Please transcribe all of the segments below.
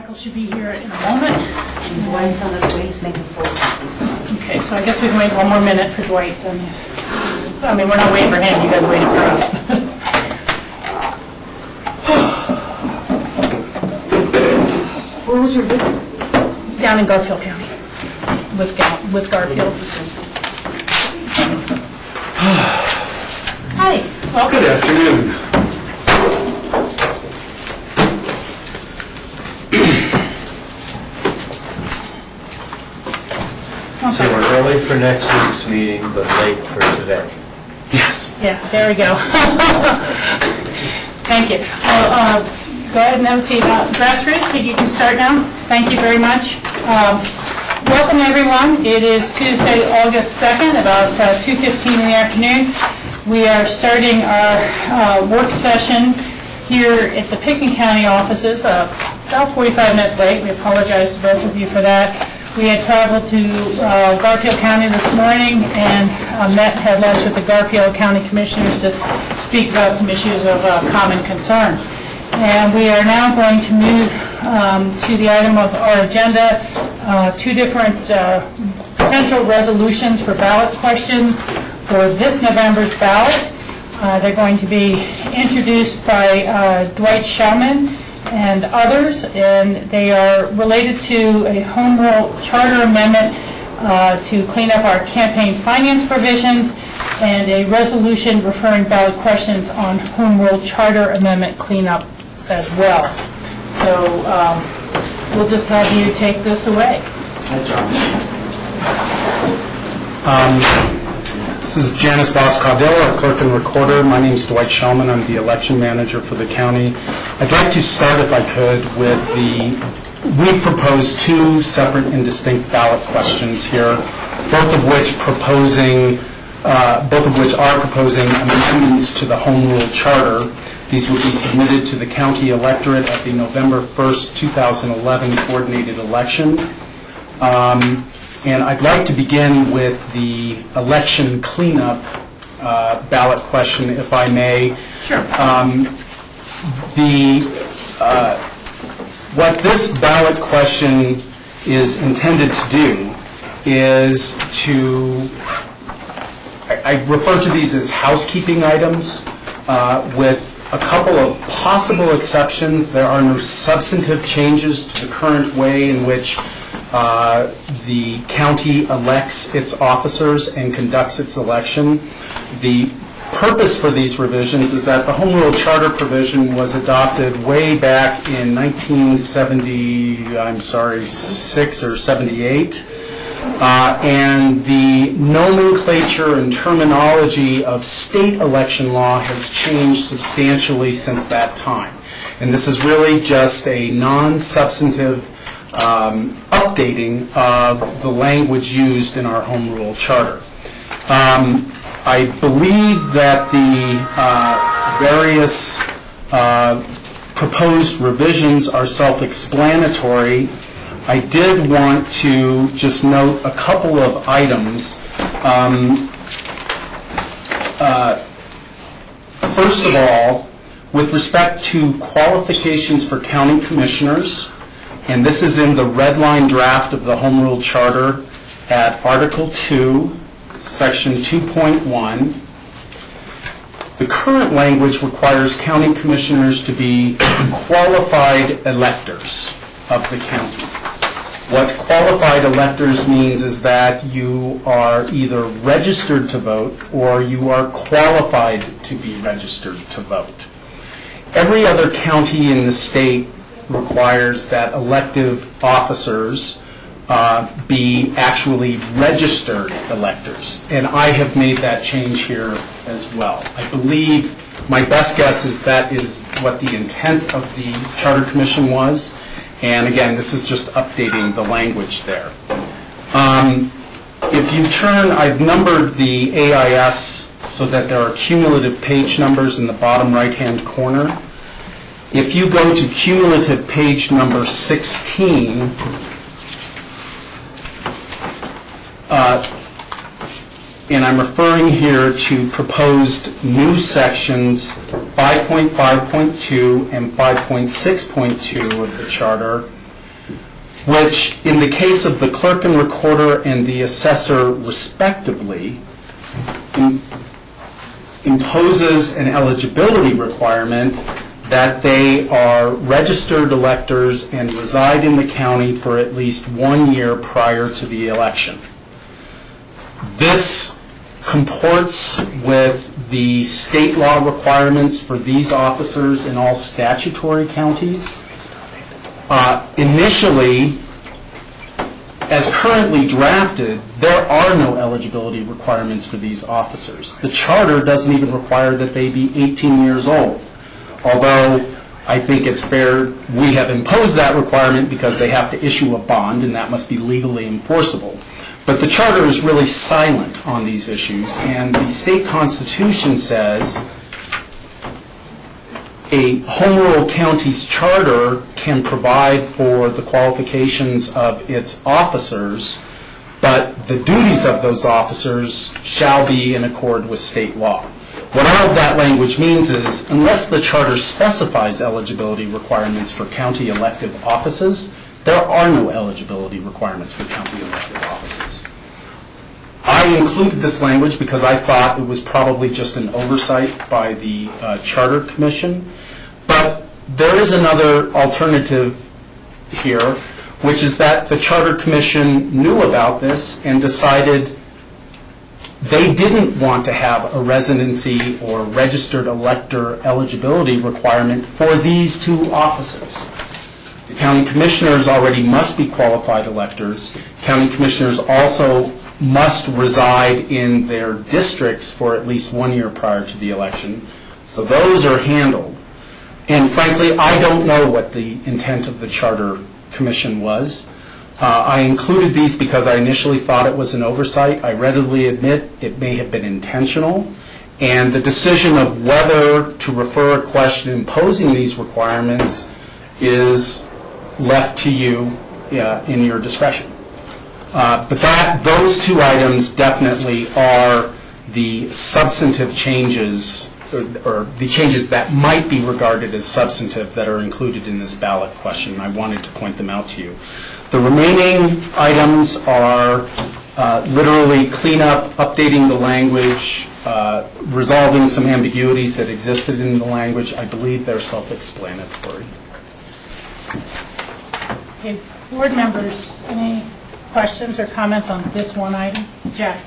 Michael should be here in a moment. And Dwight's on his way, he's making 4 copies. Okay, so I guess we can wait one more minute for Dwight. Then. I mean, we're not waiting for him, you guys waited for us. Where was your visit? Down in Garfield County with Garfield. Hi. Welcome. Good afternoon. So we're early for next week's meeting, but late for today. Yes. Yeah, there we go. Thank you. Well, go ahead and have a seat. Grassroots, you can start now. Thank you very much. Welcome, everyone. It is Tuesday, August 2nd, about 2:15 in the afternoon. We are starting our work session here at the Pickens County offices, about 45 minutes late. We apologize to both of you for that. We had traveled to Garfield County this morning and had lunch with the Garfield County Commissioners to speak about some issues of common concern. And we are now going to move to the item of our agenda, 2 different potential resolutions for ballot questions for this November's ballot. They're going to be introduced by Dwight Schauman and others, and they are related to a Home Rule Charter amendment to clean up our campaign finance provisions, and a resolution referring ballot questions on Home Rule Charter amendment cleanup as well. So we'll just have you take this away. Hi, John. This is Janice Voss-Caudill, our clerk and recorder. My name is Dwight Schauman. I'm the election manager for the county. I'd like to start, if I could, with we proposed 2 separate and distinct ballot questions here, both of which are proposing amendments to the Home Rule Charter. These will be submitted to the county electorate at the November 1st, 2011 coordinated election. And I'd like to begin with the election cleanup ballot question, if I may. Sure. What this ballot question is intended to do is I refer to these as housekeeping items with a couple of possible exceptions. There are no substantive changes to the current way in which the county elects its officers and conducts its election. The purpose for these revisions is that the Home Rule Charter provision was adopted way back in 1976 or 78. And the nomenclature and terminology of state election law has changed substantially since that time. And this is really just a non-substantive updating of the language used in our Home Rule Charter. I believe that the various proposed revisions are self-explanatory. I did want to just note a couple of items. First of all, with respect to qualifications for county commissioners, and this is in the red line draft of the Home Rule Charter at Article 2, Section 2.1, the current language requires county commissioners to be qualified electors of the county. What qualified electors means is that you are either registered to vote or you are qualified to be registered to vote. Every other county in the state requires that elective officers be actually registered electors, and I have made that change here as well. I believe, my best guess is that is what the intent of the Charter Commission was. And again, this is just updating the language there. If you turn, I've numbered the AIS so that there are cumulative page numbers in the bottom right-hand corner. If you go to cumulative page number 16, and I'm referring here to proposed new sections 5.5.2 and 5.6.2 of the Charter, which in the case of the clerk and recorder and the assessor respectively, imposes an eligibility requirement that they are registered electors and reside in the county for at least 1 year prior to the election. This comports with the state law requirements for these officers in all statutory counties. Initially, as currently drafted, there are no eligibility requirements for these officers. The charter doesn't even require that they be 18 years old, although I think it's fair we have imposed that requirement because they have to issue a bond and that must be legally enforceable. But the charter is really silent on these issues, and the state constitution says a home rule county's charter can provide for the qualifications of its officers, but the duties of those officers shall be in accord with state law. What all of that language means is, unless the charter specifies eligibility requirements for county elective offices, there are no eligibility requirements for county elective offices. I included this language because I thought it was probably just an oversight by the Charter Commission, but there is another alternative here, which is that the Charter Commission knew about this and decided they didn't want to have a residency or registered elector eligibility requirement for these two offices. The county commissioners already must be qualified electors. County commissioners also must reside in their districts for at least 1 year prior to the election. So those are handled. And frankly, I don't know what the intent of the Charter Commission was. I included these because I initially thought it was an oversight. I readily admit it may have been intentional. And the decision of whether to refer a question imposing these requirements is left to you in your discretion. But those two items definitely are the substantive changes, or the changes that might be regarded as substantive that are included in this ballot question. I wanted to point them out to you. The remaining items are literally cleanup, updating the language, resolving some ambiguities that existed in the language. I believe they're self-explanatory. Okay, board members, any questions or comments on this one item? Jack?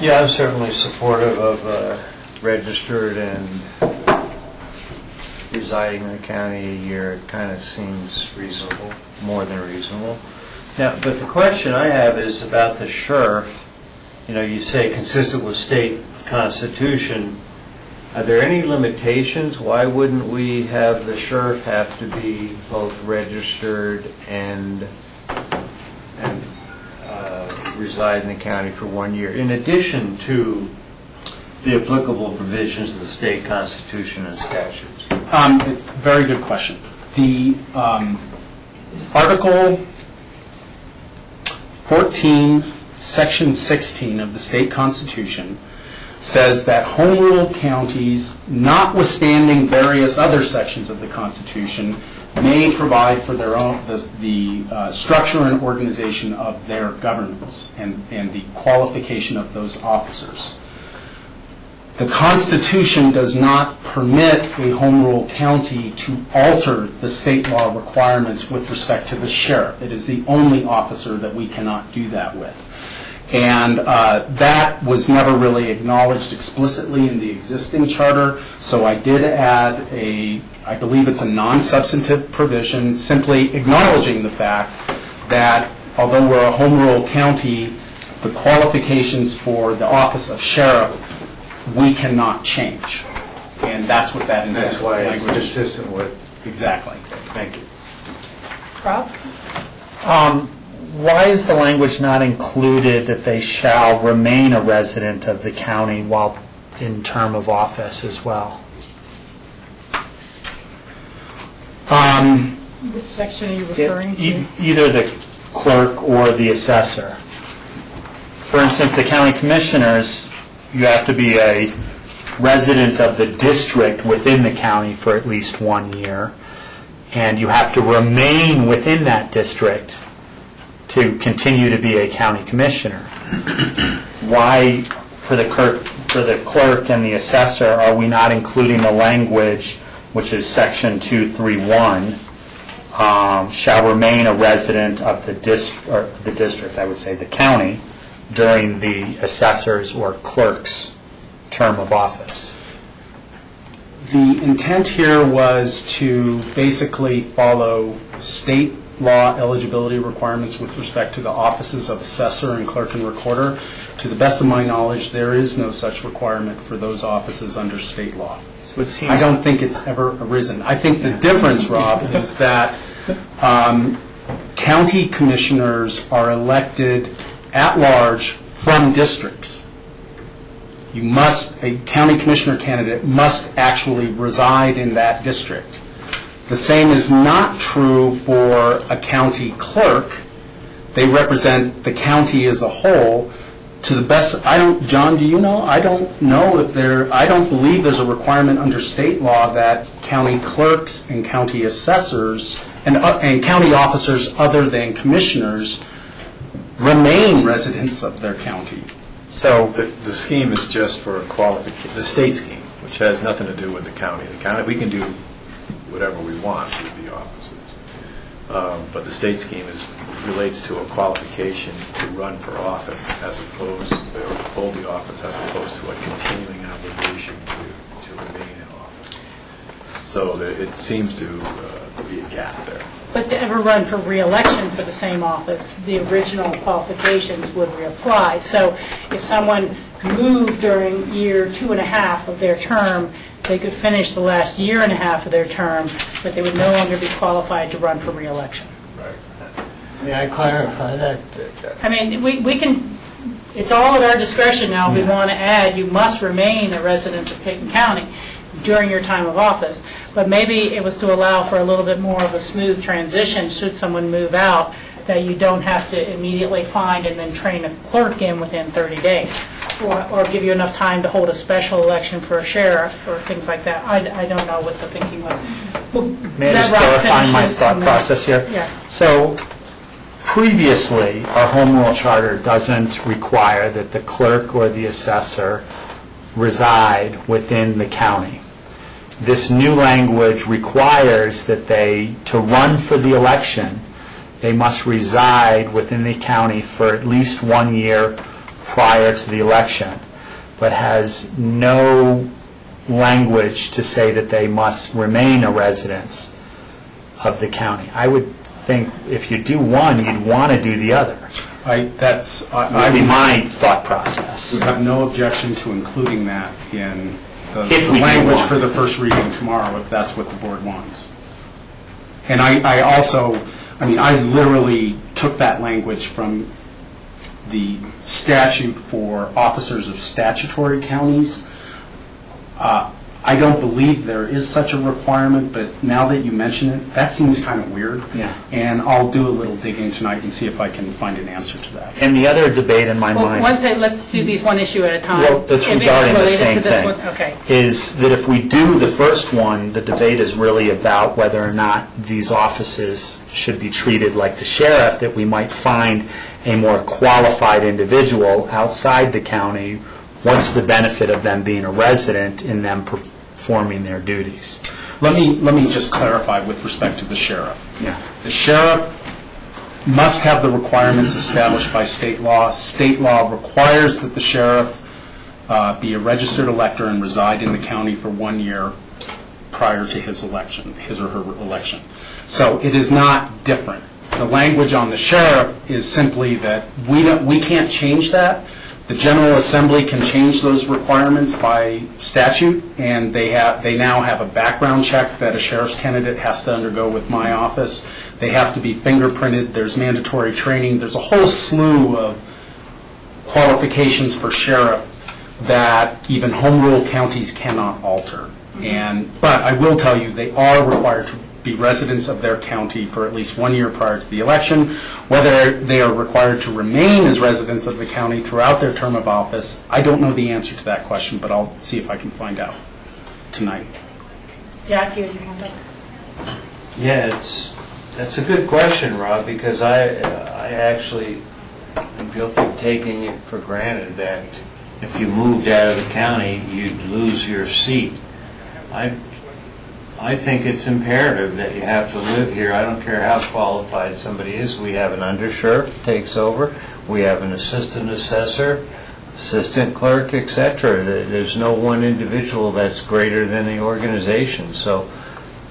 Yeah, I'm certainly supportive of registered and residing in the county a year. It kind of seems reasonable, more than reasonable. Now, but the question I have is about the sheriff. You know, you say consistent with state constitution. Are there any limitations? Why wouldn't we have the sheriff have to be both registered and reside in the county for 1 year, in addition to the applicable provisions of the state constitution and statutes? Very good question. The Article 14, Section 16 of the state constitution says that home rule counties, notwithstanding various other sections of the Constitution, may provide for their own the structure and organization of their governments and the qualification of those officers. The Constitution does not permit a home rule county to alter the state law requirements with respect to the sheriff. It is the only officer that we cannot do that with. And that was never really acknowledged explicitly in the existing charter, so I did add I believe it's a non-substantive provision, simply acknowledging the fact that although we're a home rule county, the qualifications for the office of sheriff we cannot change. And that's what that That's why it's language consistent with. Exactly. Thank you. Rob? Why is the language not included that they shall remain a resident of the county while in term of office as well? Which section are you referring to? Either the clerk or the assessor. For instance, the county commissioners, you have to be a resident of the district within the county for at least 1 year. and you have to remain within that district to continue to be a county commissioner. Why, for the clerk and the assessor, are we not including the language, which is section 231, shall remain a resident of the district, I would say the county, during the assessor's or clerk's term of office? The intent here was to basically follow state law eligibility requirements with respect to the offices of assessor and clerk and recorder. To the best of my knowledge, there is no such requirement for those offices under state law. So it seems I don't think it's ever arisen. I think the difference, Rob, is that county commissioners are elected at large from districts. A county commissioner candidate must actually reside in that district. The same is not true for a county clerk. They represent the county as a whole. To the best, John, do you know? I don't know if I don't believe there's a requirement under state law that county clerks and county assessors and county officers other than commissioners remain residents of their county. So the scheme is just for qualification, the state scheme, which has nothing to do with the county. The county, we can do whatever we want with the offices. But the state scheme relates to a qualification to run for office as opposed, or hold the office as opposed to a continuing obligation to remain in office. So it seems to be a gap there. But to ever run for re-election for the same office, the original qualifications would reapply. So if someone moved during year 2.5 of their term, they could finish the last 1.5 of their term, but they would no longer be qualified to run for re-election. May I clarify that? I mean, we can, it's all at our discretion now. If we want to add, you must remain a resident of Peyton County during your time of office. But maybe it was to allow for a little bit more of a smooth transition should someone move out, that you don't have to immediately find and then train a clerk in within 30 days. Or give you enough time to hold a special election for a sheriff or things like that. I don't know what the thinking was. Well, may I just clarify my thought process here? Yeah. So previously, our home rule charter doesn't require that the clerk or the assessor reside within the county. This new language requires that to run for the election, they must reside within the county for at least 1 year prior to the election, but has no language to say that they must remain a resident of the county. I would think if you do one, you'd want to do the other. That would be my thought process. would have no objection to including that in the If we do language one. for the first reading tomorrow, if that's what the board wants. And I also, I literally took that language from the statute for officers of statutory counties. I don't believe there is such a requirement, but now that you mention it, that seems kind of weird. Yeah. And I'll do a little digging tonight and see if I can find an answer to that. And the other debate in my mind... Let's do these one issue at a time. Well, that's If it's regarding the related same to this thing. one, okay. Is that if we do the first one, the debate is really about whether or not these offices should be treated like the sheriff, that we might find a more qualified individual outside the county. What's the benefit of them being a resident in them performing their duties? Let me just clarify with respect to the sheriff. Yeah. The sheriff must have the requirements established by state law. State law requires that the sheriff be a registered elector and reside in the county for 1 year prior to his or her election. So it is not different. The language on the sheriff is simply that we can't change that. The General Assembly can change those requirements by statute, and they now have a background check that a sheriff's candidate has to undergo with my office. They have to be fingerprinted. There's mandatory training. There's a whole slew of qualifications for sheriff that even home rule counties cannot alter. But I will tell you, they are required to be residents of their county for at least 1 year prior to the election. Whether they are required to remain as residents of the county throughout their term of office, I don't know the answer to that question, but I'll see if I can find out tonight. Jack, you had your hand up. Yeah, that's a good question, Rob, because I actually am guilty of taking it for granted that if you moved out of the county, you'd lose your seat. I think it's imperative that you have to live here. I don't care how qualified somebody is. We have an undersheriff takes over. We have an assistant assessor, assistant clerk, etc. There's no one individual that's greater than the organization. So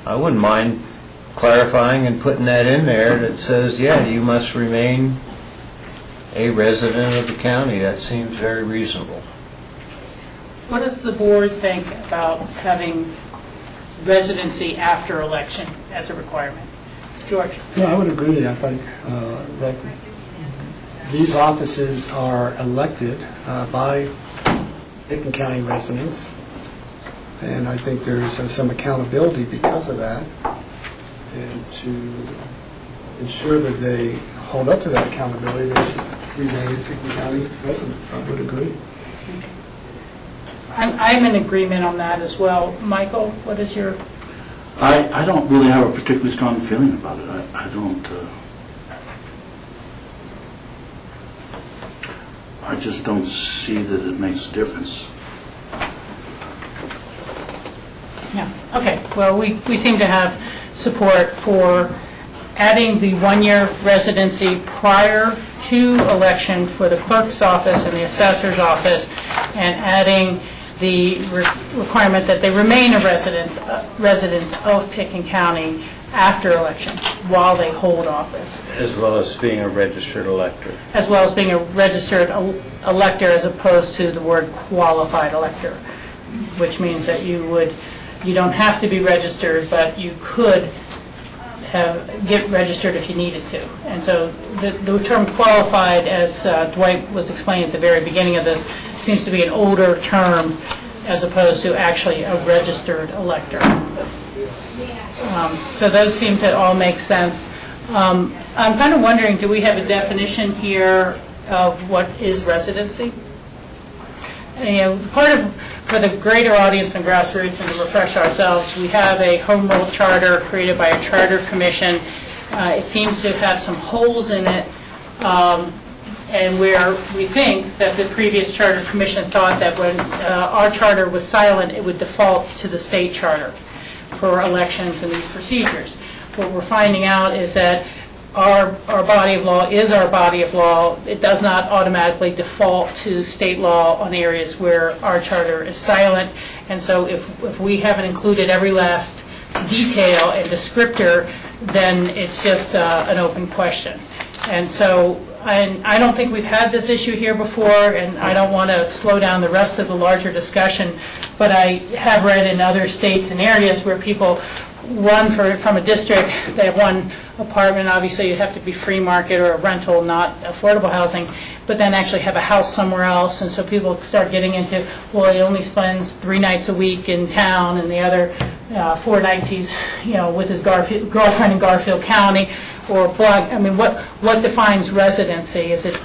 I wouldn't mind clarifying and putting that in there that says, yeah, you must remain a resident of the county. That seems very reasonable. What does the board think about having residency after election as a requirement? George? No, I would agree. I think that these offices are elected by Pickens County residents, and I think there's some accountability because of that, and to ensure that they hold up to that accountability, they should remain Pickens County residents. I would agree. I'm in agreement on that as well. Michael, what is your... I don't really have a particularly strong feeling about it. I don't... I just don't see that it makes a difference. Yeah, okay. Well, we seem to have support for adding the one-year residency prior to election for the clerk's office and the assessor's office, and adding the requirement that they remain a resident of Pickens County after election while they hold office. As well as being a registered elector. As well as being a registered elector, as opposed to the word qualified elector, which means that you don't have to be registered, but you could get registered if you needed to. And so the term qualified, as Dwight was explaining at the very beginning of this, seems to be an older term as opposed to actually a registered elector. So those seem to all make sense. I'm kind of wondering, do we have a definition here of what is residency? And, for the greater audience and grassroots, and to refresh ourselves, we have a home rule charter created by a charter commission. It seems to have some holes in it, and where we think that the previous charter commission thought that when our charter was silent, it would default to the state charter for elections and these procedures. What we're finding out is that our body of law is our body of law. It does not automatically default to state law on areas where our charter is silent. And so if we haven't included every last detail and descriptor, then it's just an open question. And so I don't think we've had this issue here before, and I don't want to slow down the rest of the larger discussion, but I have read in other states and areas where people run from a district, they have one apartment, obviously you have to be free market or a rental, not affordable housing, but then actually have a house somewhere else, and so people start getting into, well, he only spends 3 nights a week in town, and the other 4 nights he's, with his girlfriend in Garfield County, or I mean, what defines residency? Is it?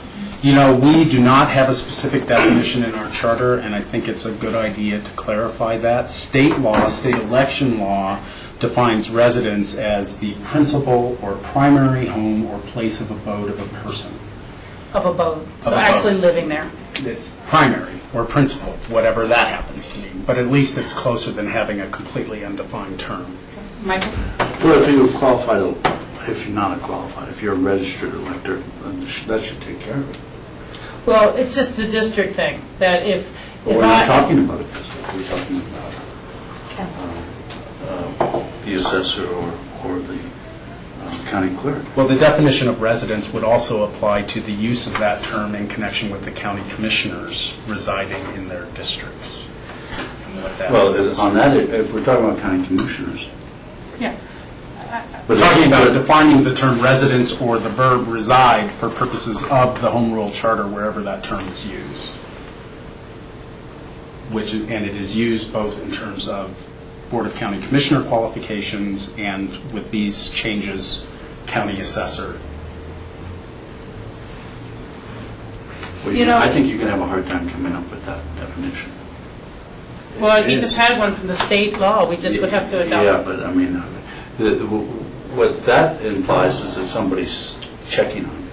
We do not have a specific definition in our charter, and I think it's a good idea to clarify that. State law, state election law, defines residence as the principal or primary home or place of abode of a person. Of abode, so actually living there. It's primary or principal, whatever that happens to mean, but at least it's closer than having a completely undefined term. Michael? Well, if you're qualified, if you're not qualified, if you're a registered elector, then that should take care of it. Well, it's just the district thing, that if We're not talking about it this way. We're talking about the assessor or the county clerk. Well, the definition of residence would also apply to the use of that term in connection with the county commissioners residing in their districts. Well, on that, if we're talking about county commissioners. Yeah. We're talking about defining the term residence or the verb reside for purposes of the Home Rule Charter, wherever that term is used. And it is used both in terms of Board of County Commissioner qualifications and, with these changes, county assessor. Well, I think you're going to have a hard time coming up with that definition. Well, you just had one from the state law. We just would have to adopt. Yeah, but I mean, what that implies is that somebody's checking on you.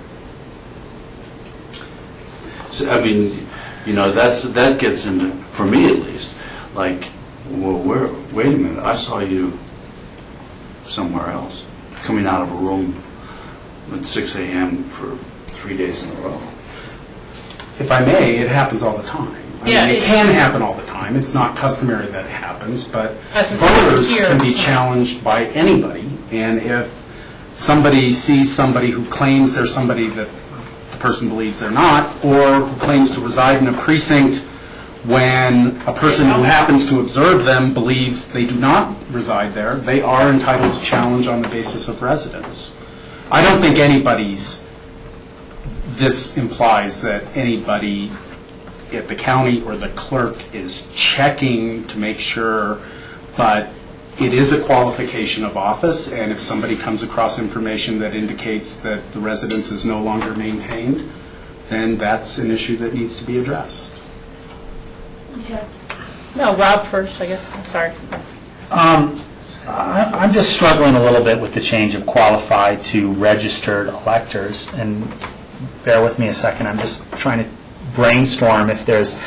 So, I mean, you know, that gets into, for me at least, like, well, wait a minute, I saw you somewhere else, coming out of a room at 6 a.m. for 3 days in a row. If I may, it happens all the time. I Yeah, mean, it can happen all the time. It's not customary that it happens, but As a voters volunteer. can be challenged by anybody. And if somebody sees somebody who claims they're somebody that the person believes they're not, or who claims to reside in a precinct when a person who happens to observe them believes they do not reside there, they are entitled to challenge on the basis of residence. I don't think this implies that anybody at the county or the clerk is checking to make sure, but it is a qualification of office, and if somebody comes across information that indicates that the residence is no longer maintained, then that's an issue that needs to be addressed. No, Rob first, I guess. I'm sorry. I'm just struggling a little bit with the change of qualified to registered electors, and bear with me a second, I'm just trying to brainstorm if there's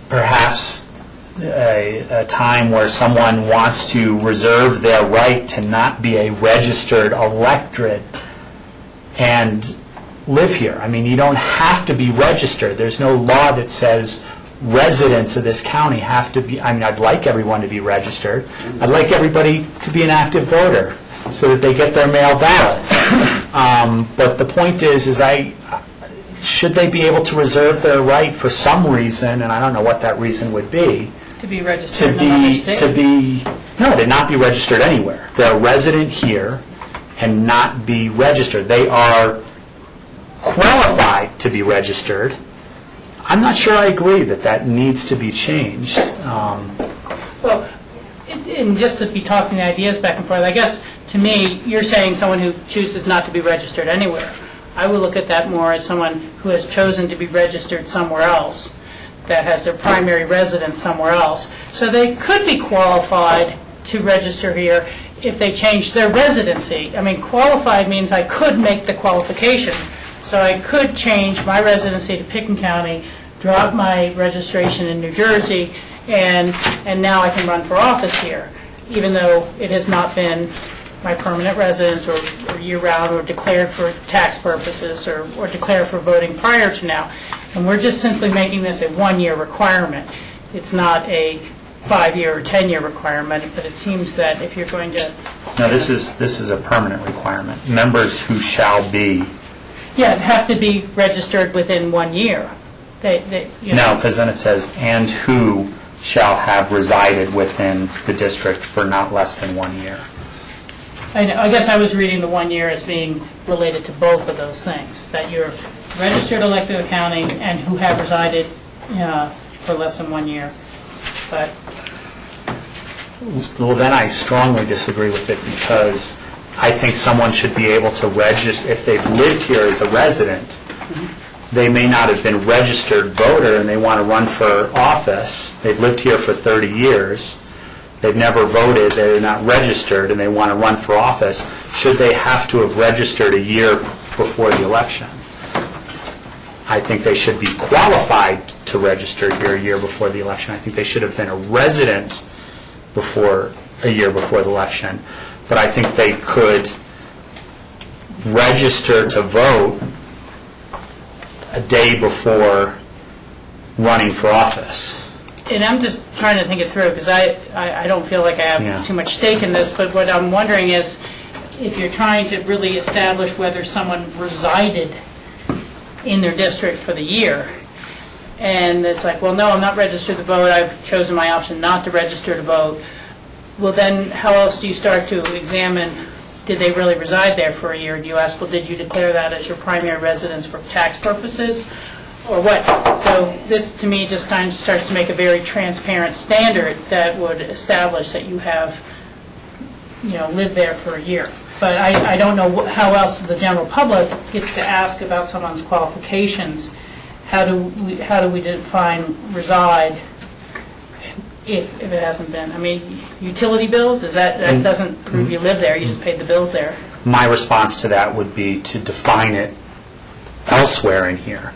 perhaps a time where someone wants to reserve their right to not be a registered electorate and live here. I mean, you don't have to be registered. There's no law that says residents of this county have to be, I mean, I'd like everyone to be registered. I'd like everybody to be an active voter so that they get their mail ballots. But the point is should they be able to reserve their right for some reason, and I don't know what that reason would be, To be registered in another state? to not be registered anywhere. They're a resident here and not be registered. They are qualified to be registered. I'm not sure I agree that needs to be changed. Well, and just to be tossing ideas back and forth, I guess, to me, you're saying someone who chooses not to be registered anywhere. I would look at that more as someone who has chosen to be registered somewhere else, that has their primary residence somewhere else. So they could be qualified to register here if they changed their residency. I mean, qualified means I could make the qualification. So I could change my residency to Pickens County, drop my registration in New Jersey, and now I can run for office here, even though it has not been my permanent residence or year-round or declared for tax purposes or declared for voting prior to now. And we're just simply making this a one-year requirement. It's not a 5-year or 10-year requirement, but it seems that if you're going to... No, this is a permanent requirement. Members who shall be... Yeah, have to be registered within 1 year. No, because then it says, and who shall have resided within the district for not less than 1 year. I know. I guess I was reading the 1 year as being related to both of those things, that you're registered elected of county and who have resided for less than 1 year. But Well, then I strongly disagree with it, because I think someone should be able to register, if they've lived here as a resident, they may not have been registered voter and they want to run for office. They've lived here for 30 years. They've never voted. They're not registered and they want to run for office. Should they have to have registered a year before the election? I think they should be qualified to register here a year before the election. I think they should have been a resident a year before the election. But I think they could register to vote a day before running for office. And I'm just trying to think it through, because I don't feel like I have too much stake in this, but what I'm wondering is, if you're trying to really establish whether someone resided in their district for the year, and it's like, well, no, I'm not registered to vote, I've chosen my option not to register to vote, well, then how else do you start to examine, did they really reside there for a year? Do you ask, well, did you declare that as your primary residence for tax purposes, or what? So this, to me, just kind of starts to make a very transparent standard that would establish that you have, lived there for a year. But I don't know how else the general public gets to ask about someone's qualifications. How do we define reside if it hasn't been? I mean, utility bills, that doesn't prove you live there, you just paid the bills there. My response to that would be to define it elsewhere in here.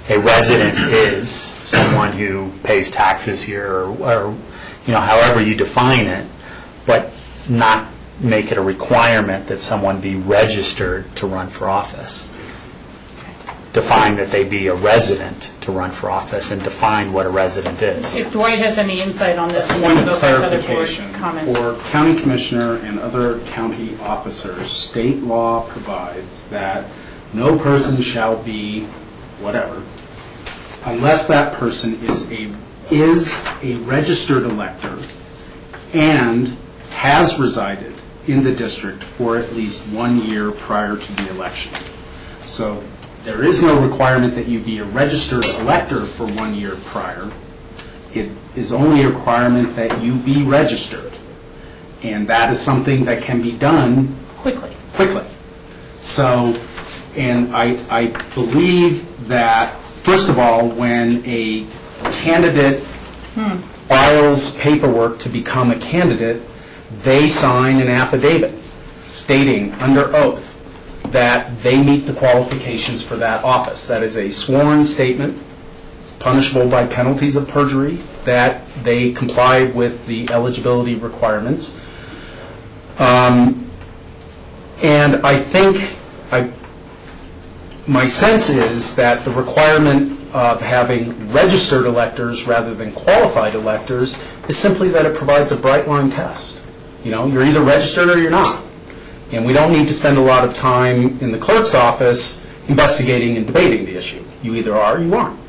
A resident is someone who pays taxes here, or however you define it, but not make it a requirement that someone be registered to run for office. Define that they be a resident to run for office, and define what a resident is. If Dwight has any insight on this, Point of go back to other board clarification, comments. for county commissioner and other county officers, state law provides that no person shall be whatever, unless that person is a registered elector and has resided in the district for at least 1 year prior to the election. So there is no requirement that you be a registered elector for 1 year prior. It is only a requirement that you be registered. And that is something that can be done Quickly. So, and I believe that, first of all, when a candidate files paperwork to become a candidate, they sign an affidavit stating under oath that they meet the qualifications for that office. That is a sworn statement, punishable by penalties of perjury, that they complied with the eligibility requirements. And I think, my sense is that the requirement of having registered electors rather than qualified electors is simply that it provides a bright line test. You're either registered or you're not. And we don't need to spend a lot of time in the clerk's office investigating and debating the issue. You either are or you aren't.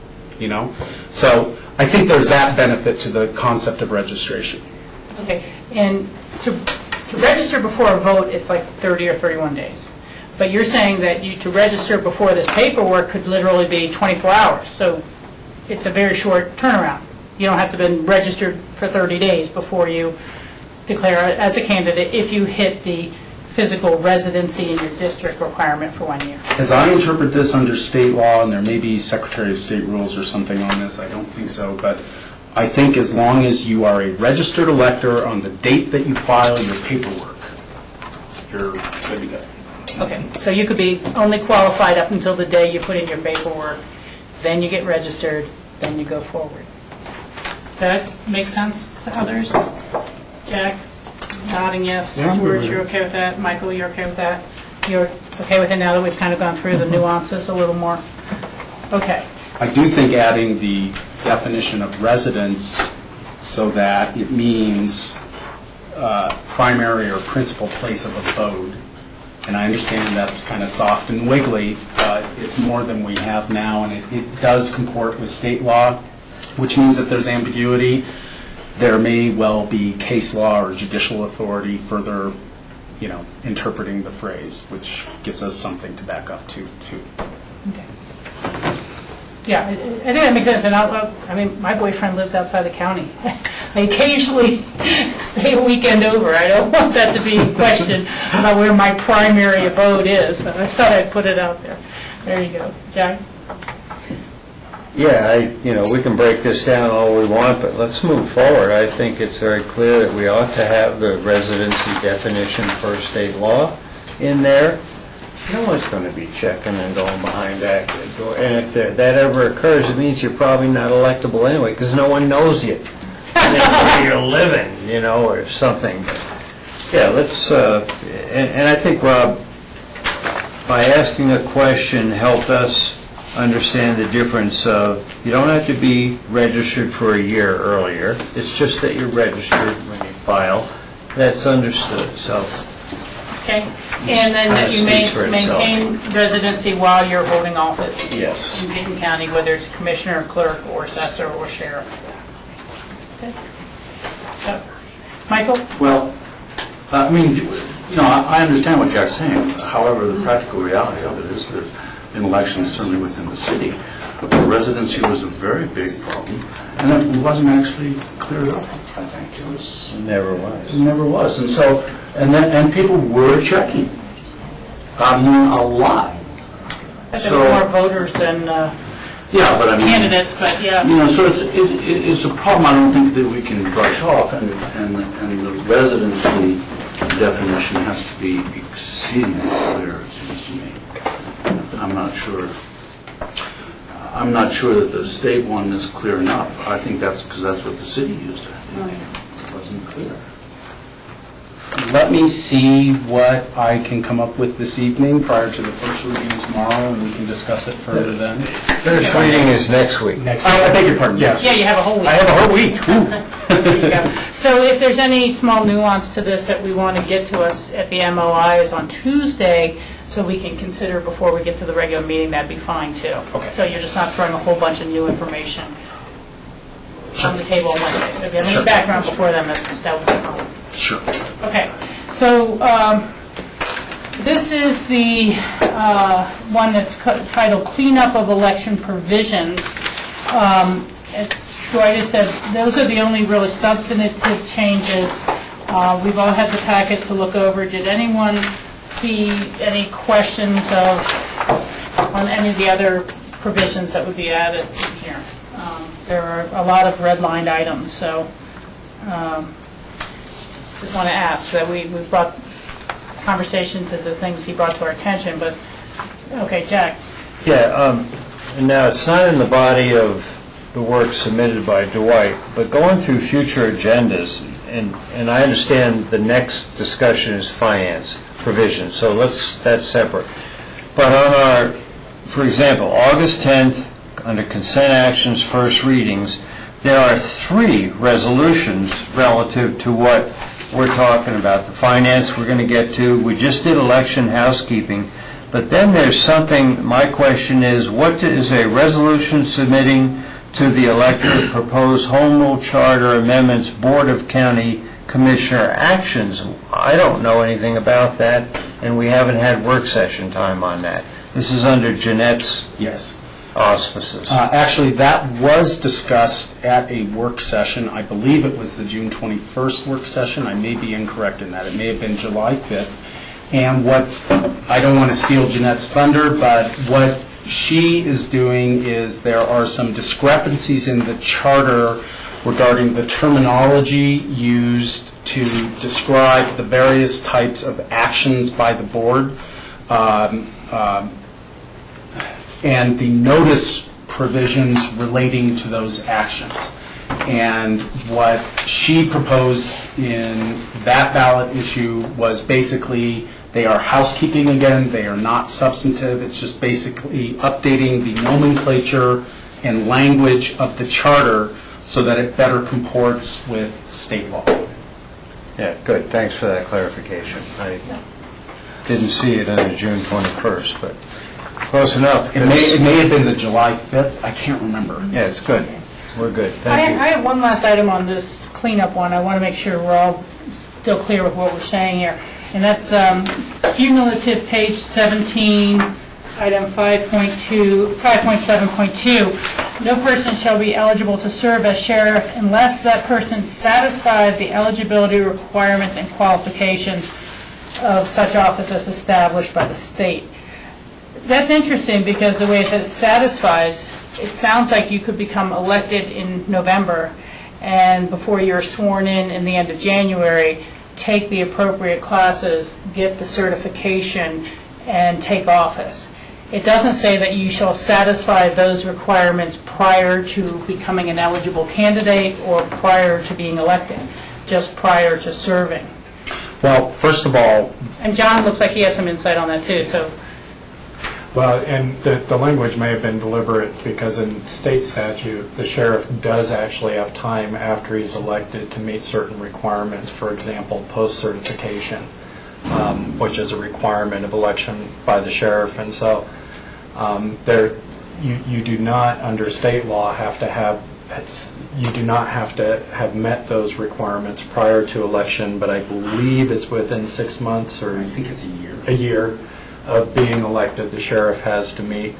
So I think there's that benefit to the concept of registration. Okay, and to register before a vote, it's like 30 or 31 days. But you're saying that to register before this paperwork could literally be 24 hours. So it's a very short turnaround. You don't have to have been registered for 30 days before you declare as a candidate if you hit the physical residency in your district requirement for 1 year. As I interpret this under state law, and there may be Secretary of State rules or something on this, I don't think so, but I think as long as you are a registered elector on the date that you file your paperwork, you're good to go. Okay, so you could be only qualified up until the day you put in your paperwork, then you get registered, then you go forward. Does that make sense to others? Jack, nodding yes. Yeah, I'm good George, with you're it. okay with that? Michael, you're okay with that? You're okay with it now that we've kind of gone through the nuances a little more? Okay. I do think adding the definition of residence so that it means primary or principal place of abode, and I understand that's kind of soft and wiggly, but it's more than we have now, and it does comport with state law, which means that there's ambiguity. There may well be case law or judicial authority further, interpreting the phrase, which gives us something to back up to, too. Okay. Yeah, I think that makes sense. And my boyfriend lives outside the county. I occasionally stay a weekend over. I don't want that to be a question about where my primary abode is. So I thought I'd put it out there. There you go. Jack? Yeah, we can break this down all we want, but let's move forward. I think it's very clear that we ought to have the residency definition per state law in there. No one's going to be checking and going behind that door. And if that ever occurs, it means you're probably not electable anyway, because no one knows you. Where you're living, or something. Yeah, let's, and I think Rob, by asking a question, helped us understand the difference of, you don't have to be registered for a year earlier. It's just that you're registered when you file. That's understood, so. Okay. And then that you maintain residency while you're holding office Yes. in Dayton County, whether it's commissioner, clerk, or assessor, or sheriff. Okay. So, Michael? Well, I understand what Jack's saying. However, the practical reality of it is that in elections, certainly within the city, the residency was a very big problem, and it wasn't actually cleared up, I think. It never was. It never was. And so, and people were checking. A lot. There were more voters than Yeah, but I mean... candidates, but yeah. You know, so it's a problem I don't think that we can brush off, and the residency definition has to be exceedingly clear, it seems to me. I'm not sure that the state one is clear enough. I think that's because that's what the city used, I think. It wasn't clear. Let me see what I can come up with this evening prior to the first reading tomorrow, and we can discuss it further then. First reading is next week. I beg your pardon, yes. Yeah, you have a whole week. I have a whole week. There you go. So if there's any small nuance to this that we want to get to us at the MOIs on Tuesday, so we can consider before we get to the regular meeting, that'd be fine too. Okay. So you're just not throwing a whole bunch of new information on the table on Wednesday. So if you have any Sure. background before then, that would be fine. Sure. Okay, so this is the one that's titled Cleanup of Election Provisions. As Dwight has said, those are the only really substantive changes. We've all had the packet to look over. Did anyone see any questions on any of the other provisions that would be added here? There are a lot of red-lined items, so just want to ask that we brought conversation to the things he brought to our attention, but, okay, Jack. Yeah, now it's not in the body of the work submitted by Dwight, but going through future agendas, and I understand the next discussion is finance provision, so that's separate. But on our, for example, August 10th, under consent actions, first readings, there are 3 resolutions relative to what we're talking about. The finance we're going to get to. We just did election housekeeping. But then there's something, my question is, what is a resolution submitting to the electorate proposed Home Rule Charter Amendments Board of County Commissioner actions? I don't know anything about that, and we haven't had work session time on that. This is under Jeanette's Yes. auspices. Actually, that was discussed at a work session. I believe it was the June 21st work session. I may be incorrect in that. It may have been July 5th. And what, I don't want to steal Jeanette's thunder, but what she is doing is there are some discrepancies in the charter regarding the terminology used to describe the various types of actions by the board. And the notice provisions relating to those actions. And what she proposed in that ballot issue was basically they are housekeeping again, they are not substantive, it's just basically updating the nomenclature and language of the charter so that it better comports with state law. Yeah, good. Thanks for that clarification. I didn't see it under June 21st, but close enough. It may have been the July 5th, I can't remember. Yeah, it's good. We're good. I Thank you. have one last item on this cleanup one. I want to make sure we're all still clear with what we're saying here. And that's cumulative page 17, item 5.7.2. No person shall be eligible to serve as sheriff unless that person satisfied the eligibility requirements and qualifications of such office as established by the state. That's interesting because the way it says satisfies, it sounds like you could become elected in November and before you're sworn in the end of January, take the appropriate classes, get the certification, and take office. It doesn't say that you shall satisfy those requirements prior to becoming an eligible candidate or prior to being elected, just prior to serving. Well, first of all, And John looks like he has some insight on that too, so. Well, and the language may have been deliberate because in state statute, the sheriff does actually have time after he's elected to meet certain requirements. For example, post-certification, which is a requirement of election by the sheriff. And so you do not, under state law, have to have met those requirements prior to election, but I believe it's within 6 months or I think it's a year of being elected, the sheriff has to meet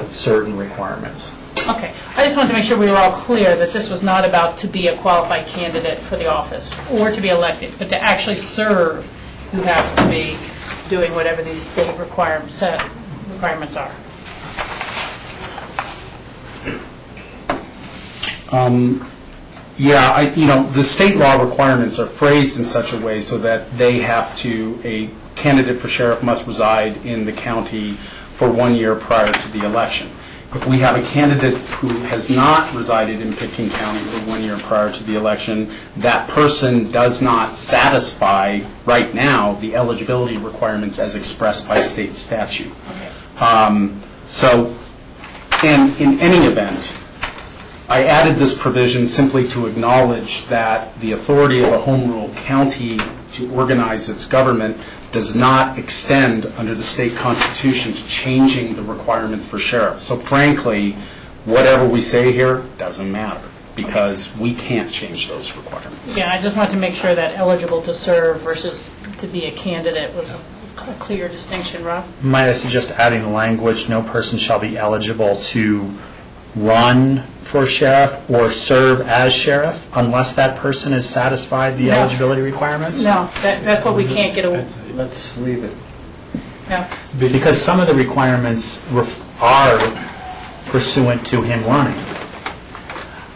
certain requirements. Okay. I just wanted to make sure we were all clear that this was not about to be a qualified candidate for the office or to be elected, but to actually serve, you have to be doing whatever these state requirements are. Yeah, the state law requirements are phrased in such a way so that a candidate for sheriff must reside in the county for 1 year prior to the election. If we have a candidate who has not resided in Pitkin County for 1 year prior to the election, that person does not satisfy, right now, the eligibility requirements as expressed by state statute. And in any event, I added this provision simply to acknowledge that the authority of a home rule county to organize its government does not extend under the state constitution to changing the requirements for sheriffs. So frankly, whatever we say here doesn't matter because we can't change those requirements. Yeah, I just want to make sure that eligible to serve versus to be a candidate was a clear distinction, Rob. Might I suggest adding the language, no person shall be eligible to run for sheriff or serve as sheriff unless that person has satisfied the eligibility requirements? No, that's what we can't get away. Let's leave it. No. Because some of the requirements are pursuant to him running.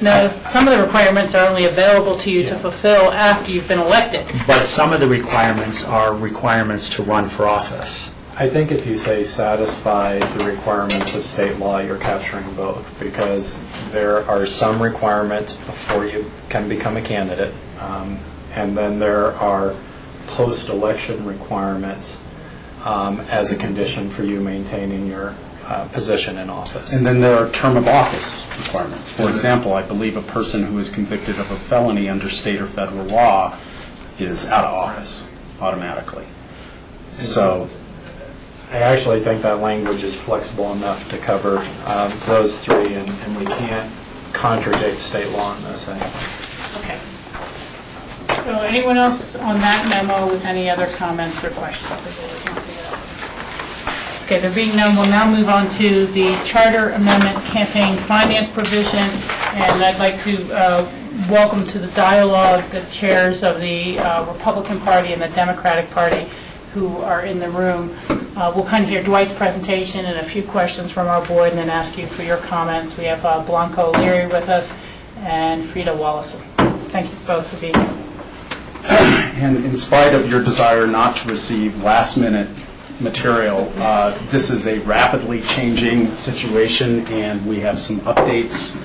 No, some of the requirements are only available to you to fulfill after you've been elected. But some of the requirements are requirements to run for office. I think if you say satisfy the requirements of state law, you're capturing both, because there are some requirements before you can become a candidate, and then there are post-election requirements as a condition for you maintaining your position in office. And then there are term of office requirements. For example, I believe a person who is convicted of a felony under state or federal law is out of office automatically. So I actually think that language is flexible enough to cover those three, and we can't contradict state law in this. Okay. So anyone else on that memo with any other comments or questions? Okay, there being none, we'll now move on to the Charter Amendment Campaign Finance Provision, and I'd like to welcome to the dialogue the chairs of the Republican Party and the Democratic Party who are in the room. We'll kind of hear Dwight's presentation and a few questions from our board and then ask you for your comments. We have Blanco Leary with us and Frida Wallace. Thank you both for being here. And in spite of your desire not to receive last-minute material, this is a rapidly changing situation, and we have some updates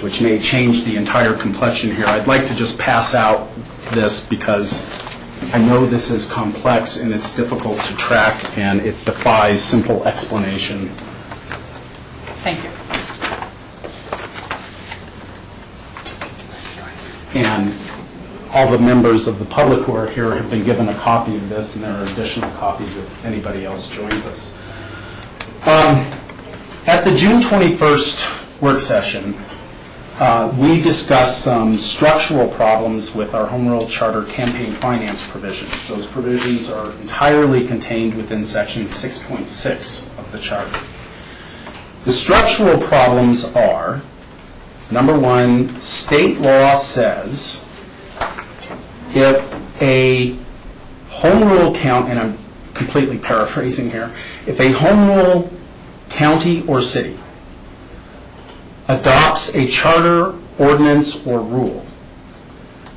which may change the entire complexion here. I'd like to just pass out this because I know this is complex and it's difficult to track, and it defies simple explanation. Thank you. And all the members of the public who are here have been given a copy of this, and there are additional copies if anybody else joined us. At the June 21st work session, we discussed some structural problems with our Home Rule Charter campaign finance provisions. Those provisions are entirely contained within Section 6.6 of the Charter. The structural problems are, number one, state law says if a home rule county, and I'm completely paraphrasing here, if a home rule county or city adopts a charter, ordinance, or rule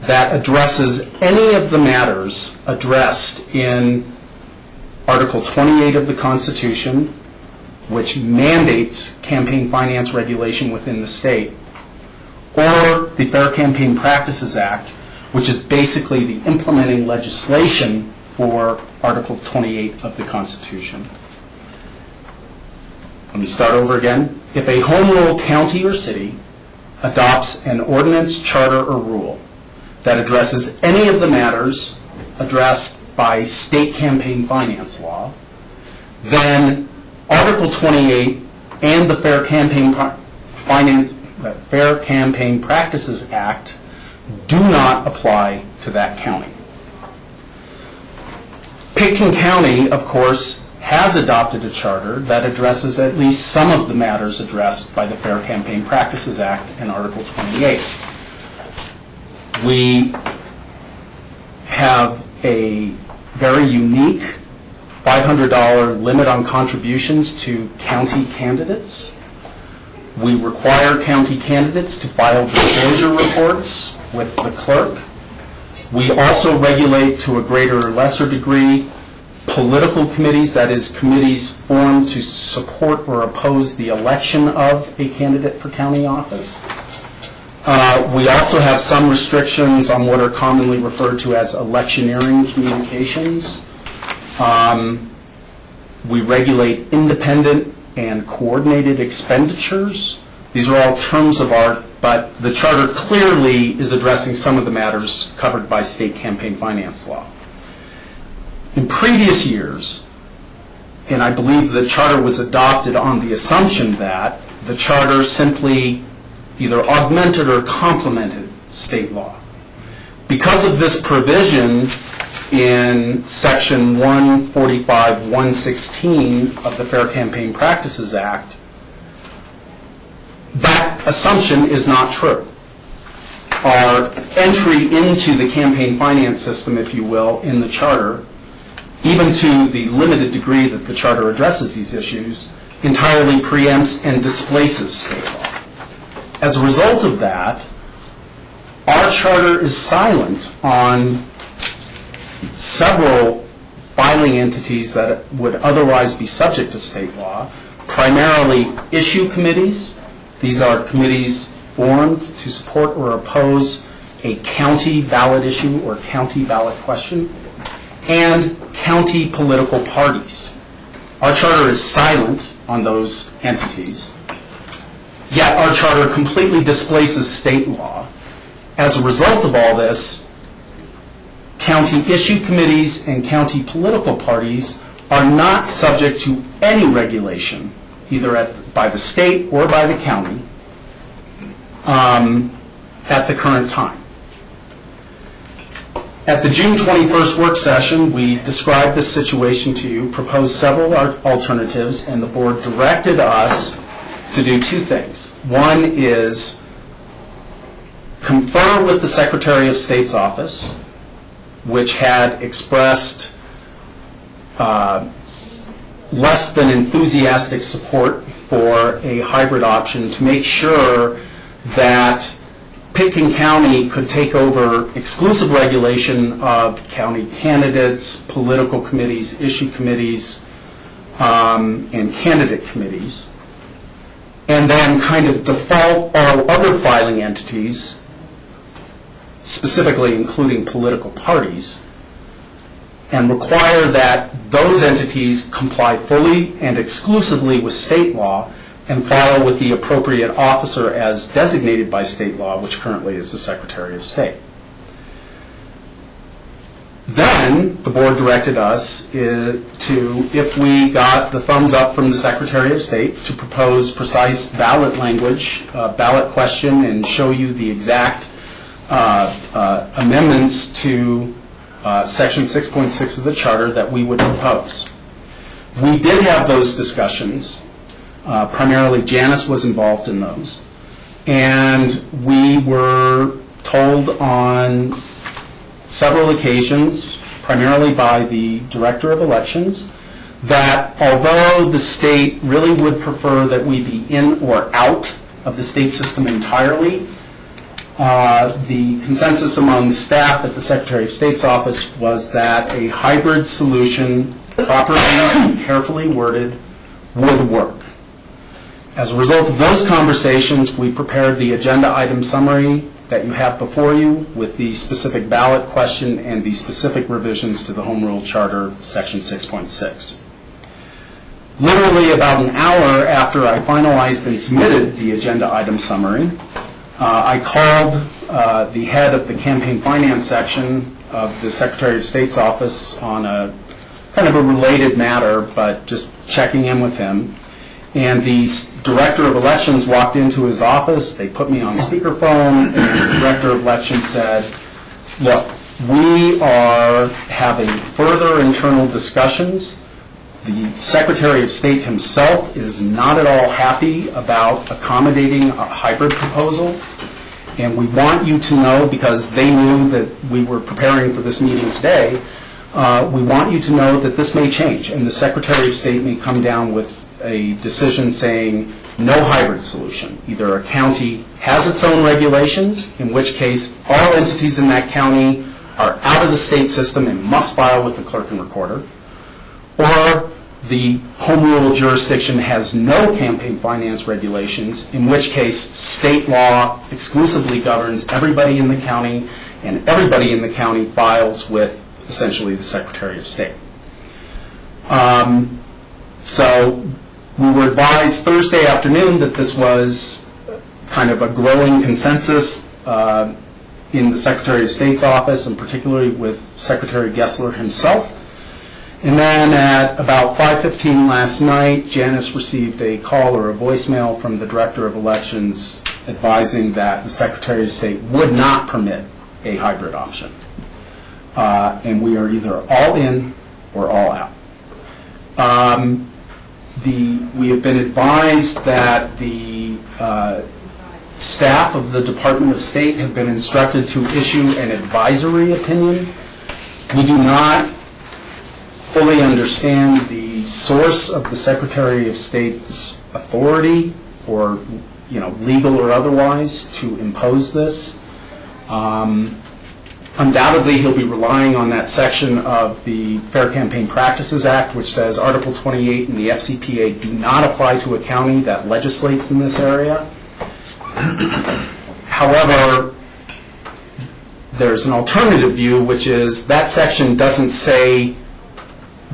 that addresses any of the matters addressed in Article 28 of the Constitution, which mandates campaign finance regulation within the state, or the Fair Campaign Practices Act, which is basically the implementing legislation for Article 28 of the Constitution. Let me start over again. If a home rule county or city adopts an ordinance, charter, or rule that addresses any of the matters addressed by state campaign finance law, then Article 28 and the Fair Campaign Practices Act do not apply to that county. Pitkin County, of course, has adopted a charter that addresses at least some of the matters addressed by the Fair Campaign Practices Act and Article 28. We have a very unique $500 limit on contributions to county candidates. We require county candidates to file disclosure reports with the clerk. We also regulate, to a greater or lesser degree, political committees, that is, committees formed to support or oppose the election of a candidate for county office. We also have some restrictions on what are commonly referred to as electioneering communications. We regulate independent and coordinated expenditures. These are all terms of art, but the charter clearly is addressing some of the matters covered by state campaign finance law. In previous years, and I believe the charter was adopted on the assumption that the charter simply either augmented or complemented state law. Because of this provision in Section 145.116 of the Fair Campaign Practices Act, that assumption is not true. Our entry into the campaign finance system, if you will, in the charter, even to the limited degree that the charter addresses these issues, entirely preempts and displaces state law. As a result of that, our charter is silent on several filing entities that would otherwise be subject to state law, primarily issue committees. These are committees formed to support or oppose a county ballot issue or county ballot question, and county political parties. Our charter is silent on those entities, yet our charter completely displaces state law. As a result of all this, county issue committees and county political parties are not subject to any regulation, either by the state or by the county, at the current time. At the June 21st work session, we described this situation to you, proposed several alternatives, and the board directed us to do two things. One is confer with the Secretary of State's office, which had expressed less than enthusiastic support for a hybrid option, to make sure that Pitkin County could take over exclusive regulation of county candidates, political committees, issue committees, and candidate committees, and then kind of default all other filing entities, specifically including political parties, and require that those entities comply fully and exclusively with state law and file with the appropriate officer as designated by state law, which currently is the Secretary of State. Then the board directed us to, if we got the thumbs up from the Secretary of State, to propose precise ballot language, ballot question, and show you the exact amendments to Section 6.6 of the Charter that we would propose. We did have those discussions. Primarily, Janice was involved in those. And we were told on several occasions, primarily by the Director of Elections, that although the state really would prefer that we be in or out of the state system entirely, the consensus among staff at the Secretary of State's office was that a hybrid solution, properly and carefully worded, would work. As a result of those conversations, we prepared the agenda item summary that you have before you with the specific ballot question and the specific revisions to the Home Rule Charter, Section 6.6. Literally about an hour after I finalized and submitted the agenda item summary, I called the head of the campaign finance section of the Secretary of State's office on a kind of a related matter, but just checking in with him. And the Director of Elections walked into his office. They put me on speakerphone, and the Director of Elections said, look, we are having further internal discussions. The Secretary of State himself is not at all happy about accommodating a hybrid proposal. And we want you to know, because they knew that we were preparing for this meeting today, we want you to know that this may change. And the Secretary of State may come down with a decision saying no hybrid solution. Either a county has its own regulations, in which case all entities in that county are out of the state system and must file with the clerk and recorder, or the home rule jurisdiction has no campaign finance regulations, in which case state law exclusively governs everybody in the county, and everybody in the county files with essentially the Secretary of State. So we were advised Thursday afternoon that this was kind of a growing consensus in the Secretary of State's office, and particularly with Secretary Gessler himself. And then at about 5:15 last night, Janice received a call or a voicemail from the Director of Elections advising that the Secretary of State would not permit a hybrid option. And we are either all in or all out. We have been advised that the staff of the Department of State have been instructed to issue an advisory opinion. We do not fully understand the source of the Secretary of State's authority, or legal or otherwise, to impose this. Undoubtedly, he'll be relying on that section of the Fair Campaign Practices Act, which says Article 28 and the FCPA do not apply to a county that legislates in this area. However, there's an alternative view, which is that section doesn't say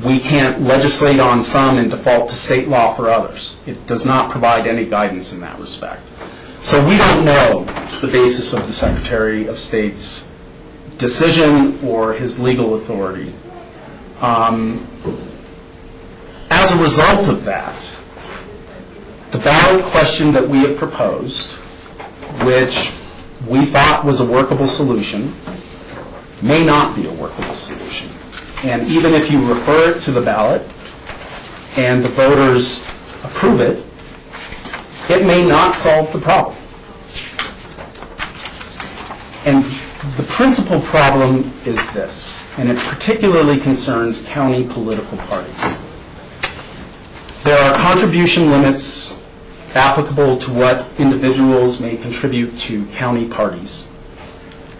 we can't legislate on some and default to state law for others. It does not provide any guidance in that respect. So we don't know the basis of the Secretary of State's decision or his legal authority. As a result of that, the ballot question that we have proposed, which we thought was a workable solution, may not be a workable solution. And even if you refer it to the ballot and the voters approve it, it may not solve the problem. And the principal problem is this, and it particularly concerns county political parties. There are contribution limits applicable to what individuals may contribute to county parties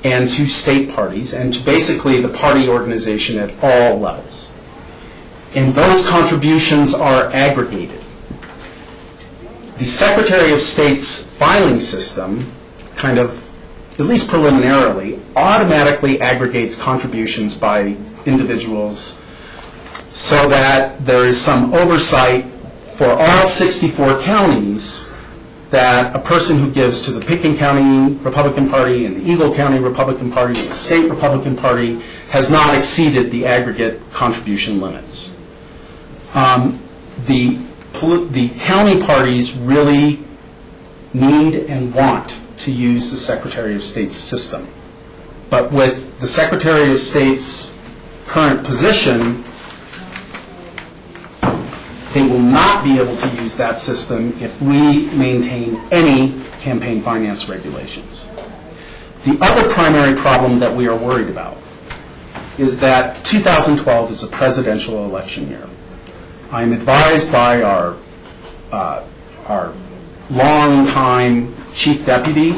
and to state parties, and to basically the party organization at all levels. And those contributions are aggregated. The Secretary of State's filing system, kind of, at least preliminarily, automatically aggregates contributions by individuals so that there is some oversight for all 64 counties, that a person who gives to the Pickens County Republican Party and the Eagle County Republican Party and the State Republican Party has not exceeded the aggregate contribution limits. The county parties really need and want to use the Secretary of State's system. But with the Secretary of State's current position, they will not be able to use that system if we maintain any campaign finance regulations. The other primary problem that we are worried about is that 2012 is a presidential election year. I am advised by our longtime chief deputy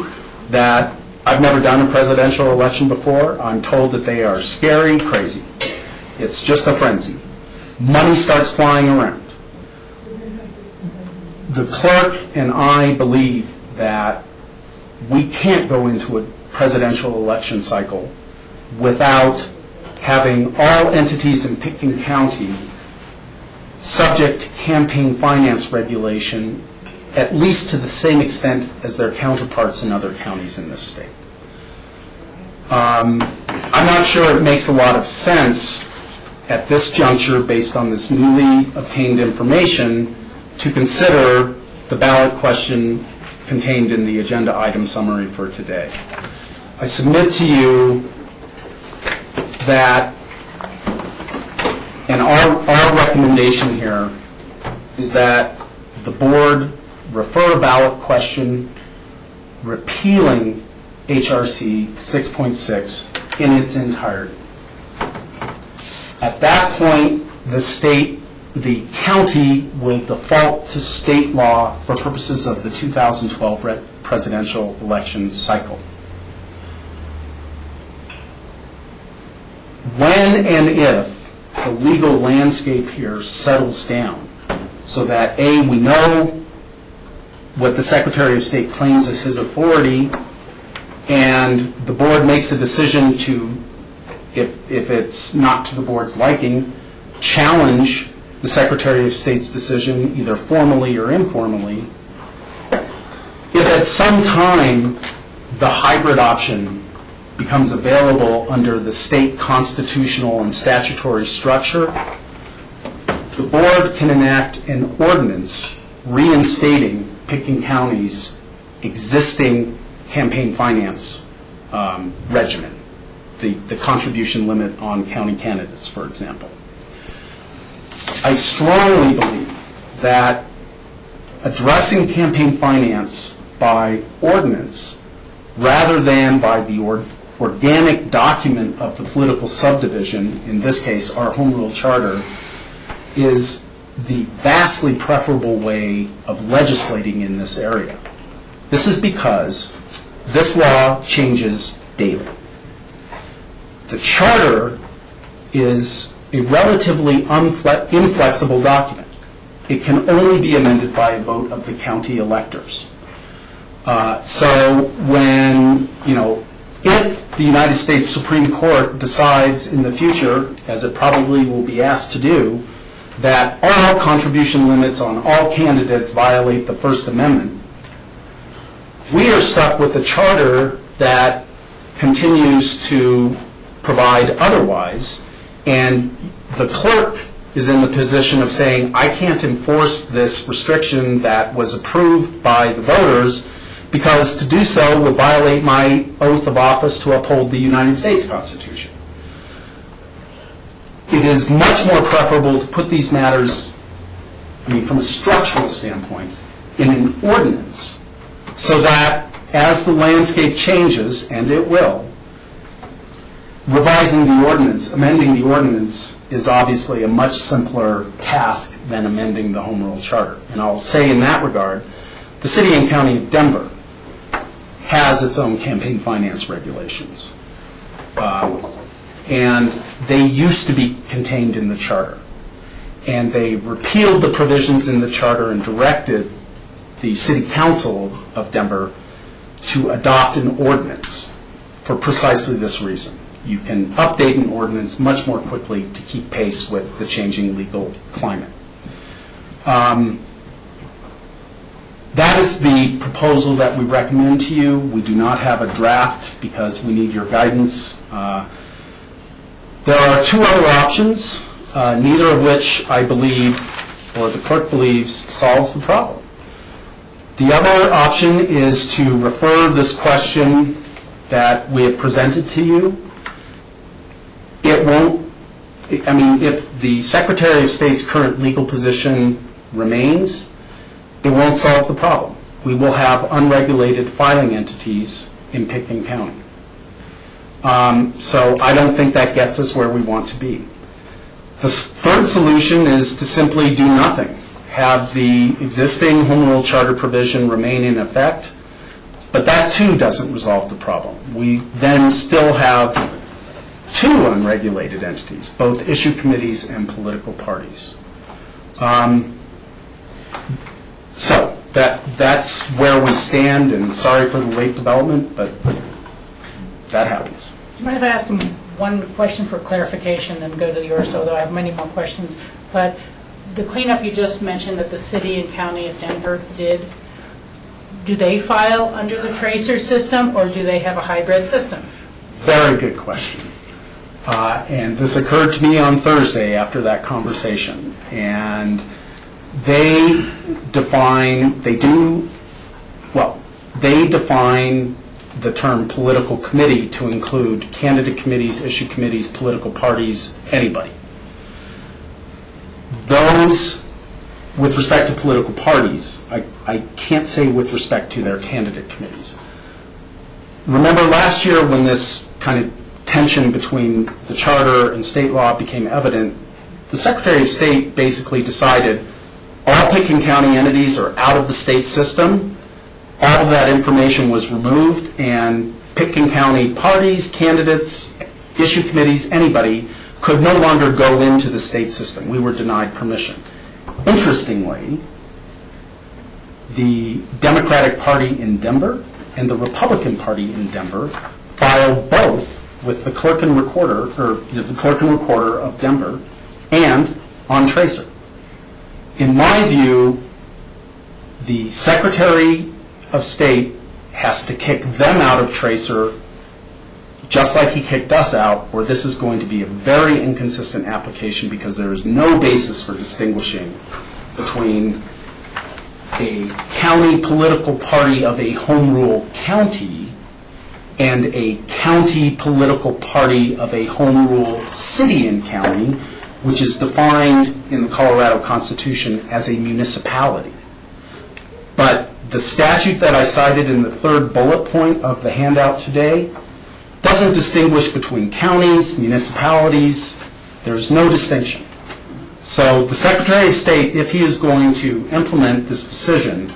that I've never done a presidential election before. I'm told that they are scary crazy. It's just a frenzy. Money starts flying around. The clerk and I believe that we can't go into a presidential election cycle without having all entities in Pickens County subject to campaign finance regulation, at least to the same extent as their counterparts in other counties in this state. I'm not sure it makes a lot of sense at this juncture, based on this newly obtained information, to consider the ballot question contained in the agenda item summary for today. I submit to you that, and our recommendation here is that the board refer a ballot question repealing HRC 6.6 in its entirety. At that point, the state the county will default to state law for purposes of the 2012 presidential election cycle. When and if the legal landscape here settles down so that, A, we know what the Secretary of State claims as his authority, and the board makes a decision to, if it's not to the board's liking, challenge the Secretary of State's decision either formally or informally. If at some time the hybrid option becomes available under the state constitutional and statutory structure, the board can enact an ordinance reinstating Pitkin County's existing campaign finance regimen, the contribution limit on county candidates, for example. I strongly believe that addressing campaign finance by ordinance rather than by the organic document of the political subdivision, in this case our Home Rule Charter, is the vastly preferable way of legislating in this area. This is because this law changes daily. The charter is a relatively inflexible document. It can only be amended by a vote of the county electors. So when, if the United States Supreme Court decides in the future, as it probably will be asked to do, that all contribution limits on all candidates violate the First Amendment, we are stuck with a charter that continues to provide otherwise, and the clerk is in the position of saying, I can't enforce this restriction that was approved by the voters because to do so would violate my oath of office to uphold the United States Constitution. It is much more preferable to put these matters, from a structural standpoint, in an ordinance so that as the landscape changes, and it will, revising the ordinance, amending the ordinance is obviously a much simpler task than amending the Home Rule Charter. And I'll say in that regard, the City and County of Denver has its own campaign finance regulations. And they used to be contained in the charter. And they repealed the provisions in the charter and directed the City Council of Denver to adopt an ordinance for precisely this reason. You can update an ordinance much more quickly to keep pace with the changing legal climate. That is the proposal that we recommend to you. We do not have a draft because we need your guidance. There are two other options, neither of which I believe, or the clerk believes, solves the problem. The other option is to refer this question that we have presented to you. It won't, if the Secretary of State's current legal position remains, it won't solve the problem. We will have unregulated filing entities in Pitkin County. So I don't think that gets us where we want to be. The third solution is to simply do nothing. Have the existing Home Rule Charter provision remain in effect, but that too doesn't resolve the problem. We then still have two unregulated entities, both issue committees and political parties. So that's where we stand, and sorry for the late development, but that happens. Do you mind if I ask them one question for clarification and go to yours, although I have many more questions? But the cleanup you just mentioned that the City and County of Denver did, do they file under the tracer system or do they have a hybrid system? Very good question. And this occurred to me on Thursday after that conversation. And they define the term political committee to include candidate committees, issue committees, political parties, anybody. Those, with respect to political parties, I can't say with respect to their candidate committees. Remember last year when this kind of tension between the charter and state law became evident, the Secretary of State basically decided all Pitkin County entities are out of the state system. All of that information was removed, and Pitkin County parties, candidates, issue committees, anybody could no longer go into the state system. We were denied permission. Interestingly, the Democratic Party in Denver and the Republican Party in Denver filed both with the clerk and recorder, or the clerk and recorder of Denver, and on Tracer. In my view, the Secretary of State has to kick them out of Tracer just like he kicked us out, or this is going to be a very inconsistent application because there is no basis for distinguishing between a county political party of a home rule county and a county political party of a home rule city and county, which is defined in the Colorado Constitution as a municipality. But the statute that I cited in the third bullet point of the handout today doesn't distinguish between counties, municipalities. There's no distinction. So the Secretary of State, if he is going to implement this decision,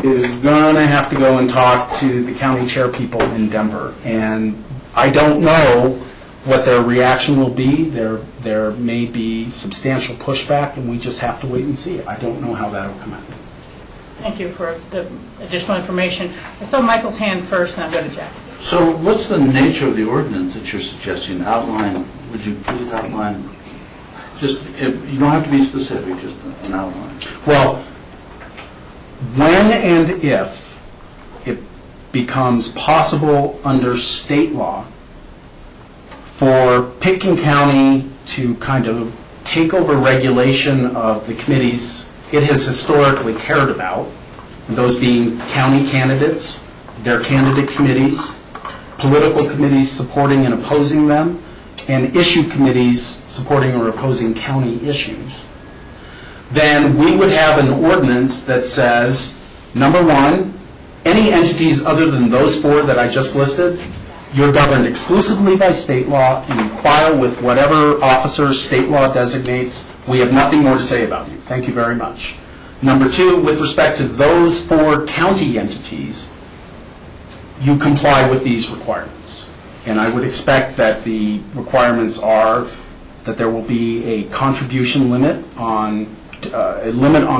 is going to have to go and talk to the county chair people in Denver. And I don't know what their reaction will be. There may be substantial pushback, and we just have to wait and see. I don't know how that will come out. Thank you for the additional information. I saw Michael's hand first, and I'll go to Jack. So what's the nature of the ordinance that you're suggesting? Outline, would you please outline? Just, you don't have to be specific, just an outline. Well, when and if it becomes possible under state law for Pitkin County to kind of take over regulation of the committees it has historically cared about, those being county candidates, their candidate committees, political committees supporting and opposing them, and issue committees supporting or opposing county issues, then we would have an ordinance that says, number one, any entities other than those four that I just listed, you're governed exclusively by state law, and you file with whatever officer state law designates. We have nothing more to say about you. Thank you very much. Number two, with respect to those four county entities, you comply with these requirements. And I would expect that the requirements are that there will be a contribution limit on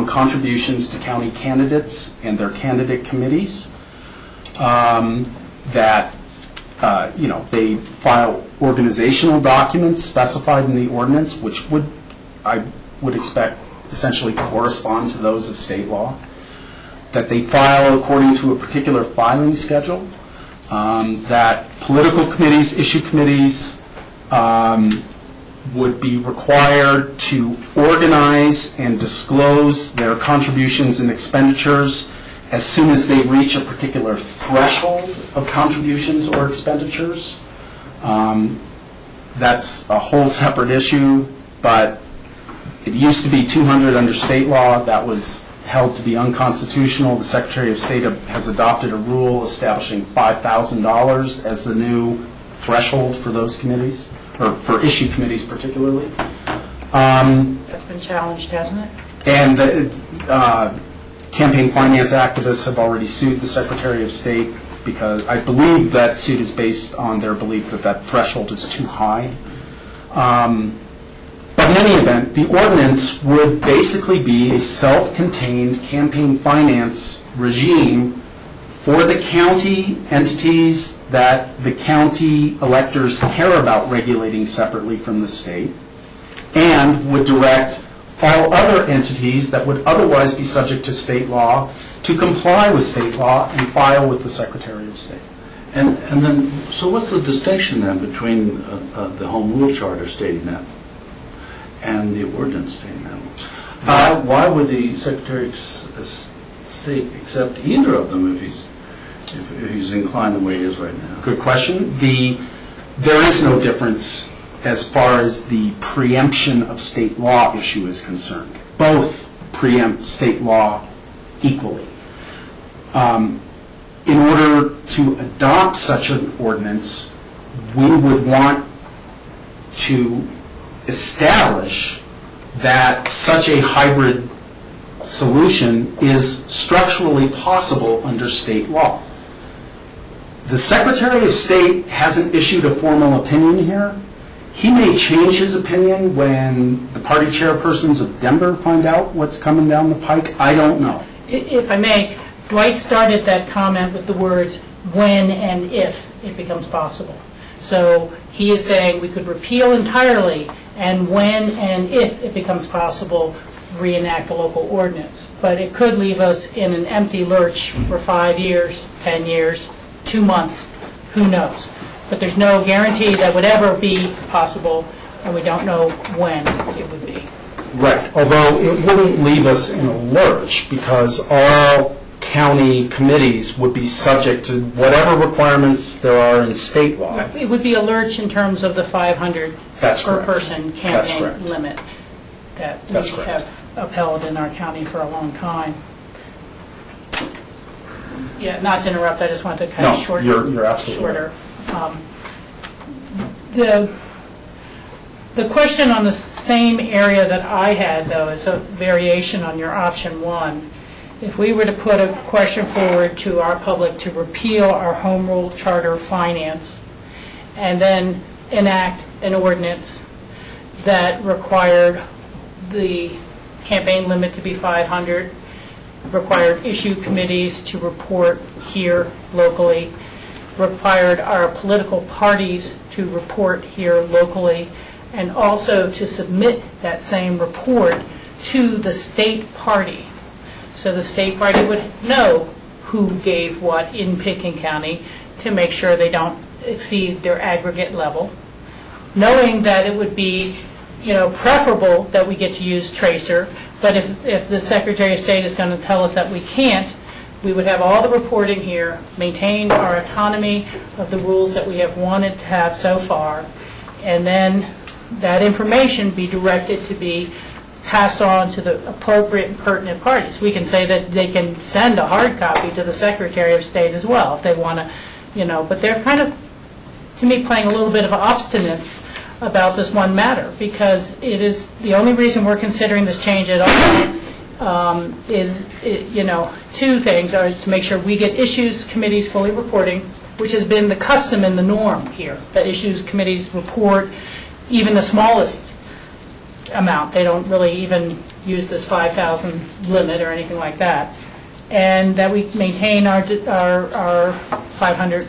contributions to county candidates and their candidate committees. That they file organizational documents specified in the ordinance, which I would expect essentially correspond to those of state law. That they file according to a particular filing schedule. That political committees, issue committees would be required to organize and disclose their contributions and expenditures as soon as they reach a particular threshold of contributions or expenditures. That's a whole separate issue, but it used to be 200 under state law. That was held to be unconstitutional. The Secretary of State has adopted a rule establishing $5,000 as the new threshold for those committees, or for issue committees particularly. That's been challenged, hasn't it? And the campaign finance activists have already sued the Secretary of State because I believe that suit is based on their belief that that threshold is too high. But in any event, the ordinance would basically be a self-contained campaign finance regime for the county entities that the county electors care about regulating separately from the state, and would direct all other entities that would otherwise be subject to state law to comply with state law and file with the Secretary of State. And then, so what's the distinction then between the Home Rule Charter stating that and the ordinance stating that? Why would the Secretary of State accept either of them if he's inclined the way he is right now? Good question. There is no difference as far as the preemption of state law issue is concerned. Both preempt state law equally. In order to adopt such an ordinance, we would want to establish that such a hybrid solution is structurally possible under state law. The Secretary of State hasn't issued a formal opinion here. He may change his opinion when the party chairpersons of Denver find out what's coming down the pike. I don't know. If I may, Dwight started that comment with the words, when and if it becomes possible. So he is saying we could repeal entirely, and when and if it becomes possible, reenact a local ordinance. But it could leave us in an empty lurch for 5 years, 10 years, 2 months, who knows. But there's no guarantee that would ever be possible, and we don't know when it would be. Right, although it wouldn't leave us in a lurch because all county committees would be subject to whatever requirements there are in state law. It would be a lurch in terms of the 500 That's per correct. person That's campaign correct. limit that we That's correct. have upheld in our county for a long time. Yeah, not to interrupt, I just wanted to kind of No, shorten. you're absolutely right. shorter. The question on the same area that I had, though, is a variation on your option 1. If we were to put a question forward to our public to repeal our home rule charter finance and then enact an ordinance that required the campaign limit to be 500, required issue committees to report here locally, required our political parties to report here locally, and also to submit that same report to the state party. So the state party would know who gave what in Pitkin County to make sure they don't exceed their aggregate level, knowing that it would be, preferable that we get to use Tracer, but if the Secretary of State is going to tell us that we can't, we would have all the reporting here, maintain our autonomy of the rules that we have wanted to have so far, and then that information be directed to be passed on to the appropriate and pertinent parties. We can say that they can send a hard copy to the Secretary of State as well if they want to, but they're kind of, to me, playing a little bit of obstinance about this one matter, because it is the only reason we're considering this change at all is, two things are to make sure we get issues committees fully reporting, which has been the custom and the norm here, that issues committees report even the smallest amount. They don't really even use this 5,000 limit or anything like that. And that we maintain our 500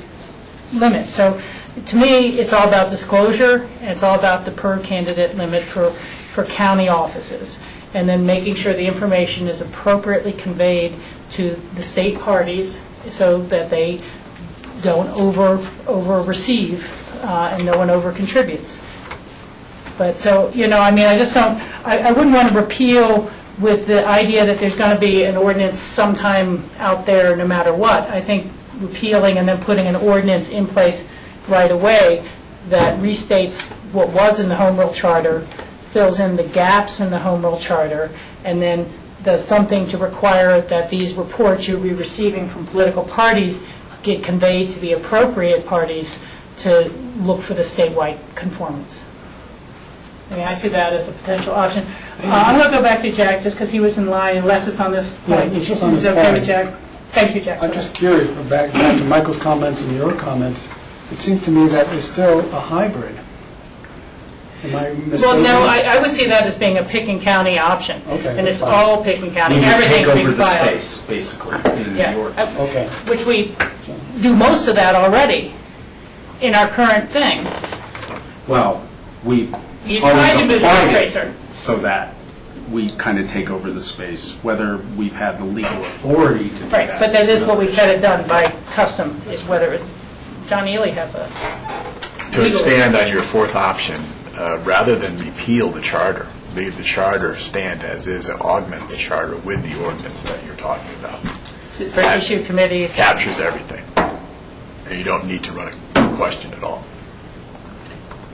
limit. So to me, it's all about disclosure, and it's all about the per candidate limit for county offices. And then making sure the information is appropriately conveyed to the state parties so that they don't over-receive and no one over-contributes. But so, I just don't, I wouldn't want to repeal with the idea that there's going to be an ordinance sometime out there no matter what. I think repealing and then putting an ordinance in place right away that restates what was in the Home Rule Charter, fills in the gaps in the Home Rule Charter, and then does something to require that these reports you'll be receiving from political parties get conveyed to the appropriate parties to look for the statewide conformance. I see that as a potential option. I'm going to go back to Jack just because he was in line, unless it's on this point. Yeah, it's just on this Is it okay point. with Jack? Thank you, Jack. I'm just curious, but back to Michael's comments and your comments, it seems to me that it's still a hybrid. Am I mistaken? Well, no, I would see that as being a Pitkin County option. Okay, And it's that's fine. all Pitkin County. We would take Everything's over being the filed. space, basically, in Yeah. the ordinance. Okay. Which we do most of that already in our current thing. Well, we've You try to always do the applied tracer. it so that we kind of take over the space, whether we've had the legal authority to do that. Right, but that is what we've had it done by custom, is whether it's, John Ely has a To expand on your fourth option, rather than repeal the charter, leave the charter stand as is and augment the charter with the ordinance that you're talking about. for issue committees. Captures everything. And you don't need to run a question at all.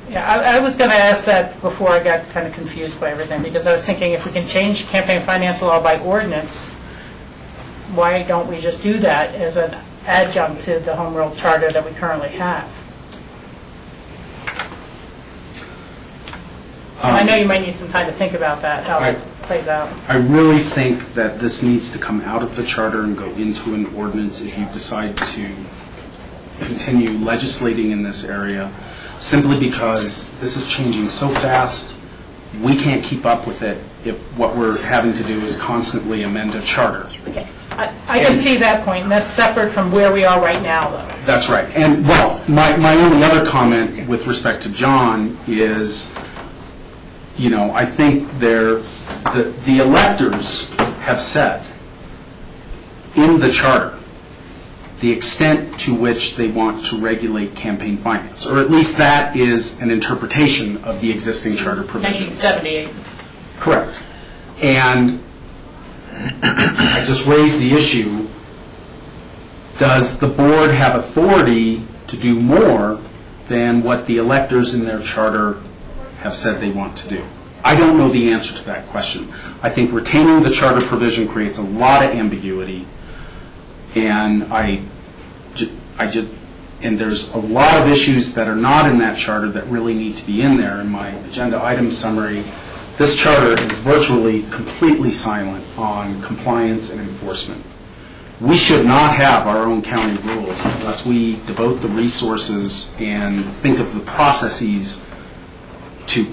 Yeah, I was going to ask that before I got kind of confused by everything, because I was thinking if we can change campaign finance law by ordinance, why don't we just do that as an adjunct to the Home Rule Charter that we currently have? know you might need some time to think about that, how it plays out. I really think that this needs to come out of the charter and go into an ordinance if you decide to continue legislating in this area, simply because this is changing so fast, we can't keep up with it if what we're having to do is constantly amend a charter. Okay. I can see that point, and that's separate from where we are right now, though. That's right. And, well, my only other comment with respect to John is, you know, I think the electors have said in the charter the extent to which they want to regulate campaign finance, or at least that is an interpretation of the existing charter provisions. 1978. Correct. And I just raised the issue, does the board have authority to do more than what the electors in their charter have said they want to do? I don't know the answer to that question. I think retaining the charter provision creates a lot of ambiguity, and and there's a lot of issues that are not in that charter that really need to be in there. In my agenda item summary, this charter is virtually completely silent on compliance and enforcement. We should not have our own county rules unless we devote the resources and think of the processes to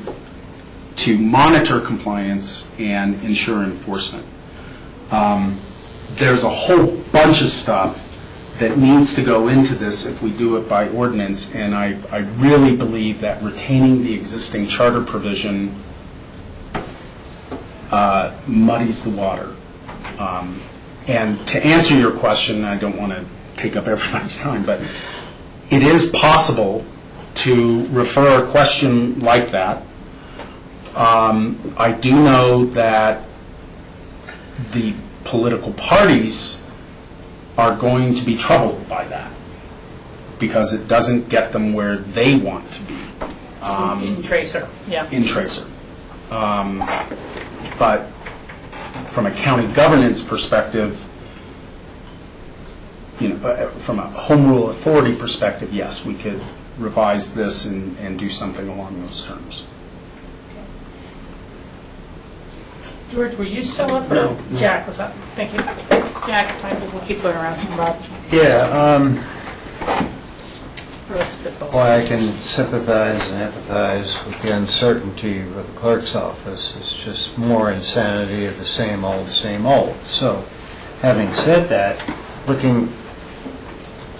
monitor compliance and ensure enforcement. There's a whole bunch of stuff that needs to go into this if we do it by ordinance, and I really believe that retaining the existing charter provision muddies the water. And to answer your question, I don't want to take up everybody's time, but it is possible to refer a question like that. I do know that the political parties are going to be troubled by that because it doesn't get them where they want to be. In Tracer, yeah. In Tracer. But from a county governance perspective, you know, from a home rule authority perspective, yes, we could revise this and do something along those terms. George, were you still up? No. Jack was up. Thank you. Jack, we'll keep going around. Rob. Yeah, Roast spitballs. why I can sympathize and empathize with the uncertainty of the clerk's office is just more insanity of the same old, same old. So, having said that, looking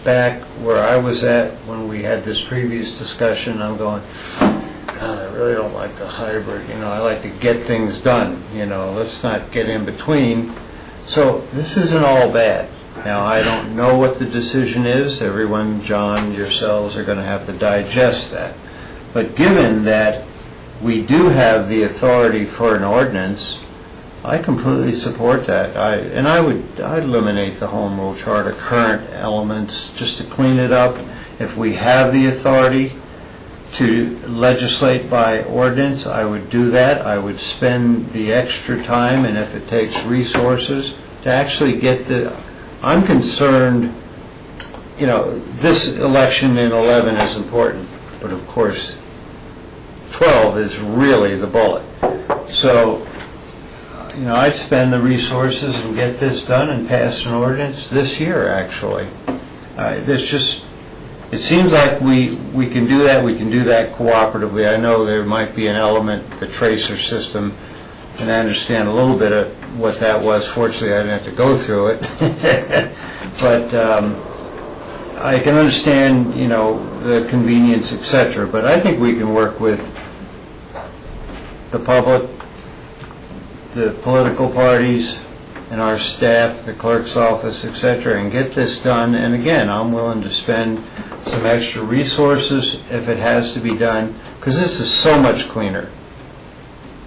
back where I was at when we had this previous discussion, I'm going, God, I really don't like the hybrid. You know, I like to get things done. You know, let's not get in between. So this isn't all bad. Now, I don't know what the decision is. Everyone, John, yourselves, are going to have to digest that. But given that we do have the authority for an ordinance, I completely support that. I'd eliminate the home rule charter current elements just to clean it up. If we have the authority to legislate by ordinance, I would do that. I would spend the extra time, and if it takes resources, to actually get the... I'm concerned, you know, this election in 11 is important, but of course 12 is really the bullet. So, you know, I'd spend the resources and get this done and pass an ordinance this year, actually. There's just... It seems like we can do that. We can do that cooperatively. I know there might be an element, the tracer system, and I understand a little bit of what that was. Fortunately, I didn't have to go through it. But I can understand, you know, the convenience, etc. But I think we can work with the public, the political parties, and our staff, the clerk's office, etc., and get this done. And again, I'm willing to spend some extra resources if it has to be done, because this is so much cleaner.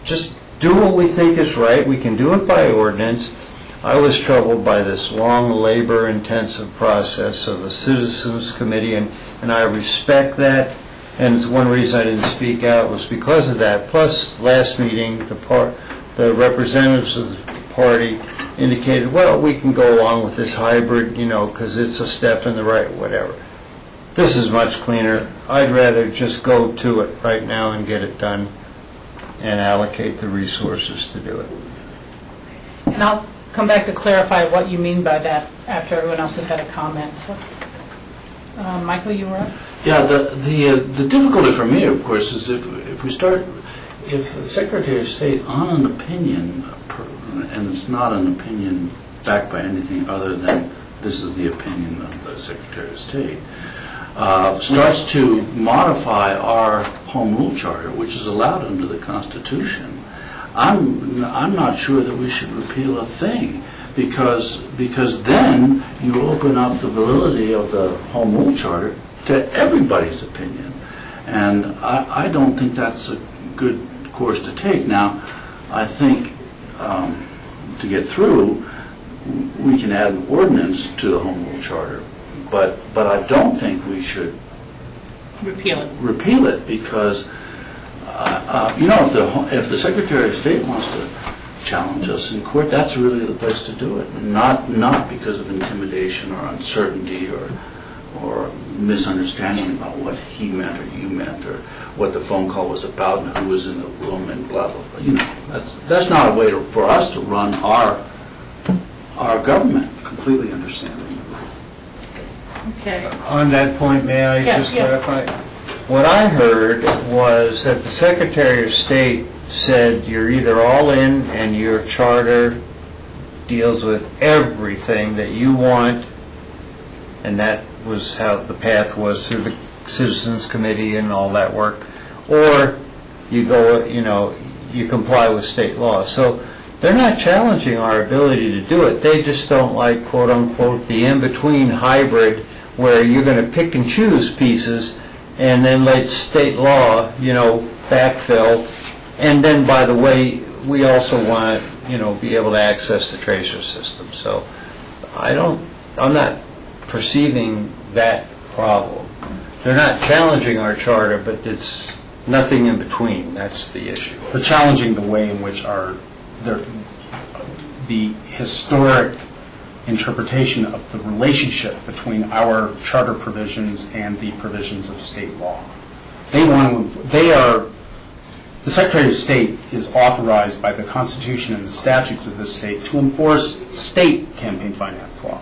Just do what we think is right. We can do it by ordinance. I was troubled by this long, labor-intensive process of a citizens committee, and I respect that. And it's one reason I didn't speak out was because of that. Plus, last meeting, the representatives of the party indicated, well, we can go along with this hybrid, you know, because it's a step in the right, whatever. This is much cleaner. I'd rather just go to it right now and get it done. and allocate the resources to do it. And I'll come back to clarify what you mean by that after everyone else has had a comment. So, Michael, you were up? Yeah, the difficulty for me, of course, is if the Secretary of State on an opinion, and it's not an opinion backed by anything other than this is the opinion of the Secretary of State, starts to modify our Home Rule Charter, which is allowed under the Constitution, I'm not sure that we should repeal a thing, because then you open up the validity of the Home Rule Charter to everybody's opinion, and I don't think that's a good course to take. Now, I think to get through, we can add an ordinance to the Home Rule Charter, but I don't think we should repeal it because if the Secretary of State wants to challenge us in court, that's really the place to do it, not because of intimidation or uncertainty or misunderstanding about what he meant or you meant or what the phone call was about and who was in the room and blah blah blah. That's not a way for us to run our government. Completely understanding. Okay. On that point, may I just clarify? Yeah. What I heard was that the Secretary of State said you're either all in and your charter deals with everything that you want, and that was how the path was through the Citizens Committee and all that work, or you go, you comply with state law. So they're not challenging our ability to do it. They just don't like, quote unquote, the in-between hybrid where you're going to pick and choose pieces and then let state law, backfill. And then, by the way, we also want to, be able to access the tracer system. So I'm not perceiving that problem. They're not challenging our charter, but it's nothing in between. That's the issue. They're challenging the way in which the historic interpretation of the relationship between our charter provisions and the provisions of state law. The Secretary of State is authorized by the Constitution and the statutes of this state to enforce state campaign finance law.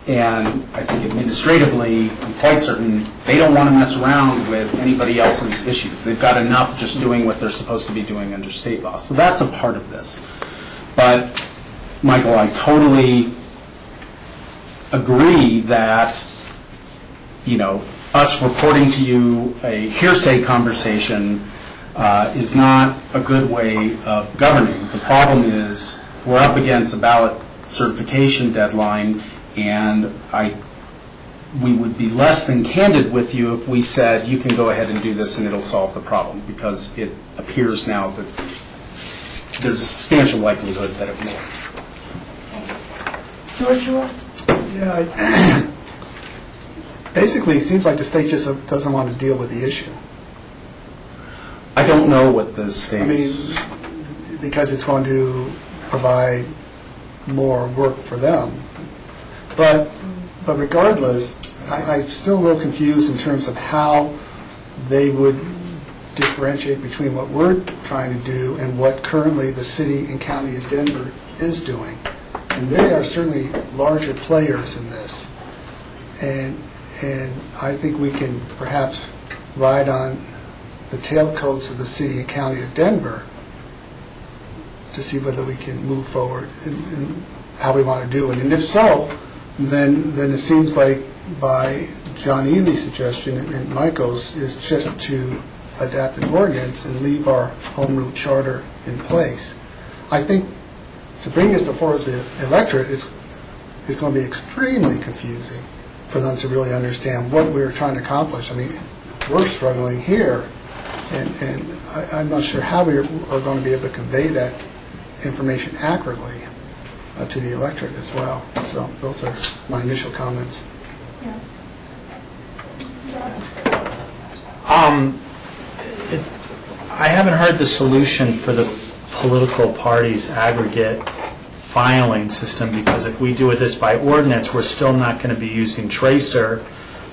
And I think administratively, I'm quite certain they don't want to mess around with anybody else's issues. They've got enough just doing what they're supposed to be doing under state law. So that's a part of this. But, Michael, I totally agree that, us reporting to you a hearsay conversation is not a good way of governing. The problem is we're up against a ballot certification deadline, and we would be less than candid with you if we said you can go ahead and do this and it'll solve the problem, because it appears now that there's a substantial likelihood that it will. George, you are? Yeah, basically, it seems like the state just doesn't want to deal with the issue. I don't know what the state's... because it's going to provide more work for them. But regardless, I'm still a little confused in terms of how they would differentiate between what we're trying to do and what currently the city and county of Denver is doing. And they are certainly larger players in this. And I think we can perhaps ride on the tailcoats of the city and county of Denver to see whether we can move forward in how we want to do it. And if so, then it seems like by John Ely's suggestion and Michael's is just to adapt an ordinance and leave our home rule charter in place. I think to bring this before the electorate is going to be extremely confusing for them to really understand what we're trying to accomplish. I mean, we're struggling here, and I'm not sure how we are going to be able to convey that information accurately to the electorate as well. So those are my initial comments. Yeah. I haven't heard the solution for the political parties' aggregate filing system, because if we do this by ordinance, we're still not going to be using Tracer,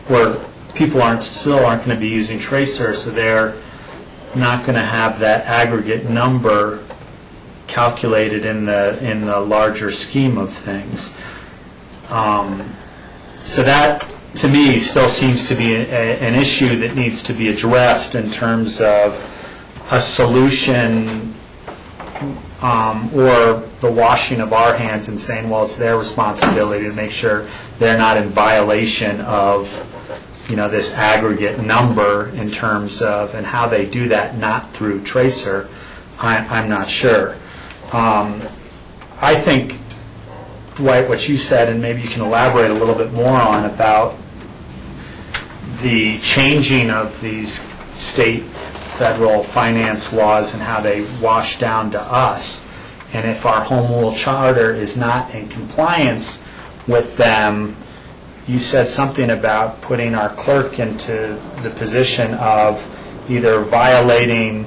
where people still aren't going to be using Tracer, so not going to have that aggregate number calculated in the larger scheme of things. So that, to me, still seems to be an issue that needs to be addressed in terms of a solution or the washing of our hands and saying, well, it's their responsibility to make sure they're not in violation of, this aggregate number in terms of, and how they do that, not through Tracer, I'm not sure. I think, Dwight, what you said, and maybe you can elaborate a little bit more on about the changing of these state, federal finance laws and how they wash down to us. And if our home rule charter is not in compliance with them, you said something about putting our clerk into the position of either violating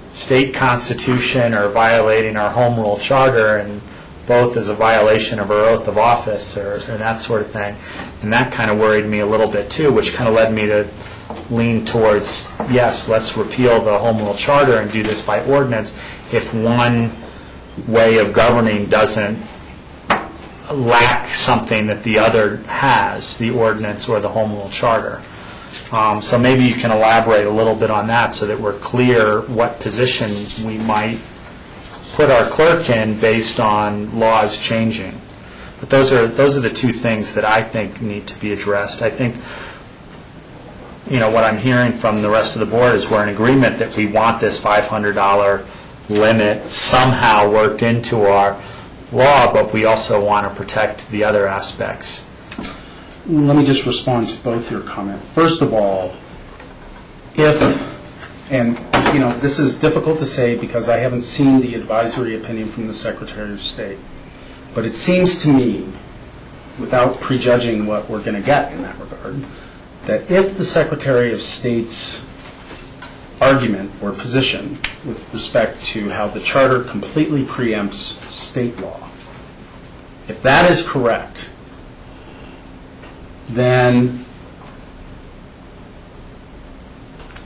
state constitution or violating our home rule charter, and both as a violation of our oath of office or that sort of thing. And that kind of worried me a little bit too, which kind of led me to lean towards, yes, let's repeal the home rule charter and do this by ordinance if one way of governing doesn't lack something that the other has, the ordinance or the home rule charter. So maybe you can elaborate a little bit on that so that we're clear what position we might put our clerk in based on laws changing. But those are the two things that I think need to be addressed. I think, what I'm hearing from the rest of the board is we're in agreement that we want this $500 limit somehow worked into our law, but we also want to protect the other aspects. Let me just respond to both your comments. First of all, this is difficult to say because I haven't seen the advisory opinion from the Secretary of State, but it seems to me, without prejudging what we're going to get in that regard, that if the Secretary of State's argument or position with respect to how the charter completely preempts state law, if that is correct, then,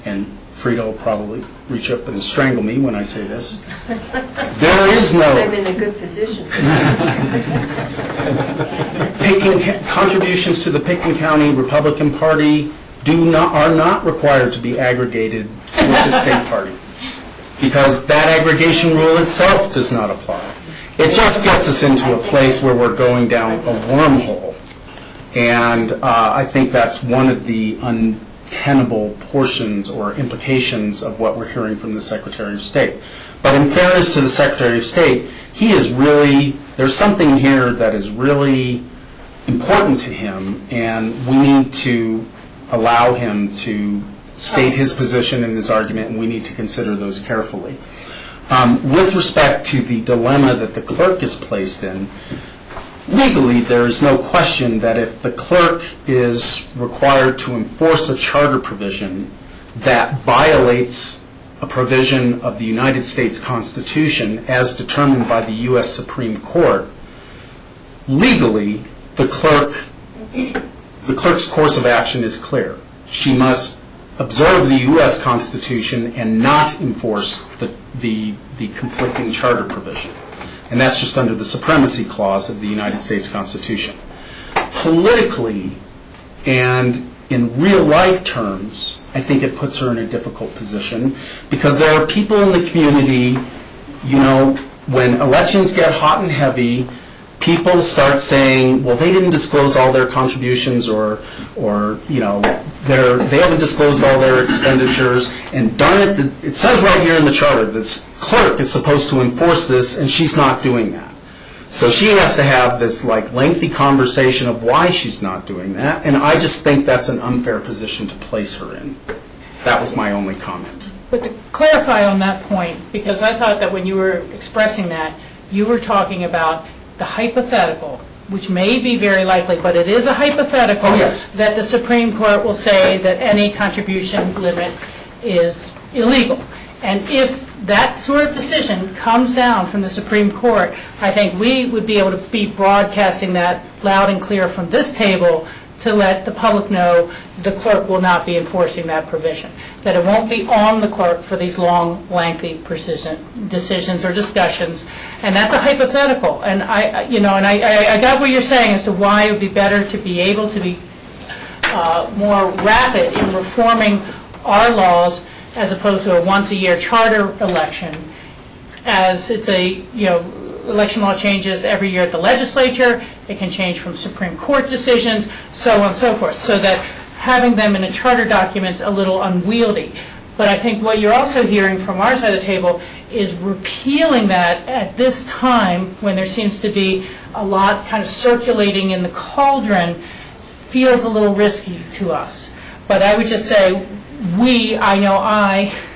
and Frida will probably reach up and strangle me when I say this, there is no... I'm in a good position. Contributions to the Pickton County Republican Party are not required to be aggregated with the state party, because that aggregation rule itself does not apply. It just gets us into a place where we're going down a wormhole, and I think that's one of the untenable portions or implications of what we're hearing from the Secretary of State. But in fairness to the Secretary of State, there's something here that is really important to him, and we need to allow him to state his position and his argument, and we need to consider those carefully. With respect to the dilemma that the clerk is placed in, legally there is no question that if the clerk is required to enforce a charter provision that violates a provision of the United States Constitution as determined by the U.S. Supreme Court, legally the clerk's course of action is clear. She must observe the U.S. Constitution and not enforce the conflicting charter provision. And that's just under the Supremacy Clause of the United States Constitution. Politically and in real-life terms, I think it puts her in a difficult position because there are people in the community, when elections get hot and heavy, people start saying, well, they didn't disclose all their contributions or they haven't disclosed all their expenditures, and darn it, it says right here in the charter that this clerk is supposed to enforce this, and she's not doing that. So she has to have this lengthy conversation of why she's not doing that, and I just think that's an unfair position to place her in. That was my only comment. But to clarify on that point, because I thought that when you were expressing that, you were talking about the hypothetical, which may be very likely, but it is a hypothetical, that the Supreme Court will say that any contribution limit is illegal. And if that sort of decision comes down from the Supreme Court, I think we would be able to be broadcasting that loud and clear from this table to let the public know the clerk will not be enforcing that provision, that it won't be on the clerk for these long, lengthy decisions or discussions, and that's a hypothetical. And I got what you're saying as to why it would be better to be able to be more rapid in reforming our laws as opposed to a once-a-year charter election, as it's election law changes every year at the legislature. It can change from Supreme Court decisions, so on and so forth, so that having them in a charter document's a little unwieldy. But I think what you're also hearing from our side of the table is repealing that at this time when there seems to be a lot kind of circulating in the cauldron feels a little risky to us. But I would just say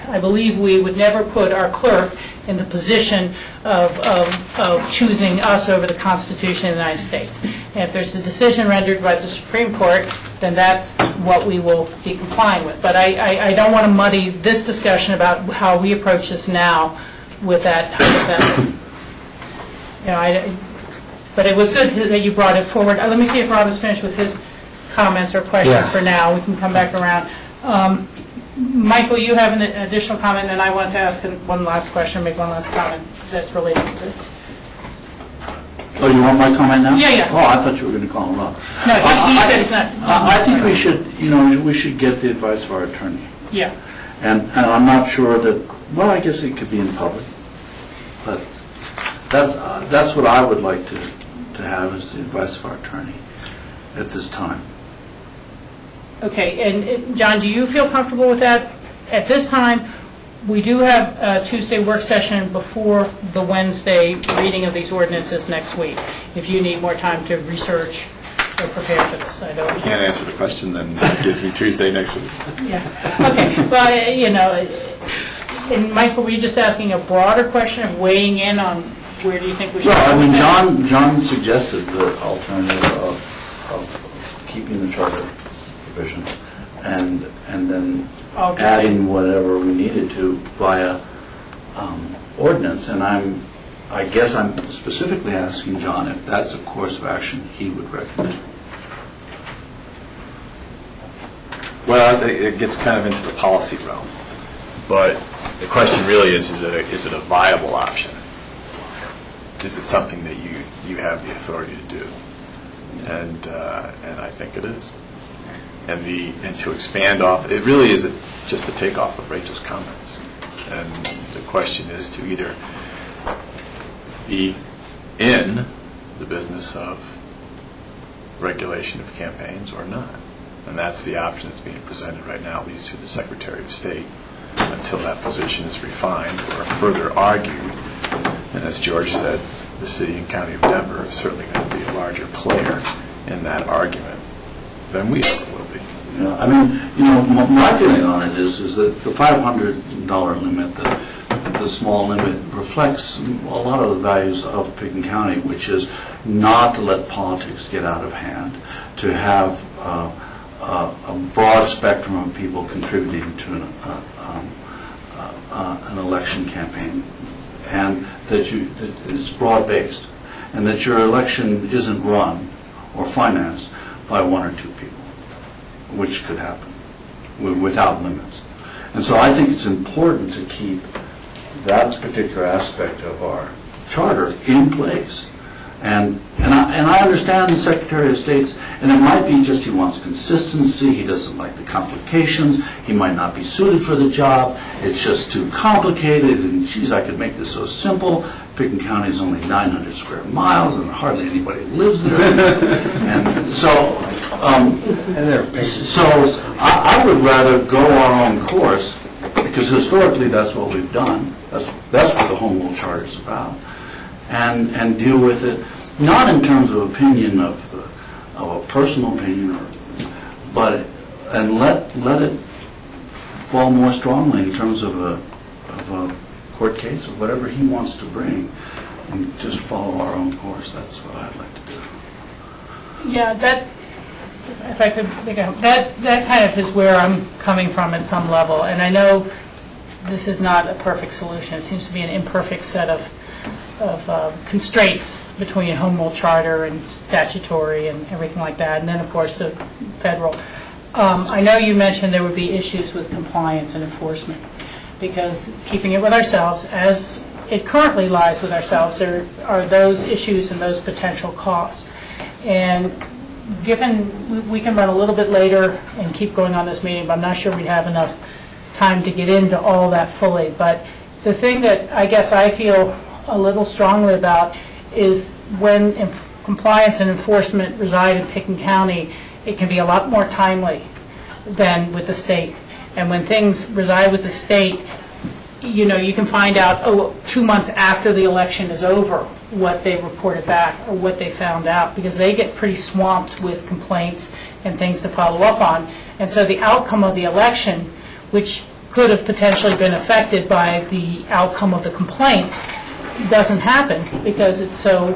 I believe we would never put our clerk in the position of choosing us over the Constitution of the United States. And if there's a decision rendered by the Supreme Court, then that's what we will be complying with. But I don't want to muddy this discussion about how we approach this now with that hypothetical. But it was good that you brought it forward. Let me see if Rob is finished with his comments or questions for now. We can come back around. Michael, you have an additional comment, and I want to ask one last question, make one last comment that's related to this. Oh, you want my comment now? Yeah. Oh, I thought you were going to call him up. No, he said it's not. I think we should get the advice of our attorney. Yeah. And I'm not sure that, well, I guess it could be in public, but that's what I would like to have is the advice of our attorney at this time. Okay, and John, do you feel comfortable with that? At this time, we do have a Tuesday work session before the Wednesday reading of these ordinances next week. If you need more time to research or prepare for this, I don't. If you can't answer the question, then that gives me Tuesday next week. Yeah. Okay. Well, and Michael, were you just asking a broader question of weighing in on where do you think we should? Well, I mean, John suggested the alternative of keeping the charter provision and then adding whatever we needed to via ordinance. And I guess I'm specifically asking John if that's a course of action he would recommend. Well, it gets kind of into the policy realm, but the question really is it a viable option? Is it something that you have the authority to do? And I think it is. And to expand off, it really is just to take off of Rachel's comments. And the question is to either be in the business of regulation of campaigns or not. And that's the option that's being presented right now, at least through the Secretary of State, until that position is refined or further argued. And as George said, the city and county of Denver are certainly going to be a larger player in that argument than we ever will be. Yeah, I mean, my feeling on it is that the $500 limit, the small limit, reflects a lot of the values of Pickens County, which is not to let politics get out of hand, to have a broad spectrum of people contributing to an election campaign, and that it's broad-based, and that your election isn't run or financed by one or two people, which could happen without limits. And so I think it's important to keep that particular aspect of our charter in place. And I understand the Secretary of State's, and it might be just he wants consistency, he doesn't like the complications, he might not be suited for the job, it's just too complicated, and geez, I could make this so simple. Pickens County is only 900 square miles, and hardly anybody lives there. And so I would rather go our own course, because historically that's what we've done. That's what the Home Rule Charter is about. And deal with it, not in terms of opinion of a personal opinion, but let it fall more strongly in terms of a court case or whatever he wants to bring, and just follow our own course. That's what I'd like to do. Yeah, if I could think of that kind of is where I'm coming from at some level, and I know this is not a perfect solution. It seems to be an imperfect set of constraints between home rule charter and statutory and everything like that, and then, of course, the federal. I know you mentioned there would be issues with compliance and enforcement, because keeping it with ourselves, as it currently lies with ourselves, there are those issues and those potential costs. And given we can run a little bit later and keep going on this meeting, but I'm not sure we have enough time to get into all that fully. But the thing that I guess I feel a little strongly about is when compliance and enforcement reside in Pickens County, it can be a lot more timely than with the state. And when things reside with the state, you know, you can find out 2 months after the election is over what they reported back or what they found out, because they get pretty swamped with complaints and things to follow up on. And so the outcome of the election, which could have potentially been affected by the outcome of the complaints, doesn't happen because it's so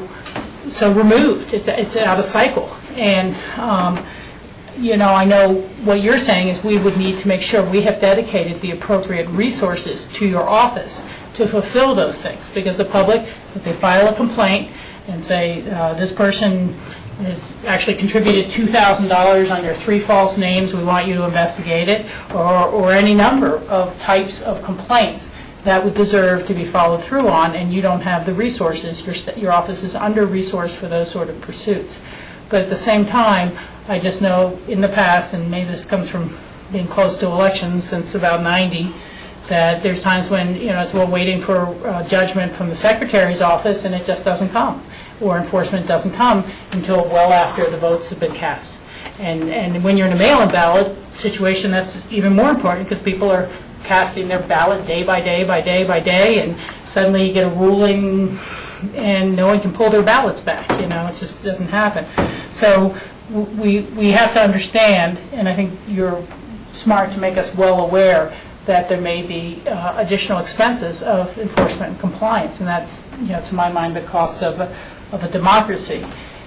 removed. It's out of cycle. And you know, I know what you're saying is we would need to make sure we have dedicated the appropriate resources to your office to fulfill those things, because the public, if they file a complaint and say this person has actually contributed $2,000 under 3 false names, we want you to investigate it, or any number of types of complaints that would deserve to be followed through on, and you don't have the resources, your office is under-resourced for those sort of pursuits. But at the same time, I just know in the past, and maybe this comes from being close to elections since about 90, that there's times when, you know, as we're waiting for judgment from the Secretary's office and it just doesn't come, or enforcement doesn't come until well after the votes have been cast. And when you're in a mail-in ballot situation, that's even more important, because people are casting their ballot day by day by day by day, and suddenly you get a ruling and no one can pull their ballots back. You know, it just doesn't happen. So we have to understand, and I think you're smart to make us well aware that there may be additional expenses of enforcement and compliance, and that's, you know, to my mind, the cost of a democracy.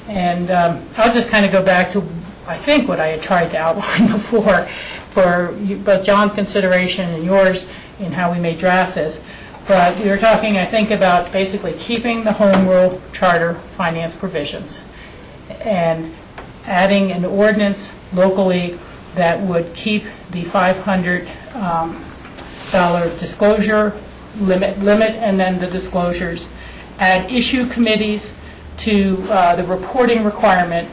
And I'll just kind of go back to, I think, what I had tried to outline before for both John's consideration and yours in how we may draft this. But we were talking, I think, about basically keeping the home rule charter finance provisions and adding an ordinance locally that would keep the $500 disclosure limit, and then the disclosures. Add issue committees to the reporting requirement.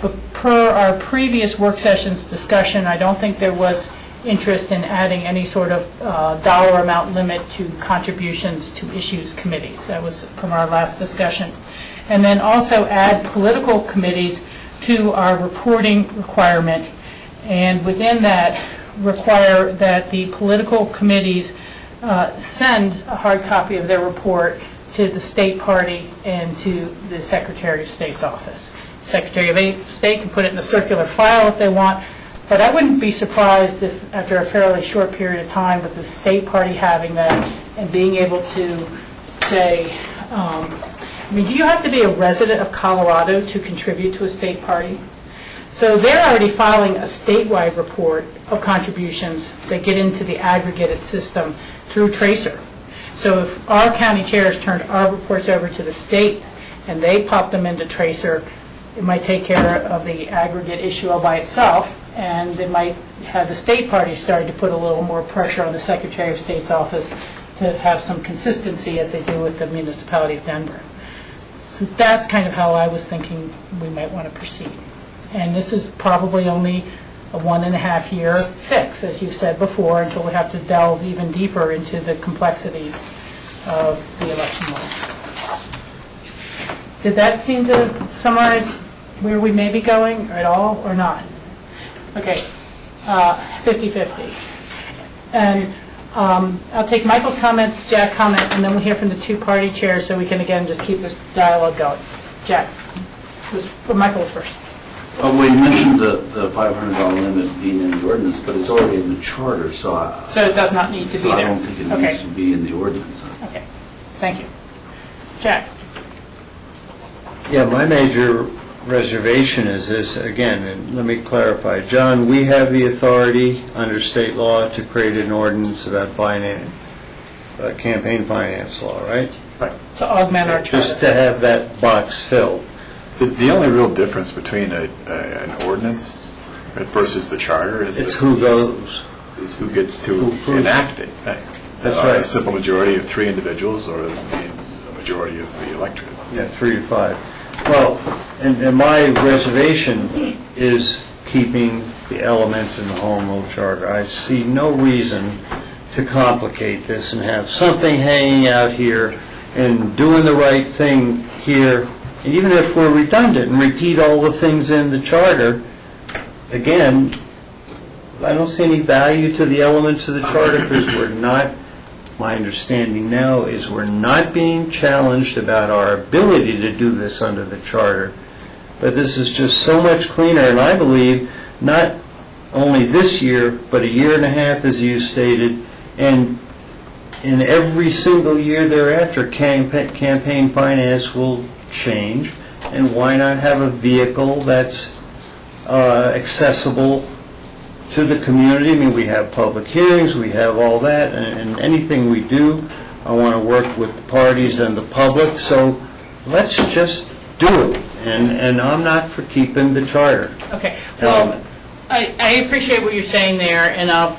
But per our previous work sessions discussion, I don't think there was interest in adding any sort of dollar amount limit to contributions to issues committees. That was from our last discussion. And then also add political committees to our reporting requirement, and within that require that the political committees send a hard copy of their report to the state party and to the Secretary of State's office. Secretary of State can put it in a circular file if they want, but I wouldn't be surprised if after a fairly short period of time with the state party having that and being able to say, I mean, do you have to be a resident of Colorado to contribute to a state party? So they're already filing a statewide report of contributions that get into the aggregated system through Tracer. So if our county chairs turned our reports over to the state and they pop them into Tracer, it might take care of the aggregate issue all by itself, and it might have the state party starting to put a little more pressure on the Secretary of State's office to have some consistency as they do with the municipality of Denver. So that's kind of how I was thinking we might want to proceed. And this is probably only a 1.5-year fix, as you've said before, until we have to delve even deeper into the complexities of the election law. Did that seem to summarize where we may be going at all, or not? Okay, 50-50. And I'll take Michael's comments, Jack's comment, and then we'll hear from the two party chairs so we can, again, just keep this dialogue going. Jack, Michael was first. Well, you mentioned the $500 limit being in the ordinance, but it's already in the charter, so it does not need to be there. I don't think it needs to be in the ordinance. Okay, thank you. Jack. Yeah, my major reservation is this, again, and let me clarify. John, we have the authority under state law to create an ordinance about campaign finance law, right? Right. to augment our charter. Just to have that box filled. The only real difference between an ordinance versus the charter is It's who goes. is who gets to enact it. That's right. A simple majority of 3 individuals or a majority of the electorate. Yeah, 3 to 5. Well, and my reservation is keeping the elements in the home rule charter. I see no reason to complicate this and have something hanging out here and doing the right thing here. And even if we're redundant and repeat all the things in the charter, again, I don't see any value to the elements of the charter because we're not, my understanding now is we're not being challenged about our ability to do this under the charter. But this is just so much cleaner, and I believe not only this year, but a year and a half, as you stated, and in every single year thereafter, campaign finance will change, and why not have a vehicle that's accessible to the community? I mean, we have public hearings, we have all that, and anything we do, I want to work with the parties and the public, so let's just do it, and I'm not for keeping the charter. Okay, well, I appreciate what you're saying there, and I'll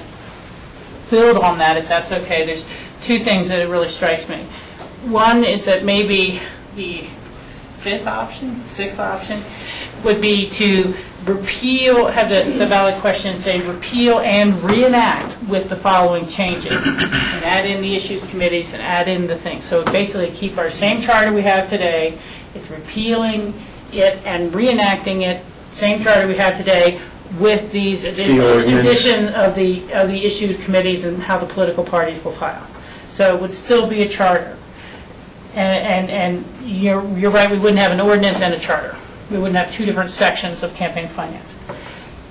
build on that if that's okay. There's 2 things that it really strikes me. One is that maybe the 5th option, 6th option, would be to repeal, have the ballot question say repeal and reenact with the following changes, and add in the issues committees and add in the things. So basically keep our same charter we have today, it's repealing it and reenacting it, same charter we have today, with these addition of the issues committees and how the political parties will file. So it would still be a charter. And you're right, we wouldn't have an ordinance and a charter. We wouldn't have 2 different sections of campaign finance.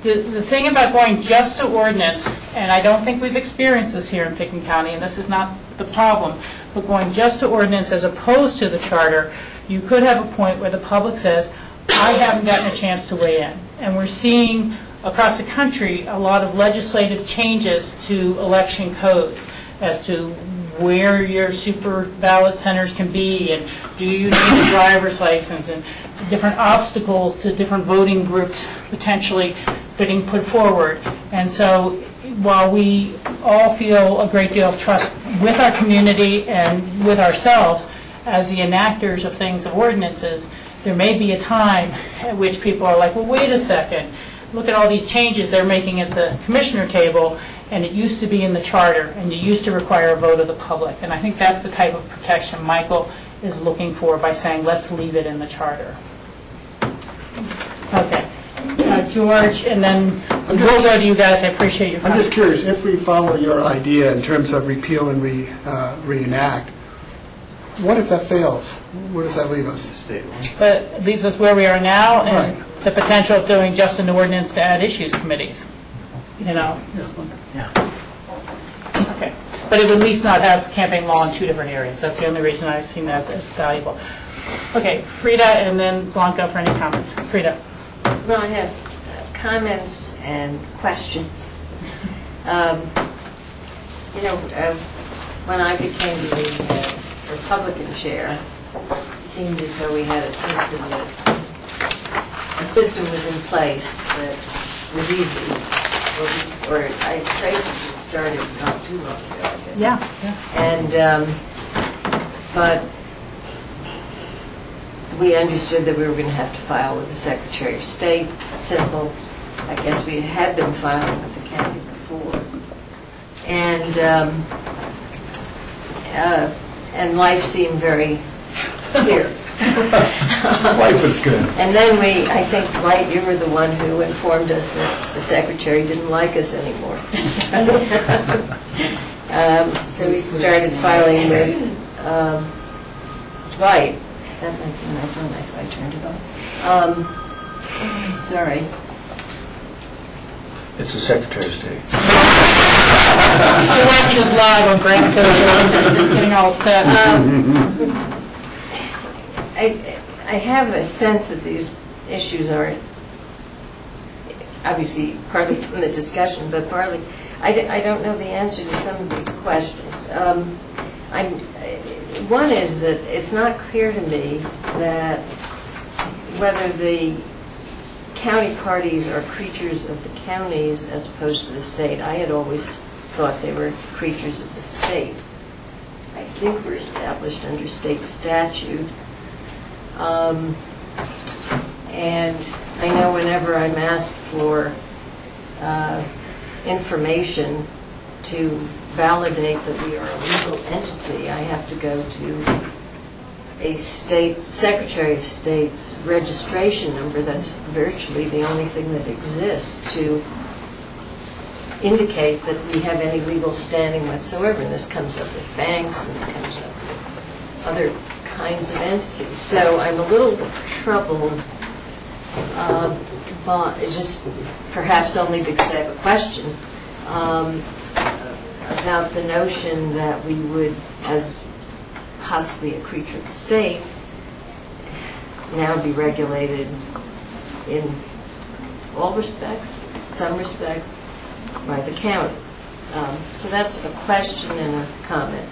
The thing about going just to ordinance, and I don't think we've experienced this here in Pickens County, and this is not the problem, but going just to ordinance as opposed to the charter, you could have a point where the public says, I haven't gotten a chance to weigh in. And we're seeing across the country a lot of legislative changes to election codes as to where your super ballot centers can be, and do you need a driver's license, and different obstacles to different voting groups potentially getting put forward. And so while we all feel a great deal of trust with our community and with ourselves as the enactors of things, of ordinances, there may be a time at which people are like, well, wait a second, look at all these changes they're making at the commissioner table, and it used to be in the charter, and you used to require a vote of the public. And I think that's the type of protection Michael is looking for by saying, let's leave it in the charter. Okay. George, and then we'll go to you guys. I appreciate your comment. I'm just curious, if we follow your idea in terms of repeal and reenact, what if that fails? Where does that leave us? But it leaves us where we are now, and Right. the potential of doing just an ordinance to add issues committees. You know? Yeah. Okay. But it would at least not have campaign law in 2 different areas. That's the only reason I've seen that as valuable. Okay, Frida, and then Blanca for any comments. Frida. Well, I have comments and questions. When I became the Republican chair, it seemed as though we had a system was in place that was easy. Or Tracy just started not too long ago, I guess. Yeah. And, but we understood that we were going to have to file with the Secretary of State. Simple. I guess we had been filing with the county before. And life seemed very clear. Life was good. And then I think, Dwight, you were the one who informed us that the Secretary didn't like us anymore. So we started filing with Dwight. That might be my phone. I turned it off. Sorry. It's the Secretary of State. You're watching us live on Grant Code, getting all upset. I have a sense that these issues are obviously partly from the discussion, but partly I don't know the answer to some of these questions. One is that it's not clear to me that whether the county parties are creatures of the counties as opposed to the state. I had always thought they were creatures of the state. I think we're established under state statute. And I know whenever I'm asked for information to validate that we are a legal entity, I have to go to a state Secretary of State's registration number. That's virtually the only thing that exists to indicate that we have any legal standing whatsoever. And this comes up with banks and it comes up with other kinds of entities. So I'm a little troubled, just perhaps only because I have a question, about the notion that we would, as possibly a creature of the state, now be regulated in all respects, some respects, by the county. So that's a question and a comment.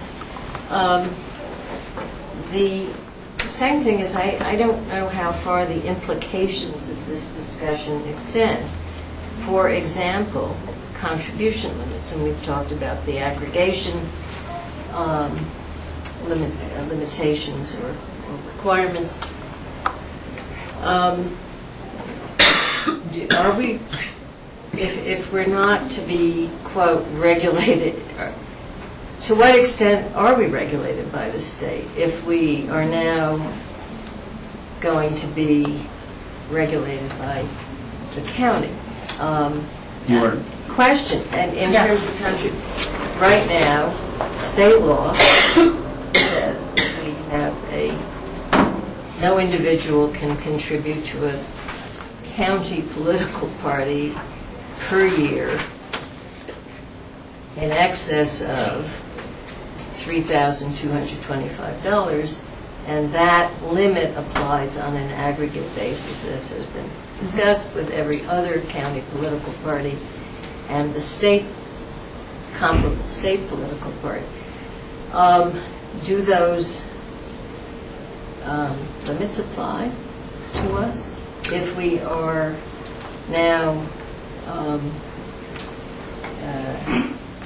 The second thing is I don't know how far the implications of this discussion extend. For example, contribution limits, and we've talked about the aggregation limitations or requirements. Are we, if we're not to be, quote, regulated, to what extent are we regulated by the state if we are now going to be regulated by the county? Question, and in terms of country, right now, state law says that we have no individual can contribute to a county political party per year in excess of $3,225, and that limit applies on an aggregate basis, as has been discussed, with every other county political party and the state, comparable state political party. Do those limits apply to us if we are now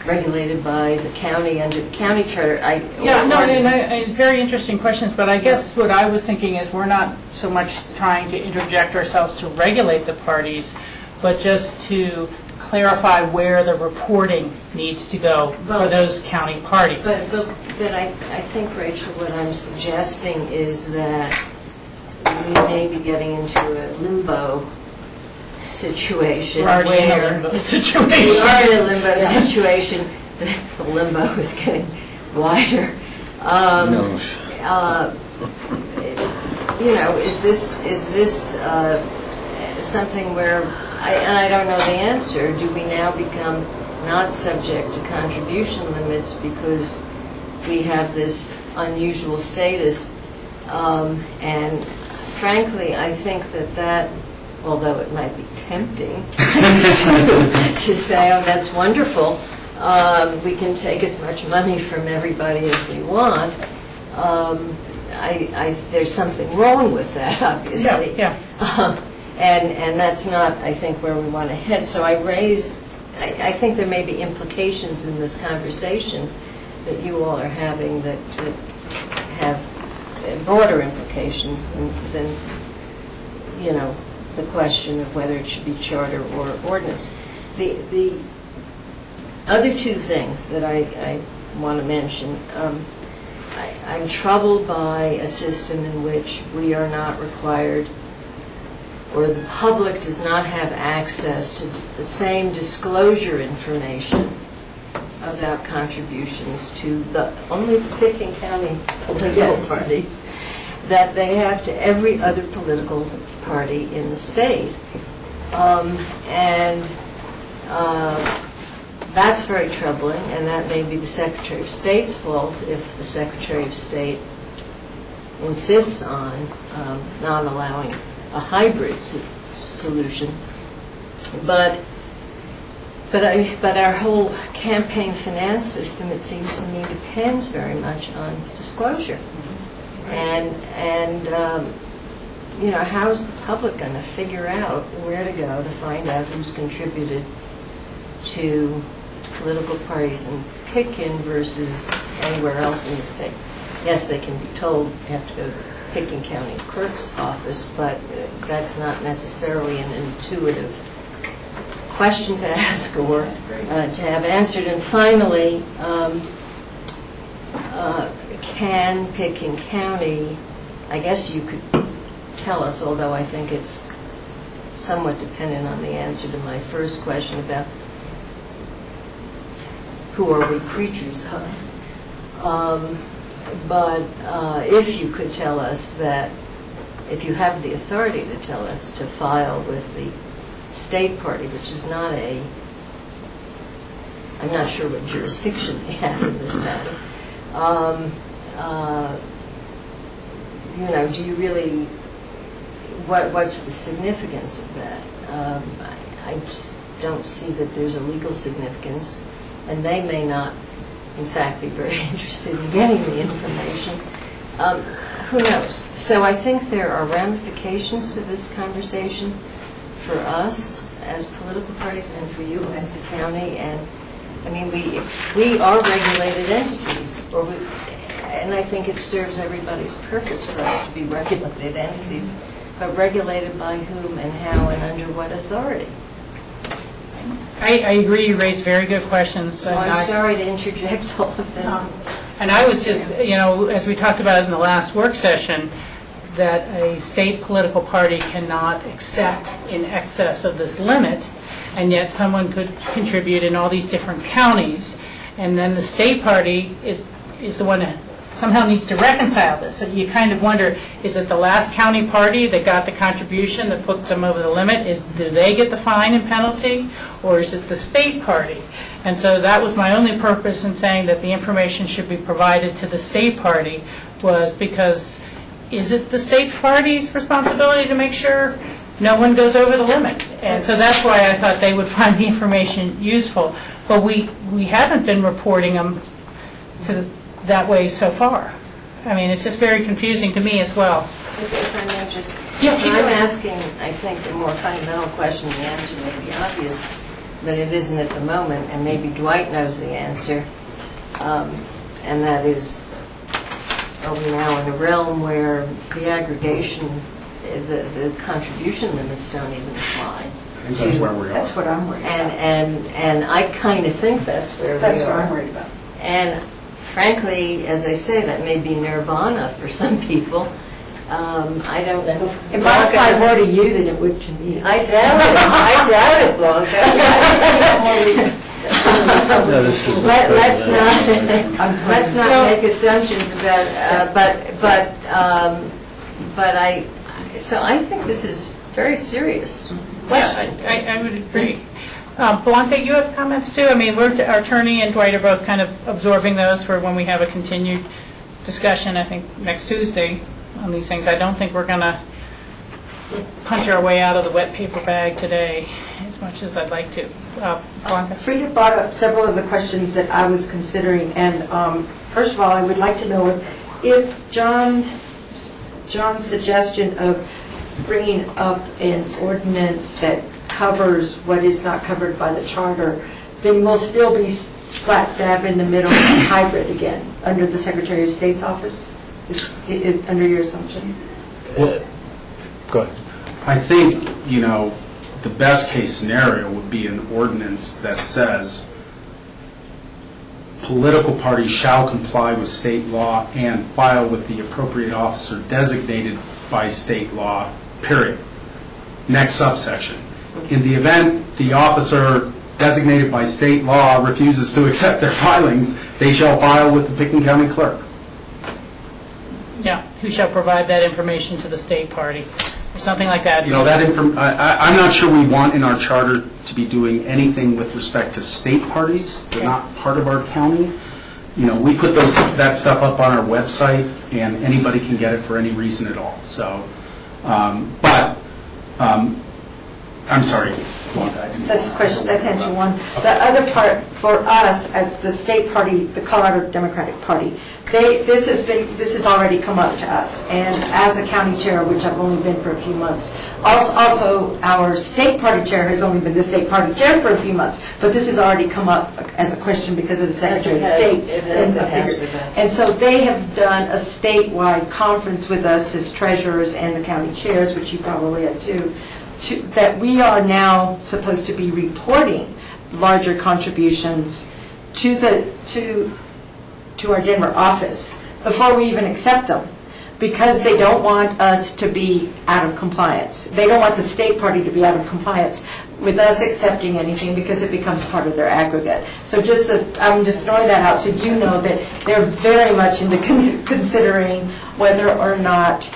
regulated by the county under the county charter? Very interesting questions, but I guess what I was thinking is we're not so much trying to interject ourselves to regulate the parties, but just to clarify where the reporting needs to go for those county parties. But I think, Rachel, what I'm suggesting is that we may be getting into a limbo situation. We're already in a limbo situation. We are in a limbo situation. The limbo is getting wider. Is this something where, and I don't know the answer, do we now become not subject to contribution limits because we have this unusual status? And frankly, I think that, although it might be tempting to say, oh, that's wonderful, we can take as much money from everybody as we want, there's something wrong with that, obviously. Yeah. And that's not, I think, where we want to head. So I think there may be implications in this conversation that you all are having that have broader implications than the question of whether it should be charter or ordinance. The other two things that I want to mention, I'm troubled by a system in which we are not required, or the public does not have access to the same disclosure information about contributions to the only picking county political parties that they have to every other political party in the state. That's very troubling, and that may be the Secretary of State's fault if the Secretary of State insists on not allowing a hybrid solution. But But our whole campaign finance system, it seems to me, depends very much on disclosure. And you know, how is the public going to figure out where to go to find out who's contributed to political parties in Pitkin versus anywhere else in the state? Yes, they can be told you have to go to the Pitkin County Clerk's office, but that's not necessarily an intuitive question to ask or to have answered. And finally, can Pitkin County, I guess you could tell us, although I think it's somewhat dependent on the answer to my first question about who are we creatures of. But if you could tell us that, if you have the authority to tell us to file with the state party, which is not I'm not sure what jurisdiction they have in this matter, you know, do you really, what's the significance of that? I just don't see that there's a legal significance, and they may not, in fact, be very interested in getting the information. Who knows? So I think there are ramifications to this conversation for us as political parties and for you as the county. And I mean, we are regulated entities, and I think it serves everybody's purpose for us to be regulated entities, but regulated by whom and how and under what authority? I agree. You raised very good questions. So I'm sorry to interject all of this. And I was just, you know, as we talked about in the last work session, that a state political party cannot accept in excess of this limit, and yet someone could contribute in all these different counties, and then the state party is the one that somehow needs to reconcile this. So you kind of wonder, is it the last county party that got the contribution that put them over the limit? Do they get the fine and penalty, or is it the state party? And so that was my only purpose in saying that the information should be provided to the state party, was because is it the state's party's responsibility to make sure no one goes over the limit? And so that's why I thought they would find the information useful. But we haven't been reporting them that way so far. I mean, it's just very confusing to me as well. If I may just, yes, I'm asking, I think, a more fundamental question. The answer may be obvious, but it isn't at the moment, and maybe Dwight knows the answer, and that is, are we now in a realm where the aggregation, the contribution limits don't even apply? I think that's where we are. That's what I'm worried about. And I kind of think that's where we are. That's what I'm worried about. And frankly, as I say, that may be nirvana for some people. I don't know. It might apply more to you than it would to me. I doubt it. I doubt it, Blanca. Let's not make assumptions about. But I think this is very serious question. Yeah, I would agree. Blanca, you have comments too? I mean, our attorney and Dwight are both kind of absorbing those for when we have a continued discussion, I think, next Tuesday on these things. I don't think we're going to punch our way out of the wet paper bag today as much as I'd like to. Blanca? Frida brought up several of the questions that I was considering, and first of all, I would like to know if John's suggestion of bringing up an ordinance that covers what is not covered by the charter, then we'll still be slap dab in the middle of hybrid again under the Secretary of State's office, under your assumption? Well, go ahead. I think, you know, the best case scenario would be an ordinance that says political parties shall comply with state law and file with the appropriate officer designated by state law, period. Next subsection. In the event the officer designated by state law refuses to accept their filings, they shall file with the Pitkin County Clerk. Yeah, who shall provide that information to the state party, or something like that. You know, I'm not sure we want in our charter to be doing anything with respect to state parties. They're not part of our county. You know, we put that stuff up on our website, and anybody can get it for any reason at all. So, I'm sorry. That's question, that's answer one. The other part, for us, as the state party, the Colorado Democratic Party, this has already come up to us, and as a county chair, which I've only been for a few months, also our state party chair has only been the state party chair for a few months, but this has already come up as a question because of the Secretary of State. And so they have done a statewide conference with us as treasurers and the county chairs, which you probably had too, that we are now supposed to be reporting larger contributions to our Denver office before we even accept them, because they don't want us to be out of compliance. They don't want the state party to be out of compliance with us accepting anything because it becomes part of their aggregate. So I'm just throwing that out so you know that they're very much into considering whether or not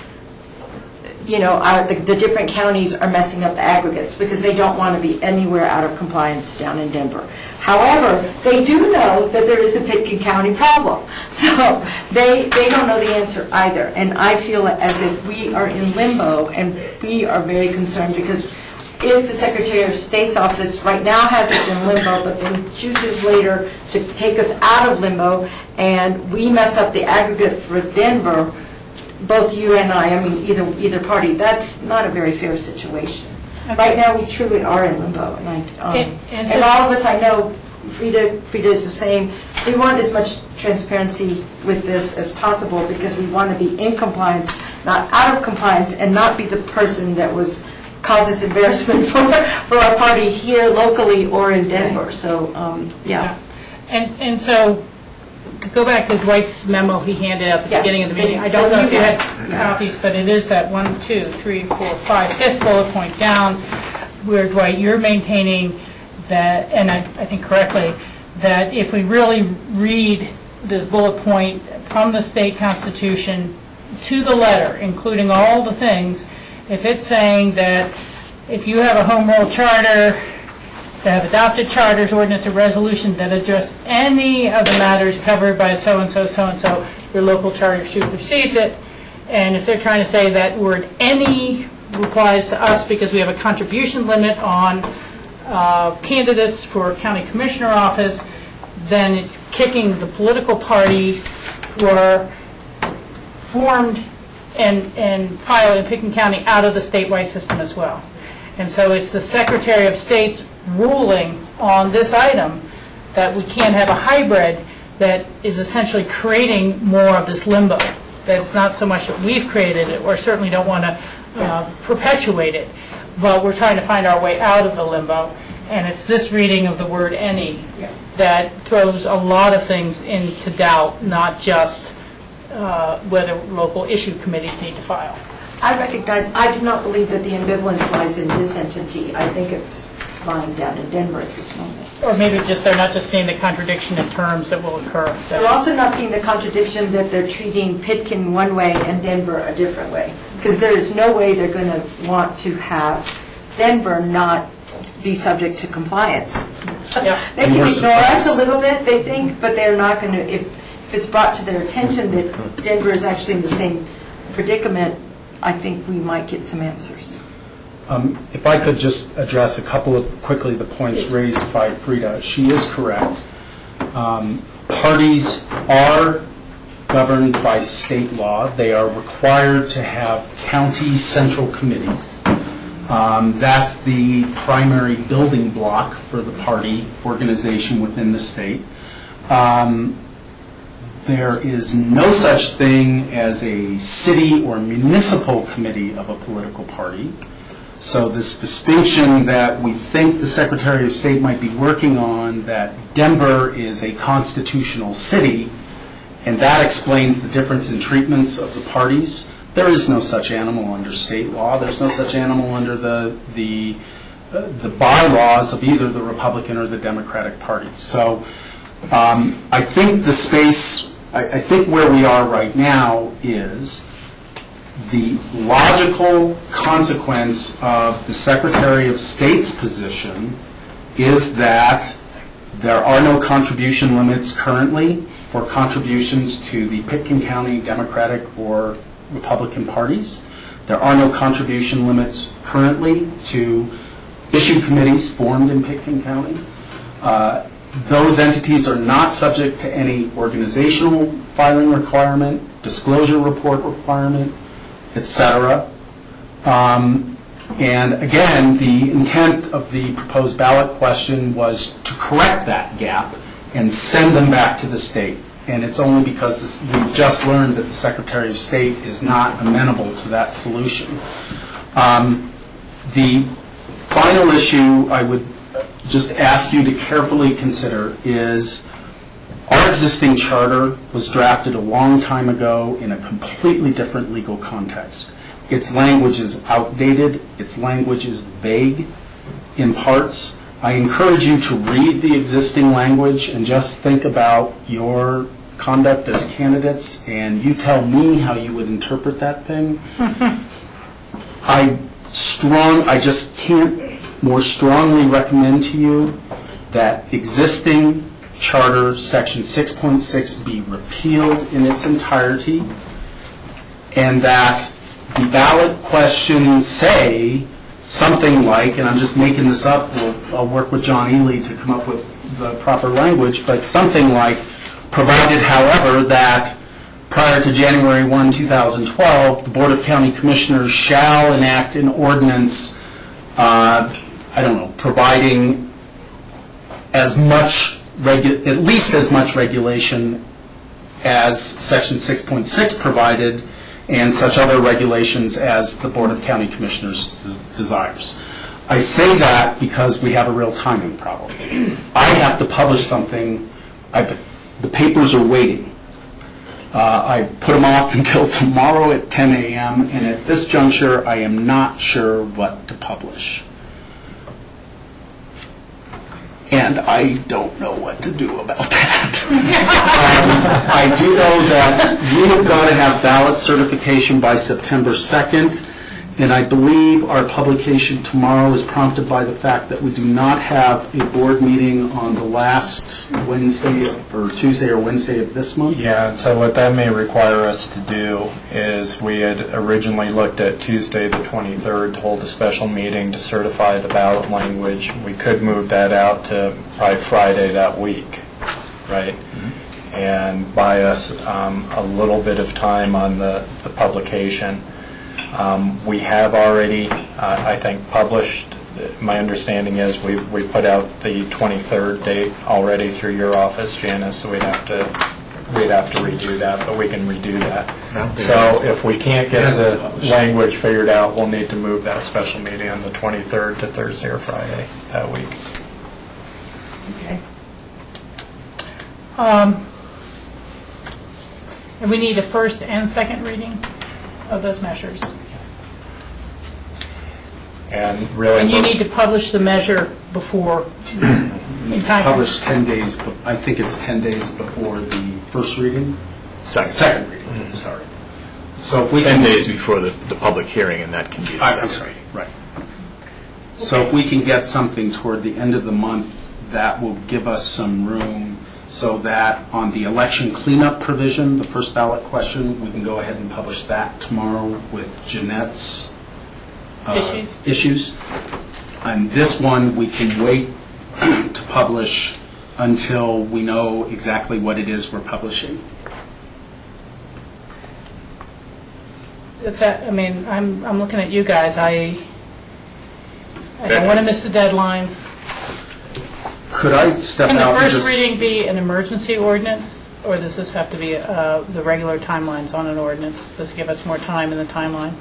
the different counties are messing up the aggregates, because they don't want to be anywhere out of compliance down in Denver. However, they do know that there is a Pitkin County problem. So they don't know the answer either. And I feel as if we are in limbo, and we are very concerned because if the Secretary of State's office right now has us in limbo, but then chooses later to take us out of limbo, and we mess up the aggregate for Denver, both you and I mean either party, that's not a very fair situation. Okay. Right now, we truly are in limbo, and all of us, I know, Frida is the same. We want as much transparency with this as possible because we want to be in compliance, not out of compliance, and not be the person that causes embarrassment for our party here locally or in Denver. So, yeah. And so, to go back to Dwight's memo he handed out at the beginning of the meeting. I don't know if you had copies, but it is that 1, 2, 3, 4, 5, 5th bullet point down, where, Dwight, you're maintaining that, and I think correctly, that if we really read this bullet point from the state constitution to the letter, including all the things, if it's saying that if you have a home rule charter, that have adopted charters, ordinance, or resolution that address any of the matters covered by so-and-so, your local charter supersedes it. And if they're trying to say that word any applies to us because we have a contribution limit on candidates for county commissioner office, then it's kicking the political parties who are formed and filed in Pitkin County out of the statewide system as well. And so it's the Secretary of State's ruling on this item that we can't have a hybrid that is essentially creating more of this limbo. That it's not so much that we've created it, or certainly don't want to perpetuate it, but we're trying to find our way out of the limbo. And it's this reading of the word any that throws a lot of things into doubt, not just whether local issue committees need to file. I do not believe that the ambivalence lies in this entity. I think it's lying down in Denver at this moment. Or maybe just they're not just seeing the contradiction in terms that will occur. They're also not seeing the contradiction that they're treating Pitkin one way and Denver a different way. Because there is no way they're going to want to have Denver not be subject to compliance. Yeah. They can ignore us a little bit, they think, but they're not going to, if it's brought to their attention that Denver is actually in the same predicament, I think we might get some answers. If I could just address a couple of, quickly, the points raised by Frida. She is correct. Parties are governed by state law. They are required to have county central committees. That's the primary building block for the party organization within the state. There is no such thing as a city or municipal committee of a political party. So this distinction that we think the Secretary of State might be working on, that Denver is a constitutional city, and that explains the difference in treatments of the parties. There is no such animal under state law. There's no such animal under the bylaws of either the Republican or the Democratic Party. So I think the space, I think where we are right now is the logical consequence of the Secretary of State's position is that there are no contribution limits currently for contributions to the Pitkin County Democratic or Republican parties. There are no contribution limits currently to issue committees formed in Pitkin County. Those entities are not subject to any organizational filing requirement, disclosure report requirement, etc. And again, the intent of the proposed ballot question was to correct that gap and send them back to the state. And it's only because we've just learned that the Secretary of State is not amenable to that solution. The final issue I would just ask you to carefully consider is our existing charter was drafted a long time ago in a completely different legal context. Its language is outdated. Its language is vague in parts. I encourage you to read the existing language and just think about your conduct as candidates, and you tell me how you would interpret that thing. I just can't more strongly recommend to you that existing charter section 6.6 be repealed in its entirety, and that the ballot questions say something like, and I'm just making this up, I'll work with John Ely to come up with the proper language, but something like, provided, however, that prior to January 1, 2012, the Board of County Commissioners shall enact an ordinance, providing as much, at least as much regulation as Section 6.6 provided, and such other regulations as the Board of County Commissioners desires. I say that because we have a real timing problem. I have to publish something. The papers are waiting. I've put them off until tomorrow at 10 a.m., and at this juncture, I am not sure what to publish. And I don't know what to do about that. I do know that we have got to have ballot certification by September 2nd, and I believe our publication tomorrow is prompted by the fact that we do not have a board meeting on the last Wednesday or Tuesday or Wednesday of this month. Yeah, so what that may require us to do is we had originally looked at Tuesday the 23rd to hold a special meeting to certify the ballot language. We could move that out to probably Friday that week, right? Mm-hmm. And buy us a little bit of time on the publication. We have already, I think, published. My understanding is we put out the 23rd date already through your office, Janice, so we'd have to redo that, but we can redo that. So if we can't get the language figured out, we'll need to move that special meeting on the 23rd to Thursday or Friday that week. Okay. And we need a first and second reading of those measures. And really, And you need to publish the measure before in time. Published 10 days, I think it's 10 days before the first reading? Second reading, sorry. So if we 10 can, days before the public hearing, and that can be the I'm second sorry, reading. right. So if we can get something toward the end of the month, that will give us some room so that on the election cleanup provision, the first ballot question, we can go ahead and publish that tomorrow with Jeanette's issues. And this one, we can wait to publish until we know exactly what it is we're publishing. I'm looking at you guys. I don't want to miss the deadlines. Could I step Can out the and first just... reading be an emergency ordinance, or does this have to be the regular timelines on an ordinance? Does it give us more time in the timeline?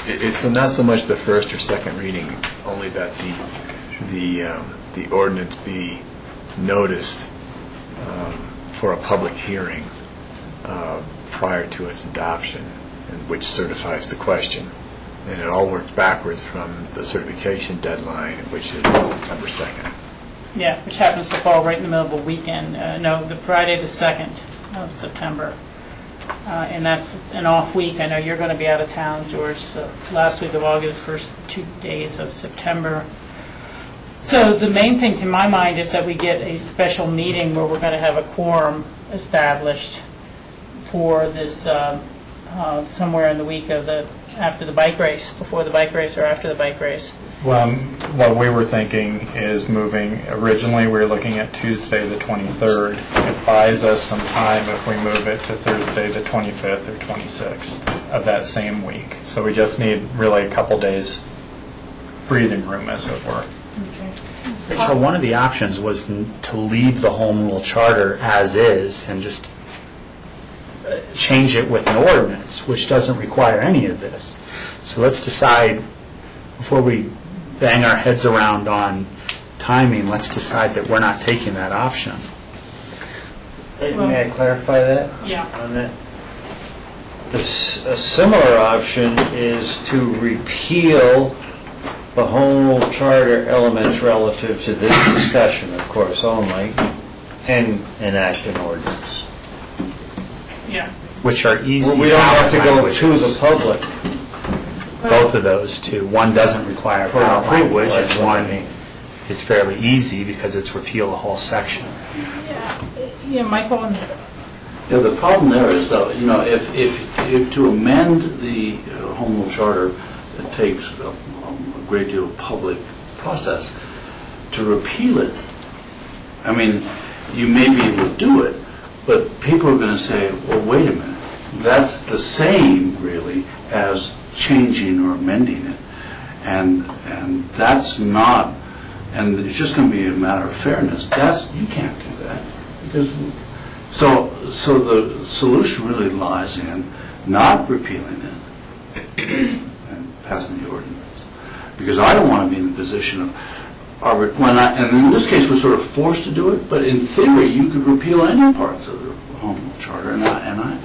It's not so much the first or second reading, only that the ordinance be noticed for a public hearing prior to its adoption, and which certifies the question. And it all works backwards from the certification deadline, which is September 2nd. Yeah, which happens to fall right in the middle of a weekend. The Friday the 2nd of September. And that's an off week. I know you're going to be out of town, George. So last week of August, first 2 days of September. So the main thing to my mind is that we get a special meeting where we're going to have a quorum established for this somewhere in the week of after the bike race, before the bike race or after the bike race. Well, what we were thinking is moving, originally we were looking at Tuesday the 23rd. It buys us some time if we move it to Thursday the 25th or 26th of that same week. So we just need really a couple days breathing room, as it were. So one of the options was to leave the home rule charter as is and just change it with an ordinance, which doesn't require any of this. So let's decide, before we bang our heads around on timing, let's decide that we're not taking that option. May I clarify that? Yeah. On that? A similar option is to repeal the home rule charter elements relative to this discussion, of course, only, and enact an ordinance. Yeah. Which are easy. Well, we don't have to go languages. to the public. Both of those two. One doesn't require For ballot language, language, and one is fairly easy because it's repeal the whole section. Yeah, Michael? Yeah, the problem there is, though, if to amend the home rule charter, it takes a great deal of public process. To repeal it, I mean, you may be able to do it, but people are going to say, well, wait a minute, that's the same, really, as changing or amending it. And that's not, and it's just going to be a matter of fairness. You can't do that. Because, so the solution really lies in not repealing it and passing the ordinance. Because I don't want to be in the position of, and in this case we're sort of forced to do it, but in theory you could repeal any parts of the home rule charter, and I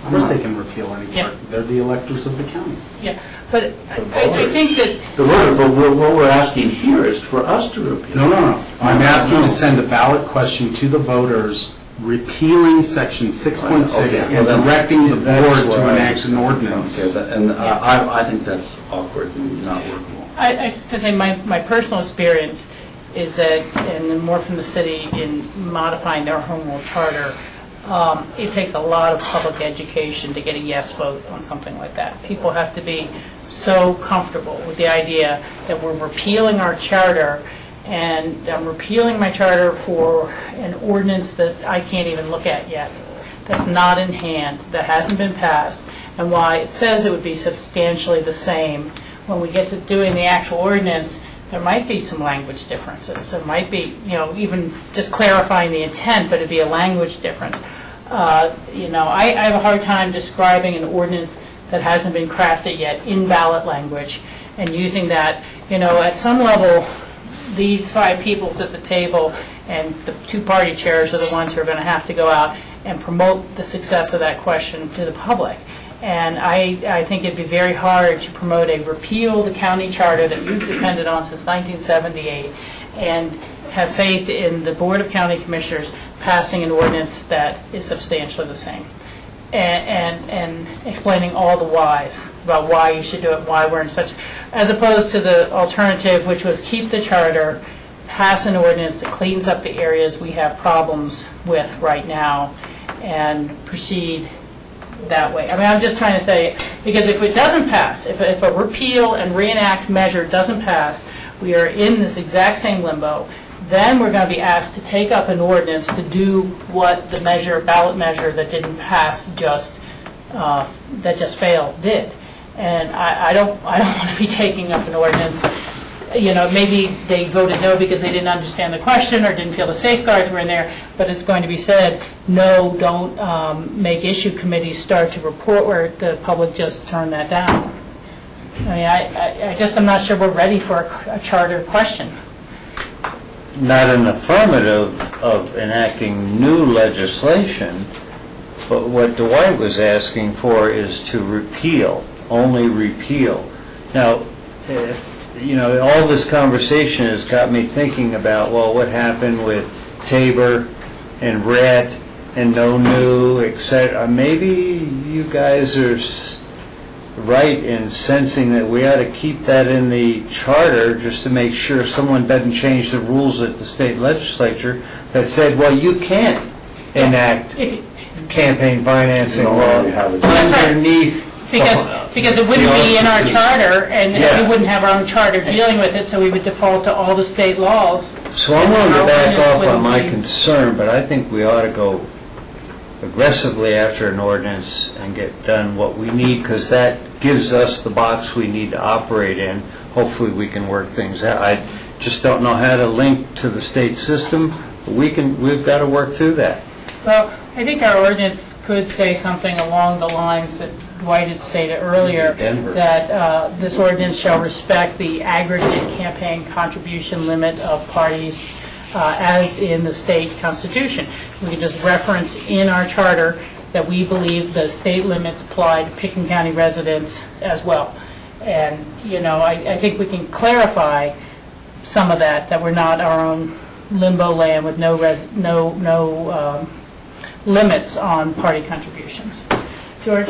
Of course they can repeal any part. Yeah. They're the electors of the county. Yeah, but I think that... The voter, but what we're asking here is for us to repeal. No. I'm asking to send a ballot question to the voters repealing section 6.6 Okay, and well, directing the that's board to where enact an ordinance. Okay, and I think that's awkward and not workable. I just to say my personal experience is that, and more from the city in modifying their home rule charter, it takes a lot of public education to get a yes vote on something like that. People have to be so comfortable with the idea that we're repealing our charter, and I'm repealing my charter for an ordinance that I can't even look at yet, that's not in hand, that hasn't been passed, and why it says it would be substantially the same. When we get to doing the actual ordinance, there might be some language differences. There might be, even just clarifying the intent, but it'd be a language difference. I have a hard time describing an ordinance that hasn't been crafted yet in ballot language and using that. At some level, these 5 people's at the table and the 2 party chairs are the ones who are going to have to go out and promote the success of that question to the public. And I think it'd be very hard to promote a repeal the county charter that you've depended on since 1978 and have faith in the Board of County Commissioners passing an ordinance that is substantially the same. And explaining all the whys about why you should do it, why we're in such, as opposed to the alternative, which was keep the charter, pass an ordinance that cleans up the areas we have problems with right now, and proceed that way. I mean, I'm just trying to say, because if it doesn't pass, if a repeal and reenact measure doesn't pass, we are in this exact same limbo. Then we're going to be asked to take up an ordinance to do what the ballot measure that didn't pass that just failed did. And I don't want to be taking up an ordinance. Maybe they voted no because they didn't understand the question or didn't feel the safeguards were in there, but it's going to be said, no, don't make issue committees start to report where the public just turned that down. I mean, I guess I'm not sure we're ready for a charter question. Not an affirmative of enacting new legislation, but what Dwight was asking for is to repeal, only repeal. Now, all this conversation has got me thinking about, well, what happened with Tabor and Rhett and no new, etc. Maybe you guys are right in sensing that we ought to keep that in the charter just to make sure someone doesn't change the rules at the state legislature that said, well, you can't enact campaign financing law underneath. Because Because it wouldn't be in our charter, and we wouldn't have our own charter dealing with it, so we would default to all the state laws. So I'm willing to Our back ordinance off on wouldn't my be- concern, but I think we ought to go aggressively after an ordinance and get done what we need, because that gives us the box we need to operate in. Hopefully we can work things out. I just don't know how to link to the state system, but we've got to work through that. Well, I think our ordinance could say something along the lines that Dwight had stated earlier, Denver. that this ordinance shall respect the aggregate campaign contribution limit of parties as in the state constitution. We could just reference in our charter that we believe the state limits apply to Pickens County residents as well. And, I think we can clarify some of that we're not our own limbo land with no limits on party contributions. George?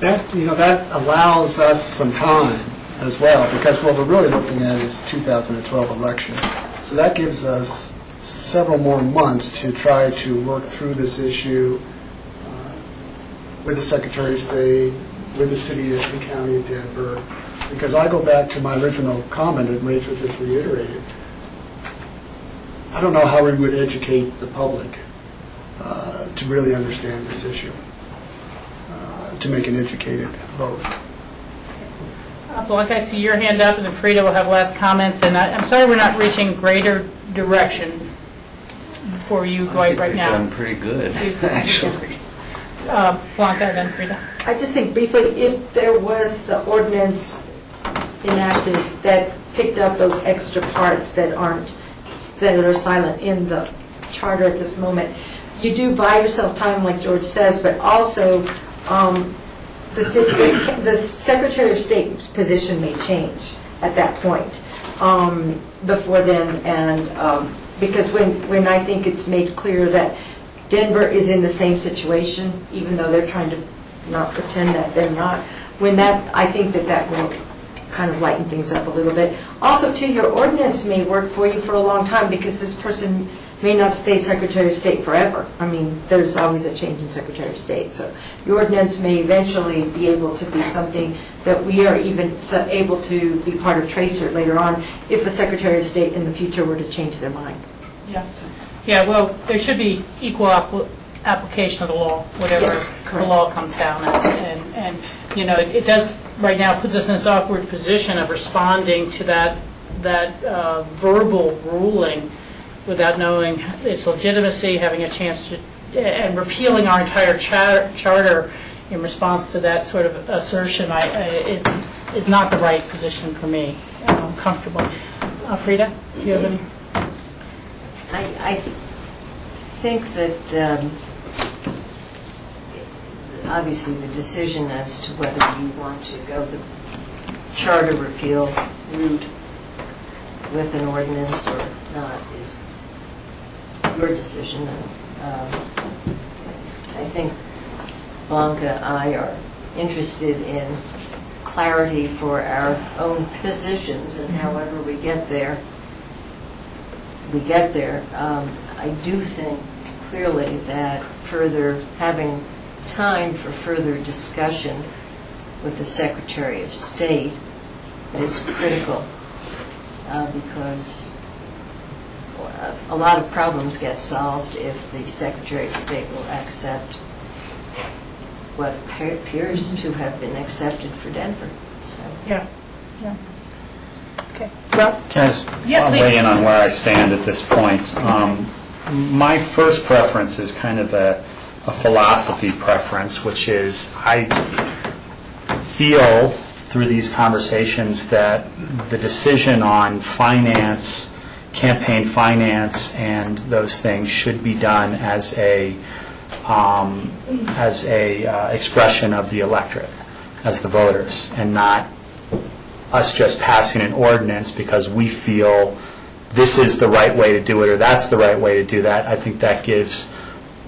That allows us some time as well, because what we're really looking at is the 2012 election. So that gives us several more months to try to work through this issue with the Secretary of State, with the city and county of Denver. Because I go back to my original comment, and Rachel just reiterated, I don't know how we would educate the public to really understand this issue, to make an educated vote. Blanca, I see your hand up, and then Frida will have last comments. And I'm sorry we're not reaching greater direction for you, Dwight, right now. I'm pretty good, actually. Blanca, then Frida. I just think briefly, if there was the ordinance enacted that picked up those extra parts that are silent in the charter at this moment, you do buy yourself time, like George says, but also the Secretary of State's position may change at that point before then, and because when I think it's made clear that Denver is in the same situation, even though they're trying to not pretend that they're not, I think that will kind of lighten things up a little bit. Also, too, your ordinance may work for you for a long time, because this person may not stay Secretary of State forever. I mean, there's always a change in Secretary of State. So your ordinance may eventually be able to be something that we are even able to be part of Tracer later on if the Secretary of State in the future were to change their mind. Yeah, well, there should be equal application of the law, whatever the law comes down as. And it does right now puts us in this awkward position of responding to that verbal ruling without knowing its legitimacy, having a chance to, and repealing our entire charter in response to that sort of assertion is not the right position for me, comfortably. Frida, do you have any? I think that obviously the decision as to whether you want to go the charter repeal route with an ordinance or not is your decision. I think Blanca and I are interested in clarity for our own positions, and however we get there, we get there. I do think clearly that having time for further discussion with the Secretary of State is critical, because a lot of problems get solved if the Secretary of State will accept what appears to have been accepted for Denver. So. Yeah. Okay. Well, can I just weigh in on where I stand at this point? My first preference is kind of a philosophy preference, which is I feel through these conversations that the decision on finance, campaign finance, and those things should be done as a expression of the electorate, as the voters, and not us just passing an ordinance because we feel this is the right way to do it or that's the right way to do that. I think that gives,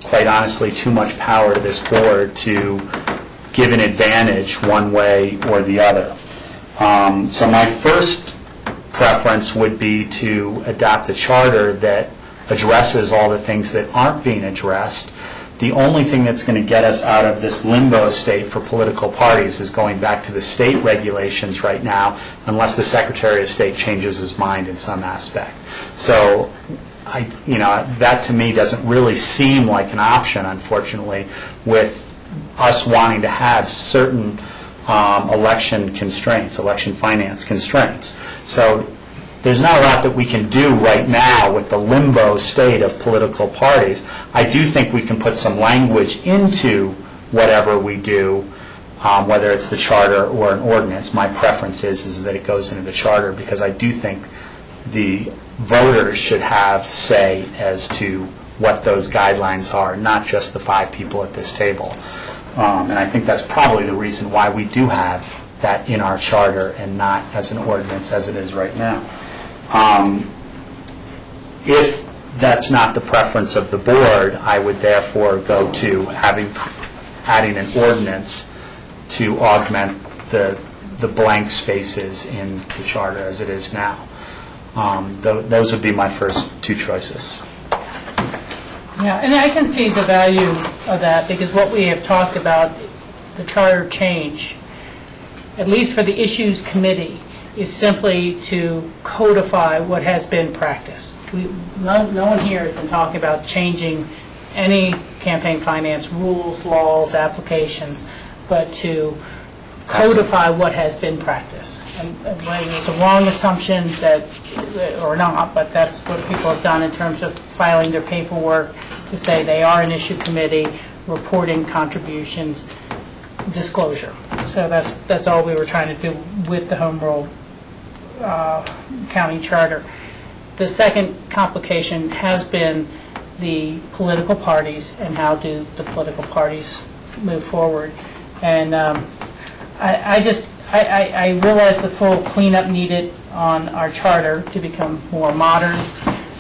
quite honestly, too much power to this board to give an advantage one way or the other. So my first preference would be to adopt a charter that addresses all the things that aren't being addressed. The only thing that's going to get us out of this limbo state for political parties is going back to the state regulations right now, unless the Secretary of State changes his mind in some aspect. So, that to me doesn't really seem like an option, unfortunately, with us wanting to have certain election constraints, election finance constraints. So there's not a lot that we can do right now with the limbo state of political parties. I do think we can put some language into whatever we do, whether it's the charter or an ordinance. My preference is that it goes into the charter, because I do think the voters should have say as to what those guidelines are, not just the 5 people at this table. And I think that's probably the reason why we do have that in our charter and not as an ordinance as it is right now. If that's not the preference of the board, I would therefore go to adding an ordinance to augment the blank spaces in the charter as it is now. Those would be my first 2 choices. Yeah, and I can see the value of that, because what we have talked about, the charter change, at least for the Issues Committee, is simply to codify what has been practiced. No one here has been talking about changing any campaign finance rules, laws, applications, but to codify what has been practiced. And whether it's a wrong assumption that, or not, but that's what people have done in terms of filing their paperwork to say they are an issue committee, reporting contributions, disclosure. So that's all we were trying to do with the Home Rule County Charter. The second complication has been the political parties and how do the political parties move forward. And I realize the full cleanup needed on our charter to become more modern.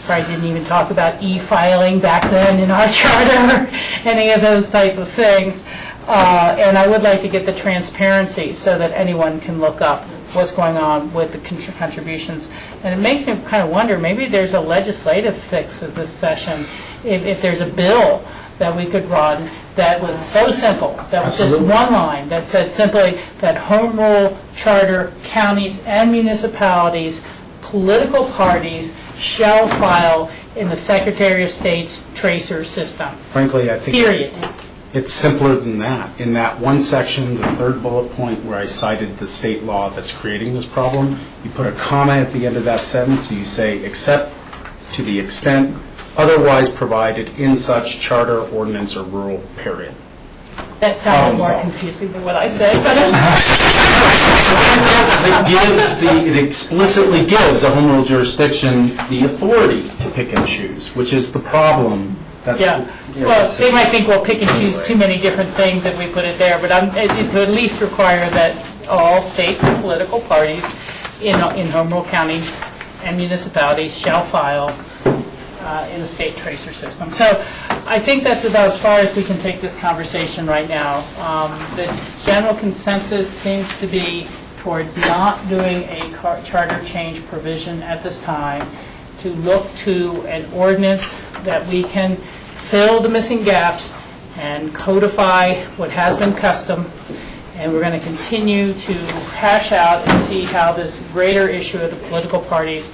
Probably didn't even talk about e-filing back then in our charter, any of those type of things. And I would like to get the transparency so that anyone can look up what's going on with the contributions. And it makes me kind of wonder, maybe there's a legislative fix of this session, if there's a bill that we could run that was so simple, that was just one line, that said simply that Home Rule Charter counties and municipalities, political parties, shall file in the Secretary of State's tracer system. Frankly, I think Period. it's simpler than that. In that one section, the 3rd bullet point where I cited the state law that's creating this problem, you put a comma at the end of that sentence, so you say, except to the extent otherwise provided in such charter, ordinance, or rule, period. That sounded more confusing than what I said, but it explicitly gives a home rule jurisdiction the authority to pick and choose, which is the problem. Well, they might think we'll pick and choose too many different things if we put it there, but to at least require that all state political parties in home rule counties and municipalities shall file in the state tracer system. So I think that's about as far as we can take this conversation right now. The general consensus seems to be towards not doing a charter change provision at this time, to look to an ordinance that we can fill the missing gaps and codify what has been custom. And we're going to continue to hash out and see how this greater issue of the political parties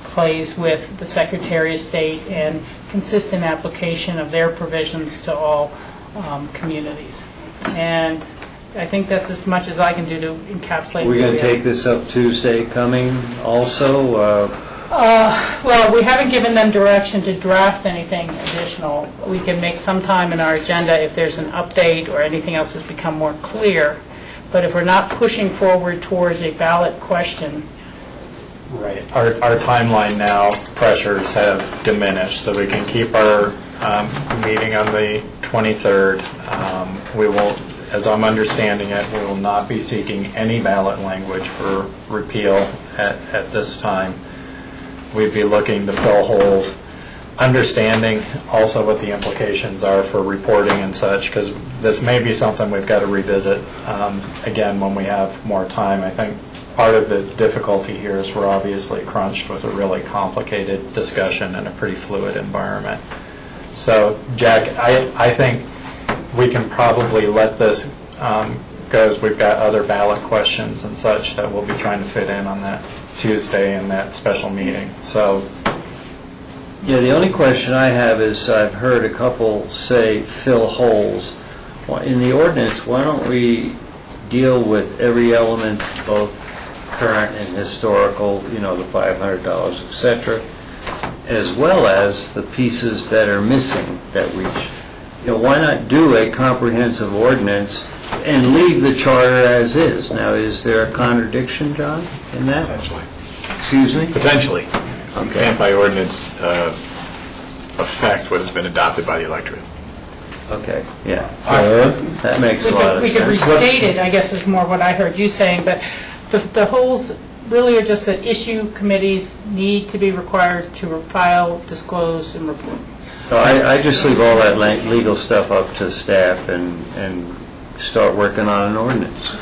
plays with the Secretary of State and consistent application of their provisions to all communities. And I think that's as much as I can do to encapsulate. We're going to take this up Tuesday coming also? Well, we haven't given them direction to draft anything additional. We can make some time in our agenda if there's an update or anything else has become more clear. But if we're not pushing forward towards a ballot question. Right. Our timeline now, pressures have diminished, so we can keep our meeting on the 23rd. We will, as I'm understanding it, we will not be seeking any ballot language for repeal at this time. We'd be looking to fill holes, understanding also what the implications are for reporting and such, because this may be something we've got to revisit again when we have more time. I think part of the difficulty here is we're obviously crunched with a really complicated discussion in a pretty fluid environment. So, Jack, I think we can probably let this go, as we've got other ballot questions and such that we'll be trying to fit in on that Tuesday in that special meeting. So, Yeah, the only question I have is, I've heard a couple say fill holes. In the ordinance, why don't we deal with every element, both current and historical, the $500, et cetera, as well as the pieces that are missing that we, why not do a comprehensive ordinance and leave the charter as is? Now, is there a contradiction, John, in that? Potentially. Excuse me? Potentially. You can't by ordinance affect what has been adopted by the electorate. Okay, yeah. That makes a lot of We sense. could restate it, I guess is more what I heard you saying, but the holes really are just that issue committees need to be required to file, disclose, and report. No, I just leave all that legal stuff up to staff and start working on an ordinance.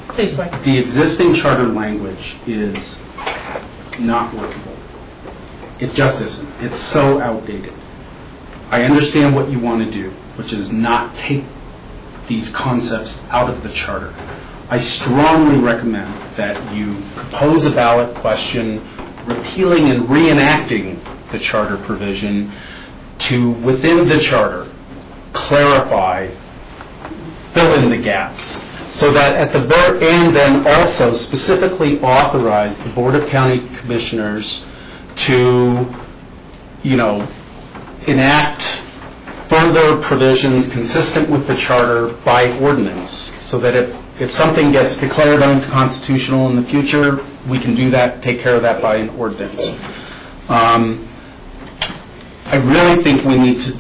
Please, Mike. The existing charter language is not workable. It just isn't. It's so outdated. I understand what you want to do, which is not take these concepts out of the charter. I strongly recommend that you propose a ballot question repealing and reenacting the charter provision to, within the charter, clarify, fill in the gaps, so that at the very end, then also specifically authorize the Board of County Commissioners to, enact further provisions consistent with the charter by ordinance, so that if something gets declared unconstitutional in the future, we can do that, take care of that by an ordinance. I really think we need to,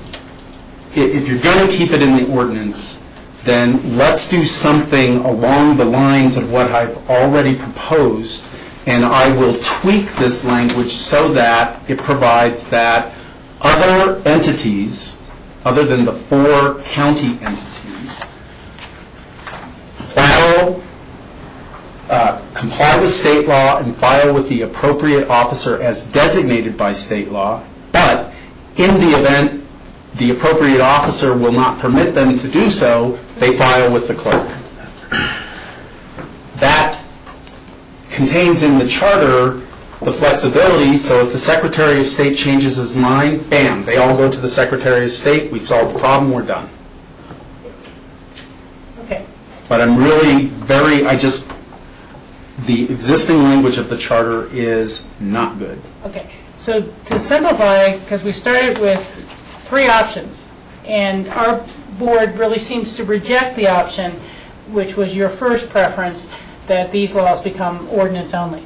if you're going to keep it in the ordinance, then let's do something along the lines of what I've already proposed, and I will tweak this language so that it provides that other entities, other than the 4 county entities, comply with state law and file with the appropriate officer as designated by state law, but in the event the appropriate officer will not permit them to do so, they file with the clerk. That contains in the charter the flexibility, so if the Secretary of State changes his mind, bam, they all go to the Secretary of State, we've solved the problem, we're done. Okay. But I'm really the existing language of the charter is not good. Okay. So to simplify, because we started with 3 options, and our board really seems to reject the option, which was your first preference, that these laws become ordinance only.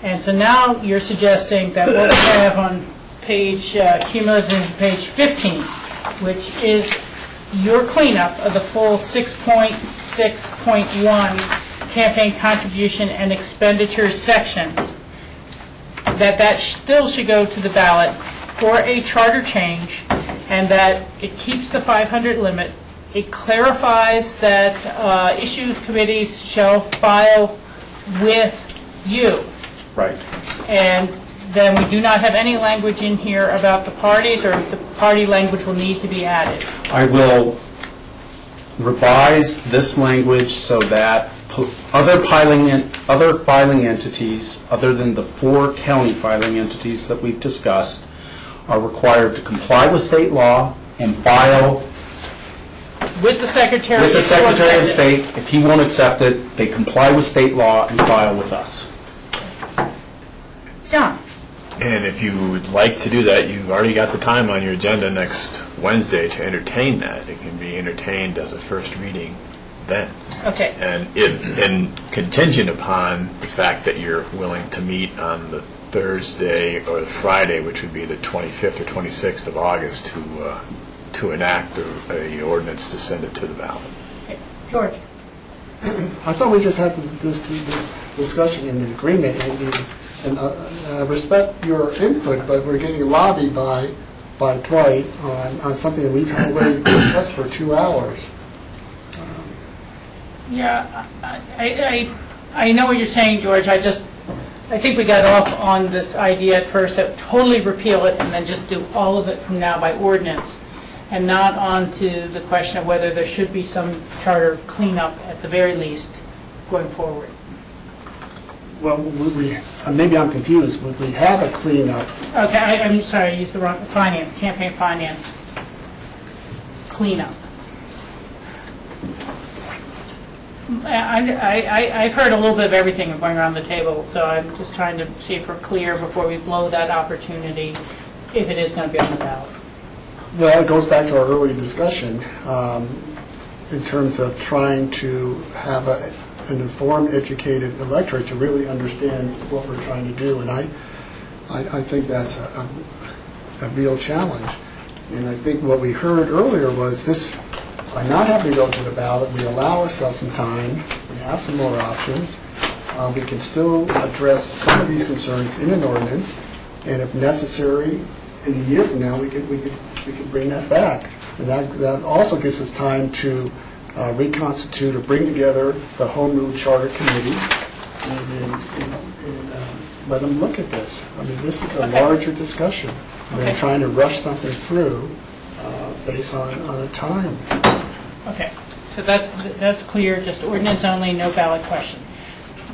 And so now you're suggesting that what we have on cumulative page 15, which is your cleanup of the full 6.6.1 campaign contribution and expenditures section, that still should go to the ballot for a charter change, and that it keeps the 500 limit. It clarifies that issue committees shall file with you. Right. And then we do not have any language in here about the parties, or the party language will need to be added. I will revise this language so that other filing entities, other than the 4 county filing entities that we've discussed, are required to comply with state law and file With the Secretary of State. If he won't accept it, they comply with state law and file with us. John? And if you would like to do that, you've already got the time on your agenda next Wednesday to entertain that. It can be entertained as a first reading then. Okay. And contingent upon the fact that you're willing to meet on the Thursday or the Friday, which would be the 25th or 26th of August, to enact a ordinance to send it to the ballot. Okay. George? I thought we just had this discussion in agreement, and I respect your input, but we're getting lobbied by Dwight on something that we've already discussed for 2 hours. Yeah, I know what you're saying, George. I think we got off on this idea at first that totally repeal it and then just do all of it from now by ordinance, and not on to the question of whether there should be some charter cleanup at the very least going forward. Well, maybe I'm confused. Would we have a cleanup? Okay, I'm sorry, I used the wrong, finance, campaign finance cleanup. I've heard a little bit of everything going around the table, so I'm just trying to see if we're clear before we blow that opportunity, if it is going to be on the ballot. Well, it goes back to our earlier discussion in terms of trying to have an informed, educated electorate to really understand what we're trying to do. And I think that's a real challenge. And I think what we heard earlier was this, by not having to go to the ballot, we allow ourselves some time, we have some more options, we can still address some of these concerns in an ordinance, and if necessary, in a year from now, we could bring that back. And that also gives us time to reconstitute or bring together the Home Rule Charter Committee and let them look at this. I mean, this is a larger discussion than trying to rush something through based on a time. Okay, so that's clear, just ordinance only, no ballot question.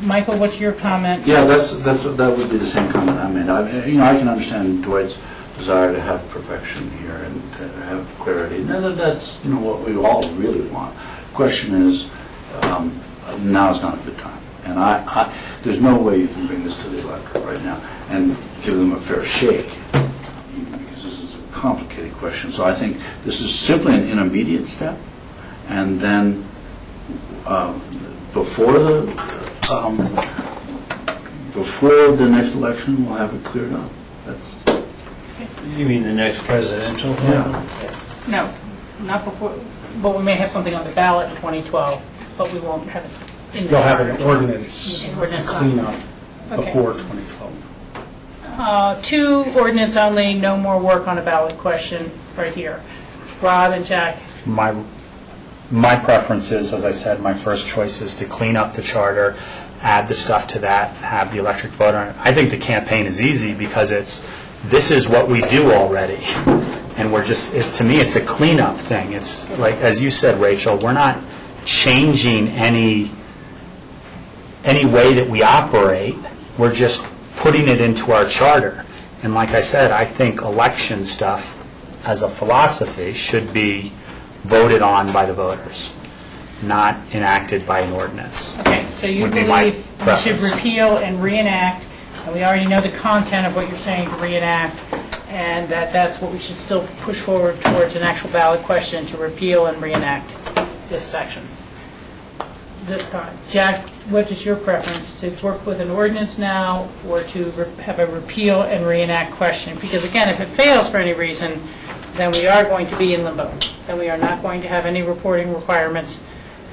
Michael, what's your comment? Yeah, that would be the same comment I made. I can understand Dwight's desire to have perfection here and to have clarity. That's what we all really want. The question is, now is not a good time, and there's no way you can bring this to the electorate right now and give them a fair shake, because this is a complicated question. So I think this is simply an intermediate step, and then before the next election, we'll have it cleared up. That's. You mean the next presidential? Yeah. No, not before, but we may have something on the ballot in 2012, but we won't have it in the You'll have charter. an ordinance to clean up before 2012. 2, ordinance only, no more work on a ballot question right here. Rob and Jack? My preference is, as I said, my first choice is to clean up the charter, add the stuff to that, have the electric vote on it. I think the campaign is easy because this is what we do already. And to me, it's a cleanup thing. It's like, as you said, Rachel, we're not changing any way that we operate. We're just putting it into our charter. And like I said, I think election stuff as a philosophy should be voted on by the voters, not enacted by an ordinance. Okay, so you Would be my believe we should preference. repeal and reenact, and we already know the content of what you're saying to reenact, and that's what we should still push forward towards an actual ballot question, to repeal and reenact this section this time. Jack, what is your preference, to work with an ordinance now or to have a repeal and reenact question? Because again, if it fails for any reason, then we are going to be in limbo. Then we are not going to have any reporting requirements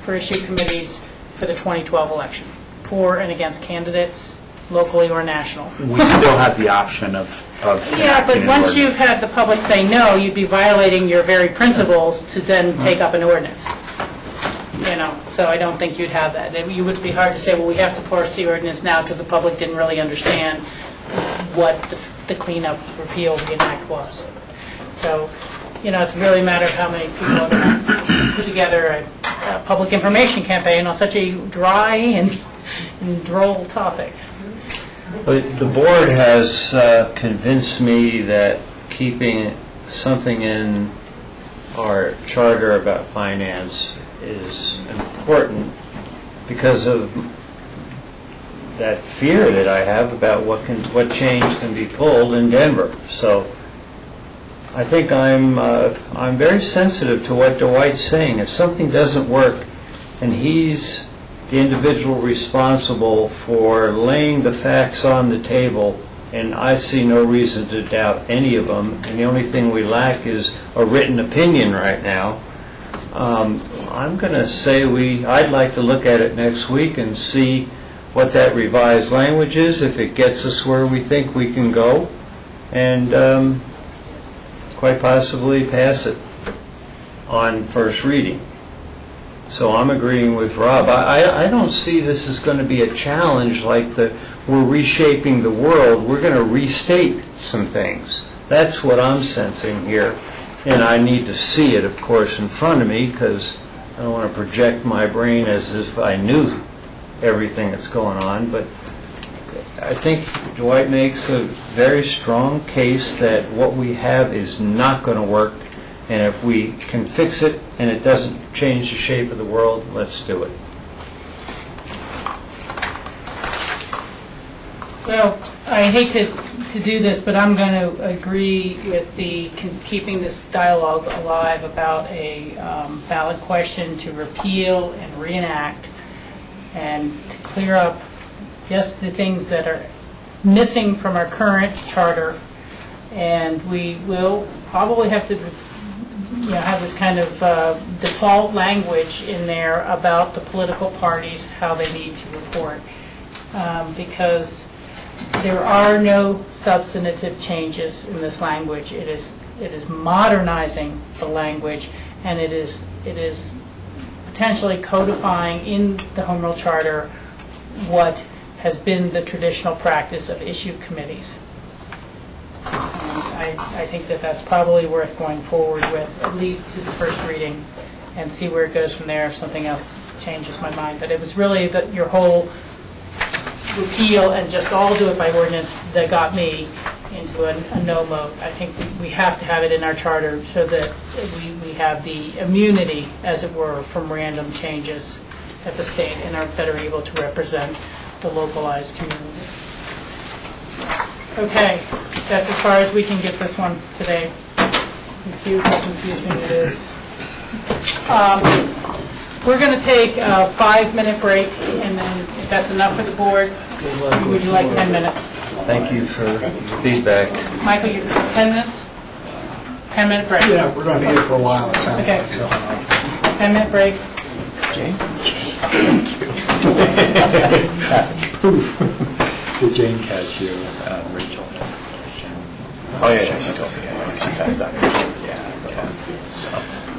for issue committees for the 2012 election, for and against candidates, locally or national. We still have the option of Yeah, enacting but an once you've ordinance. had the public say no, you'd be violating your very principles to then take up an ordinance. So I don't think you'd have that. You would be hard to say, well, we have to parse the ordinance now because the public didn't really understand what the cleanup, repeal, reenact was. So, it's really a matter of how many people are going to put together a public information campaign on such a dry and droll topic. But the board has convinced me that keeping something in our charter about finance is important because of that fear that I have about what change can be pulled in Denver. So I think I'm very sensitive to what Dwight's saying. If something doesn't work and he's the individual responsible for laying the facts on the table, and I see no reason to doubt any of them, and the only thing we lack is a written opinion right now, I'm going to say I'd like to look at it next week and see what that revised language is, if it gets us where we think we can go, and quite possibly pass it on first reading. So I'm agreeing with Rob. I don't see this as going to be a challenge like we're reshaping the world, we're going to restate some things. That's what I'm sensing here. And I need to see it, of course, in front of me, because I don't want to project my brain as if I knew everything that's going on. But I think Dwight makes a very strong case that what we have is not going to work. And if we can fix it and it doesn't change the shape of the world, let's do it. Well, I hate to do this, but I'm going to agree with the keeping this dialogue alive about a valid question to repeal and reenact and to clear up just the things that are missing from our current charter. And we will probably have to have this kind of default language in there about the political parties, how they need to report, because there are no substantive changes in this language. It is modernizing the language, and it is potentially codifying in the Home Rule Charter what has been the traditional practice of issue committees. I think that that's probably worth going forward with, at least to the first reading, and see where it goes from there if something else changes my mind. But it was really your whole repeal and just all do it by ordinance that got me into a no mode. I think we have to have it in our charter so that we have the immunity, as it were, from random changes at the state and are better able to represent the localized community. Okay, that's as far as we can get this one today. Let's see how confusing it is. We're going to take a 5-minute break, and then if that's enough for the board, would you like 10 minutes? Thank you for the feedback. Michael, you 10 minutes? 10-minute break. Yeah, we're going to be here for a while, it sounds Okay. like. So. 10-minute break. Did Jane catch you, Rachel? Oh, yeah, she told me, yeah, she passed out. Yeah. So,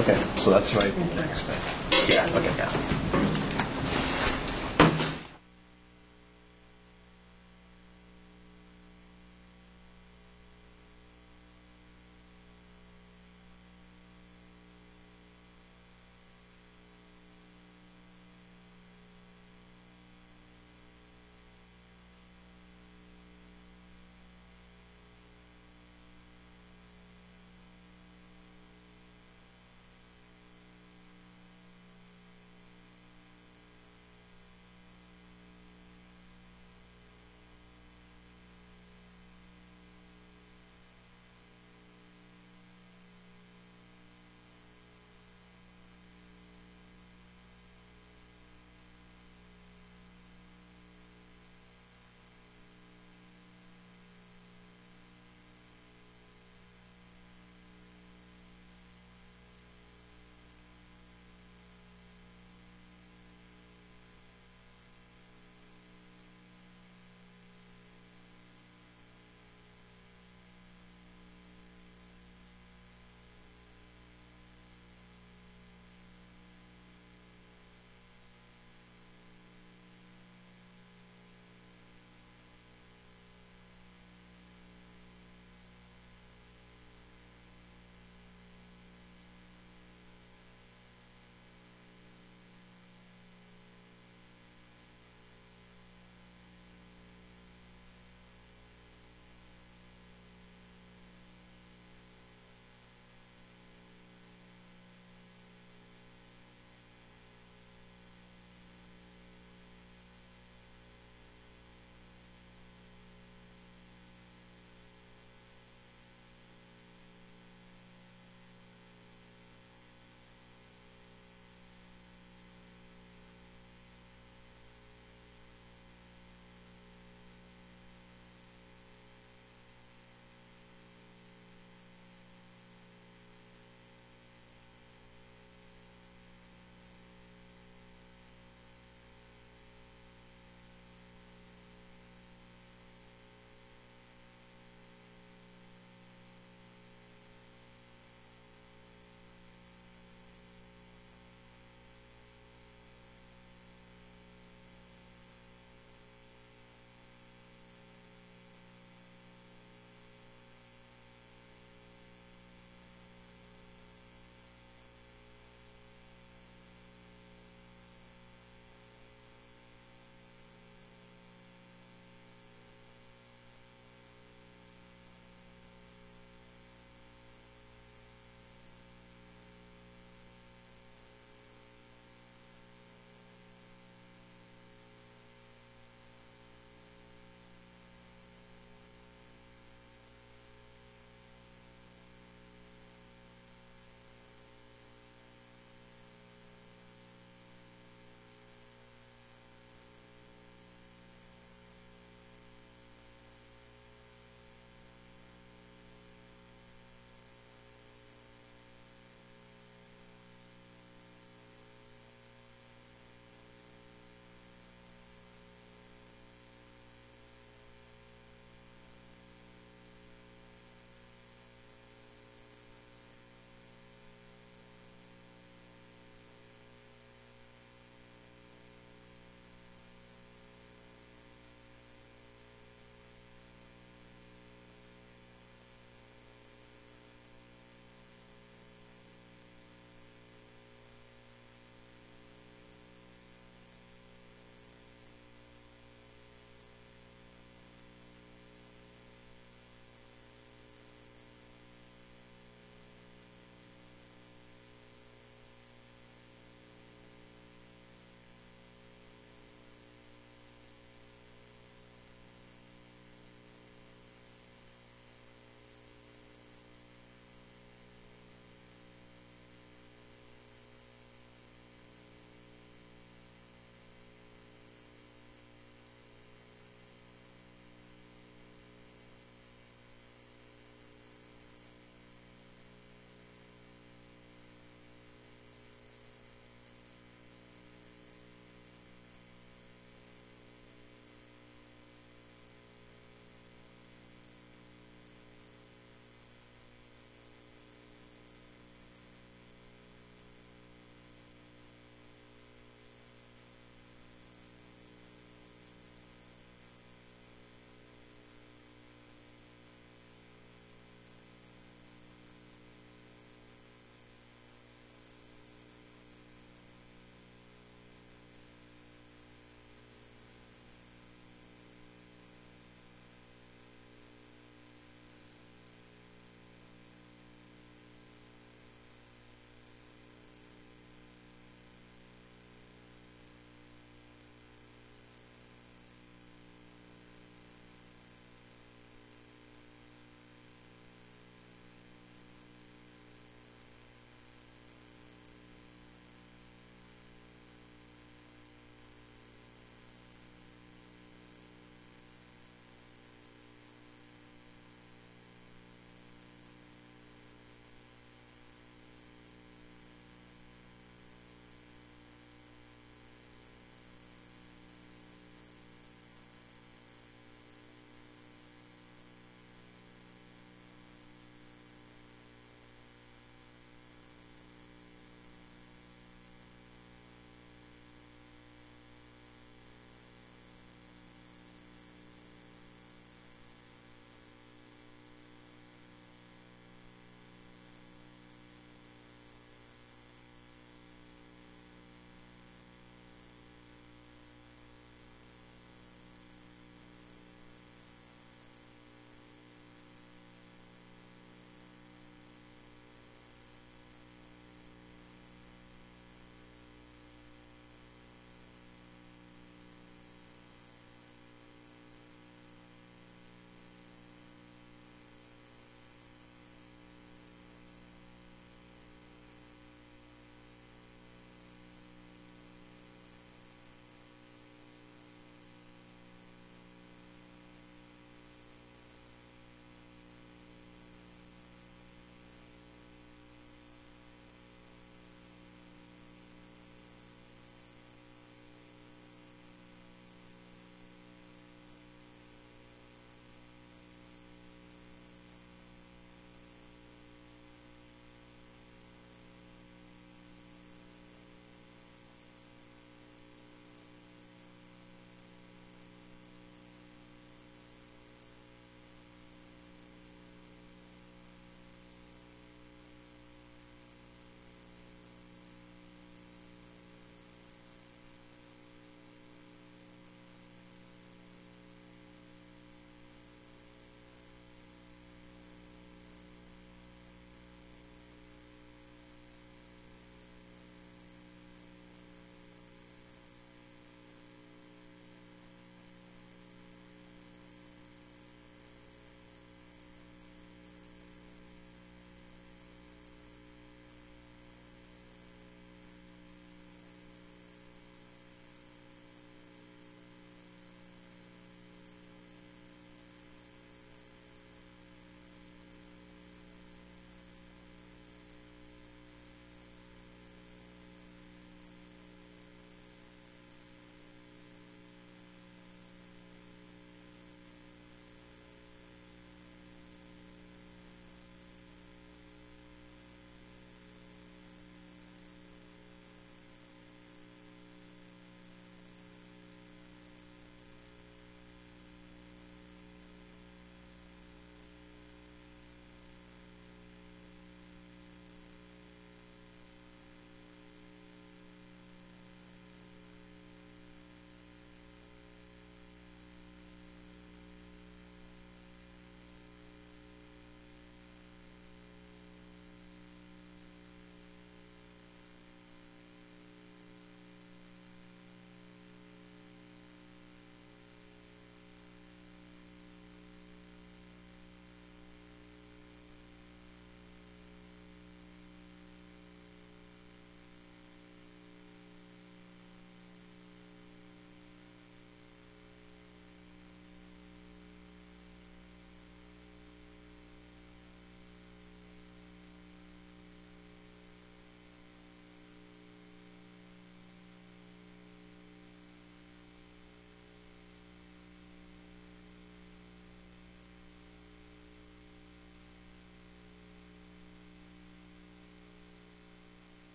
okay, so that's right next thing. Yeah, okay, yeah.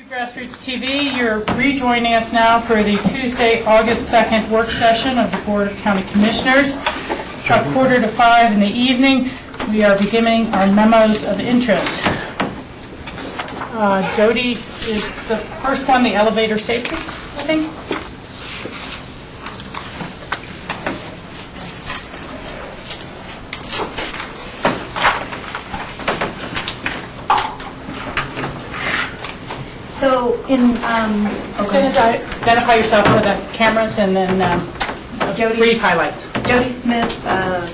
Grassroots TV. You're rejoining us now for the Tuesday, August 2nd work session of the Board of County Commissioners. About 4:45 in the evening, we are beginning our memos of interest. Jody is the first one, the elevator safety, I think. So Identify yourself for the cameras and then brief highlights. Jody Smith,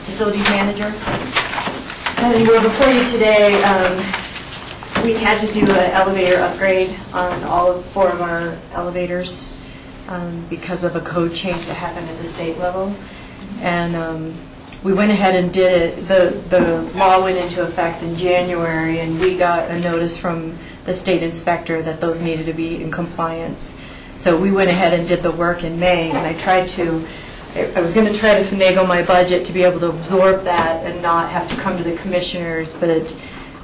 Facilities Manager. And we're before you today. We had to do an elevator upgrade on all 4 of our elevators because of a code change that happened at the state level. And we went ahead and did it. The law went into effect in January, and we got a notice from the state inspector that those needed to be in compliance. So we went ahead and did the work in May, and I was going to try to finagle my budget to be able to absorb that and not have to come to the commissioners, but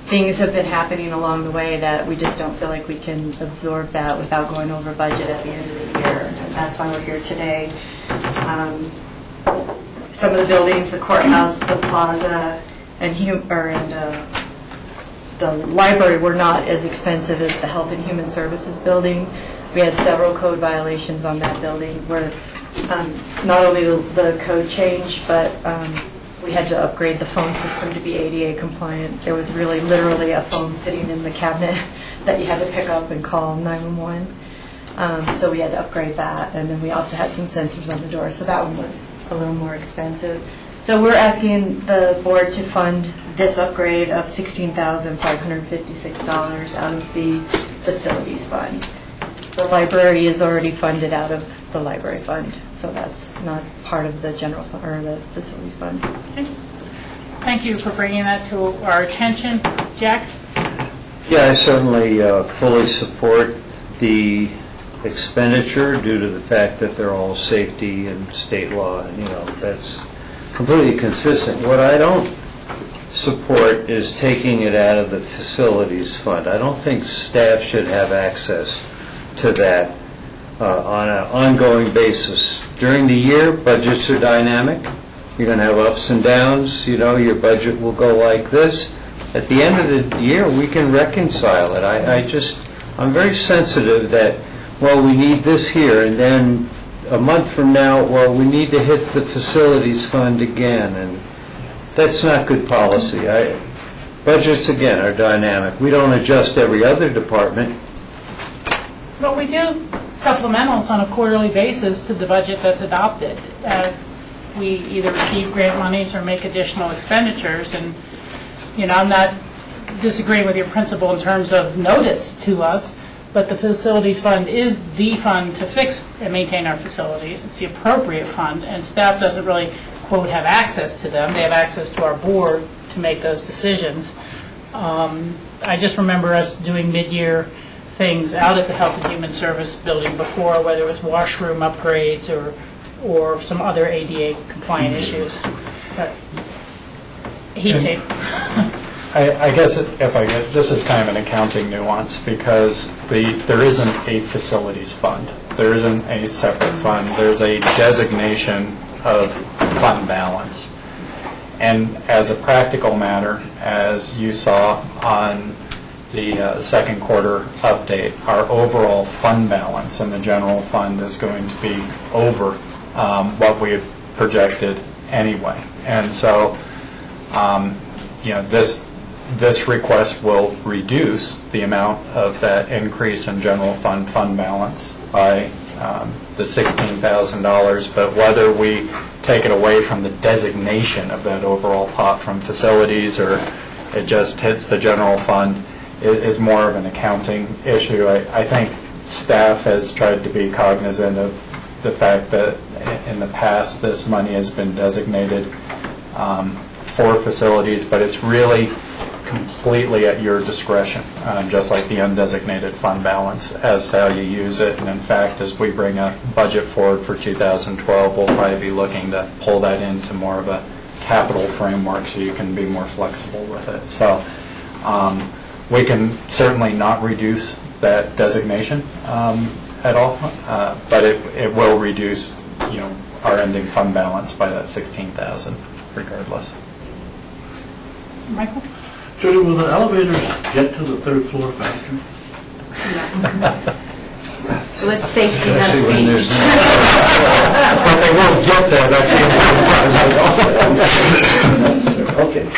things have been happening along the way that we just don't feel like we can absorb that without going over budget at the end of the year. And that's why we're here today. Some of the buildings, the courthouse, the plaza, and the library were not as expensive as the Health and Human Services building. We had several code violations on that building where not only the code changed, but we had to upgrade the phone system to be ADA compliant. There was literally a phone sitting in the cabinet that you had to pick up and call 911. So we had to upgrade that, and then we also had some sensors on the door, so that one was a little more expensive. So we're asking the board to fund this upgrade of $16,556 out of the facilities fund. The library is already funded out of the library fund, so that's not part of the general fund or the facilities fund. Okay. Thank you for bringing that to our attention. Jack? Yeah, I certainly fully support the expenditure due to the fact that they're all safety and state law, and that's completely consistent. What I don't support is taking it out of the facilities fund. I don't think staff should have access to that on an ongoing basis. During the year, budgets are dynamic. You're going to have ups and downs. Your budget will go like this. At the end of the year, we can reconcile it. I'm very sensitive that, we need this here, and then a month from now, we need to hit the facilities fund again, and that's not good policy. Budgets, again, are dynamic. We don't adjust every other department. But we do supplementals on a quarterly basis to the budget that's adopted as we either receive grant monies or make additional expenditures. And, I'm not disagreeing with your principle in terms of notice to us, but the facilities fund is the fund to fix and maintain our facilities. It's the appropriate fund, and staff doesn't really, quote, have access to them. They have access to our board to make those decisions. I just remember us doing mid-year things out at the Health and Human Service building before, whether it was washroom upgrades or some other ADA compliant issues. But heat tape. I guess this is kind of an accounting nuance because there isn't a facilities fund. There isn't a separate fund. There's a designation of fund balance. And as a practical matter, as you saw on the second quarter update, our overall fund balance in the general fund is going to be over what we had projected anyway. And so, this request will reduce the amount of that increase in general fund balance by the $16,000, but whether we take it away from the designation of that overall pot from facilities or it just hits the general fund is more of an accounting issue. I think staff has tried to be cognizant of the fact that in the past this money has been designated for facilities, but it's really completely at your discretion, just like the undesignated fund balance, as to how you use it. And in fact, as we bring a budget forward for 2012, we'll probably be looking to pull that into more of a capital framework so you can be more flexible with it. So we can certainly not reduce that designation at all, but it will reduce, our ending fund balance by that 16,000 regardless. Michael? Judy, will the elevators get to the third floor faster? So let's safety, not Especially when speed. there's But they won't get there, that's the important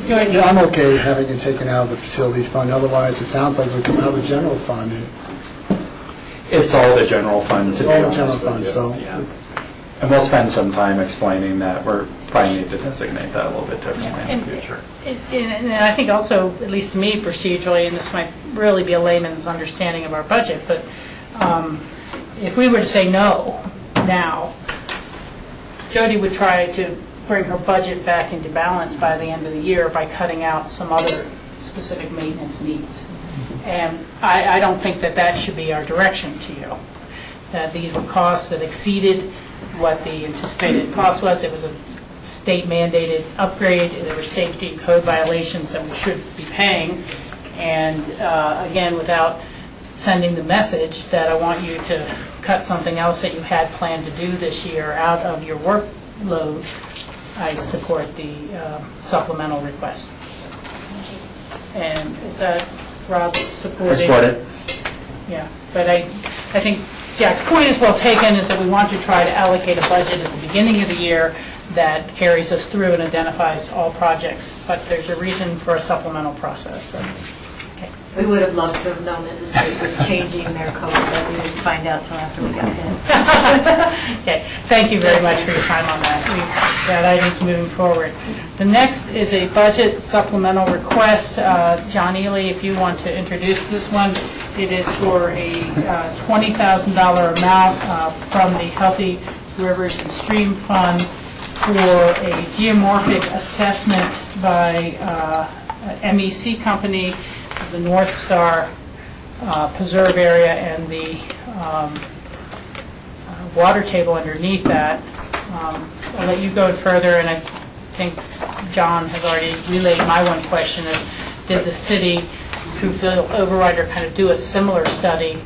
part. Yeah, I'm okay having it taken out of the facilities fund, otherwise it sounds like it would come out of the general fund. It's all the general fund. It's all the general fund, so. Yeah. it's- And we'll spend some time explaining that. We're probably need to designate that a little bit differently in the future. And I think also, at least to me procedurally, and this might really be a layman's understanding of our budget, but if we were to say no now, Jody would try to bring her budget back into balance by the end of the year by cutting out some other specific maintenance needs. And I don't think that that should be our direction to you, that these were costs that exceeded what the anticipated cost was. It was a state mandated upgrade. There were safety and code violations that we should be paying. And again, without sending the message that I want you to cut something else that you had planned to do this year out of your workload, I support the supplemental request. And is that Rob supporting? I support it. Yeah, but I think Jack's point is well taken, is that we want to try to allocate a budget at the beginning of the year that carries us through and identifies all projects, but there's a reason for a supplemental process. So. Okay. We would have loved to have known that the state was changing their code, but we didn't find out till after we got hit. Okay, thank you very much for your time on that. We've got items moving forward. The next is a budget supplemental request. John Ely, if you want to introduce this one, it is for a $20,000 amount from the Healthy Rivers and Stream Fund for a geomorphic assessment by an MEC company of the North Star Preserve area and the water table underneath that. I'll let you go further, and I think John has already relayed my one question of, did the city, through field overrider, kind of do a similar study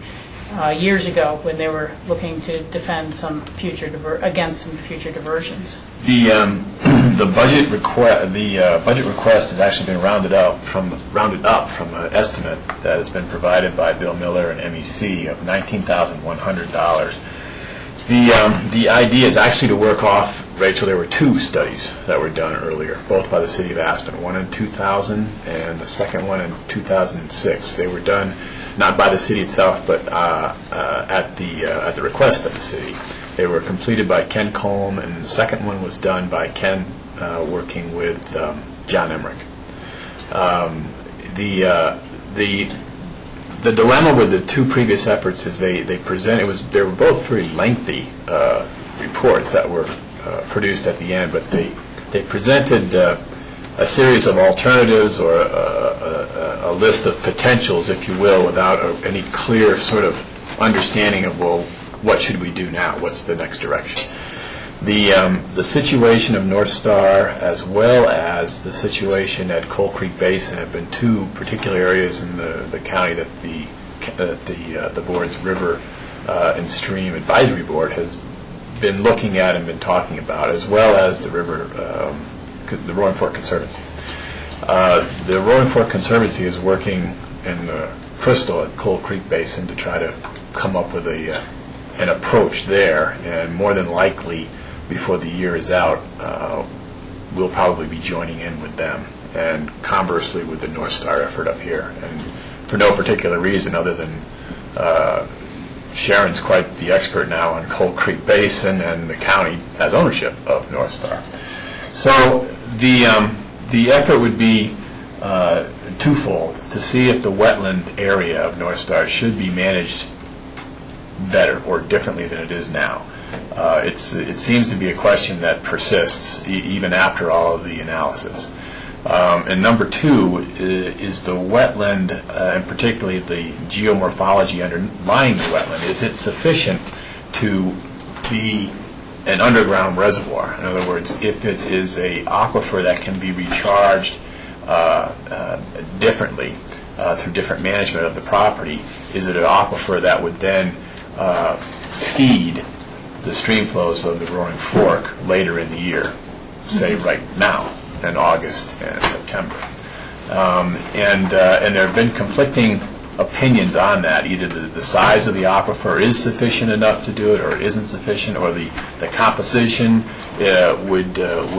years ago when they were looking to defend some future against some future diversions? The budget request has actually been rounded up from an estimate that has been provided by Bill Miller and MEC of $19,100. The idea is actually to work off, Rachel, there were two studies that were done earlier, both by the city of Aspen, one in 2000 and the second one in 2006. They were done not by the city itself, but at the request of the city. They were completed by Ken Colm, and the second one was done by Ken working with John Emmerich. The dilemma with the two previous efforts is they were both very lengthy reports that were produced at the end, but they presented a series of alternatives or a list of potentials, if you will, without any clear sort of understanding of, well, what should we do now? What's the next direction? The situation of North Star as well as the situation at Coal Creek Basin have been two particular areas in the county that the board's River and Stream Advisory Board has been looking at and been talking about, as well as the Roaring Fork Conservancy. The Roaring Fork Conservancy is working in the Crystal at Coal Creek Basin to try to come up with an approach there, and more than likely, before the year is out, we'll probably be joining in with them, and conversely with the North Star effort up here. And for no particular reason other than Sharon's quite the expert now on Coal Creek Basin, and the county has ownership of North Star. So the effort would be twofold: to see if the wetland area of North Star should be managed better or differently than it is now. It seems to be a question that persists even after all of the analysis. And number two is the wetland, and particularly the geomorphology underlying the wetland. Is it sufficient to be an underground reservoir? In other words, if it is an aquifer that can be recharged differently, through different management of the property, is it an aquifer that would then feed the stream flows of the Roaring Fork later in the year, say right now in August and September. And there have been conflicting opinions on that. Either the size of the aquifer is sufficient enough to do it, or it isn't sufficient, or the composition would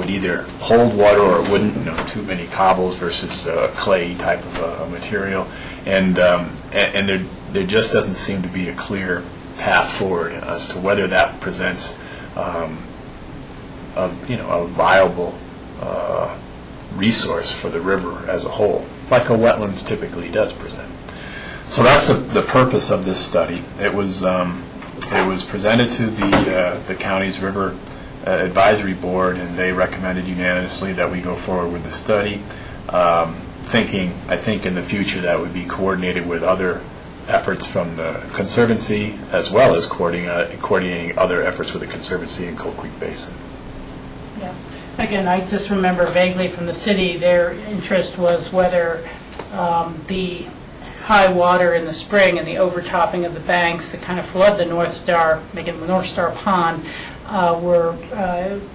either hold water or it wouldn't. You know, too many cobbles versus clay type of material, and there just doesn't seem to be a clear path forward as to whether that presents a viable resource for the river as a whole, like a wetlands typically does present. So that's the purpose of this study. It was presented to the county's River Advisory Board, and they recommended unanimously that we go forward with the study, thinking, I think, in the future that would be coordinated with other efforts from the Conservancy, as well as coordinating other efforts with the Conservancy in Coal Creek Basin. Yeah. Again, I just remember vaguely from the city, their interest was whether the high water in the spring and the overtopping of the banks that kind of flood the North Star, making the North Star Pond, were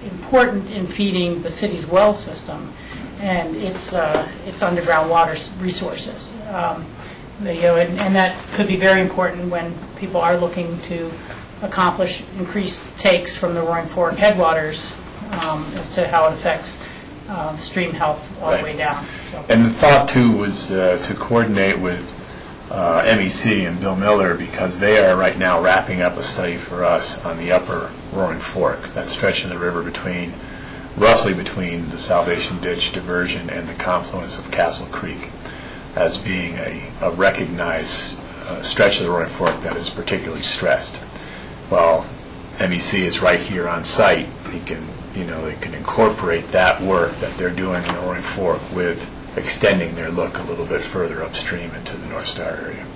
important in feeding the city's well system and its underground water resources. And that could be very important when people are looking to accomplish increased takes from the Roaring Fork headwaters as to how it affects stream health all the way down. So. And the thought, too, was to coordinate with MEC and Bill Miller, because they are right now wrapping up a study for us on the upper Roaring Fork, that stretch of the river roughly between the Salvation Ditch diversion and the confluence of Castle Creek, as being a recognized stretch of the Roaring Fork that is particularly stressed. While MEC is right here on site, they can incorporate that work that they're doing in the Roaring Fork with extending their look a little bit further upstream into the North Star area.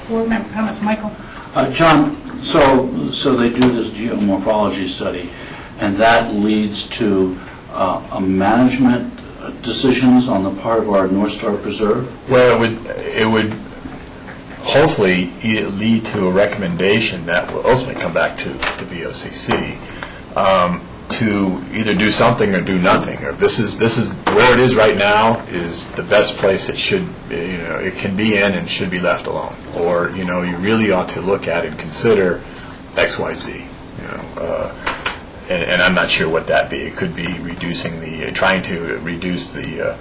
Board member comments, Michael? John, so they do this geomorphology study, and that leads to a management decisions on the part of our North Star Preserve? Well, it would hopefully lead to a recommendation that will ultimately come back to the BOCC to either do something or do nothing. Or this is where it is right now is the best place it should, it can be in and should be left alone. Or you really ought to look at and consider X, Y, Z. And I'm not sure what that be. It could be trying to reduce the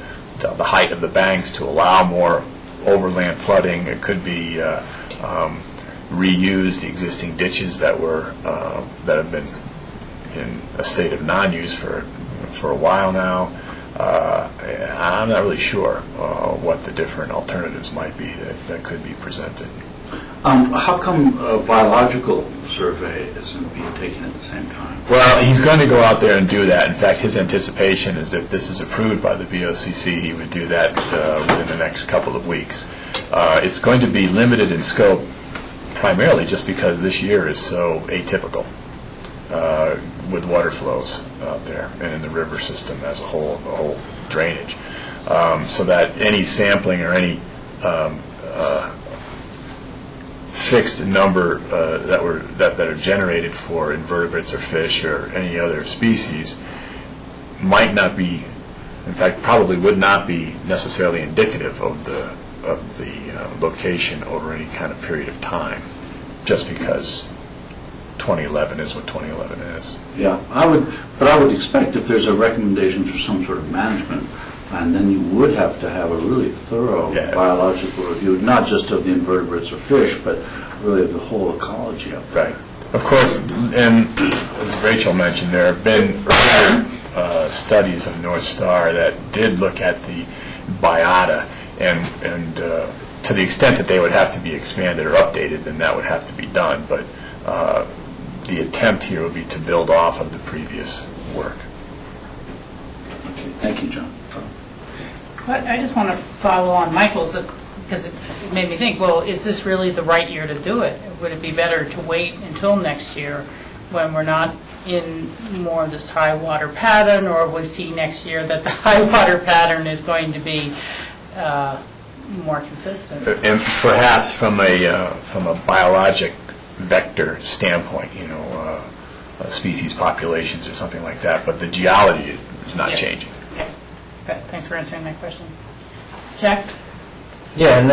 height of the banks to allow more overland flooding. It could be reuse the existing ditches that have been in a state of non-use for a while now. I'm not really sure what the different alternatives might be that could be presented. How come a biological survey isn't being taken at the same time? Well, he's going to go out there and do that. In fact, his anticipation is if this is approved by the BOCC, he would do that within the next couple of weeks. It's going to be limited in scope primarily just because this year is so atypical with water flows out there and in the river system as a whole, the whole drainage. So that any sampling or any fixed number that are generated for invertebrates or fish or any other species might not be, in fact, probably would not be necessarily indicative of the location over any kind of period of time, just because 2011 is what 2011 is. Yeah, I would expect if there's a recommendation for some sort of management plan, then you would have to have a really thorough biological review, not just of the invertebrates or fish, but really of the whole ecology up there. Right. Of course, and as Rachel mentioned, there have been earlier studies of North Star that did look at the biota, and to the extent that they would have to be expanded or updated, then that would have to be done. But the attempt here would be to build off of the previous work. Okay, thank you, John. I just want to follow on Michael's, because it made me think, well, is this really the right year to do it? Would it be better to wait until next year when we're not in more of this high water pattern, or we see next year that the high water pattern is going to be more consistent. And perhaps from a biologic vector standpoint, species populations or something like that, but the geology is not changing. Okay, thanks for answering that question. Jack? Yeah, and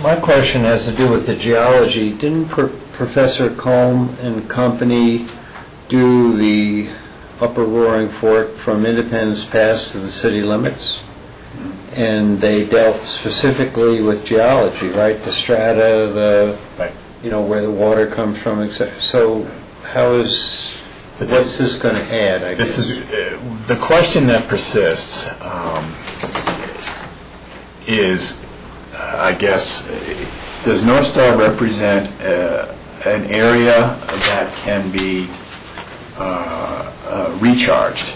my question has to do with the geology. Didn't Professor Combe and company do the Upper Roaring Fork from Independence Pass to the city limits? And they dealt specifically with geology, right? The strata, Right. Where the water comes from, etc. So what's this going to add, I guess? This is the question that persists. Is I guess, does North Star represent an area that can be recharged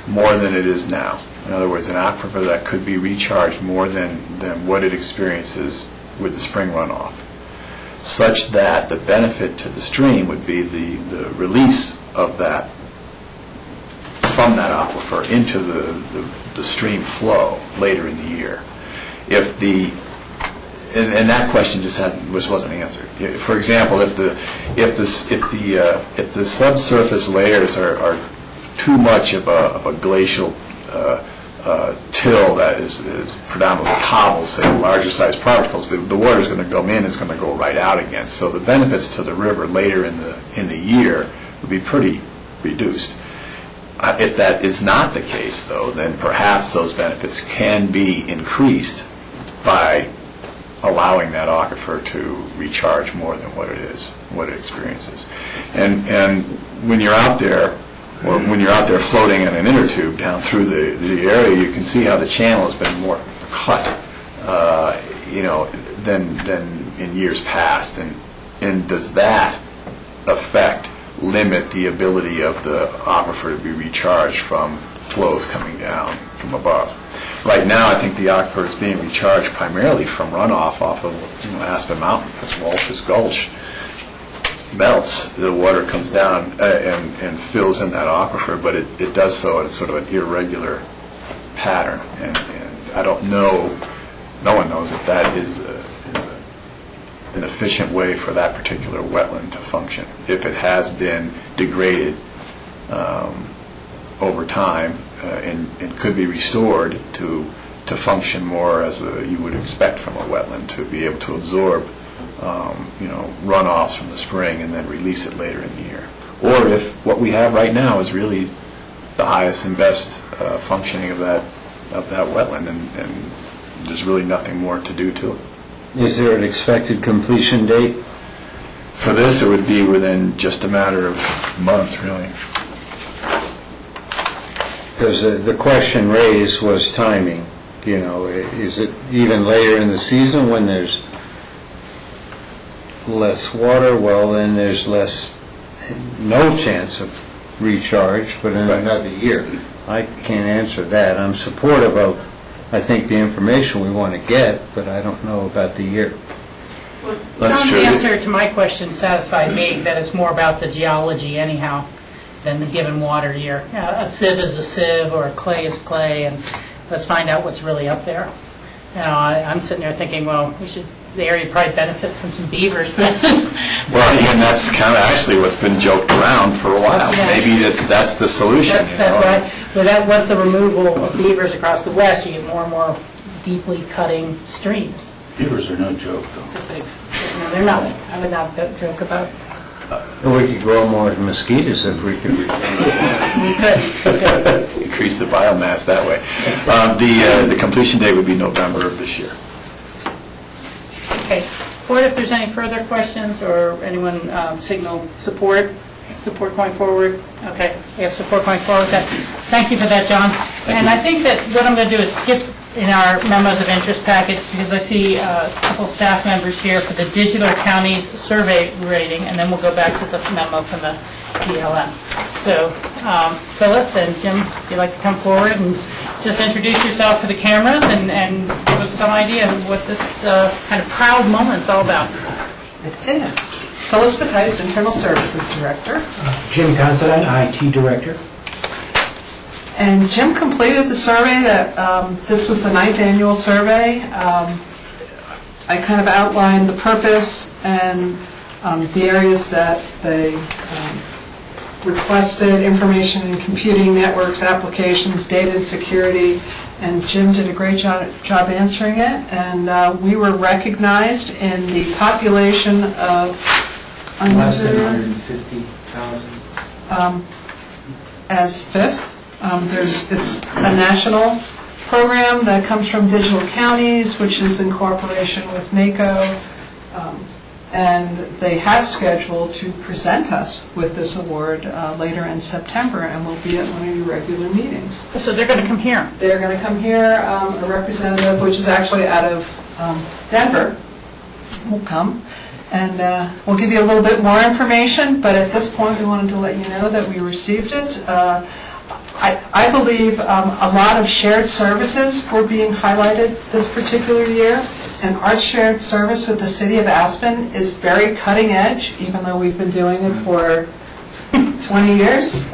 more than it is now? In other words, an aquifer that could be recharged more than what it experiences with the spring runoff, such that the benefit to the stream would be the release of that from that aquifer into the stream flow later in the year. If and that question just wasn't answered. For example, if the subsurface layers are too much of a glacial till that is predominantly cobbles, say larger sized particles, the water is going to go in, it's going to go right out again. So the benefits to the river later in the year would be pretty reduced. If that is not the case, though, then perhaps those benefits can be increased by allowing that aquifer to recharge more than what it experiences. And when you're out there, or when you're out there floating in an inner tube down through the area, you can see how the channel has been more cut, than in years past. And does that affect limit the ability of the aquifer to be recharged from flows coming down from above? Right now, I think the aquifer is being recharged primarily from runoff off of Aspen Mountain. As Walsh's Gulch melts, the water comes down and fills in that aquifer, but it does so at sort of an irregular pattern. And I don't know, no one knows if that is an efficient way for that particular wetland to function. If it has been degraded over time and could be restored to function more as you would expect from a wetland, to be able to absorb runoffs from the spring and then release it later in the year. Or if what we have right now is really the highest and best functioning of that wetland, and there's really nothing more to do to it. Is there an expected completion date? For this, it would be within just a matter of months, really. Because the question raised was timing. Is it even later in the season when there's less water? Well, then there's no chance of recharge, but in another year. I can't answer that. I'm supportive of, I think, the information we want to get, but I don't know about the year. Well, That's John's true. answer to my question satisfied me, that it's more about the geology anyhow than the given water year. A sieve is a sieve, or a clay is clay, and let's find out what's really up there. I'm sitting there thinking, well, the area would probably benefit from some beavers, but Well, and that's kind of actually what's been joked around for a while. Yeah. Maybe that's the solution. that's right. But once the removal of beavers across the west, you get more and more deeply cutting streams. Beavers are no joke, though. Because they're not. I would not joke about. We could grow more mosquitoes if we could. We could. Increase the biomass that way. The completion date would be November of this year. Okay. Board, if there's any further questions, or anyone signal support going forward? Okay, we have support going forward. Thank you for that, John. And I think that what I'm going to do is skip in our memos of interest package, because I see a couple staff members here for the Digital Counties Survey rating, and then we'll go back to the memo from the BLM. So, Phyllis and Jim, if you'd like to come forward and just introduce yourself to the cameras and give us some idea of what this kind of proud moment's all about. It is. Phyllis Batice, Internal Services Director. Jim Considine, IT Director. And Jim completed the survey. This was the 9th annual survey. I kind of outlined the purpose and the areas that they requested: information in computing, networks, applications, data and security, and Jim did a great job answering it. And we were recognized in the population of Less than 150,000. As fifth. It's a national program that comes from Digital Counties, which is in cooperation with NACO, and they have scheduled to present us with this award later in September, and we'll be at one of your regular meetings. So they're going to come here? They're going to come here. A representative, which is actually out of Denver, will come. And we'll give you a little bit more information, but at this point we wanted to let you know that we received it. I believe a lot of shared services were being highlighted this particular year, and our shared service with the City of Aspen is very cutting edge, even though we've been doing it for 20 years.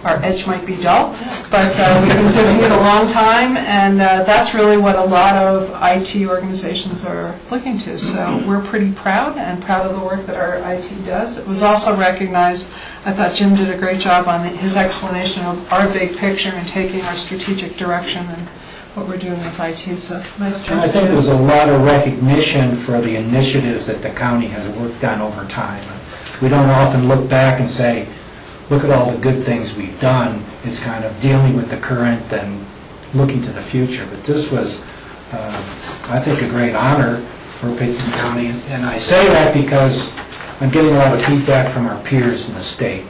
Our edge might be dull, but we've been doing it a long time, and that's really what a lot of IT organizations are looking to. So we're pretty proud of the work that our IT does. It was also recognized. I thought Jim did a great job on his explanation of our big picture and taking our strategic direction and what we're doing with IT. So nice job. And I think there's a lot of recognition for the initiatives that the county has worked on over time. We don't often look back and say, look at all the good things we've done. It's kind of dealing with the current and looking to the future. But this was, I think, a great honor for Pitkin County. And I say that because I'm getting a lot of feedback from our peers in the state.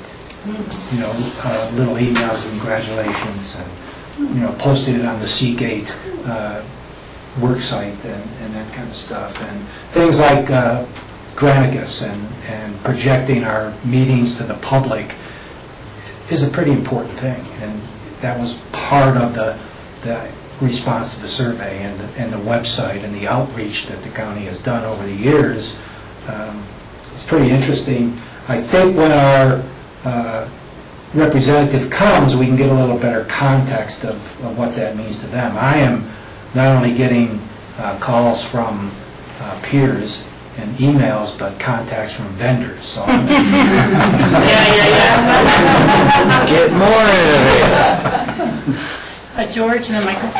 You know, little emails and congratulations, and posted it on the Seagate work site and that kind of stuff. And things like Granicus and projecting our meetings to the public is a pretty important thing, and that was part of the response to the survey and the website and the outreach that the county has done over the years. It's pretty interesting. I think when our representative comes, we can get a little better context of what that means to them. I am not only getting calls from peers and emails, but contacts from vendors. So Get more innovative. George and then Michael.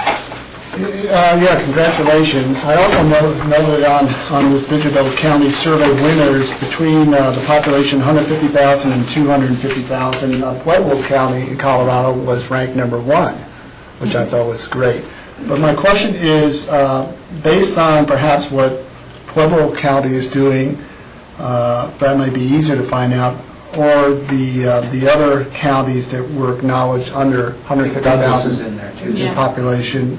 Yeah, congratulations. I also noted on this Digital County Survey winners, between the population 150,000 and 250,000, Pueblo County in Colorado was ranked #1, which I thought was great. But my question is, based on perhaps what Pueblo County is doing, that may be easier to find out, or the other counties that were acknowledged under 150,000 in population.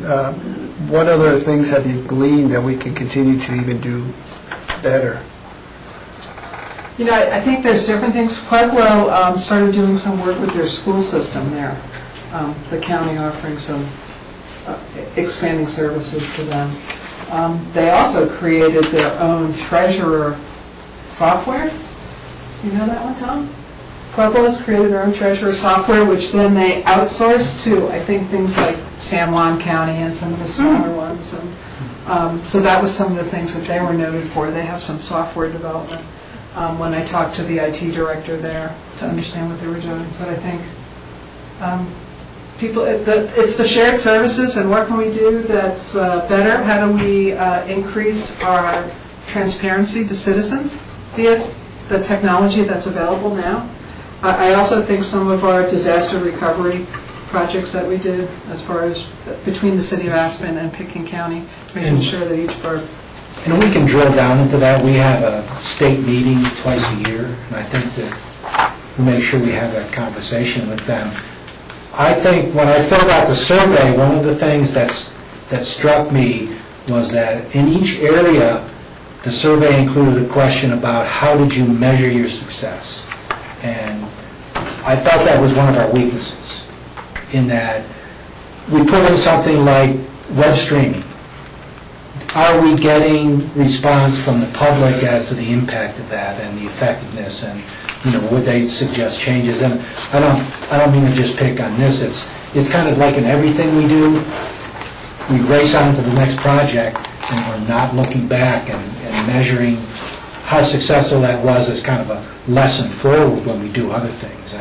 What other things have you gleaned that we can continue to even do better? I think there's different things. Pueblo started doing some work with their school system there. The county offering some expanding services to them. They also created their own treasurer software. You know that one, Tom? Pueblo has created their own treasurer software, which then they outsource to, I think, things like San Juan County and some of the smaller ones. And, so that was some of the things that they were noted for. They have some software development. When I talked to the IT director there to understand what they were doing, but I think it's the shared services, and what can we do that's better? How do we increase our transparency to citizens via the technology that's available now? I also think some of our disaster recovery projects that we did, as far as between the City of Aspen and Pitkin County, making sure that each of our... And we can drill down into that. We have a state meeting twice a year, and I think that we make sure we have that conversation with them. I think when I filled out the survey, one of the things that struck me was that in each area, the survey included a question about how did you measure your success. And I felt that was one of our weaknesses, in that we put in something like web streaming. Are we getting response from the public as to the impact of that and the effectiveness, and would they suggest changes? And I don't mean to just pick on this. it's kind of like in everything we do, we race on to the next project, and we're not looking back and measuring how successful that was as kind of a lesson forward when we do other things.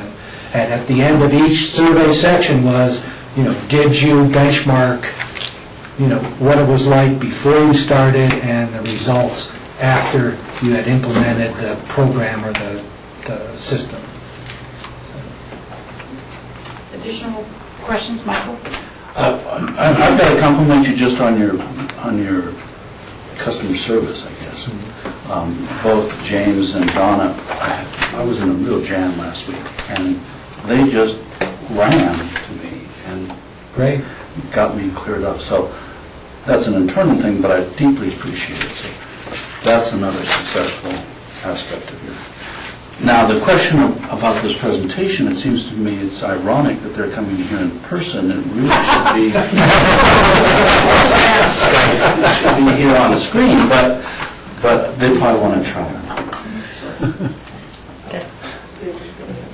And at the end of each survey section was, did you benchmark, what it was like before you started and the results after you had implemented the program or the system. Additional questions, Michael? I've got to compliment you just on your customer service, I guess. Both James and Donna, I was in a real jam last week, and they just ran to me and Great. got me cleared up. So that's an internal thing, but I deeply appreciate it. So that's another successful aspect of your. Now, the question about this presentation, it seems to me it's ironic that they're coming here in person. It really should be, should be here on the screen, but they probably want to try it. Okay.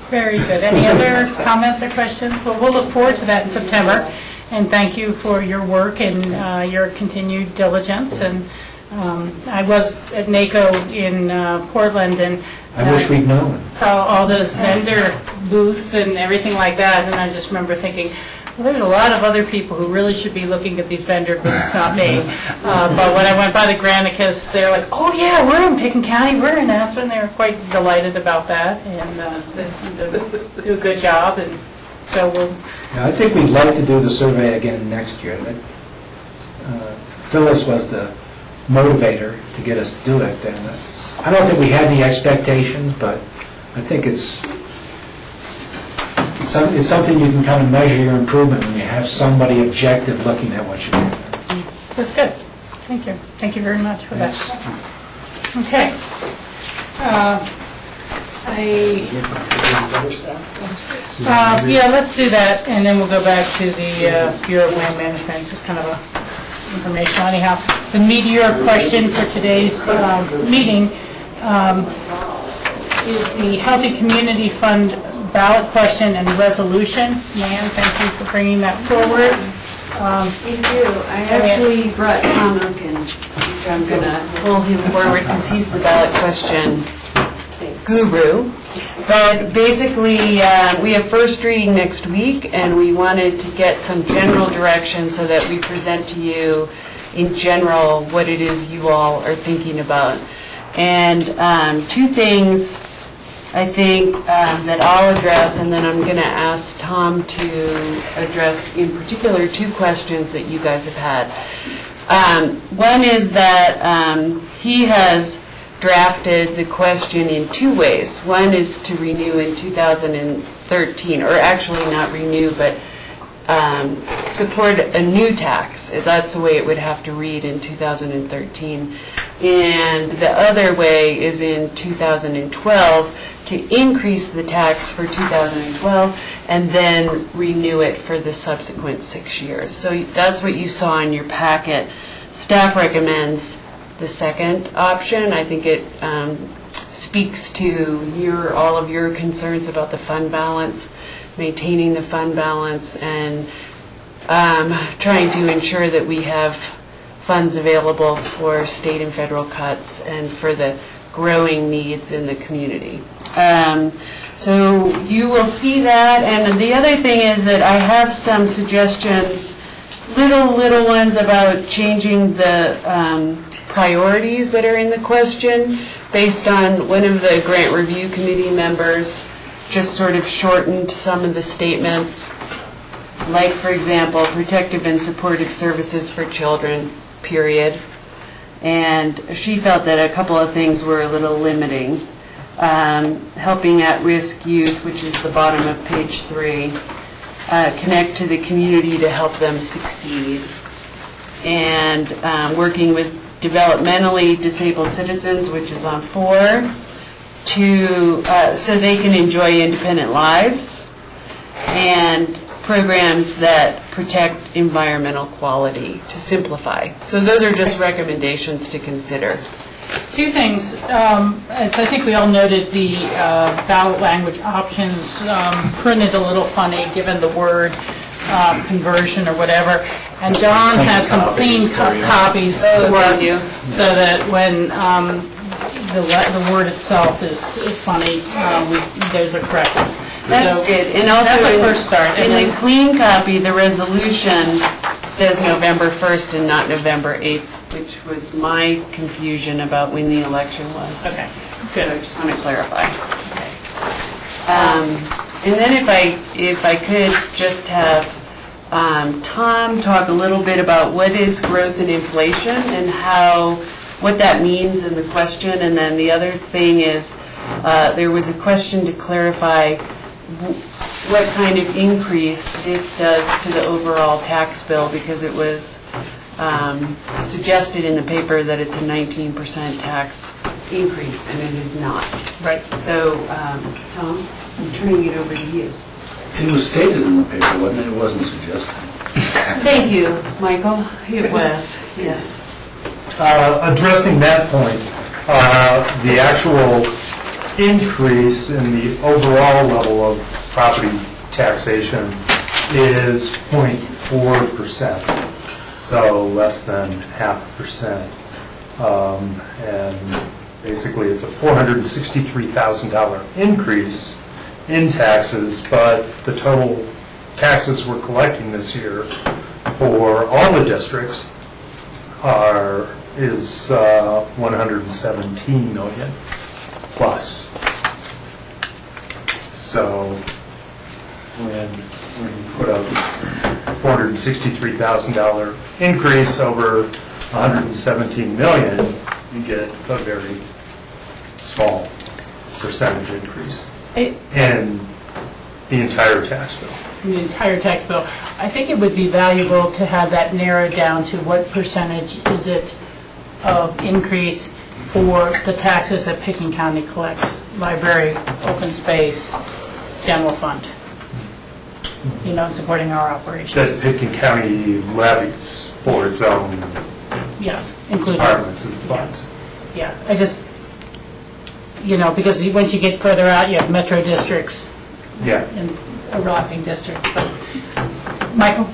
Very good. Any other comments or questions? Well, we'll look forward to that in September, and thank you for your work and your continued diligence. And I was at NACO in Portland, and I wish we'd known. saw all those vendor booths and everything like that, and I just remember thinking, well, there's a lot of other people who really should be looking at these vendor booths, not me. But when I went by the Granicus, they were like, oh yeah, we're in Pickens County, we're in Aspen. They were quite delighted about that, and they seem to do a good job. And so we'll. Yeah, I think we'd like to do the survey again next year. Phyllis was the motivator to get us to do it, and I don't think we had any expectations, but I think it's something you can kind of measure your improvement when you have somebody objective looking at what you're doing. That's good. Thank you. Thank you very much for that. Okay. Yeah, let's do that, and then we'll go back to the Bureau of Land Management. It's just kind of a informational. Anyhow, the meteor question for today's meeting is the Healthy Community Fund ballot question and resolution. Nan, thank you for bringing that forward. Thank you. I actually brought Tom Unkin, which I'm going to pull him forward because he's the ballot question guru. But basically, we have first reading next week, and we wanted to get some general direction so that we present to you in general what it is you all are thinking about. And two things I think that I'll address, and then I'm going to ask Tom to address in particular two questions that you guys have had. One is that he has drafted the question in two ways. One is to renew in 2013, or actually not renew, but support a new tax. That's the way it would have to read in 2013. And the other way is in 2012 to increase the tax for 2012 and then renew it for the subsequent 6 years. So that's what you saw in your packet. Staff recommends the second option. I think it speaks to all of your concerns about the fund balance, maintaining the fund balance, and trying to ensure that we have funds available for state and federal cuts and for the growing needs in the community. So you will see that. And the other thing is that I have some suggestions, little ones about changing the priorities that are in the question based on one of the grant review committee members just sort of shortened some of the statements, like, for example, protective and supportive services for children, period. And she felt that a couple of things were a little limiting. Helping at-risk youth, which is the bottom of page 3, connect to the community to help them succeed. And working with developmentally disabled citizens, which is on 4, so they can enjoy independent lives, and programs that protect environmental quality, to simplify. So those are just recommendations to consider. Two things. As I think we all noted, the ballot language options printed a little funny given the word conversion or whatever. And John has some clean copies for us, so that when the word itself is funny, those are corrected. That's So good. And also, that's a first start. in And the then- clean copy, the resolution says November 1st and not November 8th, which was my confusion about when the election was. Okay, So I good. just want to clarify. And then if I could just have Tom talk a little bit about what is growth and inflation and what that means in the question. And then the other thing is, there was a question to clarify what kind of increase this does to the overall tax bill, because it was suggested in the paper that it's a 19% tax increase, and it is not. Right. So, Tom, I'm turning it over to you. It was stated in the paper, wasn't it? It wasn't suggested. Thank you, Michael. It was, yes. Addressing that point, the actual increase in the overall level of property taxation is 0.4%, so less than 0.5%. And basically, it's a $463,000 increase in taxes, but the total taxes we're collecting this year for all the districts is 117 million plus. So when you put a $463,000 increase over 117 million, you get a very small percentage increase in the entire tax bill. The entire tax bill. I think it would be valuable to have that narrowed down to what percentage is it of increase for the taxes that Pickens County collects, library, open space, general fund, supporting our operations. That Pickens County levies for its own Yes, including. departments and funds. Yeah, I just, because once you get further out, you have metro districts Yeah. and overlapping districts. But Michael?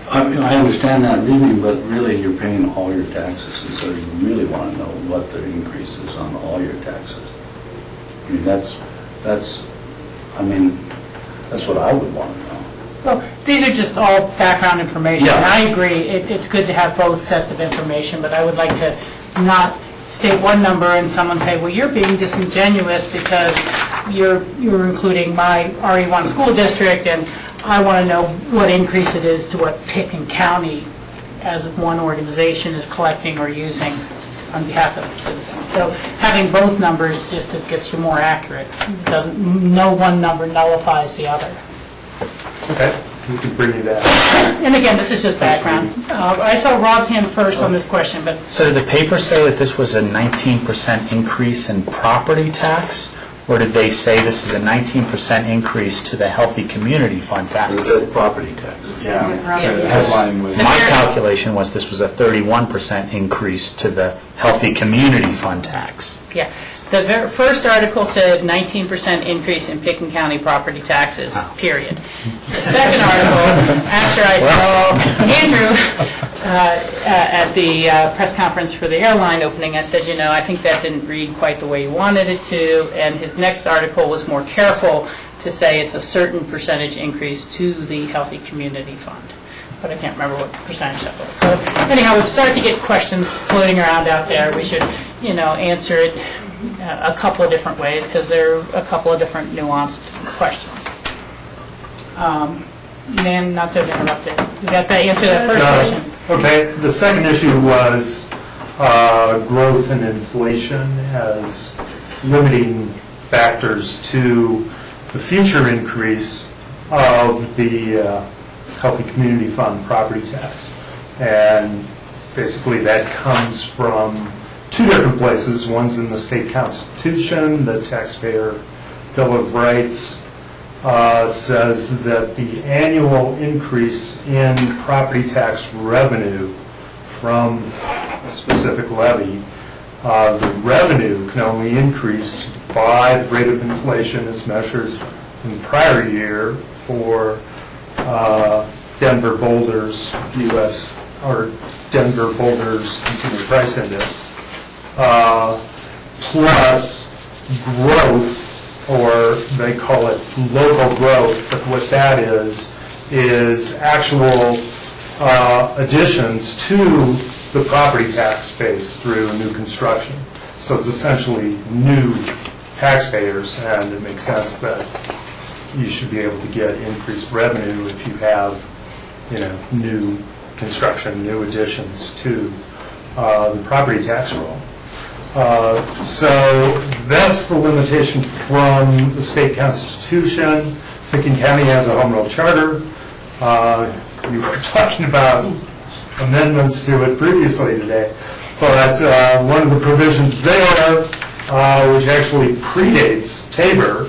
I understand that reading, but really you're paying all your taxes, and so you really want to know what the increase is on all your taxes. I mean, that's what I would want to know. Well, these are just all background information. Yeah. And I agree, it's good to have both sets of information, but I would like to not state one number and someone say, well, you're being disingenuous because you're including my RE1 school district, and I want to know what increase it is to what Pickens County, as one organization, is collecting or using on behalf of the citizens. So having both numbers just gets you more accurate. No one number nullifies the other. Okay, we can bring you that. And again, this is just background. I saw Rob's hand first on this question, but So did the paper say that this was a 19% increase in property tax? Or did they say this is a 19% increase to the Healthy Community Fund It tax? said property tax. Yeah. The headline was, My calculation was this was a 31% increase to the Healthy Community Fund tax. yeah. The first article said 19% increase in Pickens County property taxes, period. The second article, after I saw Andrew at the press conference for the airline opening, I said, I think that didn't read quite the way you wanted it to, and his next article was more careful to say it's a certain percentage increase to the Healthy Community Fund. But I can't remember what percentage that was. So anyhow, we've started to get questions floating around out there. We should, answer it a couple of different ways, because there are a couple of different nuanced questions. Man, not to have interrupted. You got that answer to that first question? Okay, the second issue was growth and inflation as limiting factors to the future increase of the Healthy Community Fund property tax. And basically that comes from two different places. One's in the state constitution. The Taxpayer Bill of Rights says that the annual increase in property tax revenue from a specific levy, the revenue can only increase by the rate of inflation as measured in the prior year for Denver Boulder's U.S. or Denver Boulder's Consumer Price Index, plus growth, or they call it local growth, but what that is actual additions to the property tax base through new construction. So it's essentially new taxpayers, and it makes sense that you should be able to get increased revenue if you have, new construction, new additions to the property tax roll. So that's the limitation from the state constitution. Pickens County has a home rule charter. We were talking about amendments to it previously today, but one of the provisions there, which actually predates Tabor,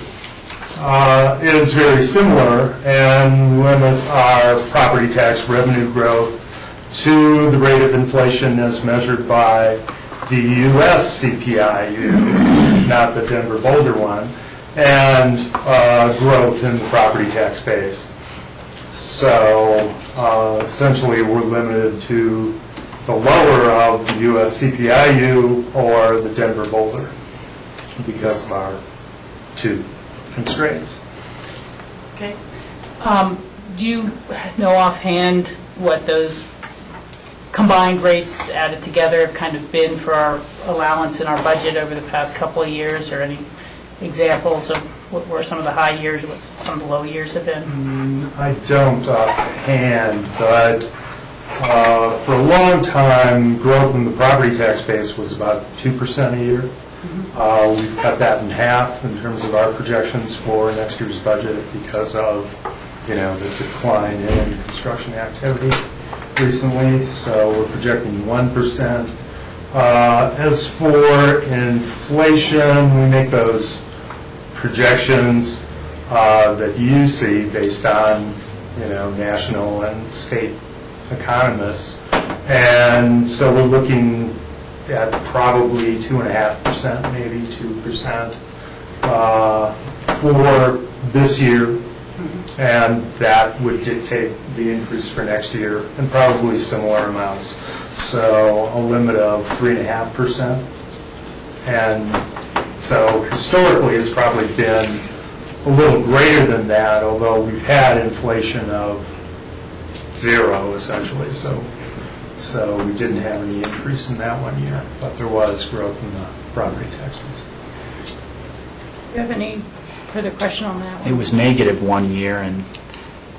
is very similar and limits our property tax revenue growth to the rate of inflation as measured by the U.S. CPI-U, not the Denver Boulder one, and growth in the property tax base. So essentially we're limited to the lower of the U.S. CPI-U or the Denver Boulder because of our two constraints. Okay. Do you know offhand what those combined rates added together have kind of been for our allowance in our budget over the past couple of years, or any examples of what were some of the high years, what some of the low years have been? I don't offhand, but for a long time, growth in the property tax base was about 2% a year. We've cut that in half in terms of our projections for next year's budget because of, the decline in construction activity recently. So we're projecting 1%. As for inflation, we make those projections that you see based on, national and state economists. And so we're looking at probably 2.5%, maybe 2% for this year, and that would dictate the increase for next year, and probably similar amounts. So a limit of 3.5%. And so historically it's probably been a little greater than that, although we've had inflation of 0 essentially. So we didn't have any increase in that one year, but there was growth in the property taxes. Do you have any further question on that one? It was negative one year, and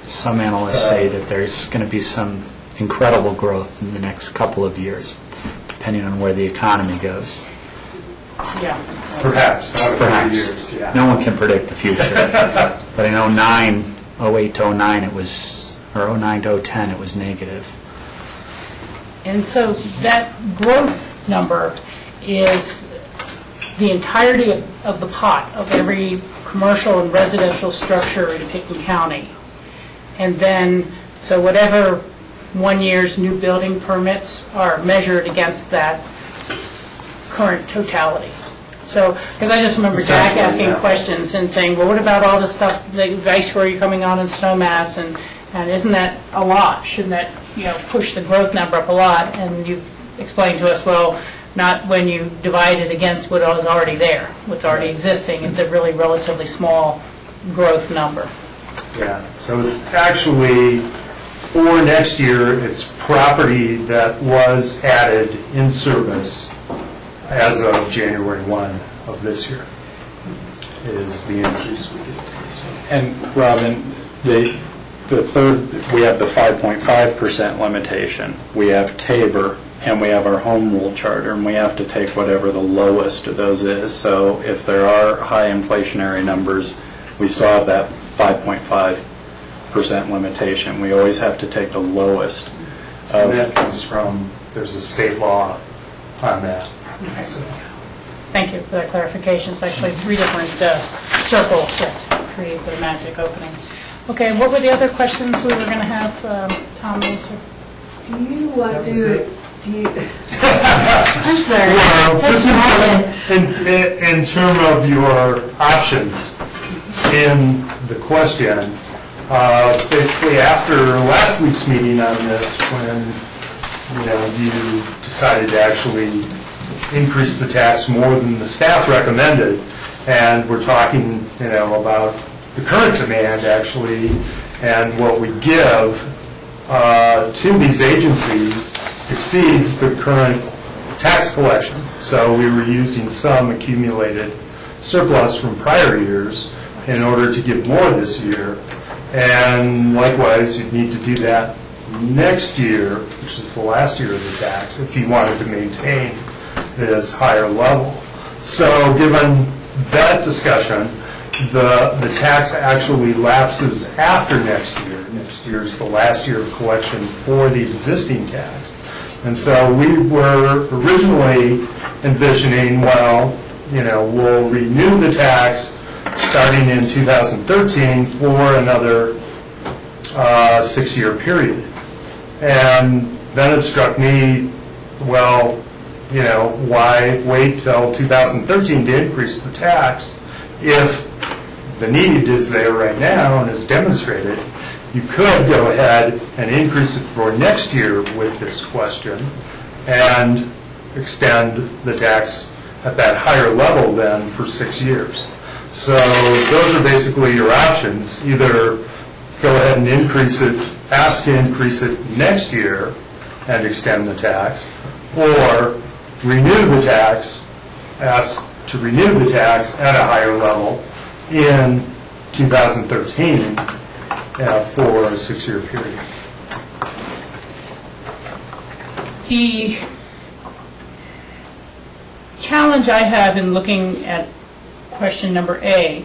some analysts say that there's going to be some incredible growth in the next couple of years, depending on where the economy goes. Yeah. Perhaps. Years, yeah. No one can predict the future. But in 08 to 09, it was, or 09 to 010, it was negative. And so that growth number is the entirety of the pot of every commercial and residential structure in Pickens County. And then, so whatever 1 year's new building permits are measured against that current totality. So, because I just remember Jack asking questions and saying, well, what about all the stuff, the ice where you're coming on in snowmass, and isn't that a lot? Shouldn't that, push the growth number up a lot? And you've explained to us, well, not when you divide it against what was already there, what's already existing. It's a really relatively small growth number. Yeah, so it's actually, for next year, it's property that was added in service as of January 1 of this year is the increase we did. And Robin, the third, we have the 5.5% limitation. We have Tabor, and we have our home rule charter, and we have to take whatever the lowest of those is. So if there are high inflationary numbers, we still have that 5.5% limitation. We always have to take the lowest. And that comes from, there's a state law on that. Okay. So. Thank you for that clarification. It's actually 3 different circles that create the magic opening. Okay, what were the other questions we were going to have Tom answer? Do you want to... I'm sorry. Well, in terms of your options in the question, basically after last week's meeting on this, when you decided to actually increase the tax more than the staff recommended, and we're talking about the current demand actually, and what we give to these agencies exceeds the current tax collection. So we were using some accumulated surplus from prior years in order to give more this year. And likewise, you'd need to do that next year, which is the last year of the tax, if you wanted to maintain this higher level. So given that discussion, the tax actually lapses after next year. Next year is the last year of collection for the existing tax. And so we were originally envisioning, well, we'll renew the tax starting in 2013 for another 6-year period. And then it struck me, well, why wait till 2013 to increase the tax if the need is there right now and is demonstrated? You could go ahead and increase it for next year with this question and extend the tax at that higher level then for 6 years. So those are basically your options. Either go ahead and increase it, ask to increase it next year and extend the tax, or renew the tax, ask to renew the tax at a higher level in 2013 for a 6-year period. The challenge I have in looking at question number A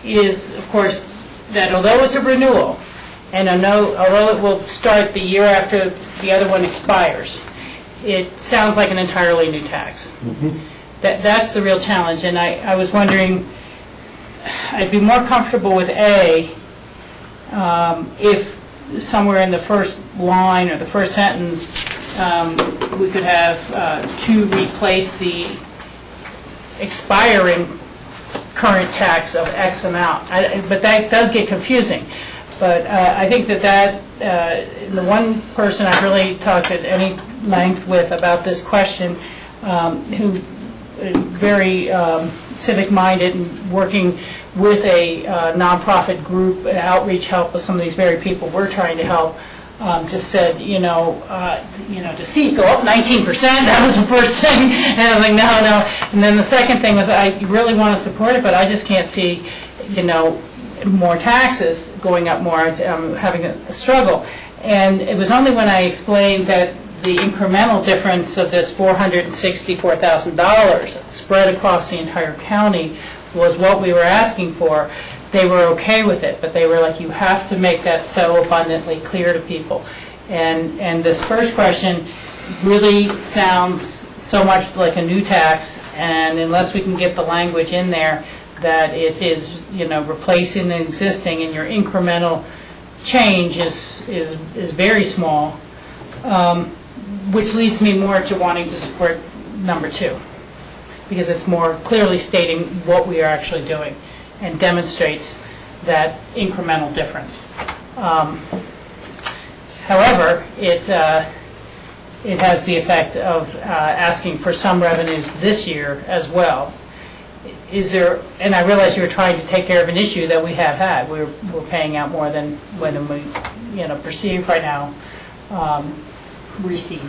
is, of course, that although it's a renewal, and although it will start the year after the other one expires, it sounds like an entirely new tax. Mm-hmm. That's the real challenge, and I was wondering, I'd be more comfortable with A if somewhere in the first line or the first sentence we could have to replace the expiring current tax of X amount. But that does get confusing. But I think that the one person I've really talked at any length with about this question, who very civic-minded and working with a nonprofit group, outreach help with some of these very people we're trying to help, just said, to see it go up 19%, that was the first thing. And I was like, no. And then the second thing was, I really want to support it, but I just can't see, more taxes going up more. I'm having a struggle. And it was only when I explained that the incremental difference of this $464,000 spread across the entire county was what we were asking for, they were okay with it. But they were like, you have to make that so abundantly clear to people. And this first question really sounds so much like a new tax, and unless we can get the language in there that it is, replacing the existing, and your incremental change is very small, which leads me more to wanting to support number 2, because it's more clearly stating what we are actually doing and demonstrates that incremental difference. However, it has the effect of asking for some revenues this year as well. Is there, and I realize you were trying to take care of an issue that we have had. We're paying out more than we perceive right now, receive.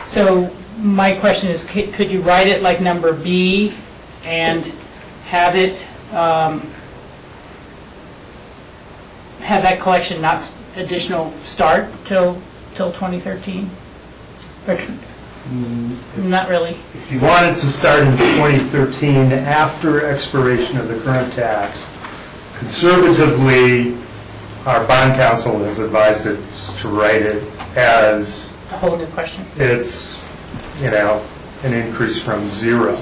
So my question is, could you write it like number B and have it have that collection not additional start till 2013? Or not really. If you wanted to start in 2013 after expiration of the current tax, conservatively, our bond counsel has advised us to write it as a whole new question. It's, an increase from 0.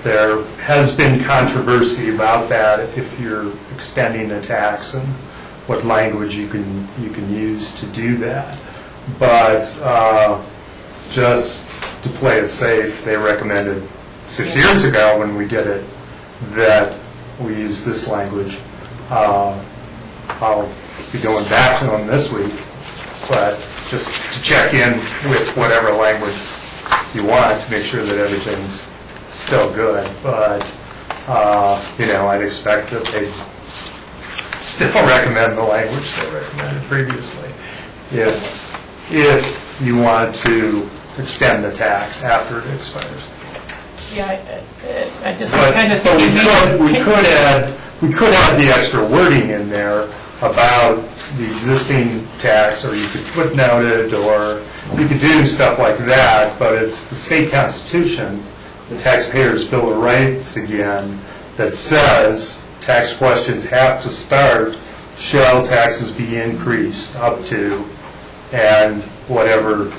There has been controversy about that, if you're extending the tax and what language you can use to do that. But just to play it safe, they recommended 6 years ago when we did it that we use this language. I'll be going back to them this week, but just to check in with whatever language you want to make sure that everything's still good. But, I'd expect that they still recommend the language they recommended previously. If you want to extend the tax after it expires. Yeah, I just But kind of but think we could add the extra wording in there about the existing tax, or you could footnote it, or you could do stuff like that, but it's the state constitution, the Taxpayers' Bill of Rights again, that says tax questions have to start, shall taxes be increased up to, and whatever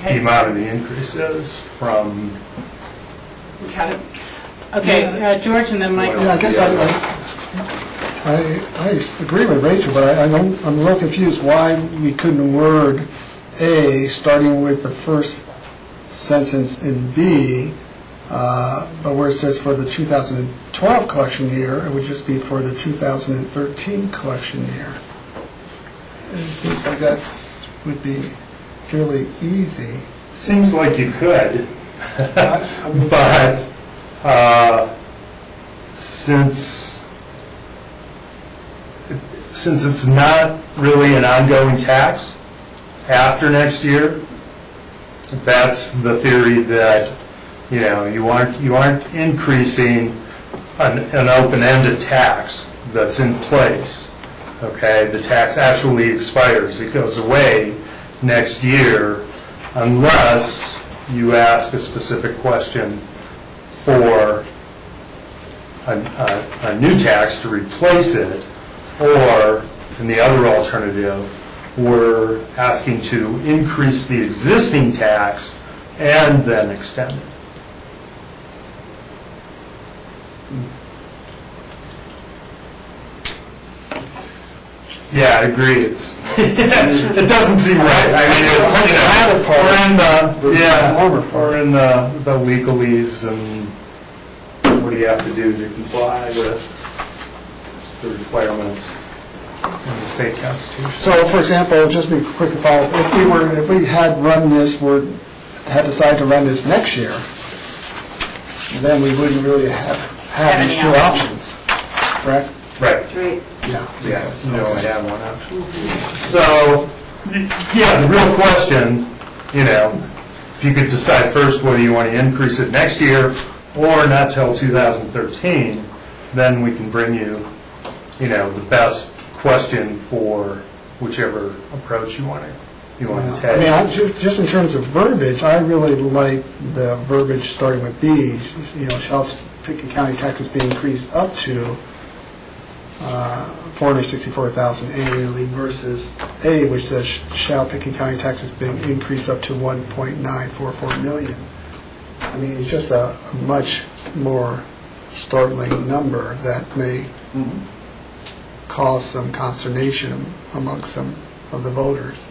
the amount of the increase is from... Got it. Okay, George, and then Michael. Yeah, I guess I agree with Rachel, but I'm a little confused why we couldn't word A, starting with the first sentence in B, but where it says for the 2012 collection year, it would just be for the 2013 collection year. It seems like that would be fairly easy. Seems like you could, but since it's not really an ongoing tax after next year, that's the theory that you aren't increasing an open-ended tax that's in place. Okay, the tax actually expires; it goes away next year, unless you ask a specific question for a new tax to replace it, or in the other alternative, we're asking to increase the existing tax and then extend it. Yeah, I agree. It doesn't seem right. I mean, it's we're in the legalese, and what do you have to do to comply with the requirements in the state constitution? So, for example, just to quickly follow up, if we had run this, had decided to run this next year, then we wouldn't really have these two options, correct? Right. Right. Yeah. Yeah, you only have one option. So, yeah, the real question, if you could decide first whether you want to increase it next year or not till 2013, then we can bring you, the best question for whichever approach you want to take. I mean, just in terms of verbiage, I really like the verbiage starting with B. Shall Pickett County taxes be increased up to $464,000 annually versus A, which says shall Pickett County taxes be increased up to $1.944 million. I mean, it's just a much more startling number that may cause some consternation among some of the voters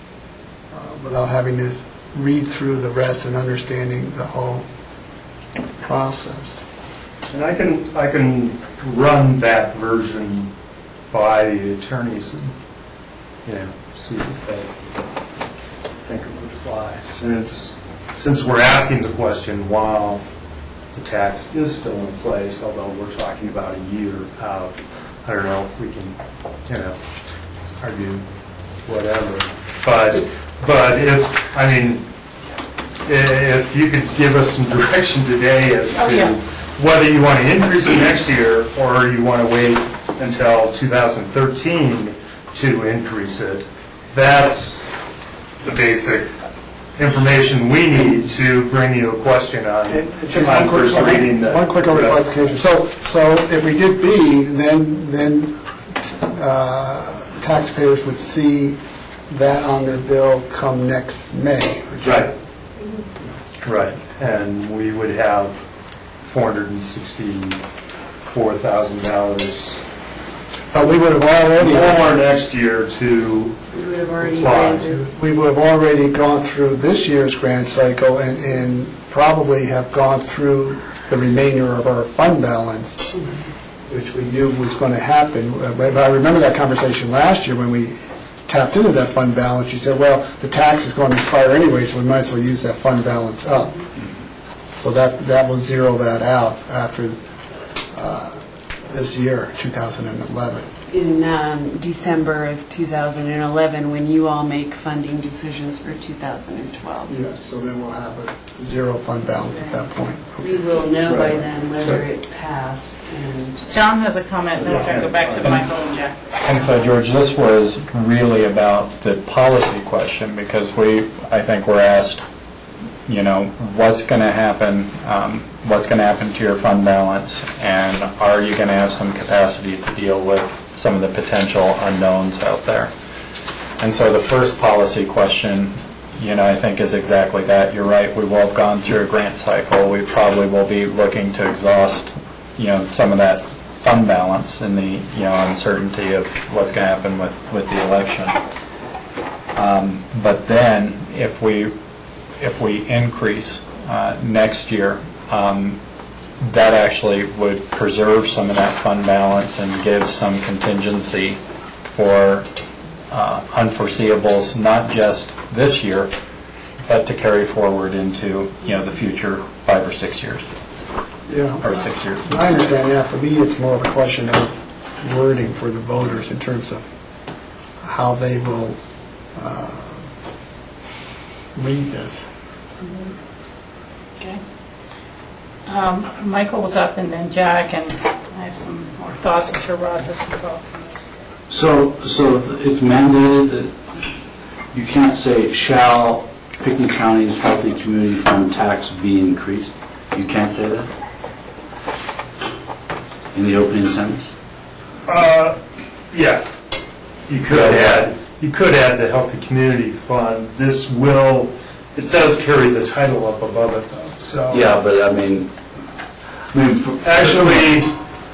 without having to read through the rest and understanding the whole process. And I can run that version by the attorneys and see if they think it would fly. Since we're asking the question while the tax is still in place, although we're talking about a year out, I don't know if we can, argue whatever. But if you could give us some direction today as to whether you want to increase it next year or you want to wait until 2013 to increase it, that's the basic information we need to bring you a question on first reading. One quick other clarification. So if we did B, then taxpayers would see that on their bill come next May. Right. Right. And we would have $464,000. But we would have already more next year to apply to. We would have already gone through this year's grant cycle and probably have gone through the remainder of our fund balance which we knew was going to happen. But I remember that conversation last year when we tapped into that fund balance. You said, well, the tax is going to expire anyway, so we might as well use that fund balance up. So that will zero that out after this year, 2011. In December of 2011, when you all make funding decisions for 2012. Yes, so then we'll have a zero fund balance at that point. We will know by then whether it passed. And John has a comment, then we're going to go back to Michael and Jack. And so, George, this was really about the policy question, because I think we're asked, what's going to happen to your fund balance, and are you going to have some capacity to deal with some of the potential unknowns out there? And so the first policy question, I think is exactly that. You're right, we will have gone through a grant cycle. We probably will be looking to exhaust, some of that fund balance and the, uncertainty of what's going to happen with the election. But then, if we increase next year, that actually would preserve some of that fund balance and give some contingency for unforeseeables, not just this year, but to carry forward into the future 5 or 6 years. Yeah. Or 6 years. I understand. Yeah, for me, it's more of a question of wording for the voters in terms of how they will read this. Okay. Michael was up, and then Jack, and I have some more thoughts. I'm sure Rod has some thoughts on this. So it's mandated that you can't say, shall Picking County's Healthy Community Fund tax be increased? You can't say that? In the opening sentence? Yeah. You could add the Healthy Community Fund. It does carry the title up above it, though, so. Yeah, but I mean actually,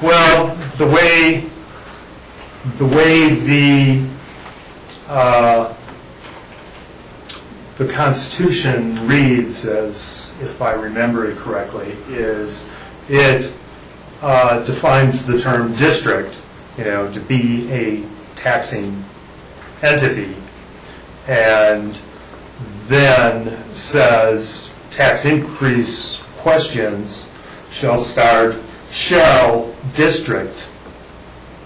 well, the way the Constitution reads, as if I remember it correctly, is it defines the term district, to be a taxing entity, and then says tax increase questions shall start shall district,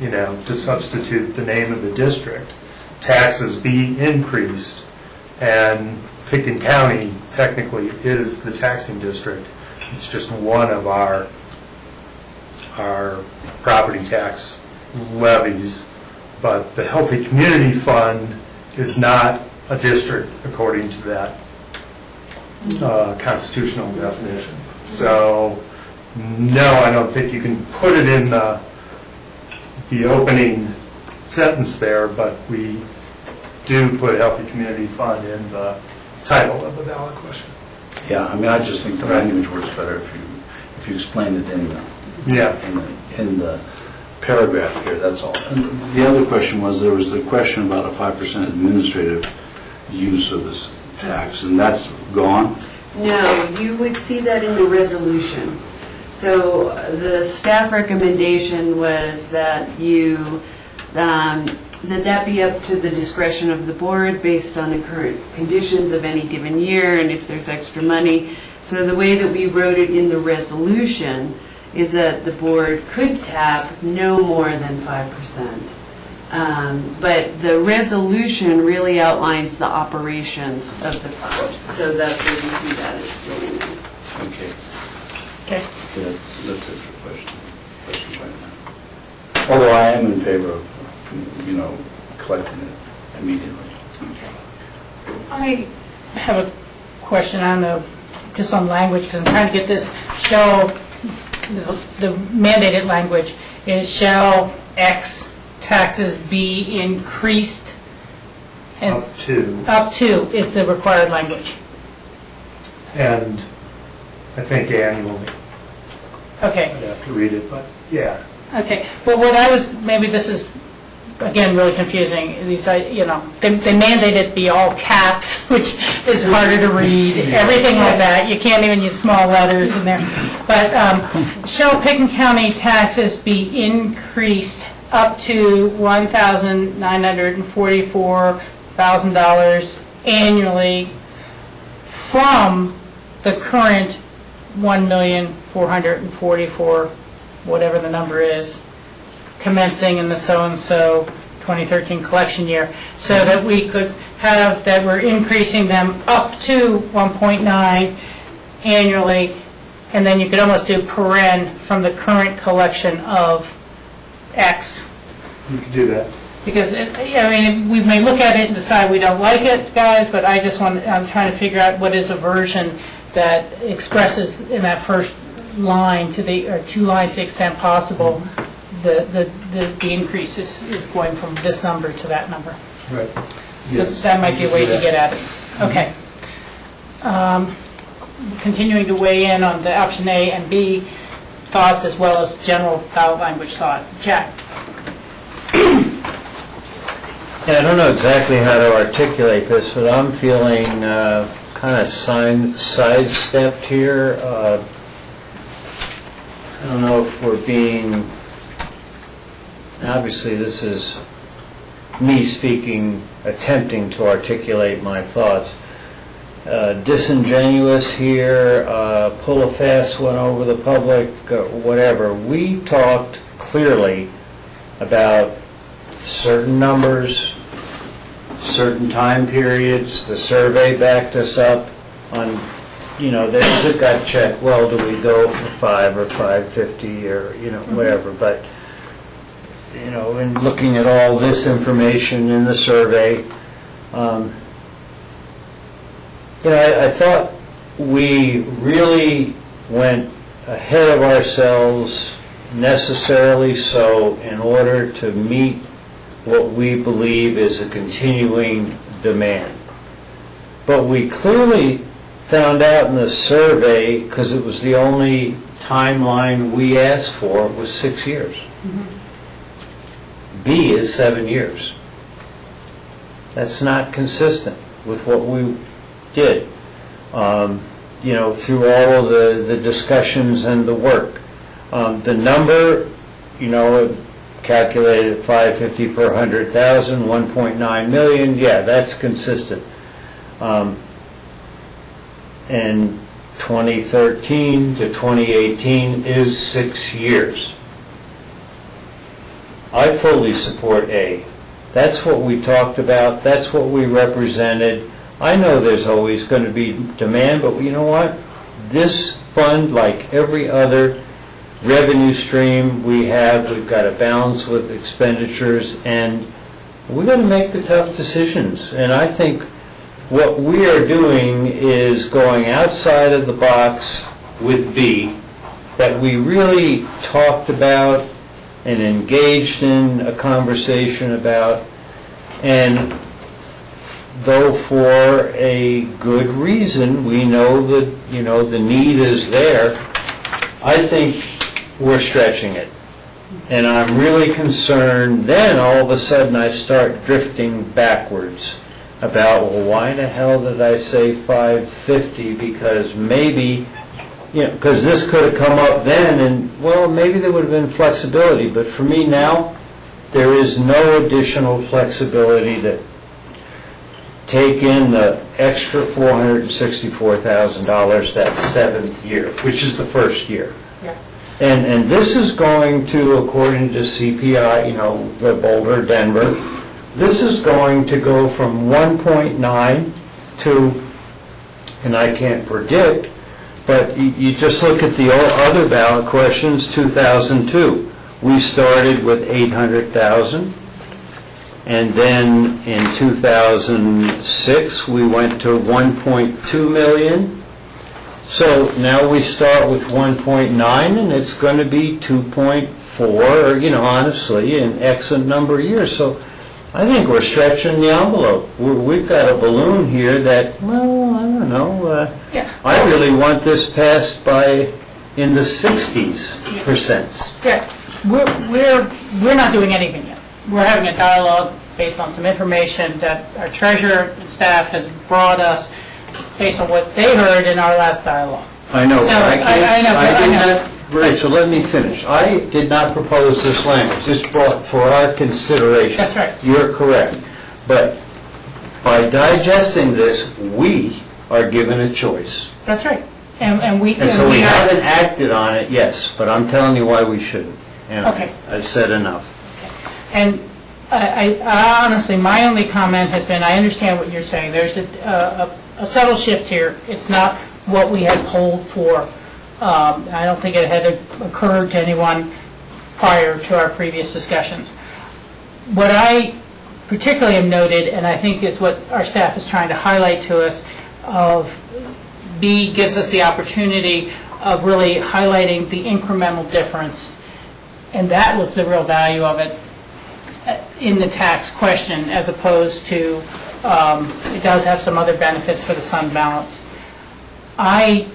to substitute the name of the district. Taxes be increased, and Picking County technically is the taxing district. It's just one of our property tax levies, but the Healthy Community Fund is not a district according to that constitutional definition. So, no, I don't think you can put it in the opening sentence there, but we do put Healthy Community Fund in the title of the ballot question. yeah, I mean, I just think the language works better if you explain it in the paragraph here, that's all. And the other question was, there was the question about a 5% administrative use of this tax, and that's gone? No, you would see that in the resolution. So the staff recommendation was that that be up to the discretion of the board based on the current conditions of any given year and if there's extra money. So the way that we wrote it in the resolution is that the board could tap no more than 5%. But the resolution really outlines the operations of the fund. So that's where we see that as doing it. Okay. Okay. That's it for questions right now. Although I am in favor of, collecting it immediately. I have a question on just on language, because I'm trying to get this, shall, the mandated language is shall X taxes be increased? And up to is the required language. And I think annually. Okay. I'd have to read it, but yeah. Okay. Well, what I was, maybe this is again, really confusing. These, they mandate it be all caps, which is harder to read, everything like that. You can't even use small letters in there. But shall Pickens County taxes be increased up to $1,944,000 annually from the current $1,444,000, whatever the number is, commencing in the so-and-so 2013 collection year, so that we could have that we're increasing them up to 1.9 annually, and then you could almost do paren from the current collection of X. You could do that. Because, we may look at it and decide we don't like it, guys, but I'm trying to figure out what is a version that expresses in that first line or 2 lines to the extent possible the increase is going from this number to that number. Right. So Yes. that might be a way to get at it. Okay. Continuing to weigh in on the option A and B thoughts as well as general ballot language thought. Jack? Yeah, I don't know exactly how to articulate this, but I'm feeling kind of sidestepped here. I don't know if we're being, obviously this is me speaking, attempting to articulate my thoughts. Disingenuous here, pull a fast one over the public, whatever. We talked clearly about certain numbers, certain time periods. The survey backed us up on, there's a gut check. Well, do we go for 5 or 550 or, whatever. But, in looking at all this information in the survey, I thought we really went ahead of ourselves, necessarily so, in order to meet what we believe is a continuing demand. But we clearly found out in the survey, because it was the only timeline we asked for, was 6 years. Mm-hmm. B is 7 years. That's not consistent with what we did, through all of the discussions and the work. The number, calculated at 550 per 100,000, 1.9 million, yeah, that's consistent. And 2013 to 2018 is 6 years. I fully support A. That's what we talked about. That's what we represented. I know there's always going to be demand, but you know what? This fund, like every other revenue stream we've got to balance with expenditures, and we're going to make the tough decisions. And I think what we are doing is going outside of the box with B, that we really talked about and engaged in a conversation about, and though for a good reason, we know that the need is there, I think we're stretching it. And I'm really concerned, then all of a sudden I start drifting backwards about, well, why the hell did I say 550? Because maybe, because this could have come up then, and well, maybe there would have been flexibility. But for me now, there is no additional flexibility to take in the extra $464,000 that 7th year, which is the first year. Yeah. And this is going to, according to CPI, the Boulder, Denver, this is going to go from 1.9 to, and I can't predict, but you just look at the other ballot questions, 2002. We started with 800,000, and then in 2006 we went to 1.2 million. So now we start with 1.9, and it's going to be 2.4, honestly, in X number of years. So I think we're stretching the envelope. We've got a balloon here that, well, I don't know. I really want this passed in the 60s%. Yeah, we're not doing anything yet. we're having a dialogue based on some information that our treasurer and staff has brought us based on what they heard in our last dialogue. I know, So, but I I know, but I did know. not, Rachel, let me finish. I did not propose this language. This brought for our consideration. That's right. You're correct. But by digesting this, we are given a choice. That's right. And we... And so we haven't acted on it, yes, but I'm telling you why we shouldn't. And Okay. I've said enough. And I honestly, my only comment has been, I understand what you're saying. There's a subtle shift here. It's not what we had polled for. I don't think it had occurred to anyone prior to our previous discussions. What I particularly have noted, and I think is what our staff is trying to highlight to us, of B gives us the opportunity of really highlighting the incremental difference, and that was the real value of it in the tax question, as opposed to it does have some other benefits for the fund balance. I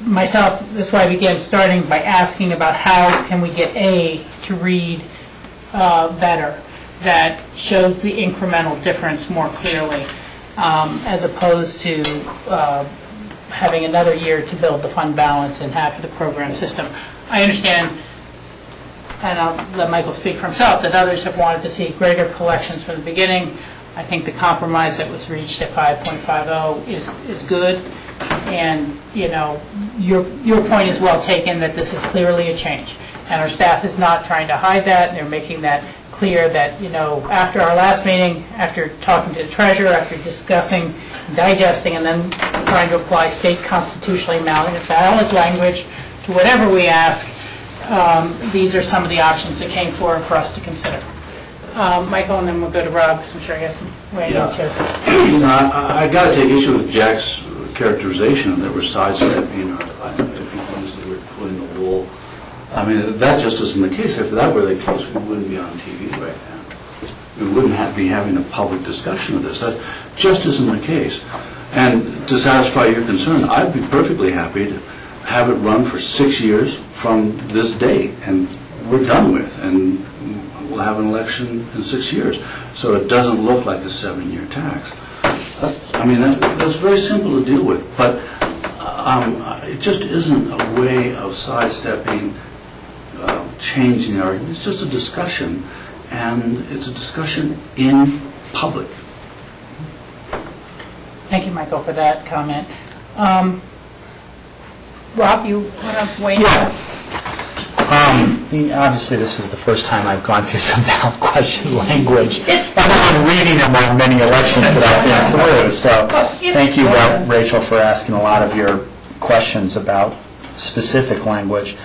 myself, that's why I began starting by asking about how can we get A to read better, that shows the incremental difference more clearly, as opposed to having another year to build the fund balance and have the program system. I understand, and I'll let Michael speak for himself, that others have wanted to see greater collections from the beginning. I think the compromise that was reached at 5.50 is good. And, you know, your point is well taken, that this is clearly a change. And our staff is not trying to hide that. They're making that clear that, you know, after our last meeting, after talking to the treasurer, after discussing, digesting, and then trying to apply state constitutionally valid language to whatever we ask, these are some of the options that came forward for us to consider. Michael, and then we'll go to Rob, because I'm sure he has some way to too. You know, I got to take issue with Jack's characterization that we're sidestepping, or if you can use the word pulling the wool. I mean, that just isn't the case. If that were the case, we wouldn't be on TV right now. We wouldn't be having a public discussion of this. That just isn't the case. And to satisfy your concern, I'd be perfectly happy to have it run for 6 years from this date, and we're done with, and we'll have an election in 6 years. So it doesn't look like a 7-year tax. I mean, that's very simple to deal with, but it just isn't a way of sidestepping, changing the argument. It's just a discussion, and it's a discussion in public. Thank you, Michael, for that comment. Rob, you want to weigh in? Obviously, this is the first time I've gone through some ballot question language. It's I've been reading them on many elections that I've been through. So thank you, Rachel, for asking a lot of your questions about specific language.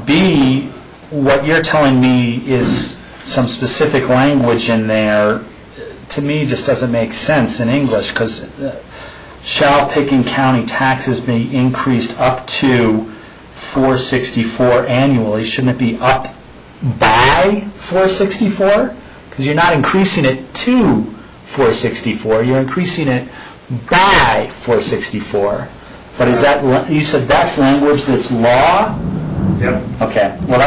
B, what you're telling me is some specific language in there, to me, just doesn't make sense in English, because shall Pickens County taxes be increased up to $464 annually? Shouldn't it be up by $464? Because you're not increasing it to $464, you're increasing it by $464. But is that, you said that's language that's law? Yep. Okay, well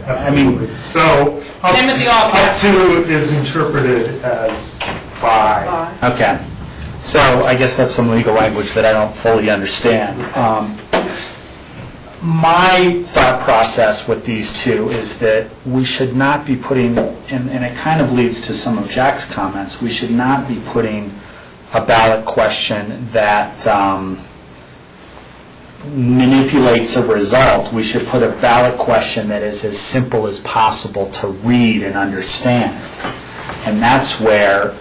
I mean... So, up to is interpreted as by. Okay. So I guess that's some legal language that I don't fully understand. My thought process with these two is that we should not be putting, and it kind of leads to some of Jack's comments, we should not be putting a ballot question that manipulates a result. We should put a ballot question that is as simple as possible to read and understand. And that's where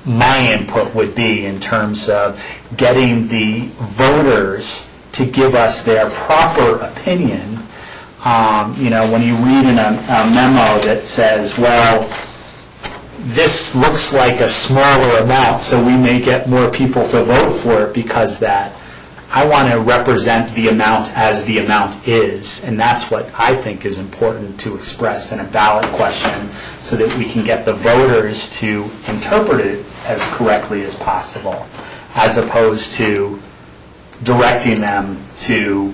my input would be, in terms of getting the voters to give us their proper opinion. You know, when you read in a memo that says, well, this looks like a smaller amount, so we may get more people to vote for it because that. I want to represent the amount as the amount is, and that's what I think is important to express in a ballot question, so that we can get the voters to interpret it as correctly as possible, as opposed to directing them to,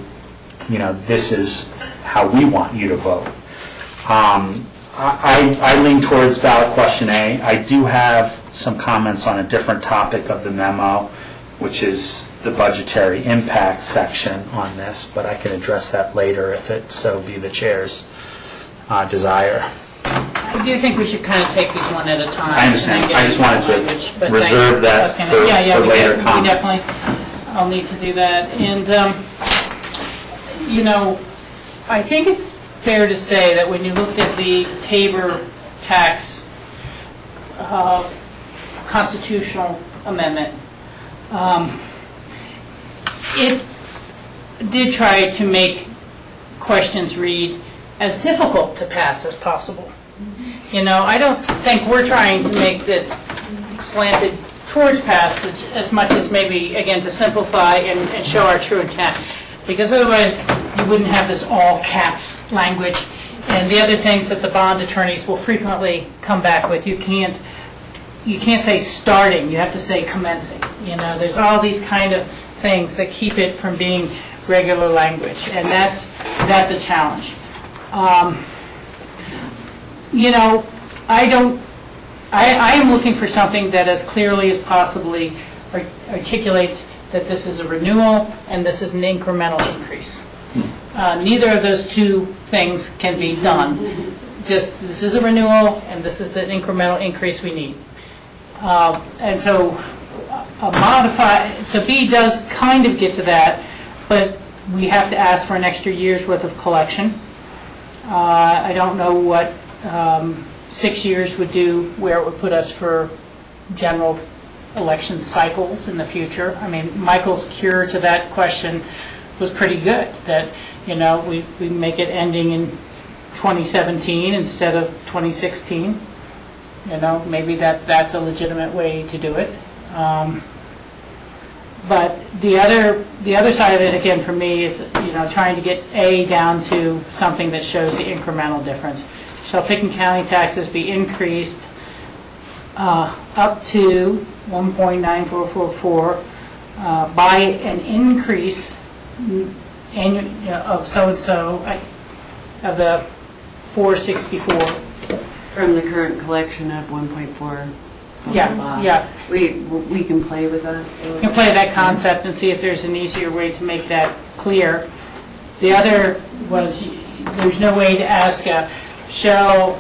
you know, this is how we want you to vote. I lean towards ballot question A. I do have some comments on a different topic of the memo, which is the budgetary impact section on this, but I can address that later if it so be the chair's desire. I do think we should kind of take these one at a time. I understand. I just wanted to reserve that for later comments. We definitely, I'll need to do that. And, I think it's fair to say that when you look at the Tabor tax constitutional amendment, it did try to make questions read as difficult to pass as possible. I don't think we're trying to make it slanted towards passage as much as maybe, again, to simplify and show our true intent. Because otherwise, you wouldn't have this all caps language. And the other things that the bond attorneys will frequently come back with, you can't say starting, you have to say commencing. There's all these kind of things that keep it from being regular language, and that's a challenge. I am looking for something that as clearly as possibly articulates that this is a renewal and this is an incremental increase. Neither of those two things can be done. This is a renewal and this is the incremental increase we need. And so so B does kind of get to that, but we have to ask for an extra year's worth of collection. I don't know what 6 years would do, where it would put us for general election cycles in the future. I mean, Michael's cure to that question was pretty good, that, we make it ending in 2017 instead of 2016. Maybe that's a legitimate way to do it. But the other side of it, again, for me, is trying to get A down to something that shows the incremental difference. Shall Pickens County taxes be increased up to 1.9444 by an increase of so-and-so of the 464? From the current collection of 1.4. Yeah. We can play with that. You can play that concept and see if there's an easier way to make that clear. The other was, there's no way to ask, shall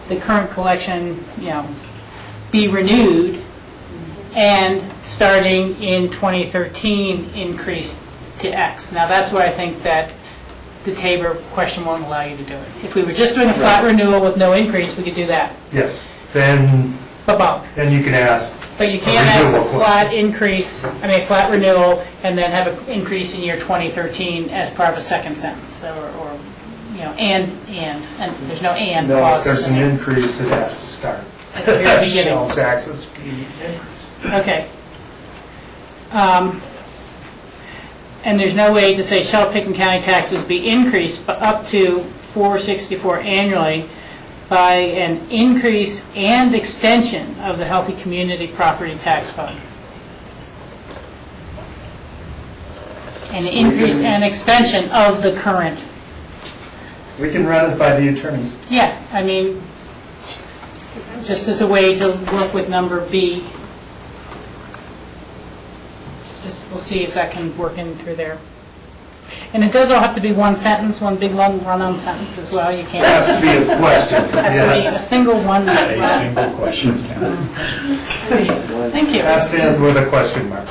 the current collection, be renewed and starting in 2013 increase to X. Now that's where I think that the Tabor question won't allow you to do it. If we were just doing a flat renewal with no increase, we could do that. Yes. Then you can ask. But you can't ask a flat increase, flat renewal, and then have an increase in year 2013 as part of a second sentence, or and there's no and. No, if there's an increase, it has to start. At the very beginning. Shall taxes be increased. Okay. And there's no way to say, shall Pickens County taxes be increased up to $464 annually by an increase and extension of the Healthy Community Property Tax Fund. An increase and extension of the current. We can run it by the attorneys. Yeah, just as a way to work with number B. We'll see if that can work in through there. And it does all have to be one sentence, one big long run-on sentence as well. You can't. It has to be a question. It has to be a single one. A single question. Thank you. That stands with a question mark.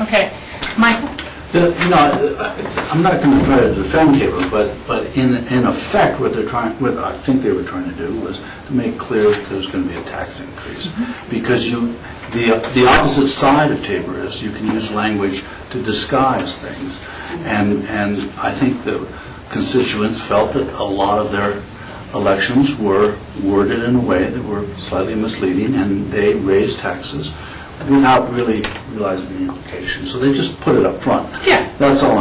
Okay. Michael? I'm not going to try to defend Tabor, but in effect, what I think they were trying to do was to make clear that there was going to be a tax increase, because the opposite side of Tabor is you can use language to disguise things, and I think the constituents felt that a lot of their elections were worded in a way that were slightly misleading, and they raised taxes without really realizing the implications. So they just put it up front. Yeah. That's all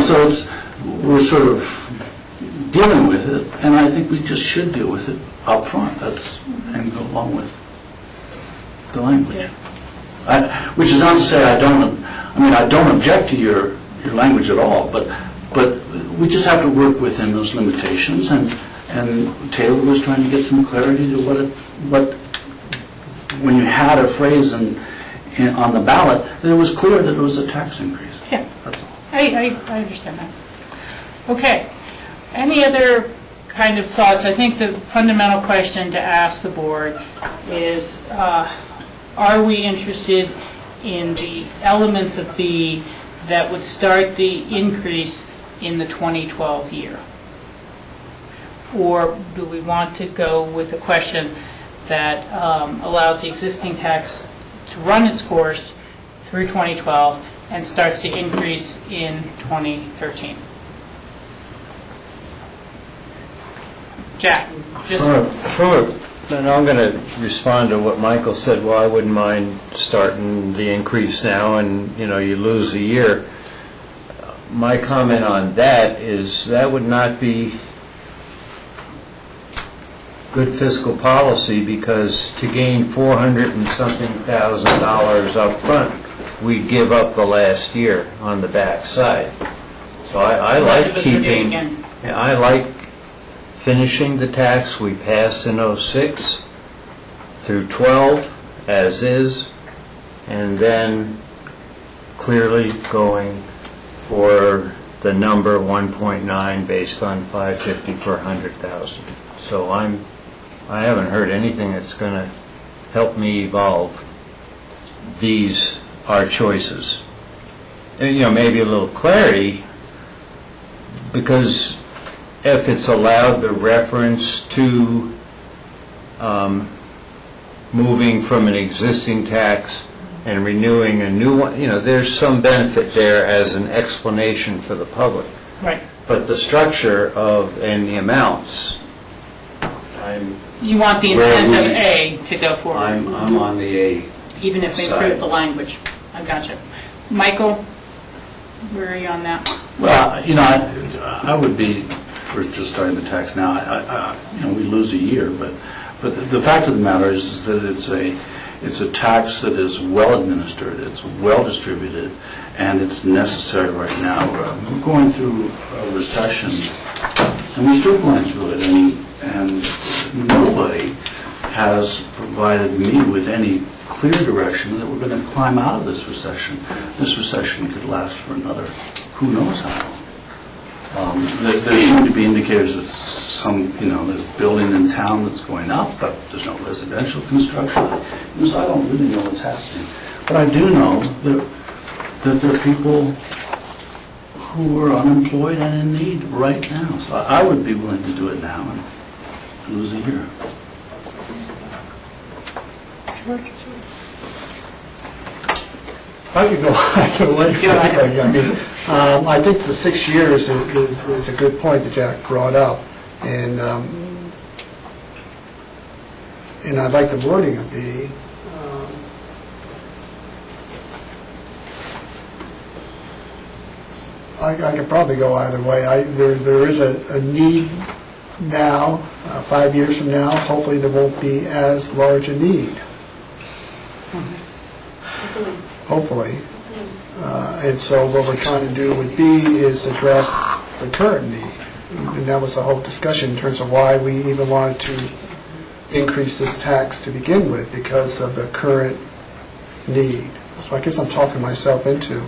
so we're sort of dealing with it, and I think we just should deal with it up front. And go along with the language. Which is not to say I don't object to your language at all, but we just have to work within those limitations, and and Taylor was trying to get some clarity to what when you had a phrase on the ballot, that it was clear that it was a tax increase. Yeah, That's all. I understand that. Okay. Any other kind of thoughts? I think the fundamental question to ask the board is, are we interested in the elements of B that would start the increase in the 2012 year? Or do we want to go with a question that allows the existing tax to run its course through 2012 and starts the increase in 2013? Jack, just... And I'm going to respond to what Michael said. Well, I wouldn't mind starting the increase now, and you lose a year. My comment on that is that would not be good fiscal policy, because to gain $400 and something thousand up front, we give up the last year on the back side. So I like keeping. I like finishing the tax we passed in 06 through 12 as is, and then clearly going for the number 1.9 based on 550 per 100,000. So I haven't heard anything that's going to help me evolve. These are choices. And, maybe a little clarity, because if it's allowed the reference to moving from an existing tax and renewing a new one, there's some benefit there as an explanation for the public. Right. But the structure and the amounts, you want the intent of A to go forward. I'm on the A. Even if they improve the language. I gotcha. Michael, where are you on that? Well, I would be for just starting the tax now. We lose a year, but the fact of the matter is that it's a tax that is well administered, it's well distributed, and it's necessary right now. We're going through a recession, and we're still going through it, and nobody has provided me with any clear direction that we're going to climb out of this recession. This recession could last for another who knows how. There seem to be indicators that there's building in town that's going up, but there's no residential construction. So I don't really know what's happening. But I do know that there are people who are unemployed and in need right now. So I would be willing to do it now and lose a year. I could go a little quickly. I think the 6 years is a good point that Jack brought up, and I like the wording of B. I could probably go either way. There is a need now. 5 years from now, hopefully there won't be as large a need. Hopefully. And so what we're trying to do with B is address the current need. And that was the whole discussion in terms of why we even wanted to increase this tax to begin with, because of the current need. So I guess I'm talking myself into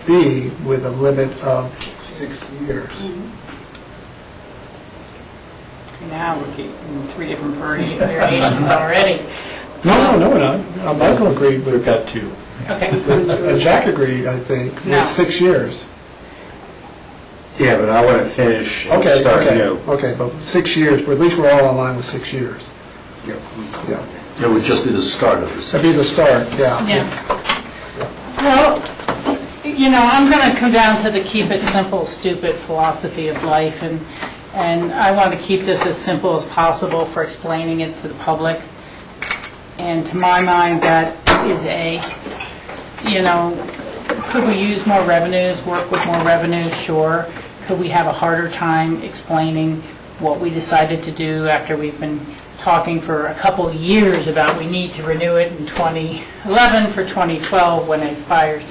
B with a limit of 6 years. Now we're getting 3 different variations already. No, we're not. Michael agreed with... We've got 2. Okay. Jack agreed, I think, with 6 years. Yeah, but I want to finish and start new. Okay, but 6 years, but at least we're all in line with 6 years. Yeah. It would just be the start of this. That'd be the start, yeah. Well, I'm going to come down to the keep it simple, stupid philosophy of life, and I want to keep this as simple as possible for explaining it to the public. And to my mind, that is A. Could we use more revenues, work with more revenues? Sure. Could we have a harder time explaining what we decided to do after we've been talking for a couple of years about we need to renew it in 2011 for 2012 when it expires?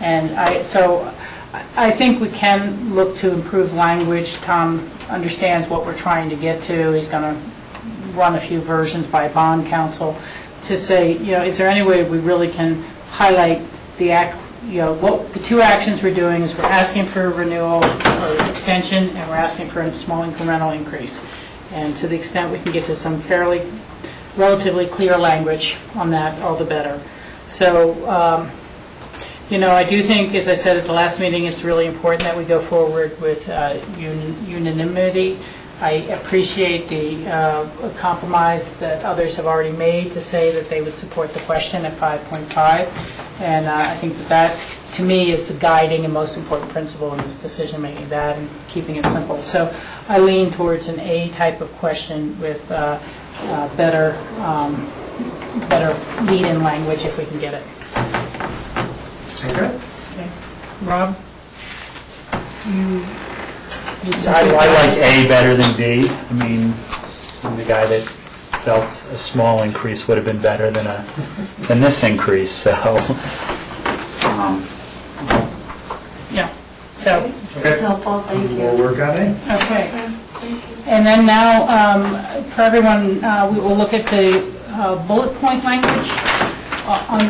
And so I think we can look to improve language. Tom understands what we're trying to get to. He's going to run a few versions by bond counsel to say, is there any way we really can highlight the what the two actions we're doing is we're asking for a renewal or extension, and we're asking for a small incremental increase. And to the extent we can get to some relatively clear language on that, all the better. So, I do think, as I said at the last meeting, it's really important that we go forward with unanimity. I appreciate the compromise that others have already made to say that they would support the question at 5.5. And I think that, to me, is the guiding and most important principle in this decision-making, that and keeping it simple. So I lean towards an A type of question with better lead-in language if we can get it. Okay. Rob? I like A better than D. I mean, I'm the guy that felt a small increase would have been better than this increase. So, yeah. So. That's helpful. Thank you. We'll work on it. Okay. And then now, for everyone, we will look at the bullet point language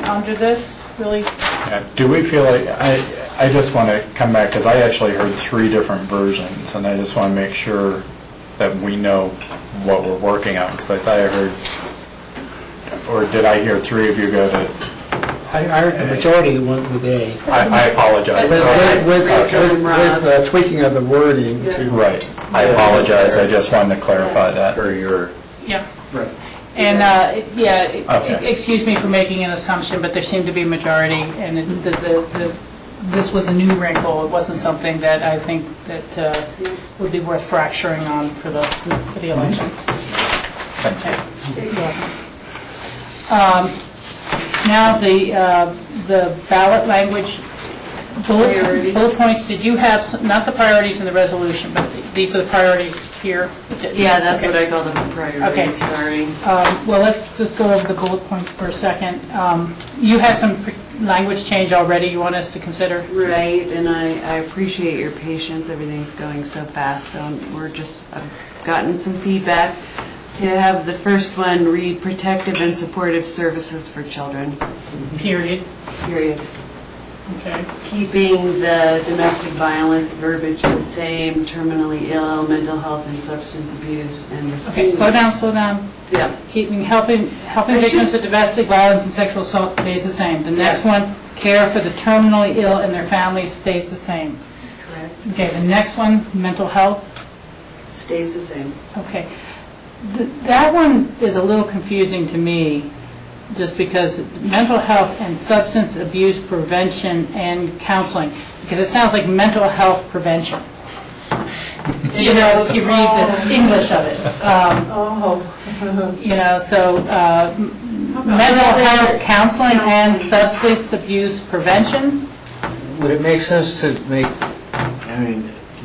under this. Really. Yeah. Do we feel like I just want to come back because I actually heard 3 different versions, and I just want to make sure that we know what we're working on, because I thought I heard, or did I hear 3 of you go to? I heard the majority went with A. I apologize. With tweaking of the wording to... Right. I apologize. I just wanted to clarify that. Or your... Yeah. Right. And, Okay. excuse me for making an assumption, but there seemed to be majority, and this was a new wrinkle. It wasn't something that I think that would be worth fracturing on for the election. Okay. Now, the ballot language, bullet points, did you have, not the priorities in the resolution, but these are the priorities here? Yeah, that's what I call them, priorities, Okay. sorry. Well, let's just go over the bullet points for a second. You had some language change already you want us to consider? Right, and I appreciate your patience. Everything's going so fast, so I've gotten some feedback to have the first one read protective and supportive services for children. Period. Period. Okay. Keeping the domestic violence verbiage the same, terminally ill, mental health and substance abuse, and the same. Okay, slow down. Yeah. Helping victims of domestic violence and sexual assault stays the same. The next one, care for the terminally ill and their families stays the same. Correct. Okay, the next one, mental health. Stays the same. Okay. That one is a little confusing to me, just because mental health and substance abuse prevention and counseling, because it sounds like mental health prevention. If you read the English of it. So mental health counseling and substance abuse prevention. Would it make sense to make,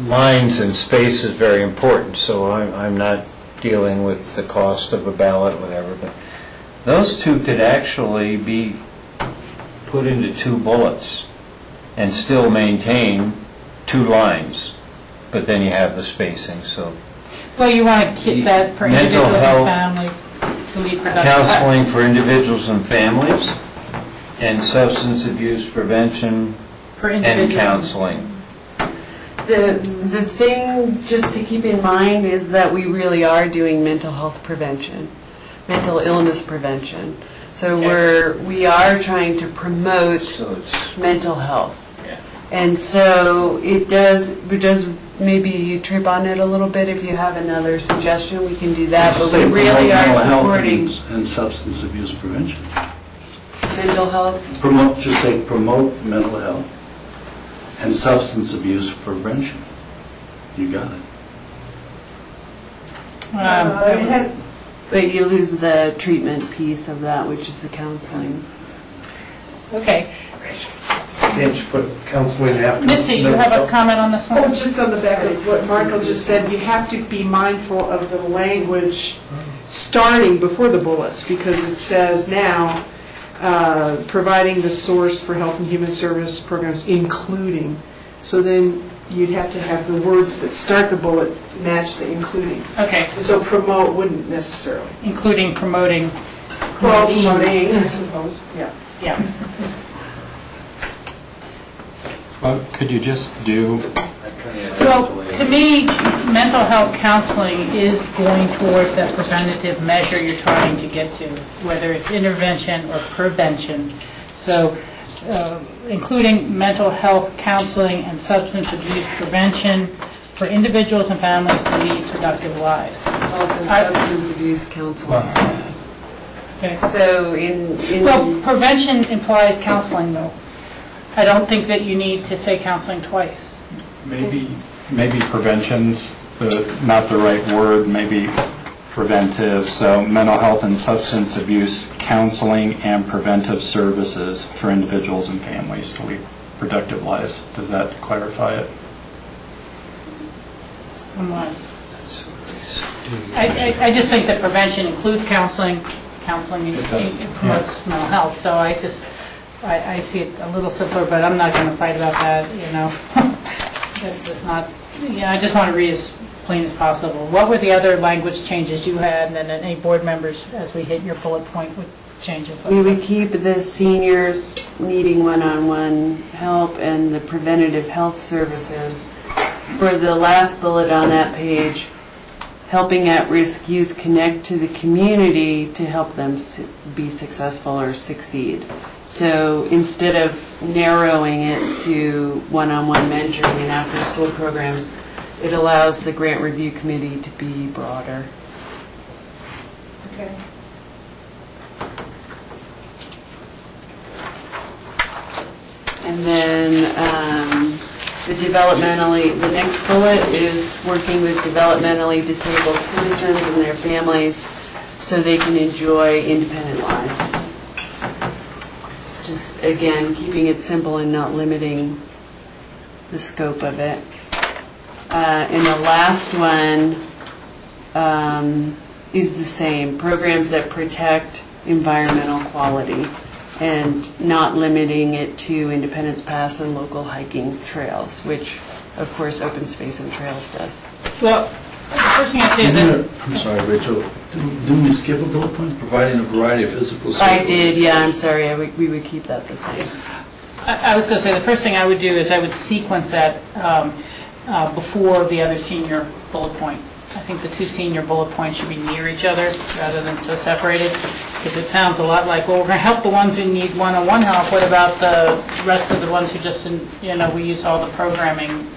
lines and space is very important, so I'm not dealing with the cost of a ballot, whatever, but those 2 could actually be put into 2 bullets and still maintain 2 lines, but then you have the spacing, so. Well, you want to keep that for Mental individuals health, and families to lead productive. counseling for individuals and families, and substance abuse prevention For and individuals. counseling. The thing just to keep in mind is that we really are doing mental health prevention, mental illness prevention. So we are trying to promote mental health. Yeah. And so it does maybe trip on it a little bit. If you have another suggestion, we can do that. But we really are supporting and substance abuse prevention. mental health. Promote mental health and substance abuse prevention. You got it. But you lose the treatment piece of that, which is the counseling. Okay. Can't you put counseling after? Mitzi, you have a comment on this one? Oh, just on the back of what Michael just said, you have to be mindful of the language starting before the bullets, because it says now, providing the source for health and human service programs, including. So then you'd have to have the words that start the bullet match the including. Okay, And so promote wouldn't necessarily. including promoting. Well, promoting, I suppose, yeah. Yeah. Well, could you just do, Well, to me, mental health counseling is going towards that preventative measure you're trying to get to, whether it's intervention or prevention. So, including mental health counseling and substance abuse prevention for individuals and families to lead productive lives. It's also substance abuse counseling. Okay. So Well, prevention implies counseling, though. I don't think that you need to say counseling twice. maybe prevention's not the right word, maybe preventive, so mental health and substance abuse counseling and preventive services for individuals and families to lead productive lives. Does that clarify it? Somewhat. I just think that prevention includes counseling. Counseling promotes mental health, so I see it a little simpler, but I'm not going to fight about that, you know. That's just not, I just want to read as plain as possible. What were the other language changes you had, and then any board members, as we hit your bullet point with changes? we would keep the seniors needing one-on-one help and the preventative health services. For the last bullet on that page, helping at-risk youth connect to the community to help them be successful or succeed. So instead of narrowing it to one-on-one mentoring and after-school programs, it allows the grant review committee to be broader. Okay. And then the next bullet is working with developmentally disabled citizens and their families so they can enjoy independent lives. Just, again, keeping it simple and not limiting the scope of it. And the last one is the same, programs that protect environmental quality and not limiting it to Independence Pass and local hiking trails, which, of course, Open Space and Trails does. Well, the first thing I say is that... I'm sorry, Rachel, didn't we skip a bullet point, providing a variety of physical... I did, yeah, I'm sorry, we would keep that the same. I was going to say, the first thing I would do is I would sequence that before the other senior bullet point. I think the two senior bullet points should be near each other rather than so separated, because it sounds a lot like, well, we're going to help the ones who need one-on-one help. What about the rest of the ones who just, we use all the programming,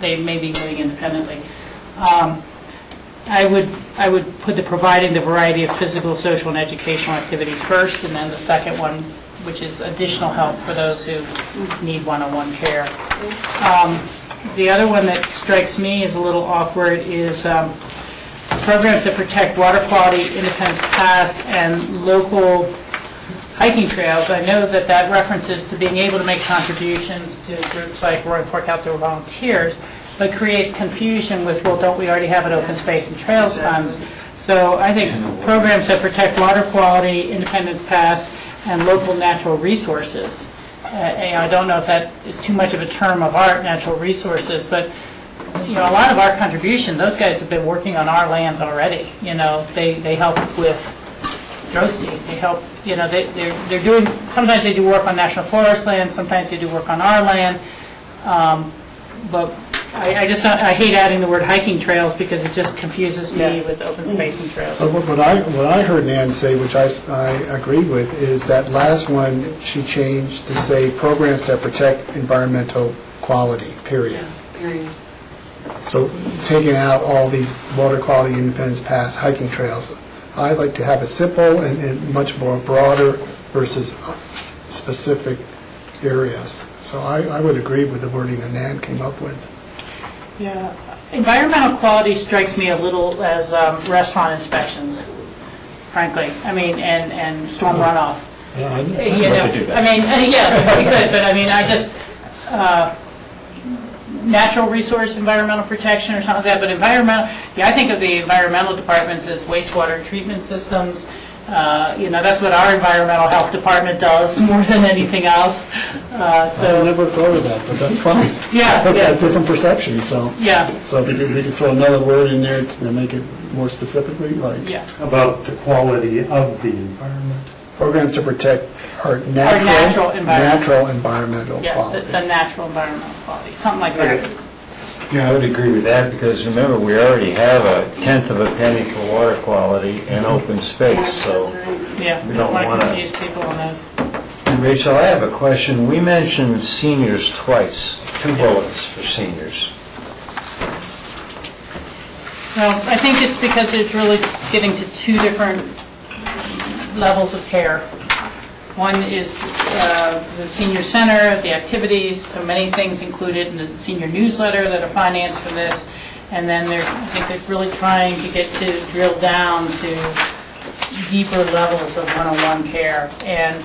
they may be living independently. I would put the providing the variety of physical, social, and educational activities first, and then the second one, which is additional help for those who need one-on-one care. The other one that strikes me as a little awkward is programs that protect water quality, Independence Pass, and local hiking trails. I know that that references to being able to make contributions to groups like Roaring Fork Outdoor Volunteers, but creates confusion with, well, don't we already have an open space and trails funds? So I think programs that protect water quality, Independence Pass, and local natural resources. I don't know if that is too much of a term of art, natural resources, but a lot of our contribution, those guys have been working on our lands already. They help with drought seed. They help. They're doing. Sometimes they do work on national forest land. Sometimes they do work on our land. But I hate adding the word hiking trails because it just confuses me with open space and trails. What I heard Nan say, which I agree with, is that last one she changed to say programs that protect environmental quality, period. Yeah, period. So taking out all these water quality, Independence Pass, hiking trails, I like to have a simple and much more broader versus specific areas. So I would agree with the wording that Nan came up with. Yeah, environmental quality strikes me a little as restaurant inspections, frankly. I mean, and storm runoff. Yeah, I'd like to do that. I mean, yeah, we could, but I mean, I just natural resource environmental protection or something like that. But environmental, I think of the environmental departments as wastewater treatment systems, That's what our environmental health department does more than anything else. I never thought of that, but that's fine. Yeah, That's yeah. a different perception, so. Yeah. So if we could throw another word in there to make it more specifically, like. Yeah. About the quality of the environment. Programs to protect our natural environmental Yeah, quality. the natural environmental quality, something like that. Yeah, I would agree with that, because remember, we already have a tenth of a penny for water quality and open space, so. Yeah, We we don't don't want to wanna- confuse people on those. And Rachel, I have a question. We mentioned seniors twice, 2 bullets for seniors. Well, I think it's because it's really getting to 2 different levels of care. One is the senior center, the activities, so many things included in the senior newsletter that are financed for this. And then I think they're really trying to get to drill down to deeper levels of one-on-one care and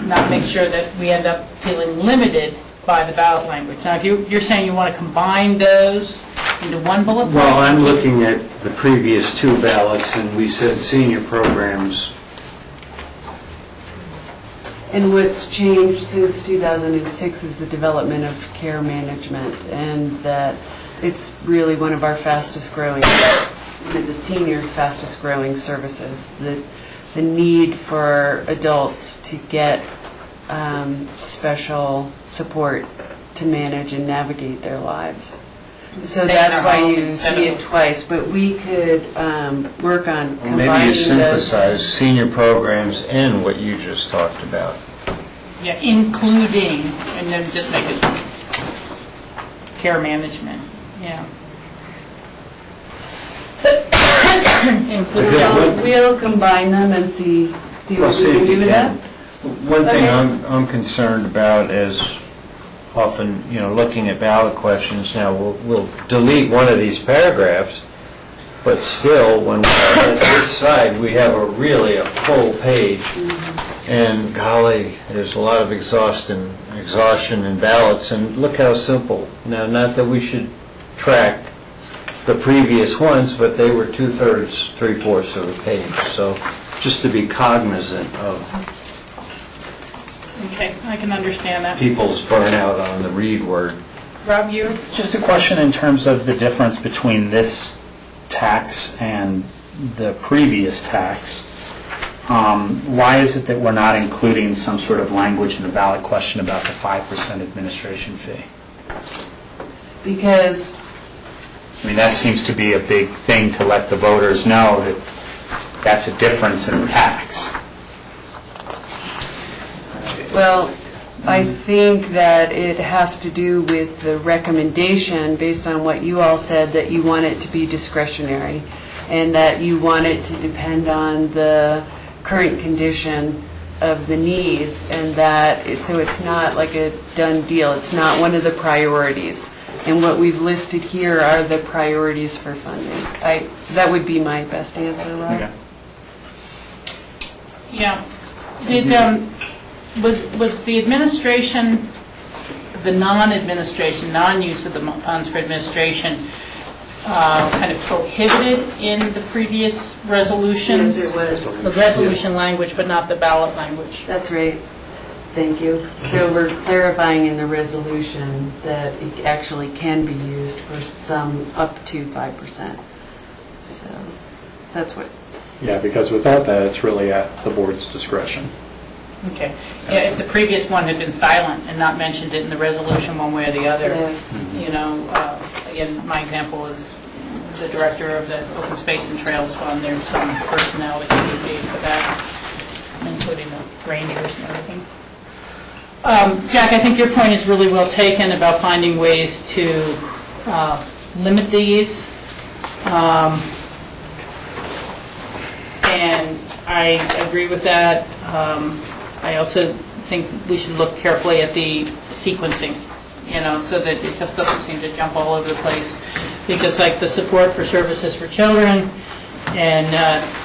not make sure that we end up feeling limited by the ballot language. Now, if you're saying you want to combine those into one bullet point? Well, I'm looking at the previous 2 ballots, and we said senior programs. And what's changed since 2006 is the development of care management, and that it's really one of our fastest growing, the seniors' fastest growing services. The need for adults to get special support to manage and navigate their lives. So that's why you see it twice, but we could work on combining Maybe you those. synthesize senior programs and what you just talked about. Yeah, including, and then just make it care management, yeah. We'll combine them and see Well, what see we if can do you with can. that. One thing Okay. I'm concerned about is often, looking at ballot questions, now we'll delete one of these paragraphs, but still, when we're at this side, we have a full page, and golly, there's a lot of exhaustion in ballots, and look how simple. Now, not that we should track the previous ones, but they were 2/3, 3/4 of the page, so just to be cognizant of Okay, I can understand that. people's burnout on the read word. Rob, you? Just a question in terms of the difference between this tax and the previous tax. Why is it that we're not including some sort of language in the ballot question about the 5% administration fee? Because That seems to be a big thing to let the voters know that that's a difference in the tax. Well, I think that it has to do with the recommendation, based on what you all said, that you want it to be discretionary, and that you want it to depend on the current condition of the needs, and that, so it's not like a done deal. It's not one of the priorities. And what we've listed here are the priorities for funding. That would be my best answer, Rob. Okay. Yeah. Was the administration, the non-administration, non-use of the funds for administration, kind of prohibited in the previous resolutions? Yes, it was. The resolution language, but not the ballot language. That's right. Thank you. So we're clarifying in the resolution that it actually can be used for some up to 5%. So that's what. Yeah, because without that, it's really at the board's discretion. Okay. Yeah, if the previous one had been silent and not mentioned it in the resolution one way or the other, Yes. Again, my example is the director of the Open Space and Trails Fund. There's some personnel that can be paid for that, including the rangers and everything. Jack, I think your point is really well taken about finding ways to limit these. And I agree with that. I also think we should look carefully at the sequencing, so that it just doesn't seem to jump all over the place. Because like the support for services for children and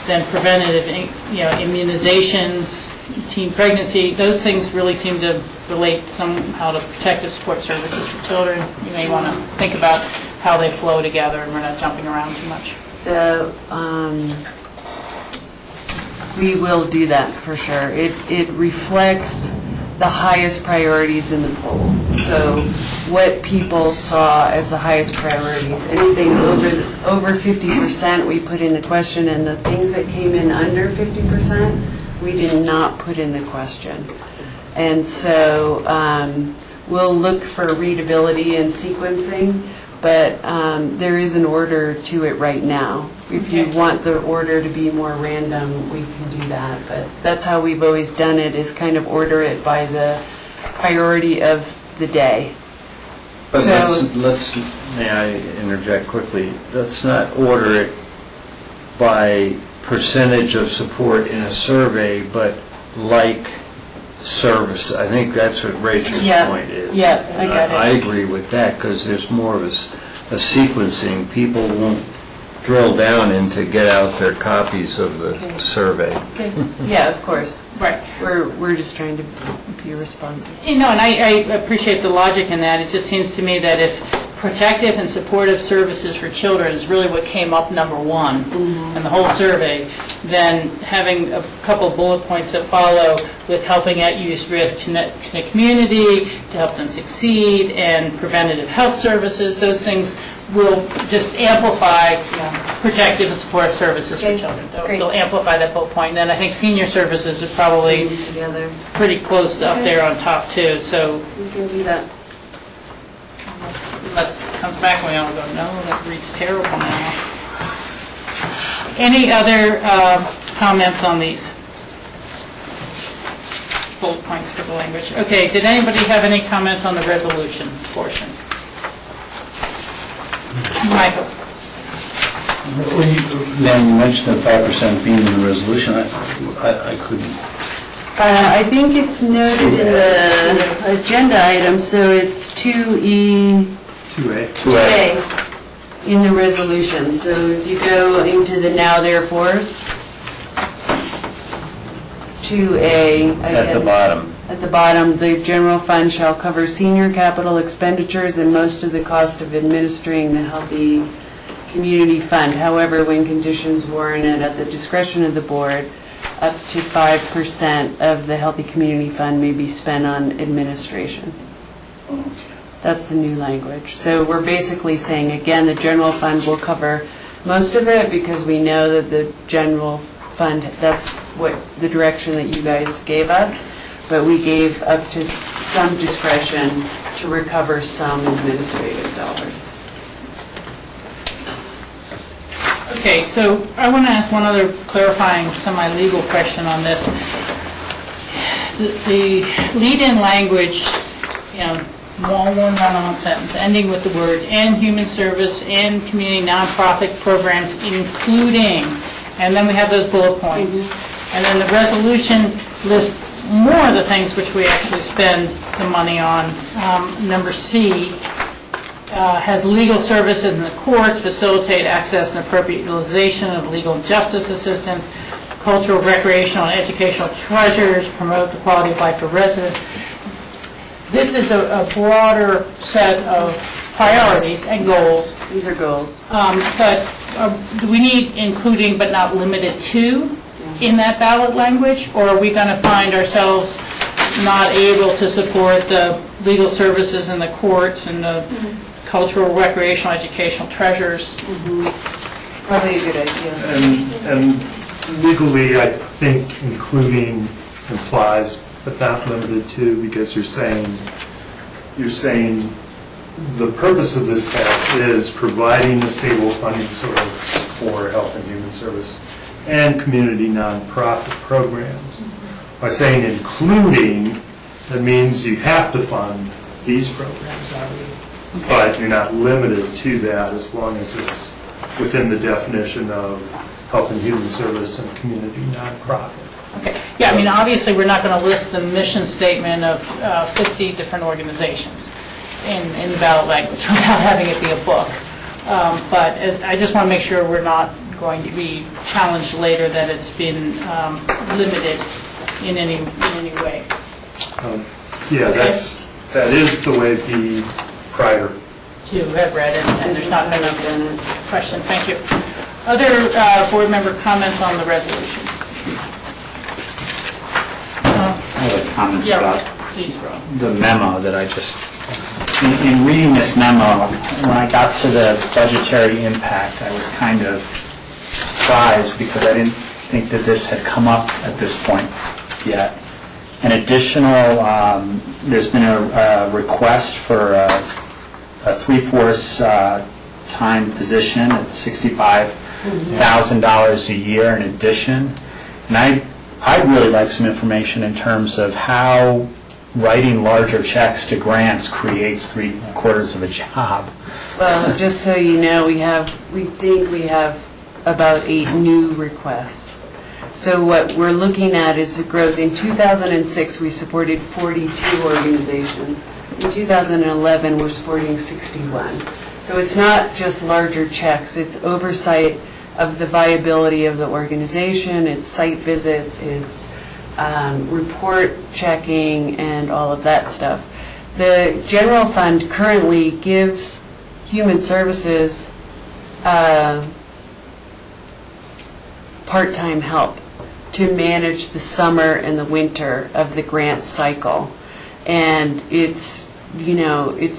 then preventative, immunizations, teen pregnancy, those things really seem to relate somehow to protective support services for children. You may want to think about how they flow together and we're not jumping around too much. We will do that for sure. It reflects the highest priorities in the poll. So what people saw as the highest priorities, anything over 50% we put in the question, and the things that came in under 50% we did not put in the question. And so we'll look for readability and sequencing, but there is an order to it right now. If you want the order to be more random, we can do that. But that's how we've always done it, is kind of order it by the priority of the day. But So- may I interject quickly? Let's not order it by percentage of support in a survey, but like service. I think that's what Rachel's Yeah. point is. Yeah, I got it. I agree with that, because there's more of a sequencing. People won't drill down into get out their copies of the survey. Okay. Yeah, of course. Right. We're just trying to be responsive. You know, and I appreciate the logic in that. It just seems to me that if protective and supportive services for children is really what came up number one in the whole survey, then having a couple of bullet points that follow with helping at-use risk in the community to help them succeed, and preventative health services, those things will just amplify protective and supportive services for children. They'll amplify that bullet point. And then I think senior services are probably together pretty close up there on top too. So we can do that. Unless it comes back and we all go, no, that reads terrible now. Any other comments on these bullet points for the language? Okay, did anybody have any comments on the resolution portion? Michael? Then you mentioned the 5% being in the resolution. I couldn't. I think it's noted in the agenda item, so it's 2E. 2A in the resolution. So if you go into the now therefores, 2A. At the bottom. At the bottom, the general fund shall cover senior capital expenditures and most of the cost of administering the Healthy Community Fund. However, when conditions warranted at the discretion of the board, up to 5% of the Healthy Community Fund may be spent on administration. That's the new language. So we're basically saying, again, the general fund will cover most of it, because we know that the general fund, that's what the direction that you guys gave us, but we gave up to some discretion to recover some administrative dollars. Okay, so I want to ask one other clarifying semi-legal question on this. The lead-in language, one run-on sentence, ending with the words, and human service and community nonprofit programs, including, and then we have those bullet points. And then the resolution lists more of the things which we actually spend the money on. Number C has legal services in the courts, facilitate access and appropriate utilization of legal and justice assistance, cultural, recreational, and educational treasures, promote the quality of life for residents. This is a broader set of priorities and goals. These are goals. But do we need including but not limited to in that ballot language? Or are we going to find ourselves not able to support the legal services in the courts and the cultural, recreational, educational treasures? Probably a good idea. And legally, I think including implies, but not limited to, because you're saying the purpose of this tax is providing a stable funding source for health and human service and community nonprofit programs. By saying including, that means you have to fund these programs out of it. But you're not limited to that as long as it's within the definition of health and human service and community nonprofit. Okay. Yeah, I mean, obviously, we're not going to list the mission statement of 50 different organizations in the ballot language without having it be a book. But I just want to make sure we're not going to be challenged later that it's been limited in any way. Yeah, that is the way the prior To have read it, and there's not been a question. Thank you. Other board member comments on the resolution? have a comment Yeah, about please, Rob. the memo that I just, in reading this memo, when I got to the budgetary impact, I was kind of surprised because I didn't think that this had come up at this point yet. An additional, there's been a request for a 3/4 time position at $65,000 a year in addition. And I'd really like some information in terms of how writing larger checks to grants creates 3/4 of a job. Well, just so you know, we think we have about 8 new requests. So what we're looking at is the growth. In 2006, we supported 42 organizations. In 2011, we're supporting 61. So it's not just larger checks, it's oversight of the viability of the organization, it's site visits, it's report checking, and all of that stuff. The general fund currently gives Human Services part-time help to manage the summer and the winter of the grant cycle. And it's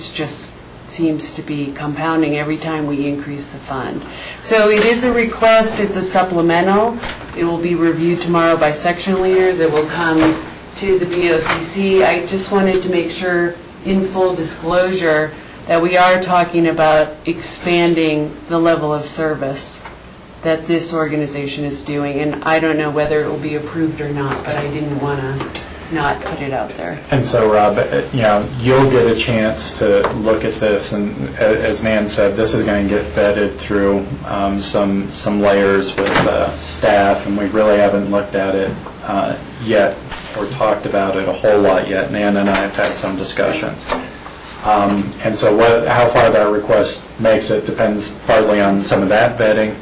just seems to be compounding every time we increase the fund. So it is a request, it's a supplemental. It will be reviewed tomorrow by section leaders. It will come to the BOCC. I just wanted to make sure, in full disclosure, that we are talking about expanding the level of service that this organization is doing. And I don't know whether it will be approved or not, but I didn't want to not put it out there. And so, Rob, you'll get a chance to look at this, and as Nan said, this is going to get vetted through some layers with staff, and we really haven't looked at it yet or talked about it a whole lot yet. Nan and I have had some discussions. And so how far that request makes it depends partly on some of that vetting.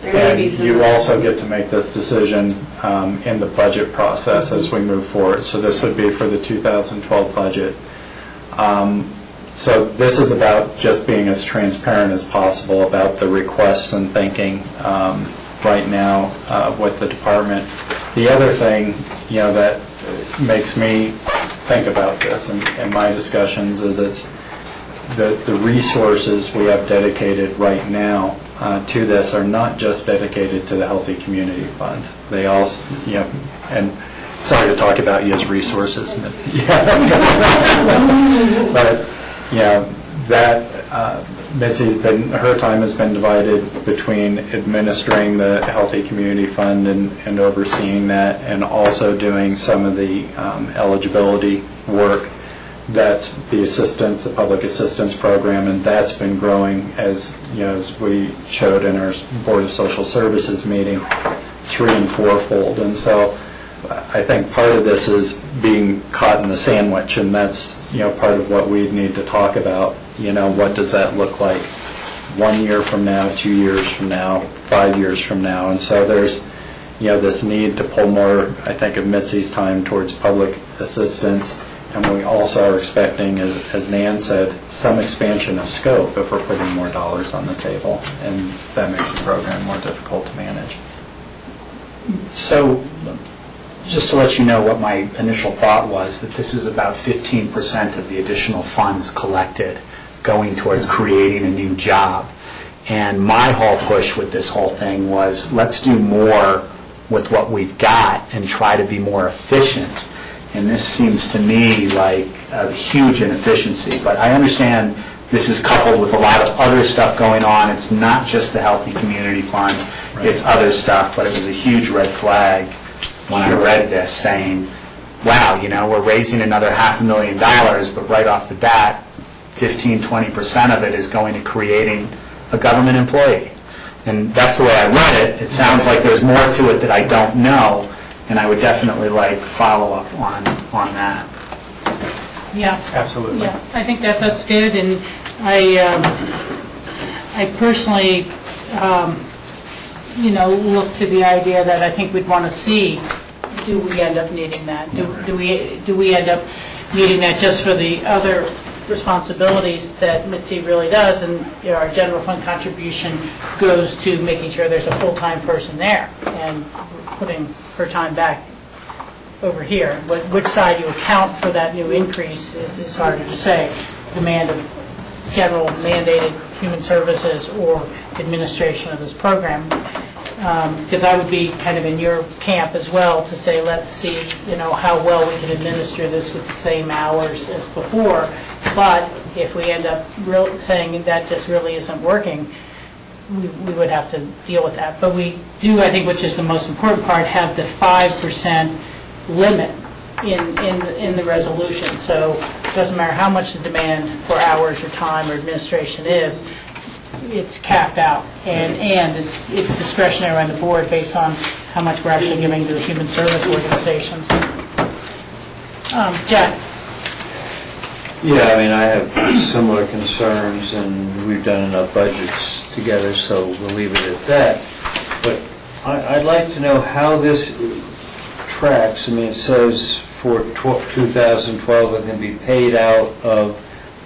And you also get to make this decision in the budget process as we move forward. So this would be for the 2012 budget. So this is about just being as transparent as possible about the requests and thinking right now with the department. The other thing, that makes me think about this in my discussions is it's the resources we have dedicated right now to this are not just dedicated to the Healthy Community Fund. They also, and sorry to talk about you as resources, but that Mitzi's her time has been divided between administering the Healthy Community Fund and overseeing that, and also doing some of the eligibility work. That's the assistance, the public assistance program, and that's been growing as we showed in our Board of Social Services meeting, 3- and 4-fold. And so I think part of this is being caught in the sandwich, and that's part of what we need to talk about. What does that look like 1 year from now, 2 years from now, 5 years from now? And so there's this need to pull more, I think, of Mitzi's time towards public assistance. And we also are expecting, as Nan said, some expansion of scope if we're putting more dollars on the table, and that makes the program more difficult to manage. So, just to let you know what my initial thought was, that this is about 15% of the additional funds collected going towards creating a new job. And my whole push with this whole thing was, let's do more with what we've got and try to be more efficient. And this seems to me like a huge inefficiency. But I understand this is coupled with a lot of other stuff going on. It's not just the Healthy Community Fund. Right. It's other stuff. But it was a huge red flag when I read this saying, wow, we're raising another $500,000, but right off the bat, 15-20% of it is going to creating a government employee. And that's the way I read it. It sounds like there's more to it that I don't know. And I would definitely like follow up on that. Yeah. Absolutely. Yeah, I think that's good, and I personally, look to the idea that I think we'd want to see, do we end up needing that? Do we end up needing that just for the other responsibilities that Mitzi really does, and our general fund contribution goes to making sure there's a full-time person there and putting her time back over here. Which side you account for that new increase is harder to say. Demand of general mandated human services or administration of this program. Because I would be kind of in your camp as well to say, let's see, how well we can administer this with the same hours as before. But if we end up saying that this really isn't working, we would have to deal with that. But we do, I think, which is the most important part, have the 5% limit in the resolution. So it doesn't matter how much the demand for hours or time or administration is, it's capped out, and it's discretionary on the board based on how much we're actually giving to the human service organizations. Jack? Yeah, I mean, I have similar concerns, and we've done enough budgets together, so we'll leave it at that. But I'd like to know how this tracks. I mean, it says for 2012 it can be paid out of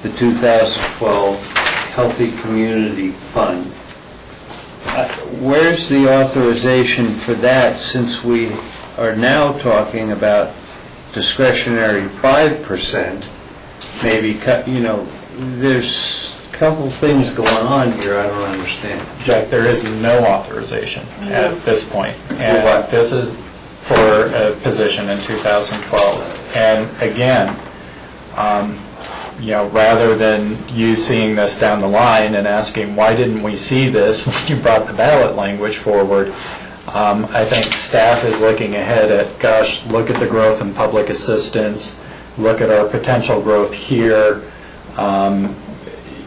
the 2012 Healthy Community Fund. Where's the authorization for that, since we are now talking about discretionary 5%? Maybe, there's a couple things going on here I don't understand. Jack, there is no authorization at this point. And this is for a position in 2012. And again, rather than you seeing this down the line and asking, why didn't we see this when you brought the ballot language forward, I think staff is looking ahead at, gosh, look at the growth in public assistance, look at our potential growth here. Right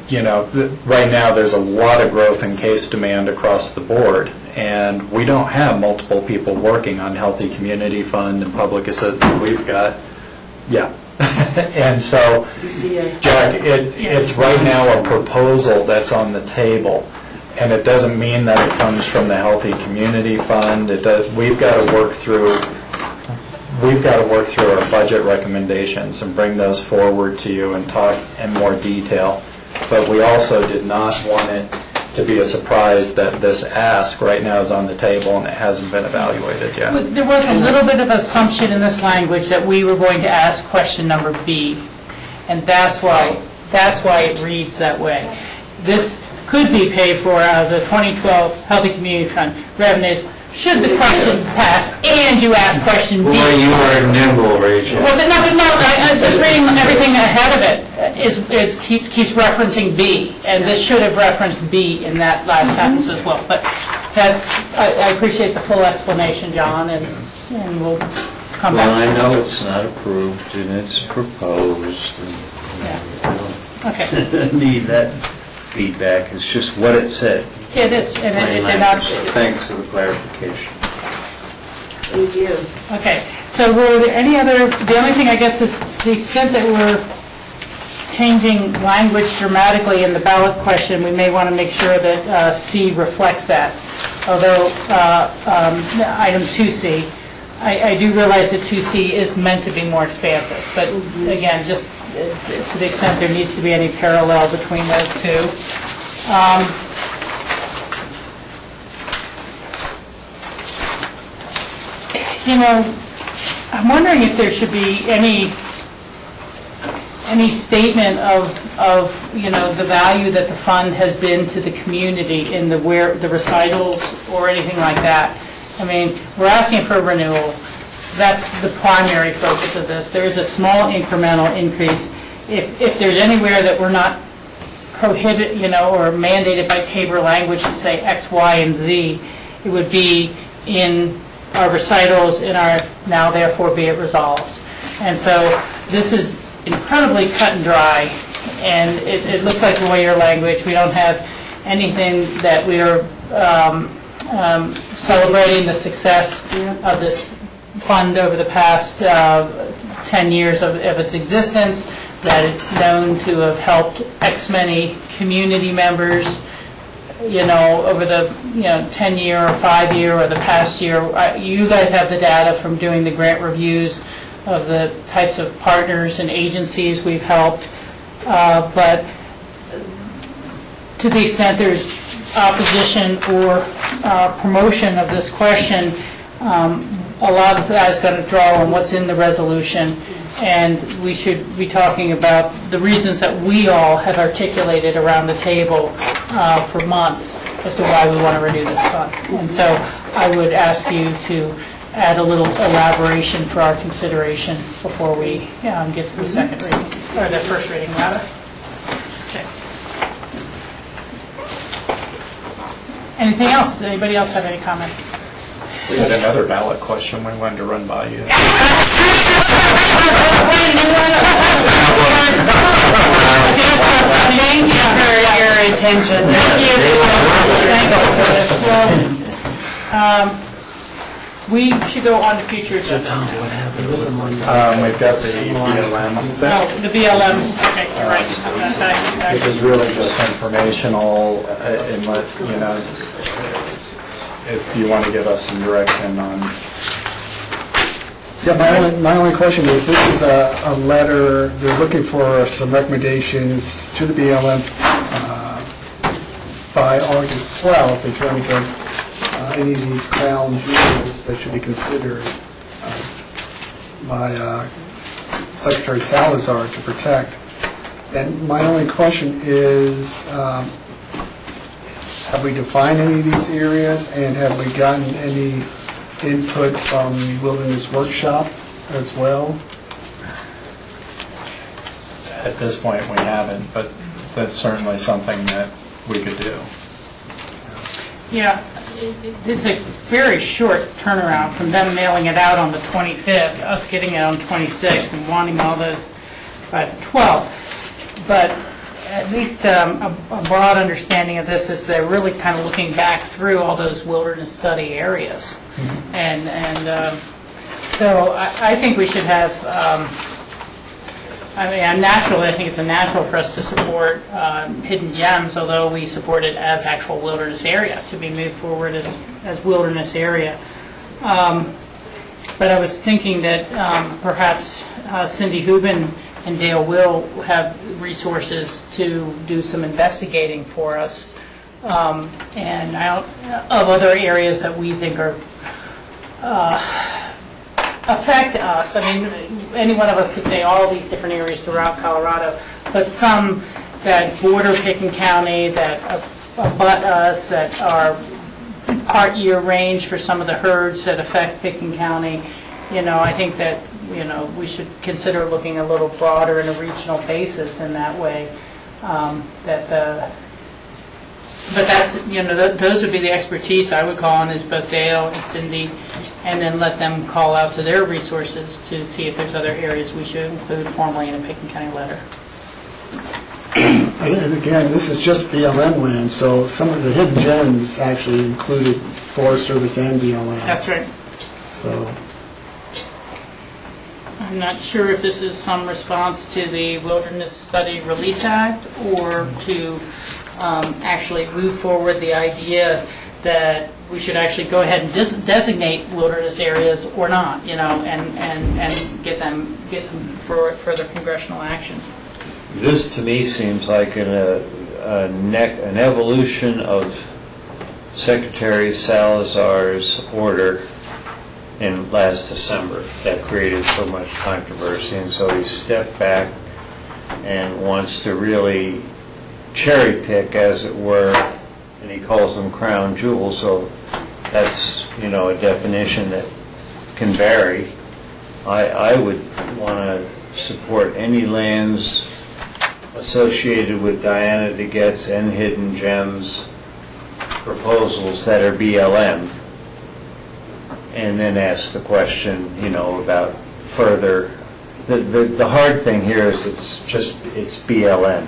now there's a lot of growth in case demand across the board, and we don't have multiple people working on Healthy Community Fund and public assistance. We've got, and so, Jack, it's right now a proposal that's on the table, and it doesn't mean that it comes from the Healthy Community Fund. We've got to work through our budget recommendations and bring those forward to you and talk in more detail. But we also did not want it to be a surprise that this ask right now is on the table and it hasn't been evaluated yet. There was a little bit of assumption in this language that we were going to ask question number B, and that's why it reads that way. This could be paid for out of the 2012 Healthy Community Fund revenues should the question pass and you ask question B. Boy, you are nimble, Rachel. Well, I'm just reading everything ahead of it keeps referencing B, and this should have referenced B in that last sentence as well. But I appreciate the full explanation, John, and we'll come back. Well, I know it's not approved and it's proposed. Okay. Need that feedback. It's just what it said. It is. Thanks for the clarification. Thank you. Okay. So were there any other, the only thing I guess is to the extent that we're changing language dramatically in the ballot question, we may want to make sure that C reflects that. Although item 2C, I do realize that 2C is meant to be more expansive. But again, just to the extent there needs to be any parallel between those two. I'm wondering if there should be any statement of the value that the fund has been to the community in the recitals or anything like that. I mean, we're asking for a renewal. That's the primary focus of this. There is a small incremental increase. If there's anywhere that we're not prohibited, or mandated by Tabor language to say X, Y, and Z, it would be in our recitals, in our now therefore be it resolved. And so this is incredibly cut and dry, and it looks like lawyer language. We don't have anything that we are celebrating the success of this fund over the past 10 years of its existence, that it's known to have helped X many community members, over the 10-year or 5-year or the past year. You guys have the data from doing the grant reviews of the types of partners and agencies we've helped. But to the extent there's opposition or promotion of this question, a lot of that is going to draw on what's in the resolution, and we should be talking about the reasons that we all have articulated around the table for months as to why we want to renew this fund. And so I would ask you to add a little elaboration for our consideration before we get to the second reading, or the first reading, rather. Okay. Anything else? Does anybody else have any comments? We had another ballot question we wanted to run by you. Thank you for your attention. We should go on to future agendas. We've got the BLM. No, the BLM, okay, you're right. This is really just informational, unless, if you want to give us some direction on. Yeah, my only question is, this is a letter, they're looking for some recommendations to the BLM by August 12th in terms of any of these crown jewels that should be considered by Secretary Salazar to protect. And my only question is, have we defined any of these areas, and have we gotten any input from Wilderness Workshop as well? At this point, we haven't, but that's certainly something that we could do. Yeah, it's a very short turnaround from them mailing it out on the 25th, us getting it on the 26th, and wanting all those by the 12th. But at least a broad understanding of this is they're really kind of looking back through all those wilderness study areas. And so I think we should have, naturally, I think it's a natural for us to support hidden gems, although we support it as actual wilderness area, to be moved forward as wilderness area. But I was thinking that perhaps Cindy Hubin and Dale will have resources to do some investigating for us, and of other areas that we think are affect us. I mean, any one of us could say all these different areas throughout Colorado, but some that border Picken County, that abut us, that are part year range for some of the herds that affect Picken County. I think that we should consider looking a little broader in a regional basis in that way. But that's, those would be the expertise I would call on, is both Dale and Cindy, and then let them call out to their resources to see if there's other areas we should include formally in a Picken County letter. And again, this is just BLM land, so some of the hidden gems actually included Forest Service and BLM. That's right. So I'm not sure if this is some response to the Wilderness Study Release Act, or to actually move forward the idea that we should actually go ahead and designate wilderness areas or not, and get some further congressional action. This, to me, seems like an evolution of Secretary Salazar's order in last December that created so much controversy, and so he stepped back and wants to really cherry pick, as it were, and he calls them crown jewels. So that's a definition that can vary. I would want to support any lands associated with Diana DeGette's and Hidden Gems proposals that are BLM, and then ask the question, about further. The hard thing here is it's BLM.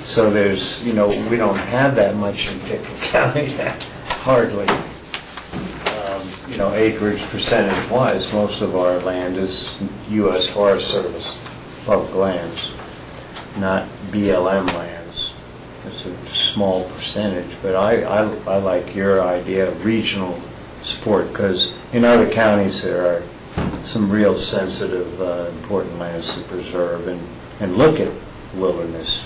So there's, we don't have that much in Picken County, hardly. Acreage percentage-wise, most of our land is U.S. Forest Service public lands, not BLM lands. It's a small percentage, but I like your idea of regional support, because in other counties there are some real sensitive, important lands to preserve and look at wilderness.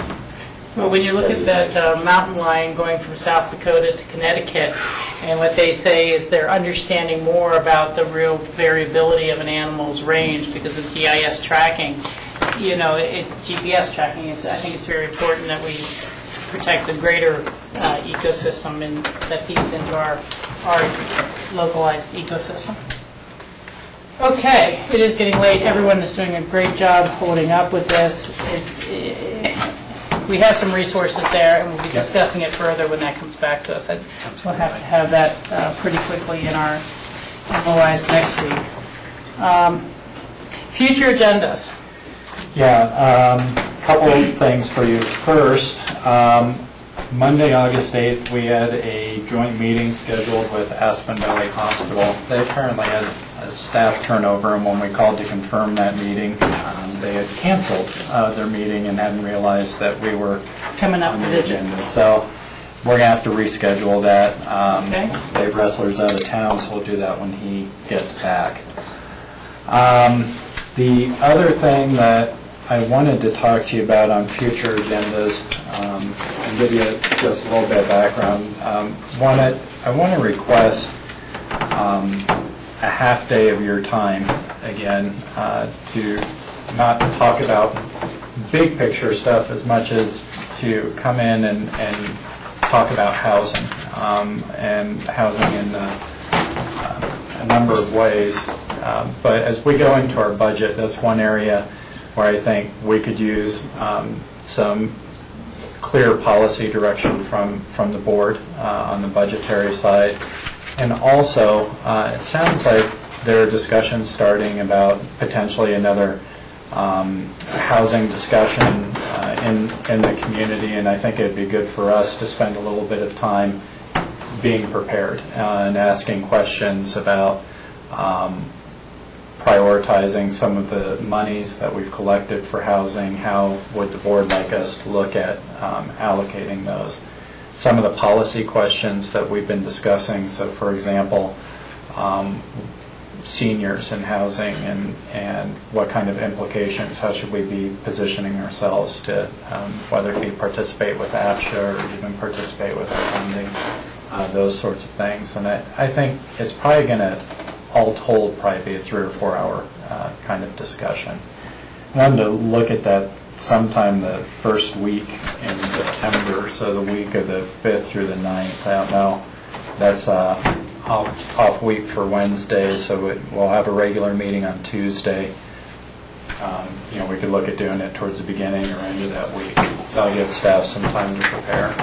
Well, when you look at that mountain lion going from South Dakota to Connecticut, and what they say is they're understanding more about the real variability of an animal's range because of GIS tracking. You know, it's GPS tracking. I think it's very important that we protect the greater ecosystem that feeds into our localized ecosystem. Okay, it is getting late. Everyone is doing a great job holding up with this. We have some resources there, and we'll be discussing it further when that comes back to us. We'll have to have that pretty quickly in our MOIs next week. Future agendas. Yeah, couple of things for you. First, Monday, August 8th, we had a joint meeting scheduled with Aspen Valley Hospital. They apparently had a staff turnover, and when we called to confirm that meeting, they had canceled their meeting and hadn't realized that we were coming up on for the this agenda. So we're going to have to reschedule that. Okay. Dave Ressler's out of town, so we'll do that when he gets back. The other thing that I wanted to talk to you about on future agendas, and give you just a little bit of background. I want to request a half day of your time, again, to not talk about big picture stuff as much as to come in and talk about housing, and housing in a number of ways. But as we go into our budget, that's one area where I think we could use some clear policy direction from the board on the budgetary side. And also, it sounds like there are discussions starting about potentially another housing discussion in the community, and I think it'd be good for us to spend a little bit of time being prepared and asking questions about prioritizing some of the monies that we've collected for housing. How would the board like us to look at allocating those? Some of the policy questions that we've been discussing, so for example, seniors and housing and what kind of implications, how should we be positioning ourselves to whether it be participate with APSHA or even participate with our funding, those sorts of things. And I think it's probably going to, all told, probably be a 3 or 4 hour kind of discussion. I wanted to look at that sometime the first week in September, so the week of the 5th through the 9th. I don't know. That's off week for Wednesday, so we'll have a regular meeting on Tuesday. We could look at doing it towards the beginning or end of that week. That'll give staff some time to prepare.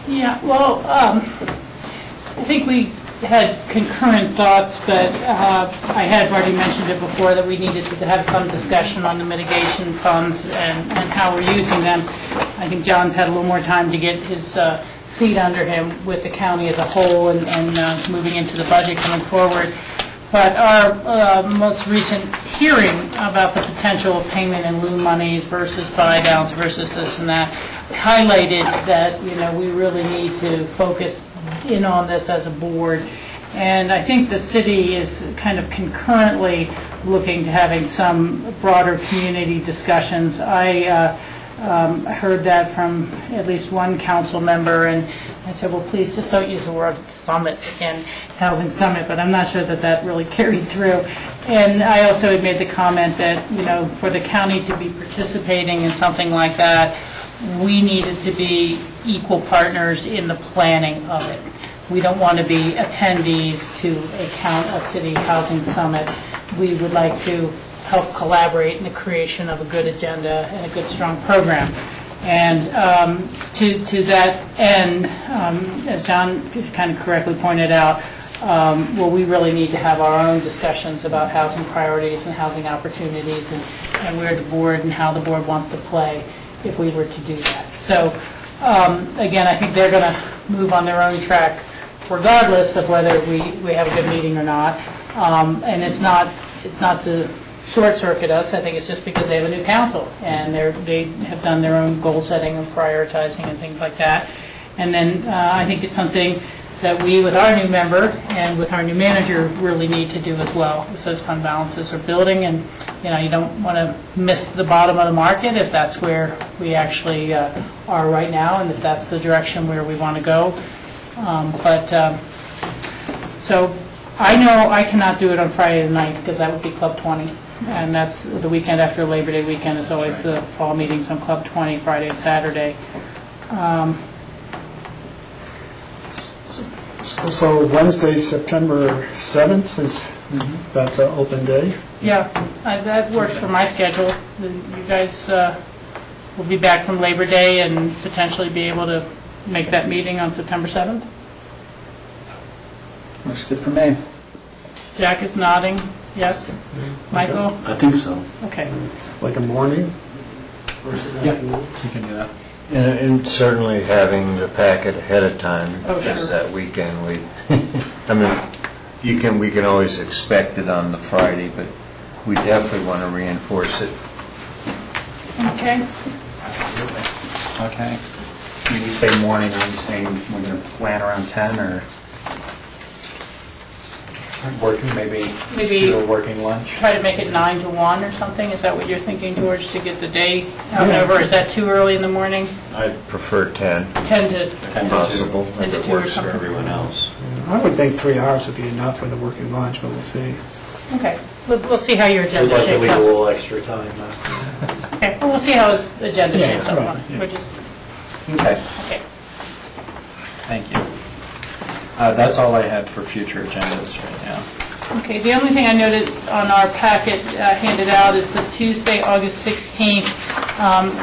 Yeah, well, I think we had concurrent thoughts, but I had already mentioned it before that we needed to have some discussion on the mitigation funds and how we're using them. I think John's had a little more time to get his feet under him with the county as a whole and moving into the budget coming forward. But our most recent hearing about the potential of payment in lieu monies versus buy downs versus this and that highlighted that we really need to focus in on this as a board. And I think the city is kind of concurrently looking to having some broader community discussions. I heard that from at least one council member, and I said, well, please just don't use the word summit again, housing summit, but I'm not sure that really carried through. And I also had made the comment that, for the county to be participating in something like that, we needed to be equal partners in the planning of it. We don't want to be attendees to a city housing summit. We would like to help collaborate in the creation of a good agenda and a good, strong program. And to that end, as John kind of correctly pointed out, we really need to have our own discussions about housing priorities and housing opportunities and where the board and how the board wants to play if we were to do that. So again, I think they're going to move on their own track regardless of whether we have a good meeting or not. And it's not to short-circuit us. I think it's just because they have a new council and they have done their own goal setting and prioritizing and things like that. And then I think it's something that we, with our new member and with our new manager, really need to do as well. As those fund balances are building, and you don't want to miss the bottom of the market if that's where we actually are right now, and if that's the direction where we want to go. So I know I cannot do it on Friday the 9th because that would be Club 20. And that's the weekend after Labor Day weekend. Is always the fall meetings on Club 20, Friday and Saturday. So Wednesday, September 7th, since that's an open day? Yeah, that works for my schedule. You guys will be back from Labor Day and potentially be able to make that meeting on September 7th? Looks good for me. Jack is nodding, yes? Michael? I think so. Okay. Like a morning versus afternoon? You can do that. And certainly having the packet ahead of time, because that weekend I mean, we can always expect it on the Friday, but we definitely want to reinforce it. Okay. Okay. When you say morning, are you saying we're going to plan around 10 or working, maybe do a working lunch? Try to make it 9 to 1 or something? Is that what you're thinking, George, to get the day out and over? Is that too early in the morning? I prefer 10. 10 to 10 possible. 10 to 2 or something. Everyone else. I would think 3 hours would be enough for the working lunch, but we'll see. Okay. We'll see how your agenda We'd like to shapes leave a up. little extra time. Okay. Well, we'll see how his agenda shapes up. right. We're just, Okay. okay. Thank you. That's all I had for future agendas right now. Okay, the only thing I noted on our packet handed out is the Tuesday, August 16th,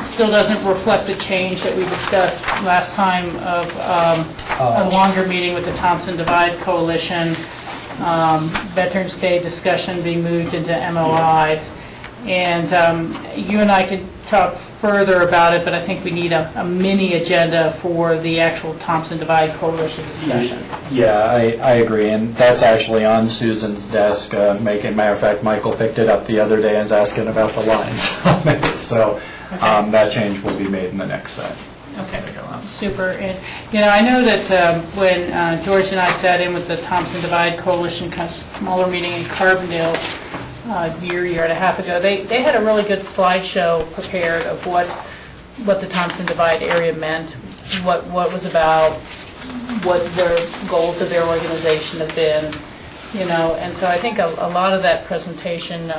still doesn't reflect the change that we discussed last time of a longer meeting with the Thompson Divide Coalition, Veterans Day discussion being moved into MOIs. And you and I could talk further about it, but I think we need a mini agenda for the actual Thompson Divide Coalition discussion. Yeah, I agree, and that's actually on Susan's desk. Matter of fact, Michael picked it up the other day and was asking about the lines on it. So that change will be made in the next set. Okay, super. And, I know that when George and I sat in with the Thompson Divide Coalition kind of smaller meeting in Carbondale year and a half ago, they had a really good slideshow prepared of what the Thompson Divide area meant, what was about, what their goals of their organization have been, and so I think a lot of that presentation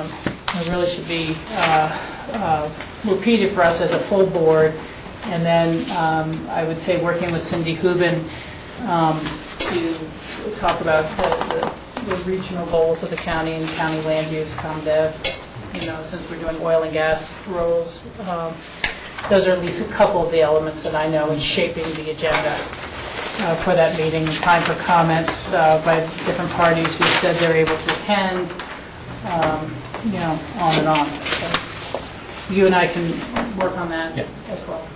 really should be repeated for us as a full board. And then I would say working with Cindy Hubin to talk about the regional goals of the county and county land use, ComDev, since we're doing oil and gas roles. Those are at least a couple of the elements that I know in shaping the agenda for that meeting. Time for comments by different parties who said they're able to attend, on and on. So you and I can work on that as well.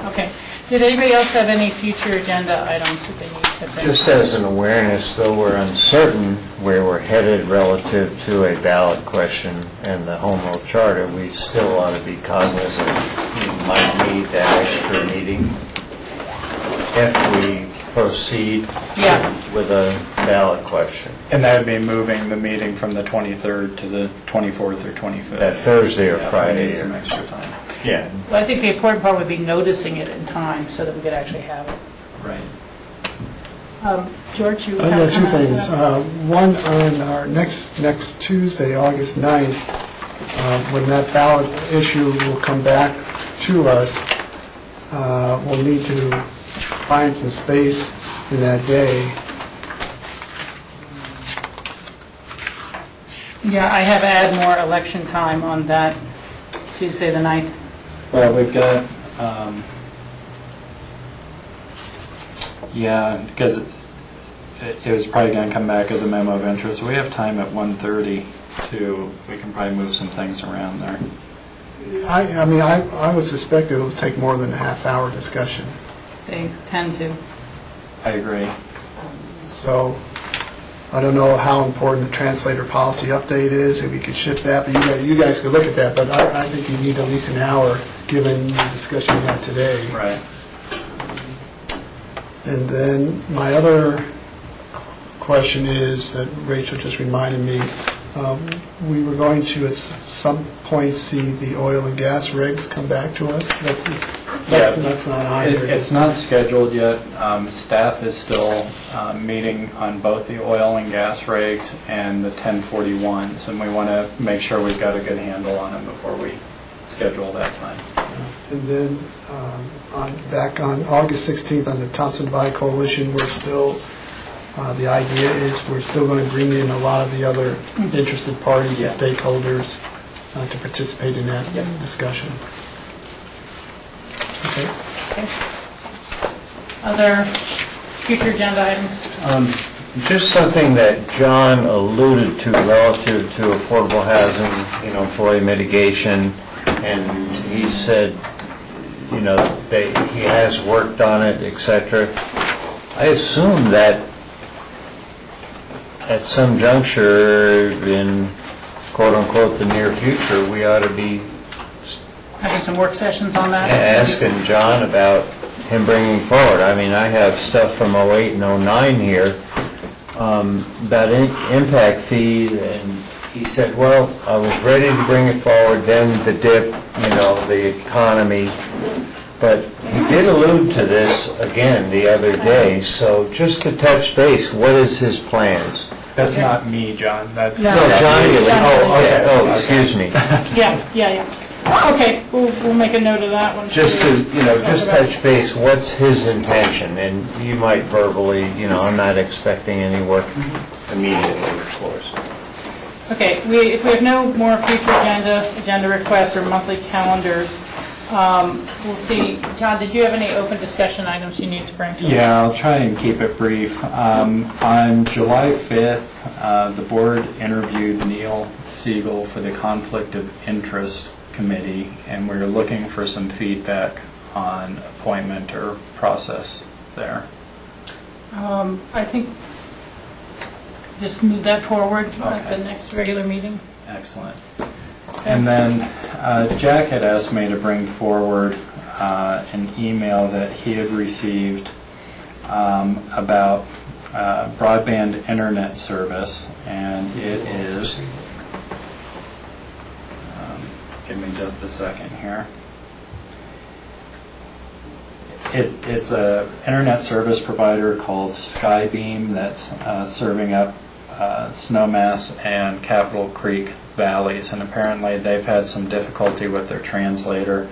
Okay. Did anybody else have any future agenda items that they need to bring? Just as an awareness, though we're uncertain where we're headed relative to a ballot question and the home rule charter, we still ought to be cognizant we might need that extra meeting if we proceed with a ballot question. And that would be moving the meeting from the 23rd to the 24th or 25th. That Thursday or Friday. We need some extra time. Yeah. Well, I think the important part would be noticing it in time so that we could actually have it. Right. George, you I have got two things. One, on our next Tuesday, August 9th, when that ballot issue will come back to us, we'll need to find some space in that day. Yeah, I have add more election time on that Tuesday the 9th. Well, we've got, because it was probably going to come back as a memo of interest. So we have time at 1:30 we can probably move some things around there. I would suspect it will take more than a half-hour discussion. They tend to. I agree. So I don't know how important the translator policy update is, if we could shift that, but you guys could look at that, but I think you need at least an hour, given the discussion we had today. Right. And then my other question is, that Rachel just reminded me, We were going to, at some point, see the oil and gas rigs come back to us. That's not on here. It's not scheduled yet. Staff is still meeting on both the oil and gas rigs and the 1041s, and we want to make sure we've got a good handle on them before we schedule that time. And then, back on August 16th, on the Thompson Bi Coalition, we're still, the idea is we're still going to bring in a lot of the other interested parties and stakeholders to participate in that discussion. Okay. Other future agenda items? Just something that John alluded to relative to affordable housing, employee mitigation, and he said, that he has worked on it, etc. I assume that at some juncture in quote-unquote the near future, we ought to be Having some work sessions on that? asking John about him bringing forward. I mean, I have stuff from 08 and 09 here about impact fee, and he said, well, I was ready to bring it forward, then the dip, the economy. But he did allude to this again the other day, so just to touch base, what is his plans? That's not me, John. That's No, John. Oh, okay. Oh, excuse me. Yeah. Okay, we'll make a note of that one. Just to, just touch base, what's his intention? And you might verbally, I'm not expecting any work immediately, of course. Okay, if we have no more future agenda requests or monthly calendars, we'll see. John, did you have any open discussion items you need to bring to us? Yeah, I'll try and keep it brief. On July 5th, the board interviewed Neil Siegel for the Conflict of Interest Committee, and we're looking for some feedback on appointment or process there. I think just move that forward at the next regular meeting. Excellent. And then Jack had asked me to bring forward an email that he had received about broadband internet service, and it is, give me just a second here. It's a internet service provider called Skybeam that's serving up Snowmass and Capitol Creek valleys, and apparently they've had some difficulty with their translator.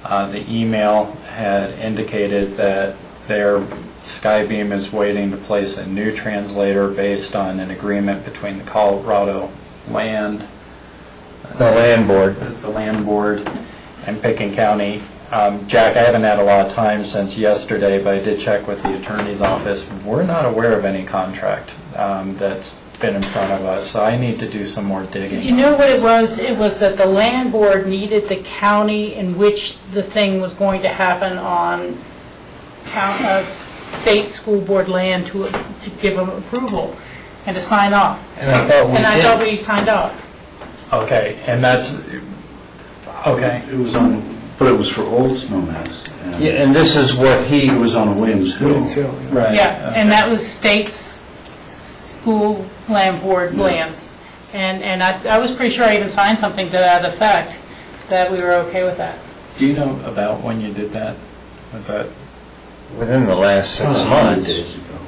The email had indicated that their Skybeam is waiting to place a new translator based on an agreement between the Colorado Land Board and Pickens County. Jack, I haven't had a lot of time since yesterday, but I did check with the attorney's office. We're not aware of any contract that's been in front of us, so I need to do some more digging. You know what it was? It was that the land board needed the county in which the thing was going to happen on state school board land to give them approval and to sign off. And I thought we signed off. Okay, and that's okay. It was on, but it was for Old Snowmass. Yeah, and this is what It was on Williams Hill. Right. Yeah, and that was state's school land board lands. And I was pretty sure I even signed something to that effect, that we were okay with that. Do you know about when you did that? Was that within the last 6 months? Days ago.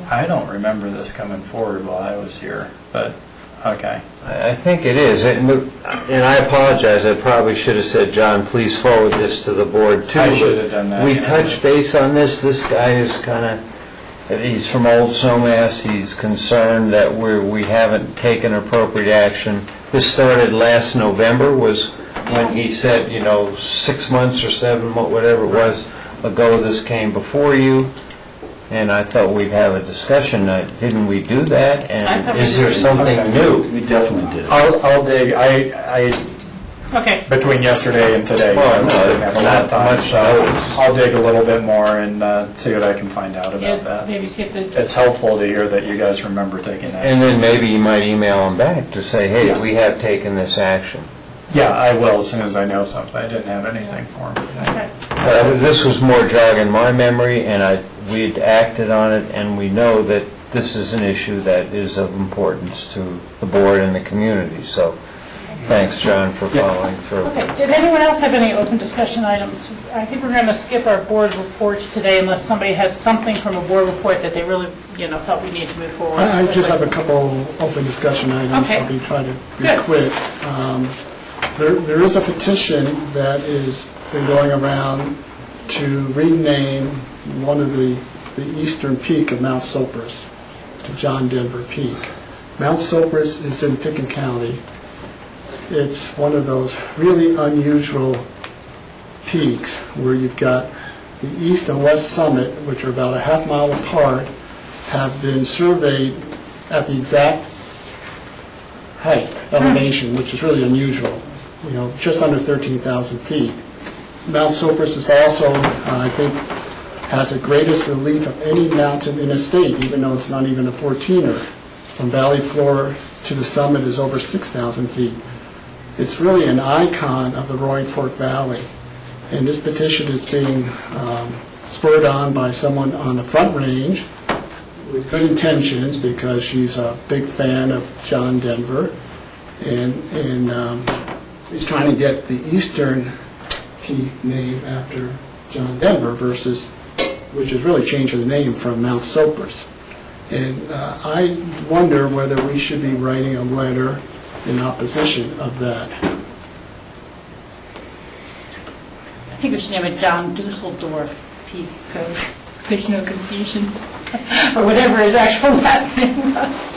I don't remember this coming forward while I was here, but okay. I think it is, and I apologize, I probably should have said, John, please forward this to the board too. I should have done that. We touched base on this. This guy is kind of, he's from Old Snowmass. He's concerned that we haven't taken appropriate action. This started last November was when he said, 6 months or 7, whatever it was, ago this came before you. And I thought we'd have a discussion. Didn't we do that? And is there something new? We definitely did. I'll dig. Okay. Between yesterday and today, Well, I didn't have a lot of time, much so notice. I'll dig a little bit more and see what I can find out about Yes, that. maybe see if the It's helpful to hear that you guys remember taking that. And then maybe you might email them back to say, hey, Yeah. we have taken this action. Yeah, I will as soon as I know something. I didn't have anything for him. Okay. This was more jogging my memory, and we'd acted on it, and we know that this is an issue that is of importance to the board and the community. So thanks, John, for following through. Okay, did anyone else have any open discussion items? I think we're going to skip our board reports today unless somebody has something from a board report that they really, felt we need to move forward. I just have a couple open discussion items. Okay. I'll be trying to be Good. quick. There is a petition that is been going around to rename one of the eastern peak of Mount Sopris to John Denver Peak. Mount Sopris is in Pickens County. It's one of those really unusual peaks where you've got the east and west summit, which are about a half mile apart, have been surveyed at the exact height, elevation, which is really unusual, just under 13,000 feet. Mount Sopris is also, I think, has the greatest relief of any mountain in a state, even though it's not even a 14er. From valley floor to the summit is over 6,000 feet. It's really an icon of the Roaring Fork Valley. And this petition is being spurred on by someone on the Front Range with good intentions because she's a big fan of John Denver. And he's trying to get the eastern peak named after John Denver which is really changing the name from Mount Sopris. And I wonder whether we should be writing a letter in opposition of that. I think we should name it John Dusseldorf Peak, so there's no confusion, or whatever his actual last name was.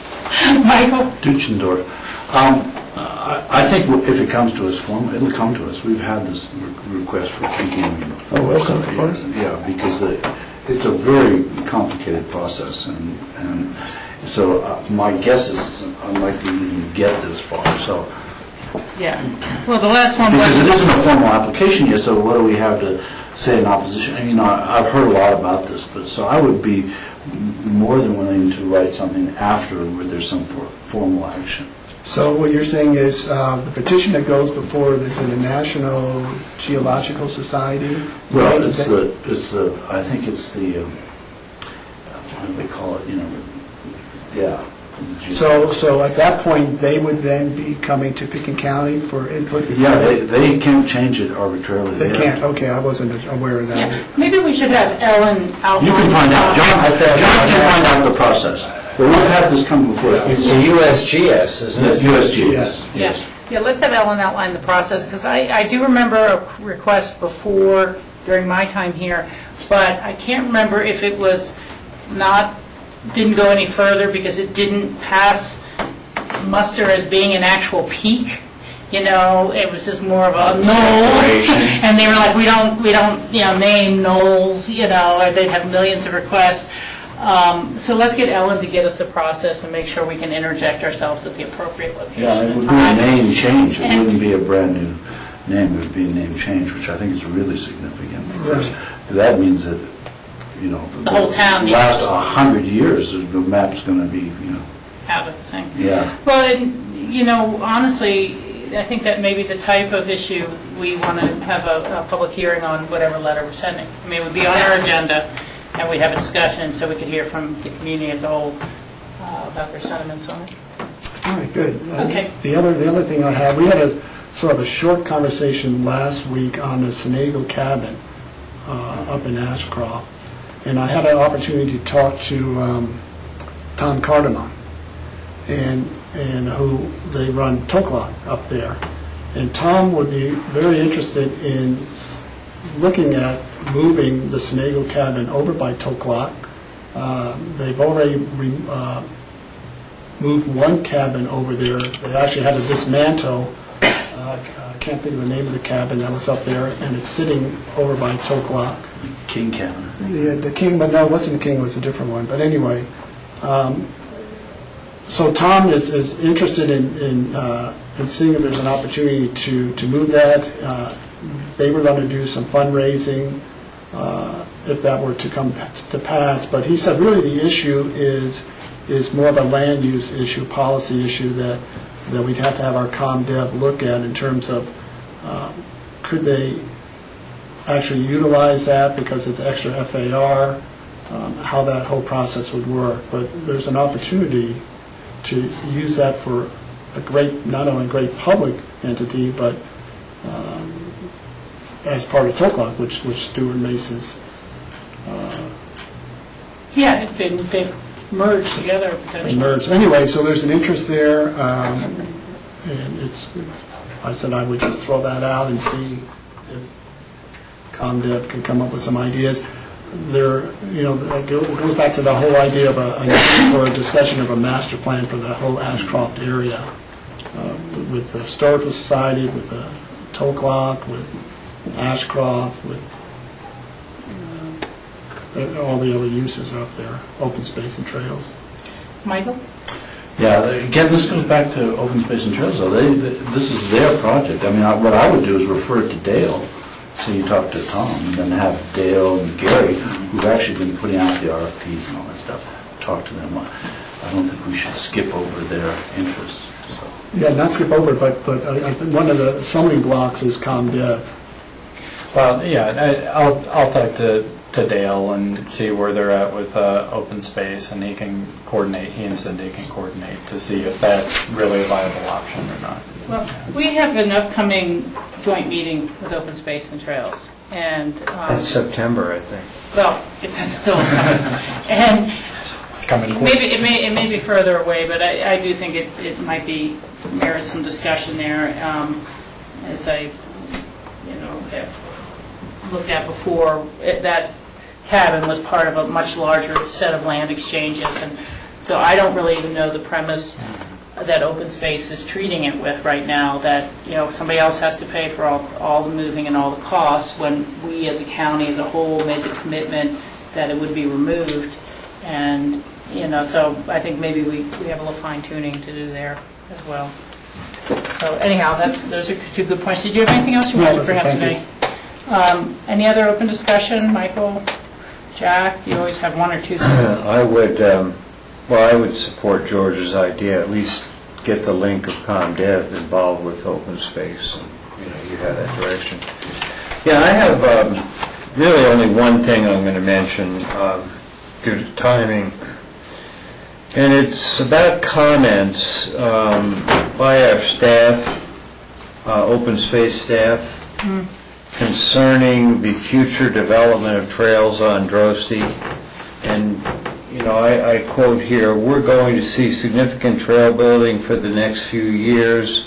Michael? Duchendorf. I think if it comes to us formally, it'll come to us. We've had this request for keeping before. Oh, welcome, of course. Yeah, because it's a very complicated process, and so my guess is it's unlikely to even get this far. So Yeah. Well, the last one because was... it isn't a formal application yet, so what do we have to say in opposition? I've heard a lot about this, but so I would be more than willing to write something after where there's some formal action. So what you're saying is the petition that goes before is in the National Geological Society? Well, I think it's the, what do they call it, yeah. So at that point, they would then be coming to Pickens County for input? Yeah, they can't change it arbitrarily. They can't, okay, I wasn't aware of that. Yeah. Maybe we should have Ellen outline. You can find out. John can find out the process. Well, we've had this come before. It's a USGS, isn't it? USGS, yes. Yeah, let's have Ellen outline the process, because I do remember a request before, during my time here, but I can't remember if it was didn't go any further because it didn't pass muster as being an actual peak. It was just more of a knoll, and they were like, we don't name knolls, or they'd have millions of requests. So let's get Ellen to get us the process and make sure we can interject ourselves at the appropriate location. Yeah, it would be a name change. It wouldn't be a brand new name. It would be a name change, which I think is really significant because that means that, the whole town last 100 years, the map's going to be, out of the same. Yeah. Well, honestly, I think that may be the type of issue we want to have a public hearing on whatever letter we're sending. It would be on our agenda, and we'd have a discussion so we could hear from the community as a whole about their sentiments on it. All right, good. Okay. The other thing I had, we had a sort of a short conversation last week on the Senego cabin up in Ashcroft, and I had an opportunity to talk to Tom Cardamon, and who they run Toklok up there, and Tom would be very interested in looking at moving the Senego cabin over by Toklok. They've already moved one cabin over there. They actually had to dismantle. I can't think of the name of the cabin that was up there, and it's sitting over by Toklok. King cabin. Yeah, the King, but no, it wasn't the King. It was a different one. But anyway, so Tom is interested in seeing if there's an opportunity to move that. They were going to do some fundraising if that were to come to pass. But he said really the issue is more of a land use issue, policy issue that we'd have to have our ComDev look at in terms of could they actually utilize that because it's extra FAR, how that whole process would work. But there's an opportunity to use that for a great, not only a great public entity, but as part of TOCLOC, which Stuart Mace's. Yeah, they've merged together potentially. Merged. Anyway, so there's an interest there, and I said I would just throw that out and see if ComDev can come up with some ideas. There, it goes back to the whole idea of a discussion of a master plan for the whole Ashcroft area, with the Historical Society, with the TOCLOC, with Ashcroft, with all the other uses up there, open space and trails. Michael? Yeah, again, this goes back to open space and trails, though. This is their project. I mean, what I would do is refer it to Dale, so you talk to Tom, and then have Dale and Gary, who've actually been putting out the RFPs and all that stuff, talk to them. I don't think we should skip over their interests. So. Yeah, not skip over it, but I think one of the stumbling blocks is ComDev. Well, yeah, I'll talk to Dale and see where they're at with open space, and he and Cindy can coordinate to see if that's really a viable option or not. Well, we have an upcoming joint meeting with Open Space and Trails, and That's September, I think. well, that's still coming, and It's coming quick. maybe it may be further away, but I do think it might be merit some discussion there, as I have looked at before. That cabin was part of a much larger set of land exchanges, and so I don't really even know the premise that open space is treating it with right now, that somebody else has to pay for all the moving and all the costs, when we as a county as a whole made the commitment that it would be removed. And so I think maybe we have a little fine tuning to do there as well. So anyhow, those are two good points. Did you have anything else you wanted to bring up today? Any other open discussion, Michael, Jack? You always have one or two things. I would support George's idea, at least get the link of ComDev involved with open space, and you have that direction. Yeah, I have really only one thing I'm going to mention due to timing, and it's about comments by our staff, open space staff, concerning the future development of trails on Drosty. And I quote here, "We're going to see significant trail building for the next few years."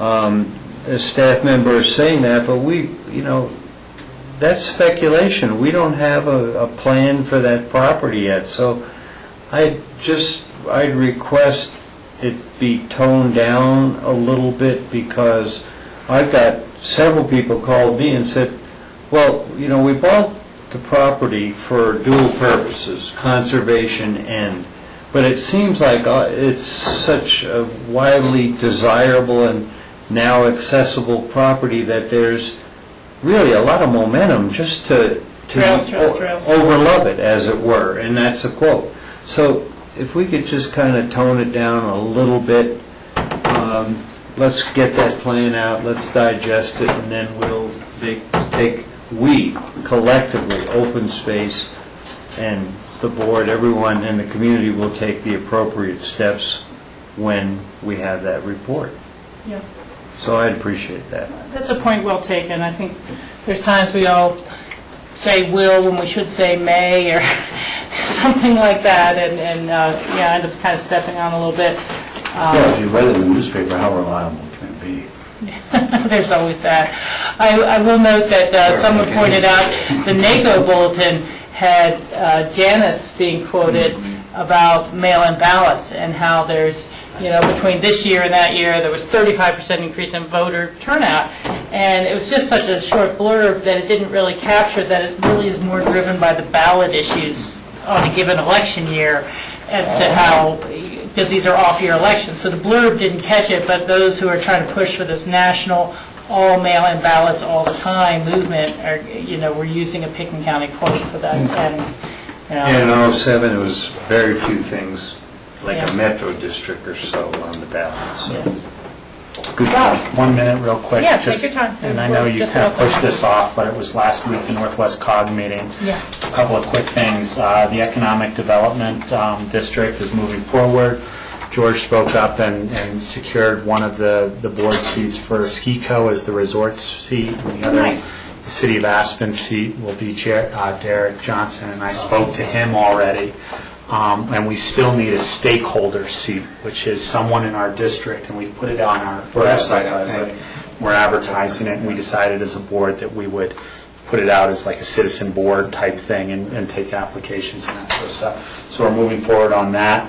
A staff member is saying that, but that's speculation. We don't have a plan for that property yet. So I'd request it be toned down a little bit, because I've got several people called me and said, well, we bought the property for dual purposes, conservation but it seems like it's such a widely desirable and now accessible property that there's really a lot of momentum just to Trails. overlove it, as it were, and that's a quote. So if we could just kind of tone it down a little bit, let's get that plan out, let's digest it, and then we collectively, open space and the board, everyone in the community will take the appropriate steps when we have that report. Yeah. So I'd appreciate that. That's a point well taken. I think there's times we all say will when we should say may, or something like that, and end up kind of stepping on a little bit. If you read it in the newspaper, how reliable can it be? There's always that. I will note that someone pointed out the NACO bulletin had Janice being quoted about mail-in ballots, and how there's, between this year and that year, there was 35% increase in voter turnout. And it was just such a short blurb that it didn't really capture that it really is more driven by the ballot issues on a given election year as to how, because these are off-year elections. So the blurb didn't catch it, but those who are trying to push for this national all mail-in ballots all the time movement are, we're using a Pickens County quote for that. And, in 07, it was very few things, like a metro district or so on the ballot. So. Good. 1 minute, real quick. Yeah, take your time. And I know you Just kind of about pushed done. this off, but it was last week, the Northwest COG meeting. Yeah. A couple of quick things. The Economic Development District is moving forward. George spoke up and secured one of the board seats for SKICO as the resort seat. And the other, Nice. the City of Aspen seat, will be Derek Johnson, and I spoke to him already. And we still need a stakeholder seat, which is someone in our district, and we've put it on our website, I think. We're advertising it, and we decided as a board that we would put it out as like a citizen board type thing and take applications and that sort of stuff. So we're moving forward on that.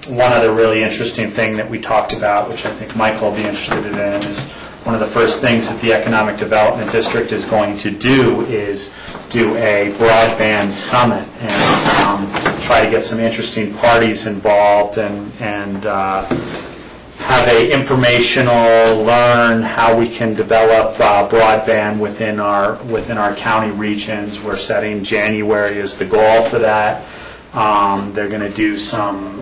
One other really interesting thing that we talked about, which I think Michael will be interested in, is one of the first things that the Economic Development District is going to do is do a broadband summit and try to get some interesting parties involved and have a informational, learn how we can develop broadband within our county regions. We're setting January as the goal for that. They're going to do some,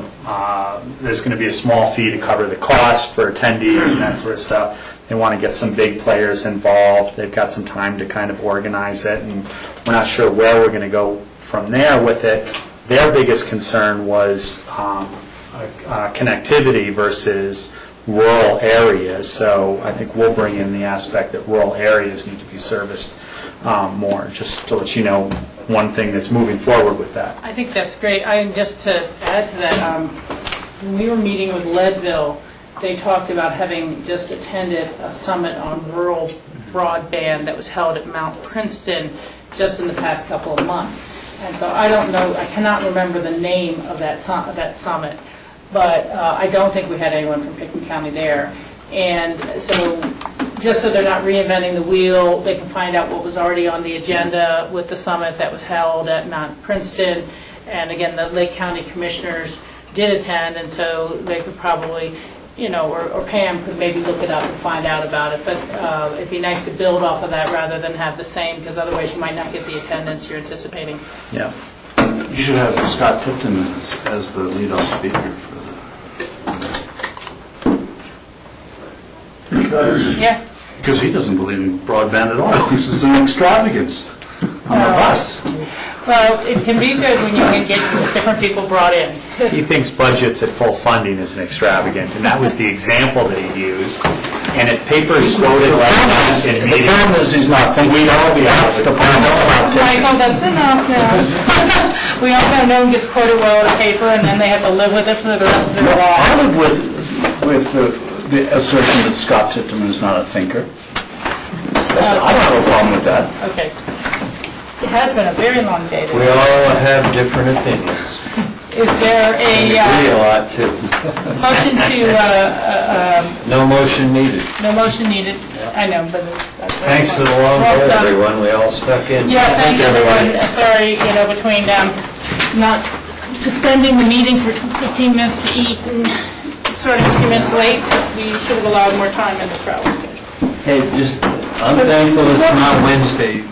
there's going to be a small fee to cover the cost for attendees and that sort of stuff. They want to get some big players involved. They've got some time to kind of organize it, and we're not sure where we're going to go from there with it. Their biggest concern was connectivity versus rural areas. So I think we'll bring in the aspect that rural areas need to be serviced more, just to let you know one thing that's moving forward with that. I think that's great. Just to add to that, when we were meeting with Leadville, they talked about having just attended a summit on rural broadband that was held at Mount Princeton just in the past couple of months. And so I don't know, I cannot remember the name of that summit, but I don't think we had anyone from Pickens County there. And so just so they're not reinventing the wheel, they can find out what was already on the agenda with the summit that was held at Mount Princeton. And again, the Lake County Commissioners did attend, and so they could probably, or Pam could maybe look it up and find out about it. But it'd be nice to build off of that rather than have the same, because otherwise you might not get the attendance you're anticipating. Yeah. You should have Scott Tipton as the lead-off speaker for Yeah. because he doesn't believe in broadband at all. This is an extravagance on the bus. Well, it can be good when you can get different people brought in. He thinks budgets at full funding is an extravagant, and that was the example that he used. And if papers quoted like that in meetings, the problem is he's not thinking. we'd all be out of the Michael, that's enough now. We all know no one gets quoted well in a paper, and then they have to live with it for the rest of their lives. I live with the assertion that Scott Tipton is not a thinker. I don't have a problem with that. Okay. It has been a very long day today. We all have different opinions. Is there We agree a lot, too. motion to, No motion needed. no motion needed? I know, but it's... Thanks for the long Well day, done. everyone. We all stuck in. Yeah, thanks everyone. Sorry, between not suspending the meeting for 15 minutes to eat and starting 15 minutes late, we should have allowed more time in the travel schedule. Hey, I'm thankful it's not Wednesday